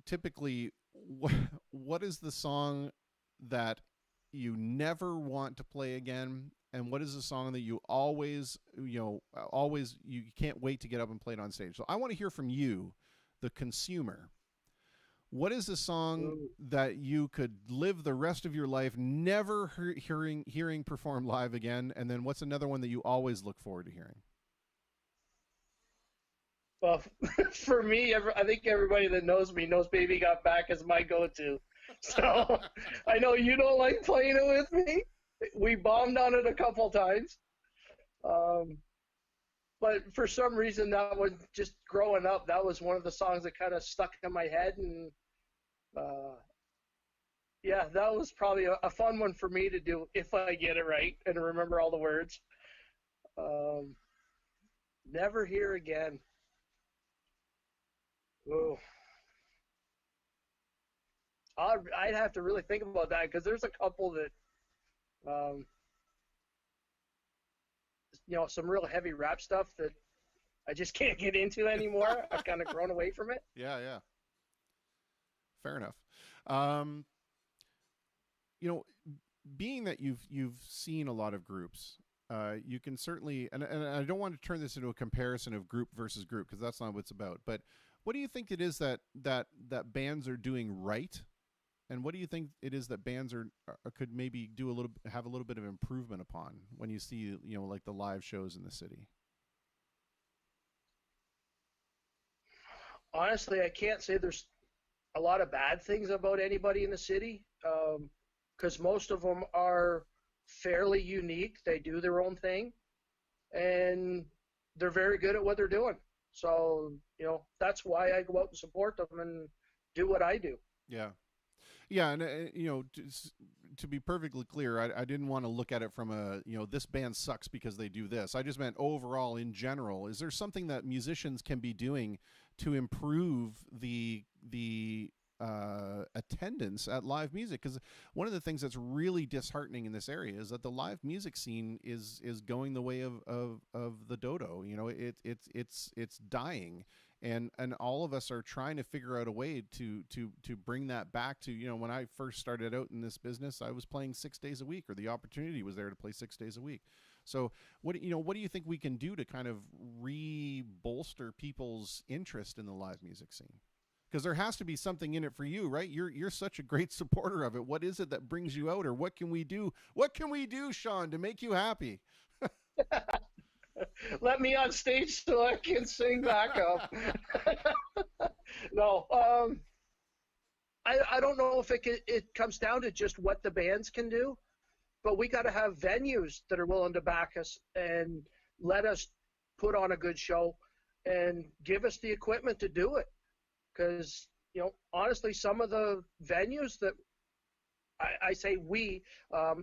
typically, what is the song that you never want to play again, and what is the song that you always you can't wait to get up and play it on stage? So I want to hear from you, the consumer. What is a song that you could live the rest of your life never hearing performed live again? And then what's another one that you always look forward to hearing? Well, for me, I think everybody that knows me knows Baby Got Back is my go-to. So I know you don't like playing it with me. We bombed on it a couple times. But for some reason, that was just growing up, that was one of the songs that kind of stuck in my head. And yeah, that was probably a fun one for me to do if I get it right and remember all the words. Never Hear Again. Oh, I'd have to really think about that because there's a couple that, some real heavy rap stuff that I just can't get into anymore. I've kind of grown away from it. Yeah. Fair enough. Being that you've seen a lot of groups, you can certainly, and I don't want to turn this into a comparison of group versus group because that's not what it's about. But what do you think it is that bands are doing right And what do you think it is that bands could maybe have a little bit of improvement upon when you see, like the live shows in the city? Honestly, I can't say there's a lot of bad things about anybody in the city, because most of them are fairly unique. They do their own thing, and they're very good at what they're doing. So, that's why I go out and support them and do what I do. Yeah. Yeah, and to be perfectly clear, I didn't want to look at it from this band sucks because they do this. I just meant overall, in general, is there something that musicians can be doing to improve the attendance at live music? Because one of the things that's really disheartening in this area is that the live music scene is going the way of the dodo. It's dying. And all of us are trying to figure out a way to bring that back to, when I first started out in this business, I was playing 6 days a week, or the opportunity was there to play 6 days a week. So what do you think we can do to kind of re-bolster people's interest in the live music scene? Because there has to be something in it for you, right? You're such a great supporter of it. What is it that brings you out, or what can we do? What can we do, Sean, to make you happy? Let me on stage so I can sing back up. No, I don't know if it comes down to just what the bands can do, but we got to have venues that are willing to back us and let us put on a good show and give us the equipment to do it. Because, honestly, some of the venues that I say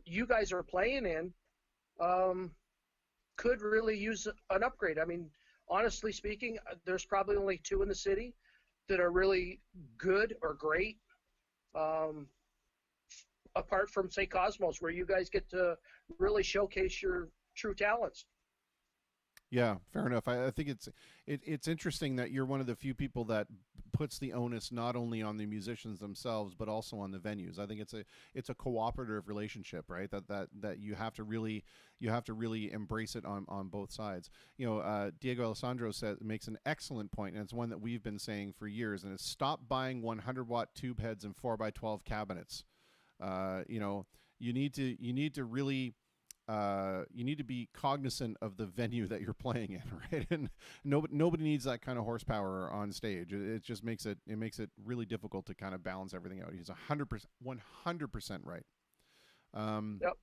you guys are playing in, could really use an upgrade. I mean, honestly speaking, there's probably only 2 in the city that are really good or great, apart from, say, Cosmos, where you guys get to really showcase your true talents. Yeah, fair enough. I think it's interesting that you're one of the few people that puts the onus not only on the musicians themselves but also on the venues. I think it's a cooperative relationship, right? That you have to really embrace it on both sides. Diego Alessandro makes an excellent point, and it's one that we've been saying for years, and it's stop buying 100-watt tube heads and 4x12 cabinets. You need to really. You need to be cognizant of the venue that you're playing in, right? And nobody needs that kind of horsepower on stage. It just makes it really difficult to kind of balance everything out. He's 100% right. Yep.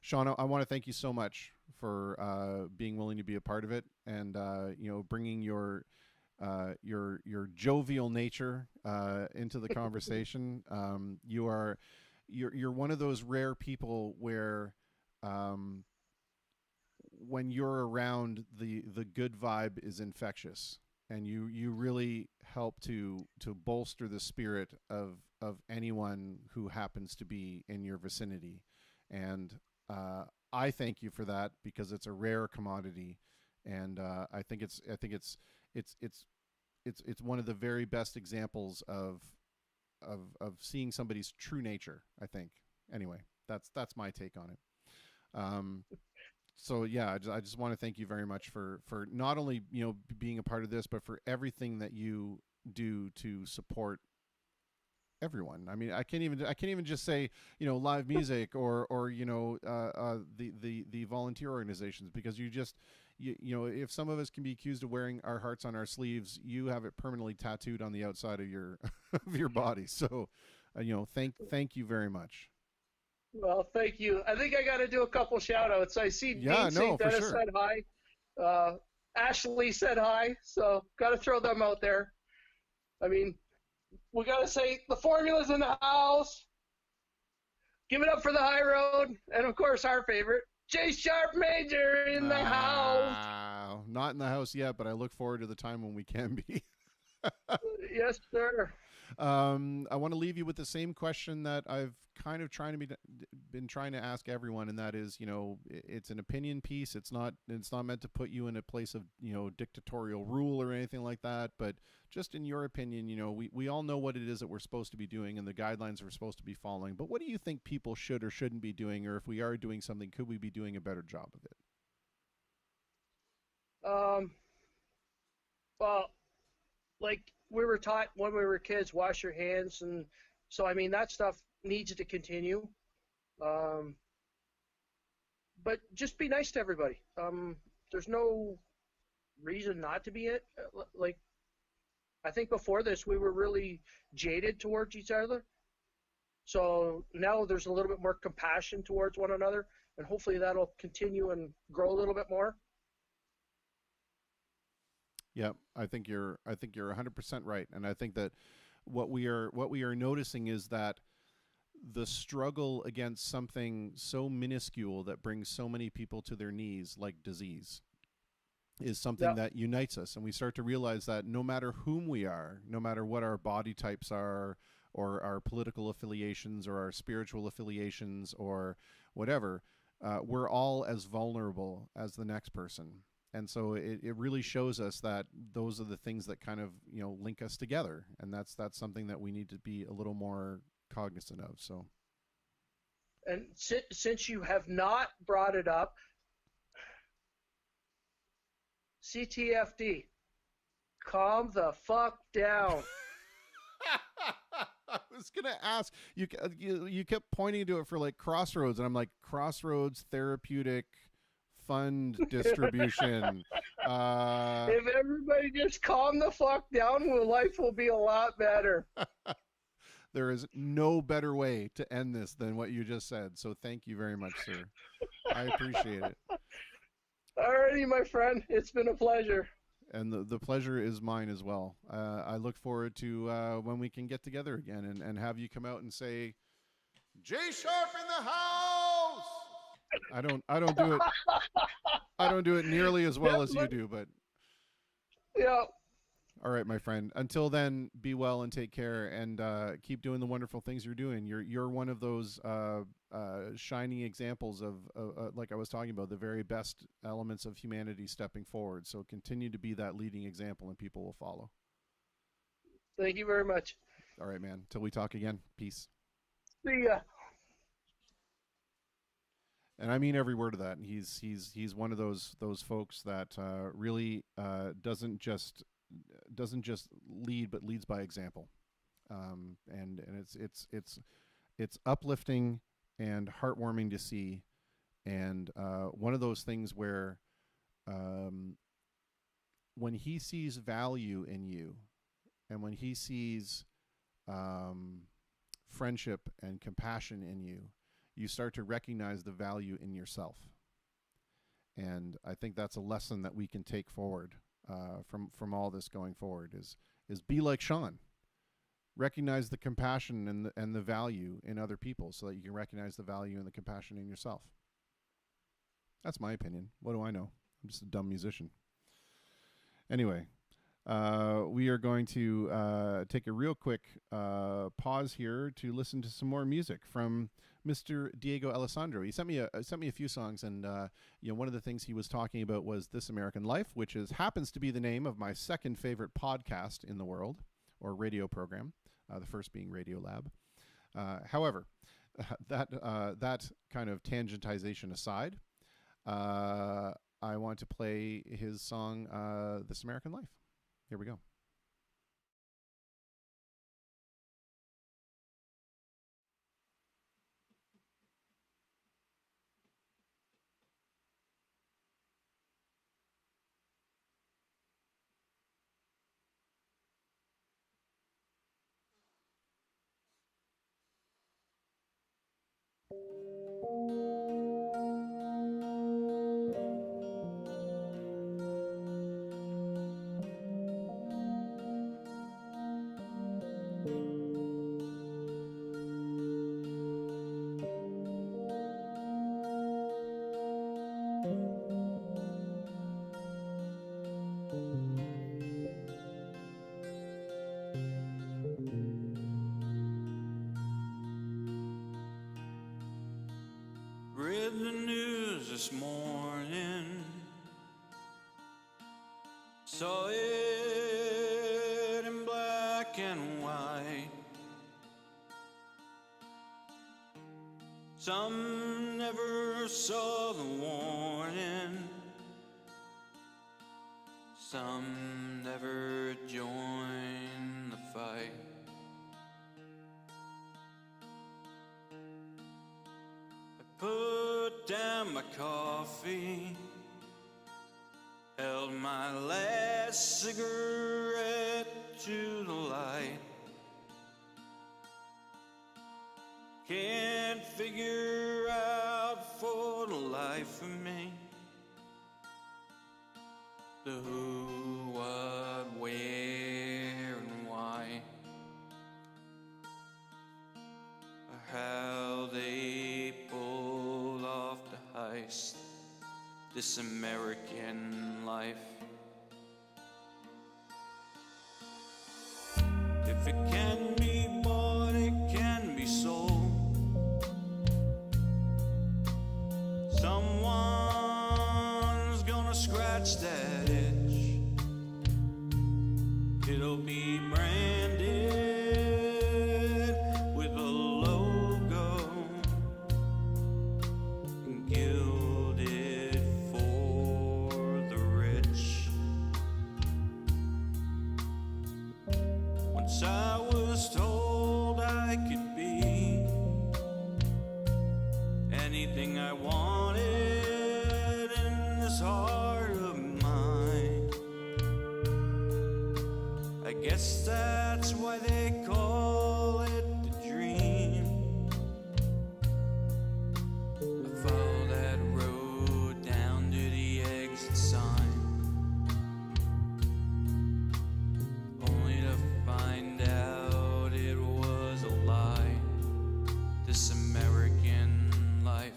Sean, I want to thank you so much for being willing to be a part of it, and bringing your jovial nature into the conversation. You're one of those rare people where when you're around, the good vibe is infectious, and you really help to bolster the spirit of anyone who happens to be in your vicinity. And I thank you for that, because it's a rare commodity, and I think it's one of the very best examples of seeing somebody's true nature, I think. Anyway, that's my take on it. So yeah, I just want to thank you very much for not only being a part of this, but for everything that you do to support everyone. I mean, I can't even just say live music or the volunteer organizations, because if some of us can be accused of wearing our hearts on our sleeves, you have it permanently tattooed on the outside of your of your body. So thank you very much. Well, thank you. I think I got to do a couple shout outs. I see Dean St. Dennis said hi. Ashley said hi. So got to throw them out there. I mean, we got to say the Formula's in the house. Give it up for the High Road. And of course, our favorite, J Sharp Major in the house. Not in the house yet, but I look forward to the time when we can be. Yes, sir. I want to leave you with the same question that I've kind of been trying to ask everyone, and that is, it's an opinion piece. It's not meant to put you in a place of dictatorial rule or anything like that. But just in your opinion, we all know what it is that we're supposed to be doing and the guidelines we're supposed to be following. But what do you think people should or shouldn't be doing, or if we are doing something, could we be doing a better job of it? Well, like we were taught when we were kids, wash your hands and So, I mean, that stuff needs to continue. But just be nice to everybody. There's no reason not to be it. Like, I think before this, we were really jaded towards each other. So now there's a little bit more compassion towards one another, and hopefully that'll continue and grow a little bit more. Yeah, I think you're 100% right, and I think that what we are noticing is that the struggle against something so minuscule that brings so many people to their knees, like disease, is something that unites us, and we start to realize that no matter whom we are, no matter what our body types are, or our political affiliations, or our spiritual affiliations, or whatever, we're all as vulnerable as the next person. And so it really shows us that those are the things that kind of, link us together. And that's something that we need to be a little more cognizant of. So. And since you have not brought it up, CTFD, calm the fuck down. I was gonna ask you. You kept pointing to it for like Crossroads, and I'm like, Crossroads Therapeutic Fund Distribution. If everybody just calm the fuck down, life will be a lot better. There is no better way to end this than what you just said. So thank you very much, sir. I appreciate it. Alrighty, my friend. It's been a pleasure. And the pleasure is mine as well. I look forward to when we can get together again and have you come out and say, J Sharp in the house. I don't do it. I don't do it nearly as well as you do, but yeah. All right, my friend. Until then, be well and take care, and keep doing the wonderful things you're doing. You're one of those shining examples of like I was talking about, the very best elements of humanity stepping forward. So continue to be that leading example, and people will follow. Thank you very much. All right, man. Till we talk again. Peace. See ya. And I mean every word of that. He's one of those folks that really doesn't just lead, but leads by example. And it's uplifting and heartwarming to see. And one of those things where when he sees value in you, and when he sees friendship and compassion in you, you start to recognize the value in yourself. And I think that's a lesson that we can take forward from all this going forward is be like Sean. Recognize the compassion and the value in other people so that you can recognize the value and the compassion in yourself. That's my opinion. What do I know? I'm just a dumb musician. Anyway, we are going to take a real quick pause here to listen to some more music from Mr. Diego Alessandro. He sent me a few songs, and one of the things he was talking about was This American Life, which happens to be the name of my second favorite podcast in the world, or radio program, the first being Radio Lab. However, that kind of tangentization aside, I want to play his song, This American Life. Here we go. Read the news this morning, saw it in black and white. Some never saw the warning, some never joined the fight. put down my coffee, held my last cigarette to the light. Can't figure out for the life of me the who, what, where, and why, or how they pulled off the heist, this American life. If it can be bought, it can be sold. Someone's gonna scratch that itch. It'll be branded with a logo and gilded for the rich. Once I was told I could be anything I wanted in this heart of mine. I guess that's why they call it the dream. I follow that road down to the exit sign, only to find out it was a lie. This American life.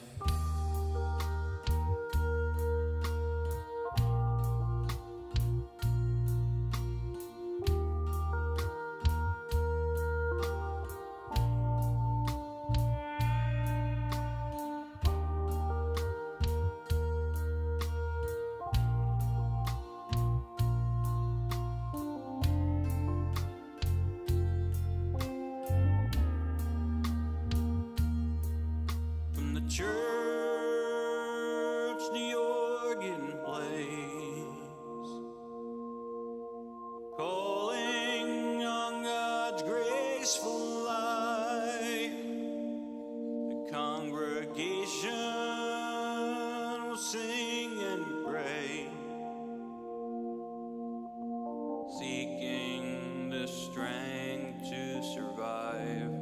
From the church, the organ plays, calling on God's graceful light. The congregation will sing and pray, seeking the strength to survive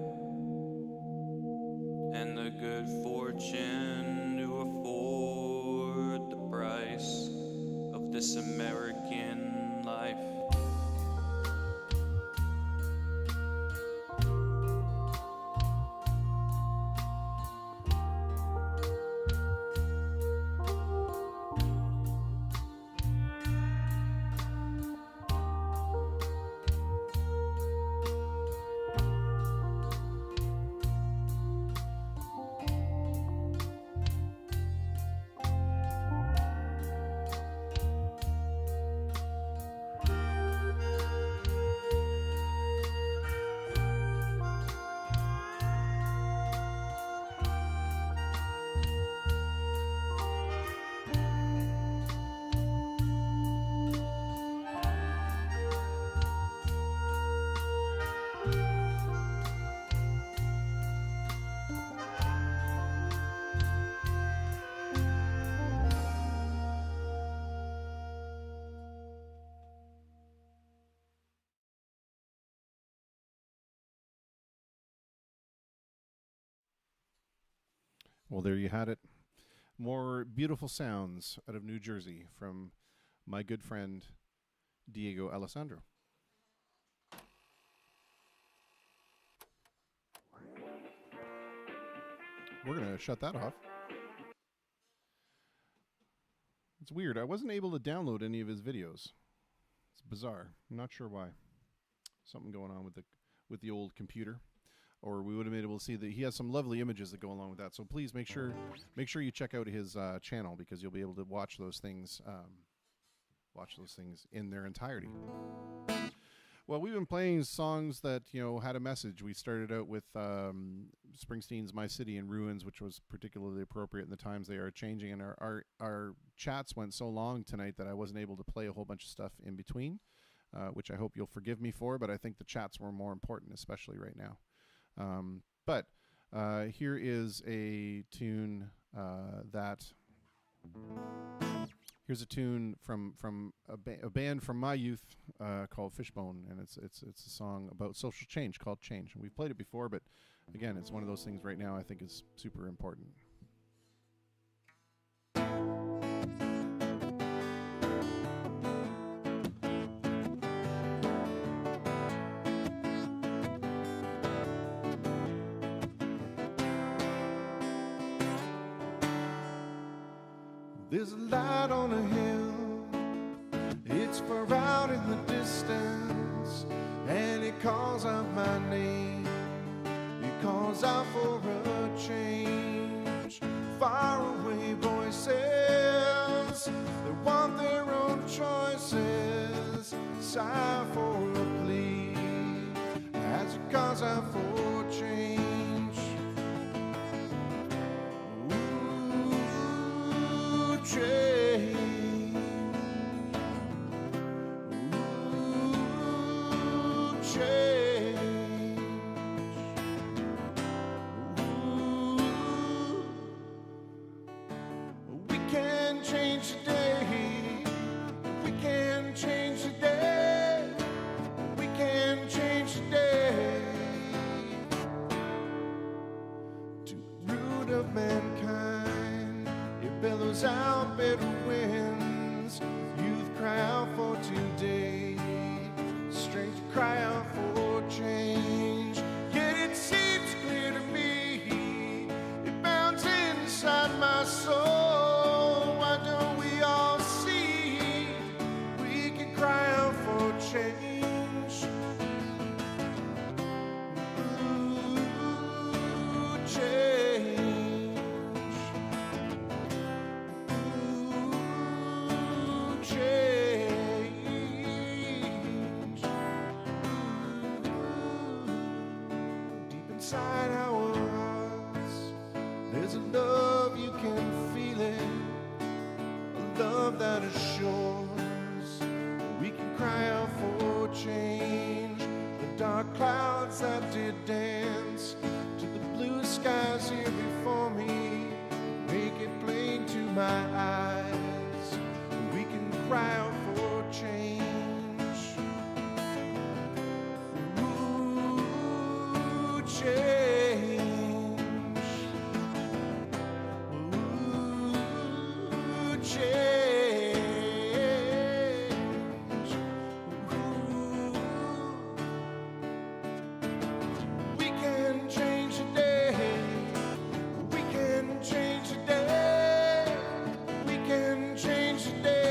and the good fortune to afford the price of this American life. Well, there you had it. More beautiful sounds out of New Jersey from my good friend Diego Alessandro. We're going to shut that off. It's weird. I wasn't able to download any of his videos. It's bizarre. I'm not sure why. Something going on with the old computer. Or we would have been able to see that he has some lovely images that go along with that. So please make sure you check out his channel, because you'll be able to watch those things in their entirety. Well, we've been playing songs that had a message. We started out with Springsteen's "My City in Ruins," which was particularly appropriate in the times they are changing. And our chats went so long tonight that I wasn't able to play a whole bunch of stuff in between, which I hope you'll forgive me for. But I think the chats were more important, especially right now. But here is a tune that. Here's a tune from a band from my youth called Fishbone, and it's a song about social change called Change. And we've played it before, but again, it's one of those things right now I think is super important. There's a light on a hill, it's far out in the distance, and it calls out my name, it calls out for a change. Far away voices that want their own choices, sigh for a plea as it calls out for change. Change. Ooh, change. Ooh. We can change today. We can change today. We can change today. To the root of mankind, it billows out bitter winds. Youth cry out for today, strength cry out for change. Yet it seems clear to me, it bounds inside my soul. Why don't we all see we can cry out for change? Ooh, change. Ooh, change. Deep inside our hearts, there's a love you can feel it, a love that assures we can cry out for change. The dark clouds that did dance to the blue skies here before me, make it plain to my eyes, we can cry out for change. Ooh, change. Ooh, change. Ooh. We can change today. We can change today. We can change today.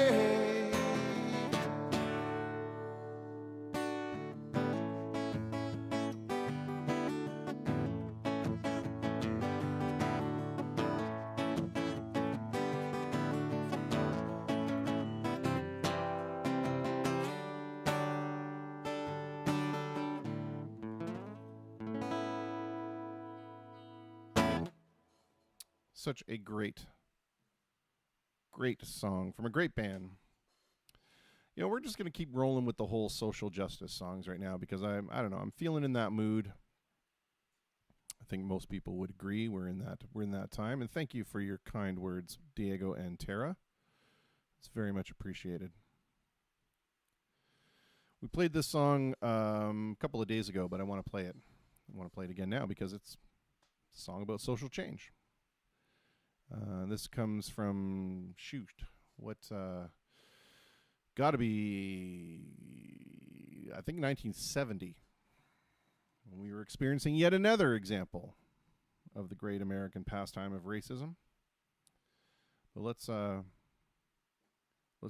Such a great song from a great band. You know, we're just going to keep rolling with the whole social justice songs right now because I don't know, I'm feeling in that mood. I think most people would agree we're in that time, and thank you for your kind words, Diego and Tara. It's very much appreciated. We played this song a couple of days ago, but I want to play it. I want to play it again now because it's a song about social change. This comes from, gotta be, I think 1970, when we were experiencing yet another example of the great American pastime of racism. But let's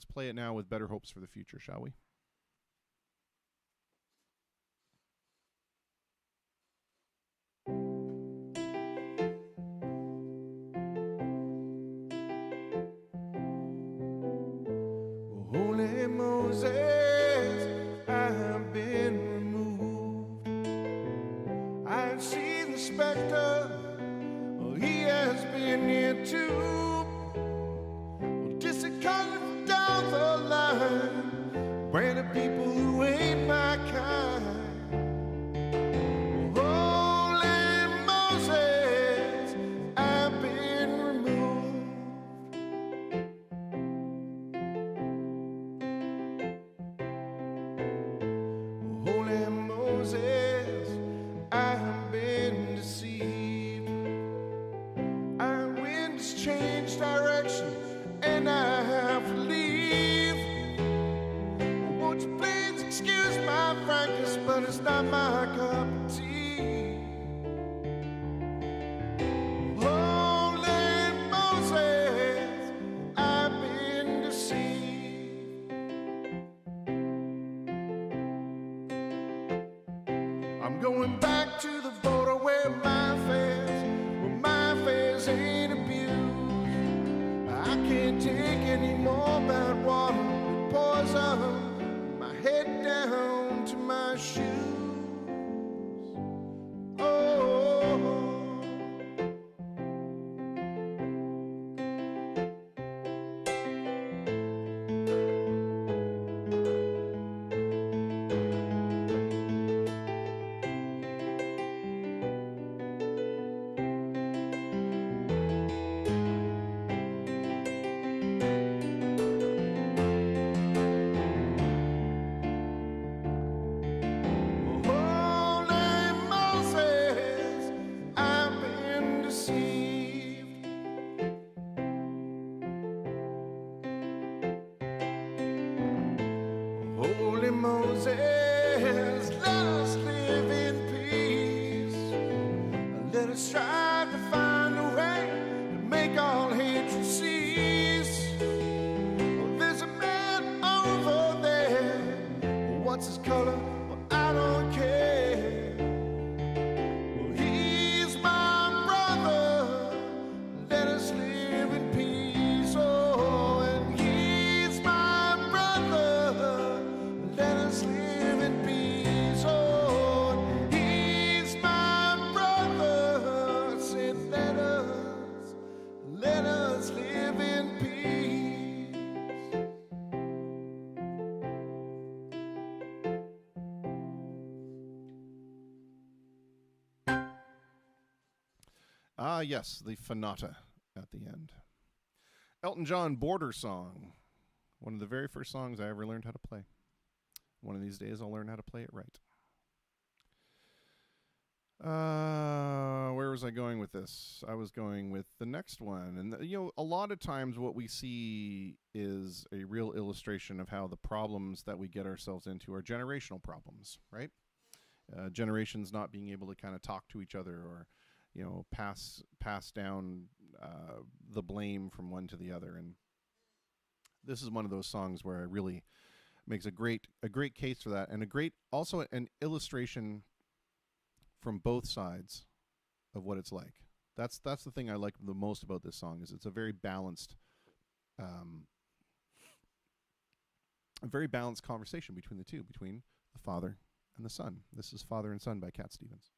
play it now with better hopes for the future, shall we? Holy Moses, I have been removed. I have seen the specter, oh, he has been here too. Well, disconnect down the line, branded people who ain't my kind. Holy Moses, I've been removed. it's changed direction and I have to leave. Won't you please excuse my frankness, but it's not my cup of tea. Holy Moses, I've been deceived. I'm going back to the border where my face ain't abused. I can't take any more bad water that pours up my head down to my shoes. Oh, holy Moses, I've been deceived. Holy Moses, let us live in peace. Let us try to find a way to make all hatred cease. Oh, there's a man over there. What's his color? Well, I don't care. Well, he's my brother. Let us live in peace. Oh, and he's my brother. Let us live in peace. Oh, and he's my brother. I said, let us live in peace. Ah, yes, the Fanata at the end. Elton John, Border Song. One of the very first songs I ever learned how to play. One of these days I'll learn how to play it right. Where was I going with this? I was going with the next one. And, a lot of times what we see is a real illustration of how the problems that we get ourselves into are generational problems, right? Generations not being able to kind of talk to each other or, pass down the blame from one to the other. And this is one of those songs where it really makes a great case for that, and also an illustration from both sides of what it's like. That's the thing I like the most about this song, is it's a very balanced conversation between the two, between the father and the son. This is Father and Son by Cat Stevens.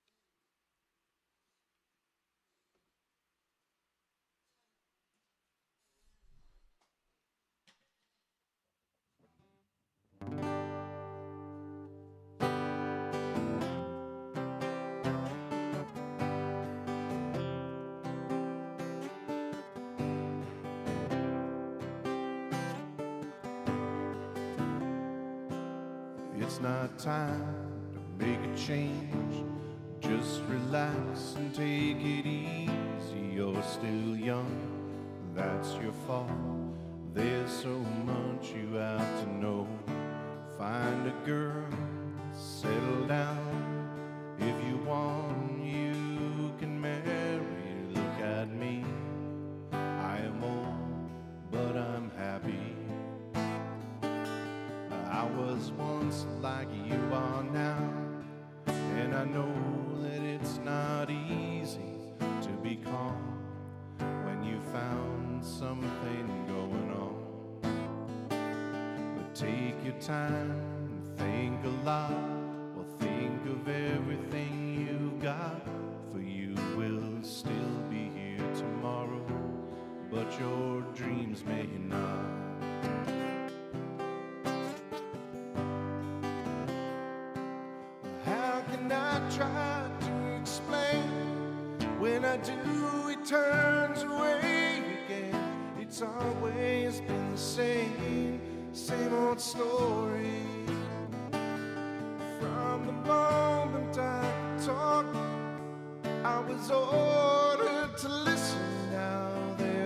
It's not time to make a change. Just relax and take it easy. You're still young, that's your fault. There's so much you have to know. Find a girl, settle down. If you want, you can marry. Look at me, I am old, but I'm happy. I was once like you are now, and I know that it's not easy to be calm when you found something going on. But take your time and think a lot. Well, think of everything you got, for you will still be here tomorrow, but your dreams may not. Try to explain. When I do, it turns away again. It's always been the same old story. From the moment I could talk, I was ordered to listen. Now there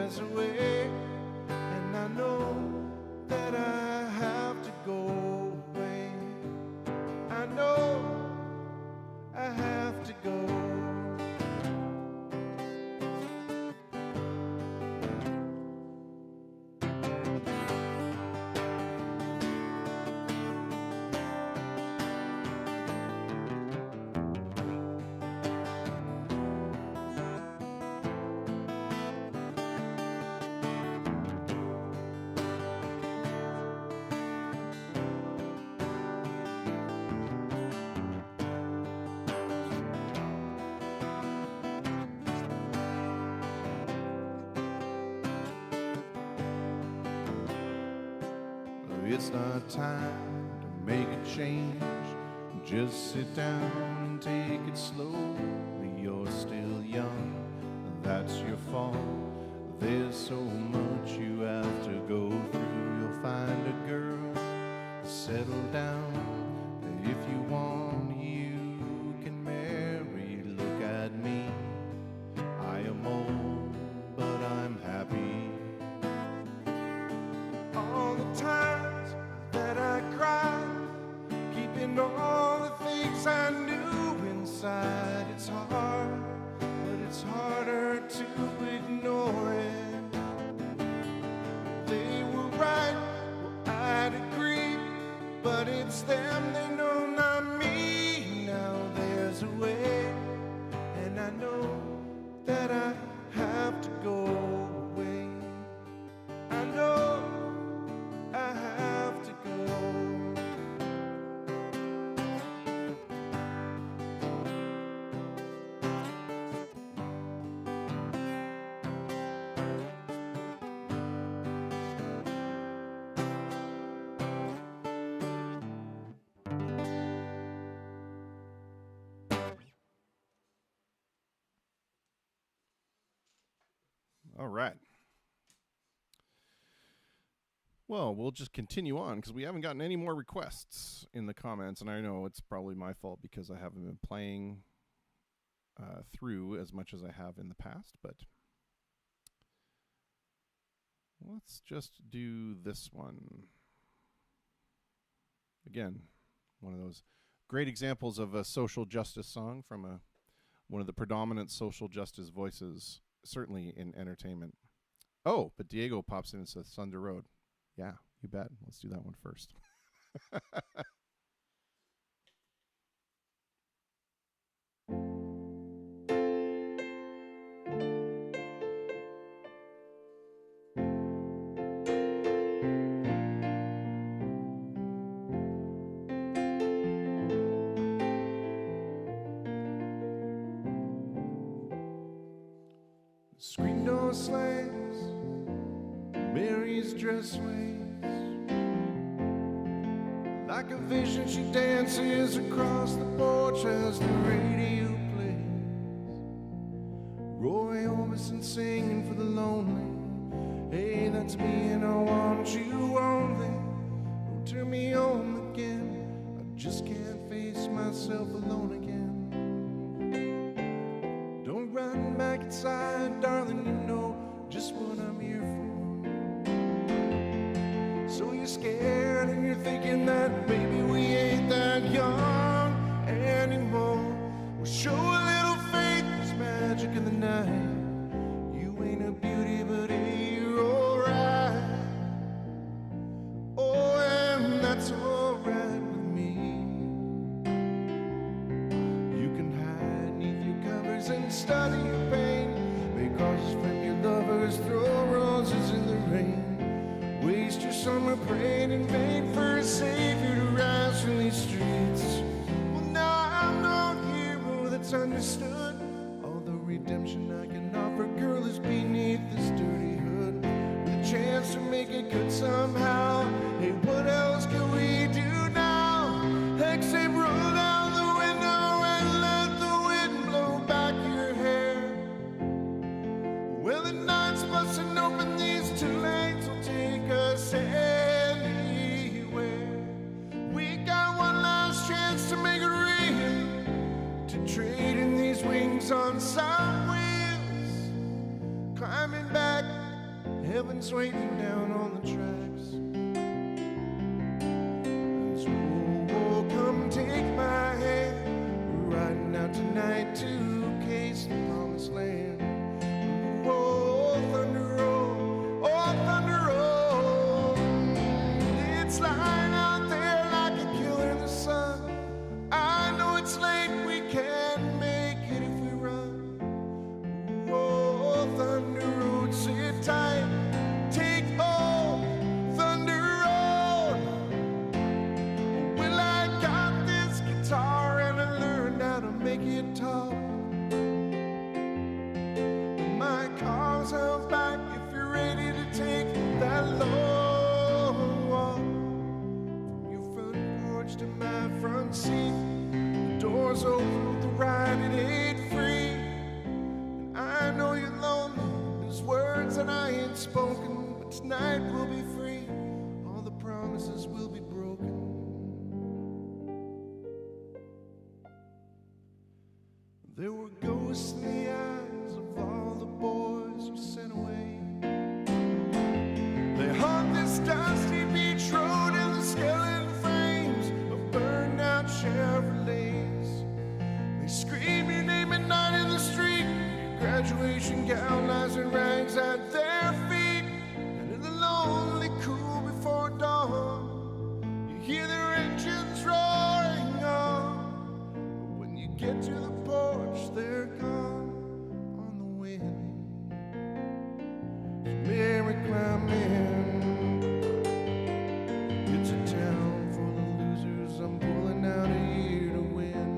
It's not time to make a change. Just sit down and take it slowly. You're still young, that's your fault. There's so much you have to go through. You'll find a girl, settle down. If you want, you can marry. Look at me, I am old, but I'm happy. All the times that I cried, keeping all the things I knew inside. It's hard, but it's harder to ignore it. They were right, well, I'd agree, but it's them, they know, not me. Now there's a way, and I know that I have to go away. I know I have to go. All right. Well, we'll just continue on because we haven't gotten any more requests in the comments, and I know it's probably my fault because I haven't been playing through as much as I have in the past, but let's just do this one. Again, one of those great examples of a social justice song from one of the predominant social justice voices, certainly in entertainment. Oh, but Diego pops in and says Thunder Road. Yeah, you bet. Let's do that one first. Screen door slams, Mary's dress waves. Like a vision, she dances across the porch as the radio plays. Roy Orbison singing for the lonely. Hey, that's me and I want you only. Don't turn me on again. I just can't face myself alone again. Don't run back inside, darling, you know just what I'm here for. So you're scared and you're thinking that maybe we ain't that young anymore. Well, show a little faith, there's magic in the night. You ain't a beauty, but hey, you're alright. Oh, and that's alright with me. You can hide neath your covers and study your pain, because when your lovers throw roses in the rain, waste your summer praying in vain for a savior to rise from these streets. Well, now I'm no hero that's understood. All the redemption I can offer, girl, is beneath this dirty hood. With a chance to make it good somehow. Hey, what else can we do now? Except roll down the window and let the wind blow back your hair. Well, the night's busting open, these two lanes will take us anywhere. We got one last chance to make it real, to trade in these wings on some wheels. Climbing back, heaven's waiting down on the tracks. So, oh, come take my hand. We're riding out tonight to case the promised land. Oh, Thunder Road, oh, Thunder Road. It's lying out there like a killer in the sun. I know it's late, we can't make it if we run. Oh, Thunder Road, sit tight, take hold, Thunder Road. Well, I got this guitar and I learned how to make it talk. My car's held back if you're ready to take that long walk. front seat. The doors open, the ride, it ain't free. And I know you're lonely, there's words that I ain't spoken, but tonight we'll be free, all the promises will be broken. There were ghosts in the eyes of all the boys you sent away. They haunt this dusty beach road in the skeleton frames of burned out Chevrolets. They scream your name at night in the street. Your graduation gown lies in rags at their feet. And in the lonely cool before dawn, you hear their engines roaring on. But when you get to the porch, they're gone on the wind. Mary climbing. It's a town full of losers. I'm pulling out a year to win.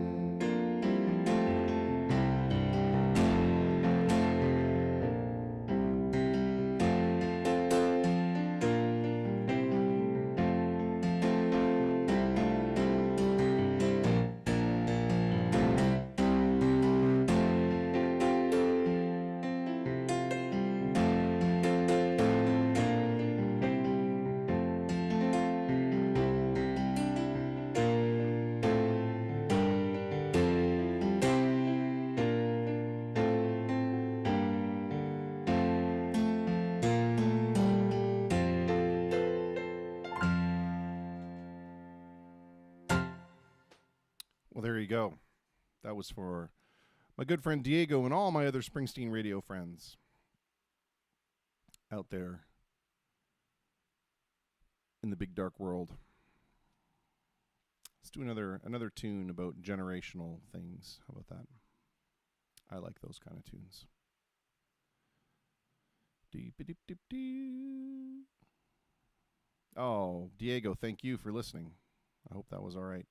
Well, there you go. That was for my good friend Diego and all my other Springsteen radio friends out there in the big dark world. Let's do another tune about generational things. How about that? I like those kind of tunes. Deep-a-deep-deep-dee. Oh, Diego, thank you for listening. I hope that was all right.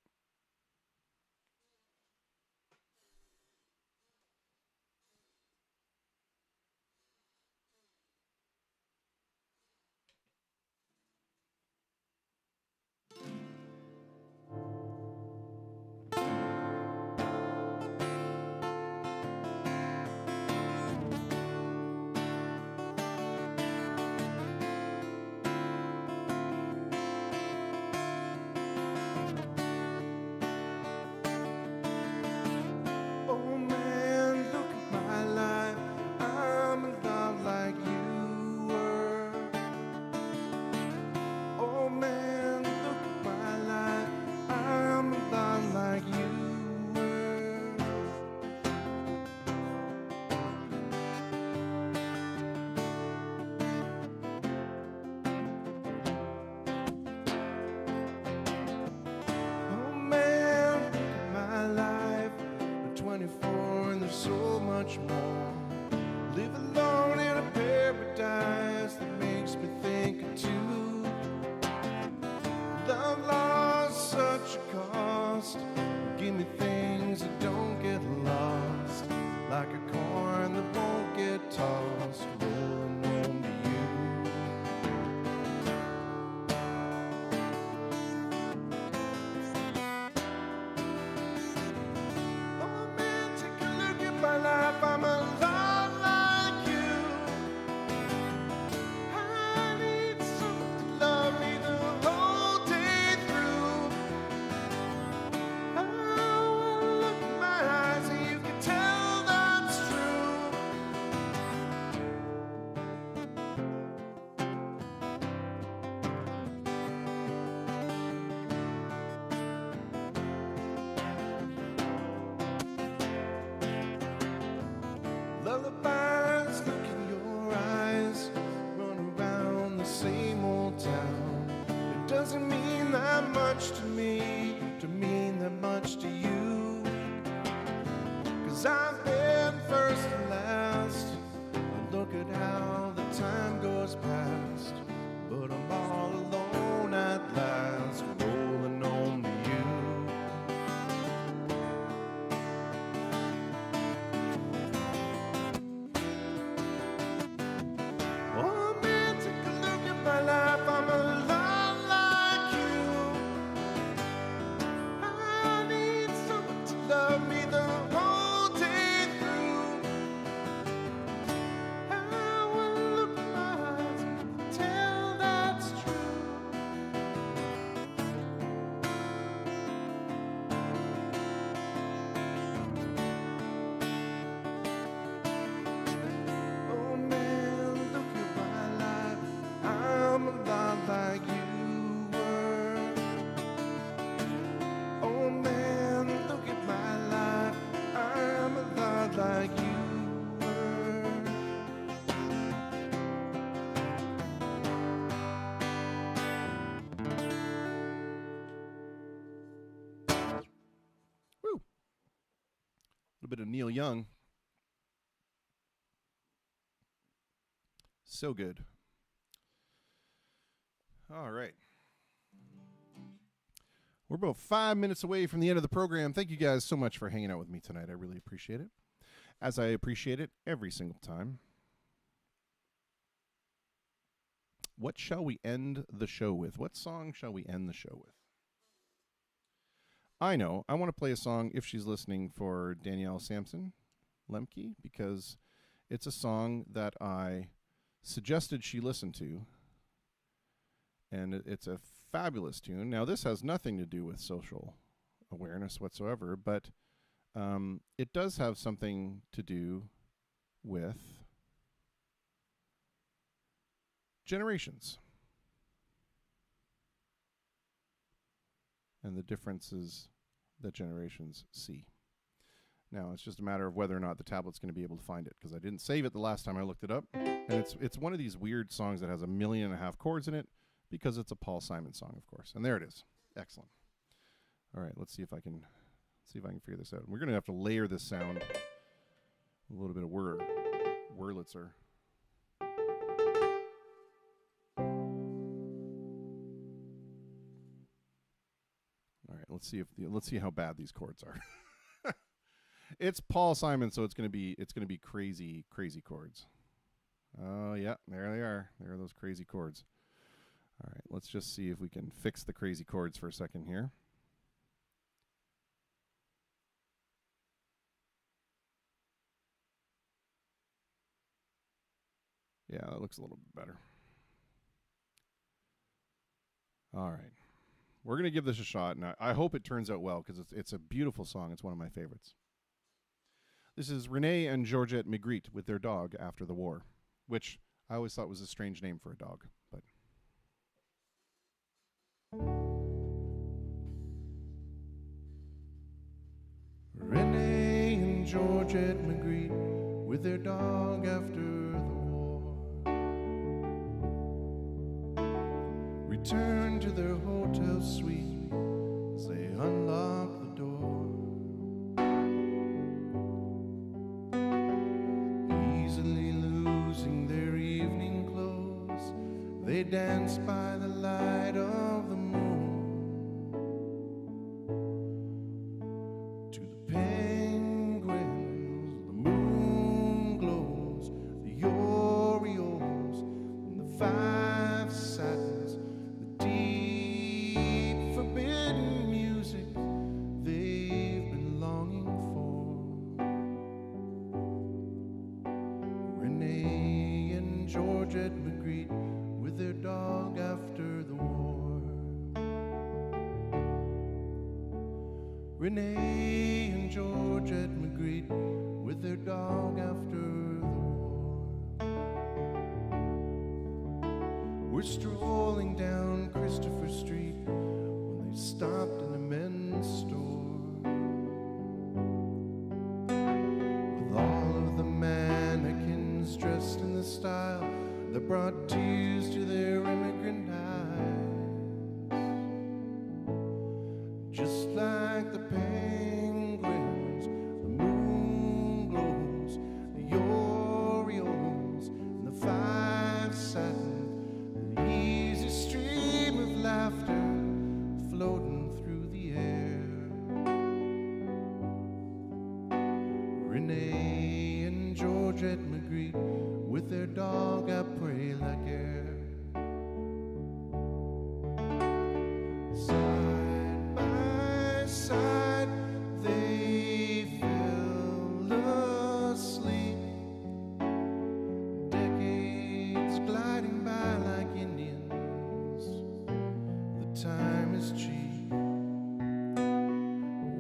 Oh man, look at my life. I'm a lot like you were. Oh man, look at my life. I'm a lot like you were. Oh man, look at my life. I'm 24 and there's so much more. Live alone in a paradise that makes me think of two. Love lost such a cost. Give me things that don't get lost, like a coin that won't get tossed, rolling home to you. Oh man, take a look at my life. I'm a bit of Neil Young. So good. All right. We're about 5 minutes away from the end of the program. Thank you guys so much for hanging out with me tonight. I really appreciate it, as I appreciate it every single time. What shall we end the show with? What song shall we end the show with? I know. I want to play a song, if she's listening, for Danielle Sampson Lemke, because it's a song that I suggested she listen to, and it's a fabulous tune. Now, this has nothing to do with social awareness whatsoever, but it does have something to do with generations and the differences that generations see. Now, it's just a matter of whether or not the tablet's going to be able to find it, because I didn't save it the last time I looked it up. And it's one of these weird songs that has 1.5 million chords in it, because it's a Paul Simon song, of course. And there it is. Excellent. All right, let's see if I can figure this out. We're going to have to layer this sound a little bit of Wurlitzer. All right, let's see how bad these chords are. It's Paul Simon, so it's going to be crazy chords. Oh yeah, there they are. There are those crazy chords. All right, let's just see if we can fix the crazy chords for a second here. Yeah, that looks a little bit better. All right. We're going to give this a shot, and I hope it turns out well, because it's a beautiful song. It's one of my favorites. This is Renee and Georgette Magritte with their dog After the War, which I always thought was a strange name for a dog, but... Renee and Georgette Magritte with their dog after the war return to their hotel suite as they unlock the door. Easily losing their evening clothes, they dance by the light of the moon. Georgette Magritte with their dog after the war. Renee and Georgette Magritte with their dog after the war. We're strolling down Christopher Street when they stopped in a men's store. With all of the mannequins dressed in the style that brought tears to their immigrant eyes. Just like the penguins, the moon glows, the Orioles, and the 5 Satins, the easy stream of laughter floating through the air. Renee and Georgette Magritte with their dog, I pray like air. Side by side, they fell asleep. Decades gliding by like Indians. The time is cheap.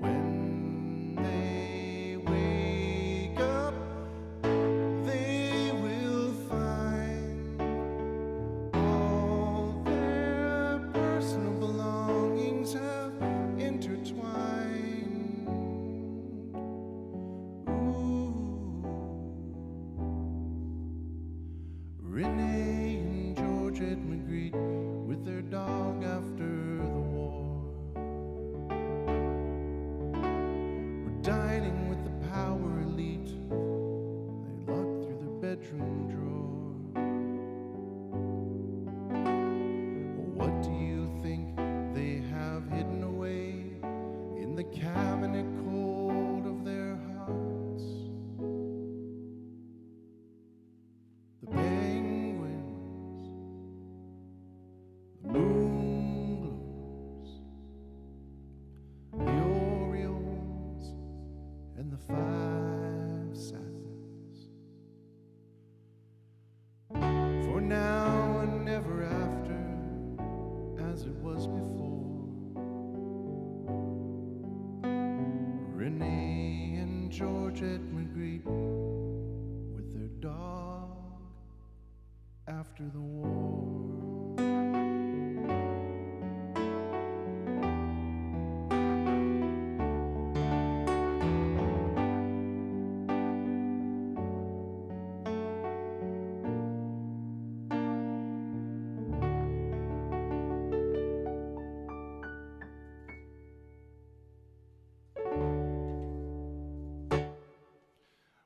When they wake up, they will find all their personal belongings have intertwined. Ooh. Renee and Georgette Magritte with their dog after the war. We're dining with the power porch at Magritte with their dog after the war.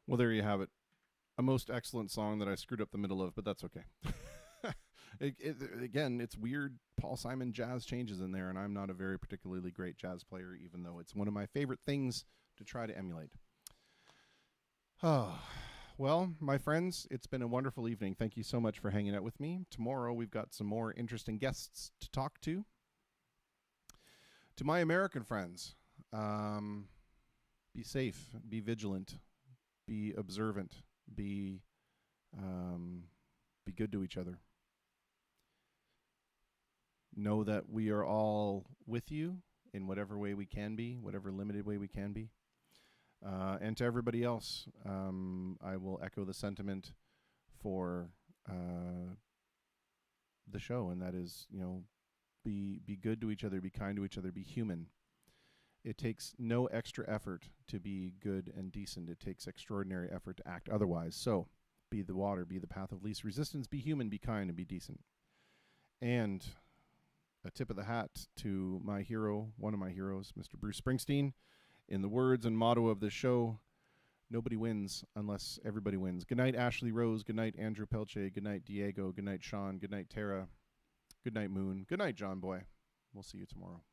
Well, there you have it. A most excellent song that I screwed up the middle of, but that's okay. Again, it's weird Paul Simon jazz changes in there, and I'm not a very particularly great jazz player, even though it's one of my favorite things to try to emulate. Well, my friends, it's been a wonderful evening. Thank you so much for hanging out with me. Tomorrow, we've got some more interesting guests to talk to. To my American friends, be safe, be vigilant, be observant, be good to each other. Know that we are all with you in whatever way we can be, whatever limited way we can be. And to everybody else, I will echo the sentiment for the show, and that is, be good to each other, be kind to each other, be human. It takes no extra effort to be good and decent. It takes extraordinary effort to act otherwise. So, be the water, be the path of least resistance, be human, be kind, and be decent. And a tip of the hat to my hero, one of my heroes, Mr. Bruce Springsteen. In the words and motto of this show, nobody wins unless everybody wins. Good night, Ashley Rose. Good night, Andrew Pelche. Good night, Diego. Good night, Sean. Good night, Tara. Good night, Moon. Good night, John Boy. We'll see you tomorrow.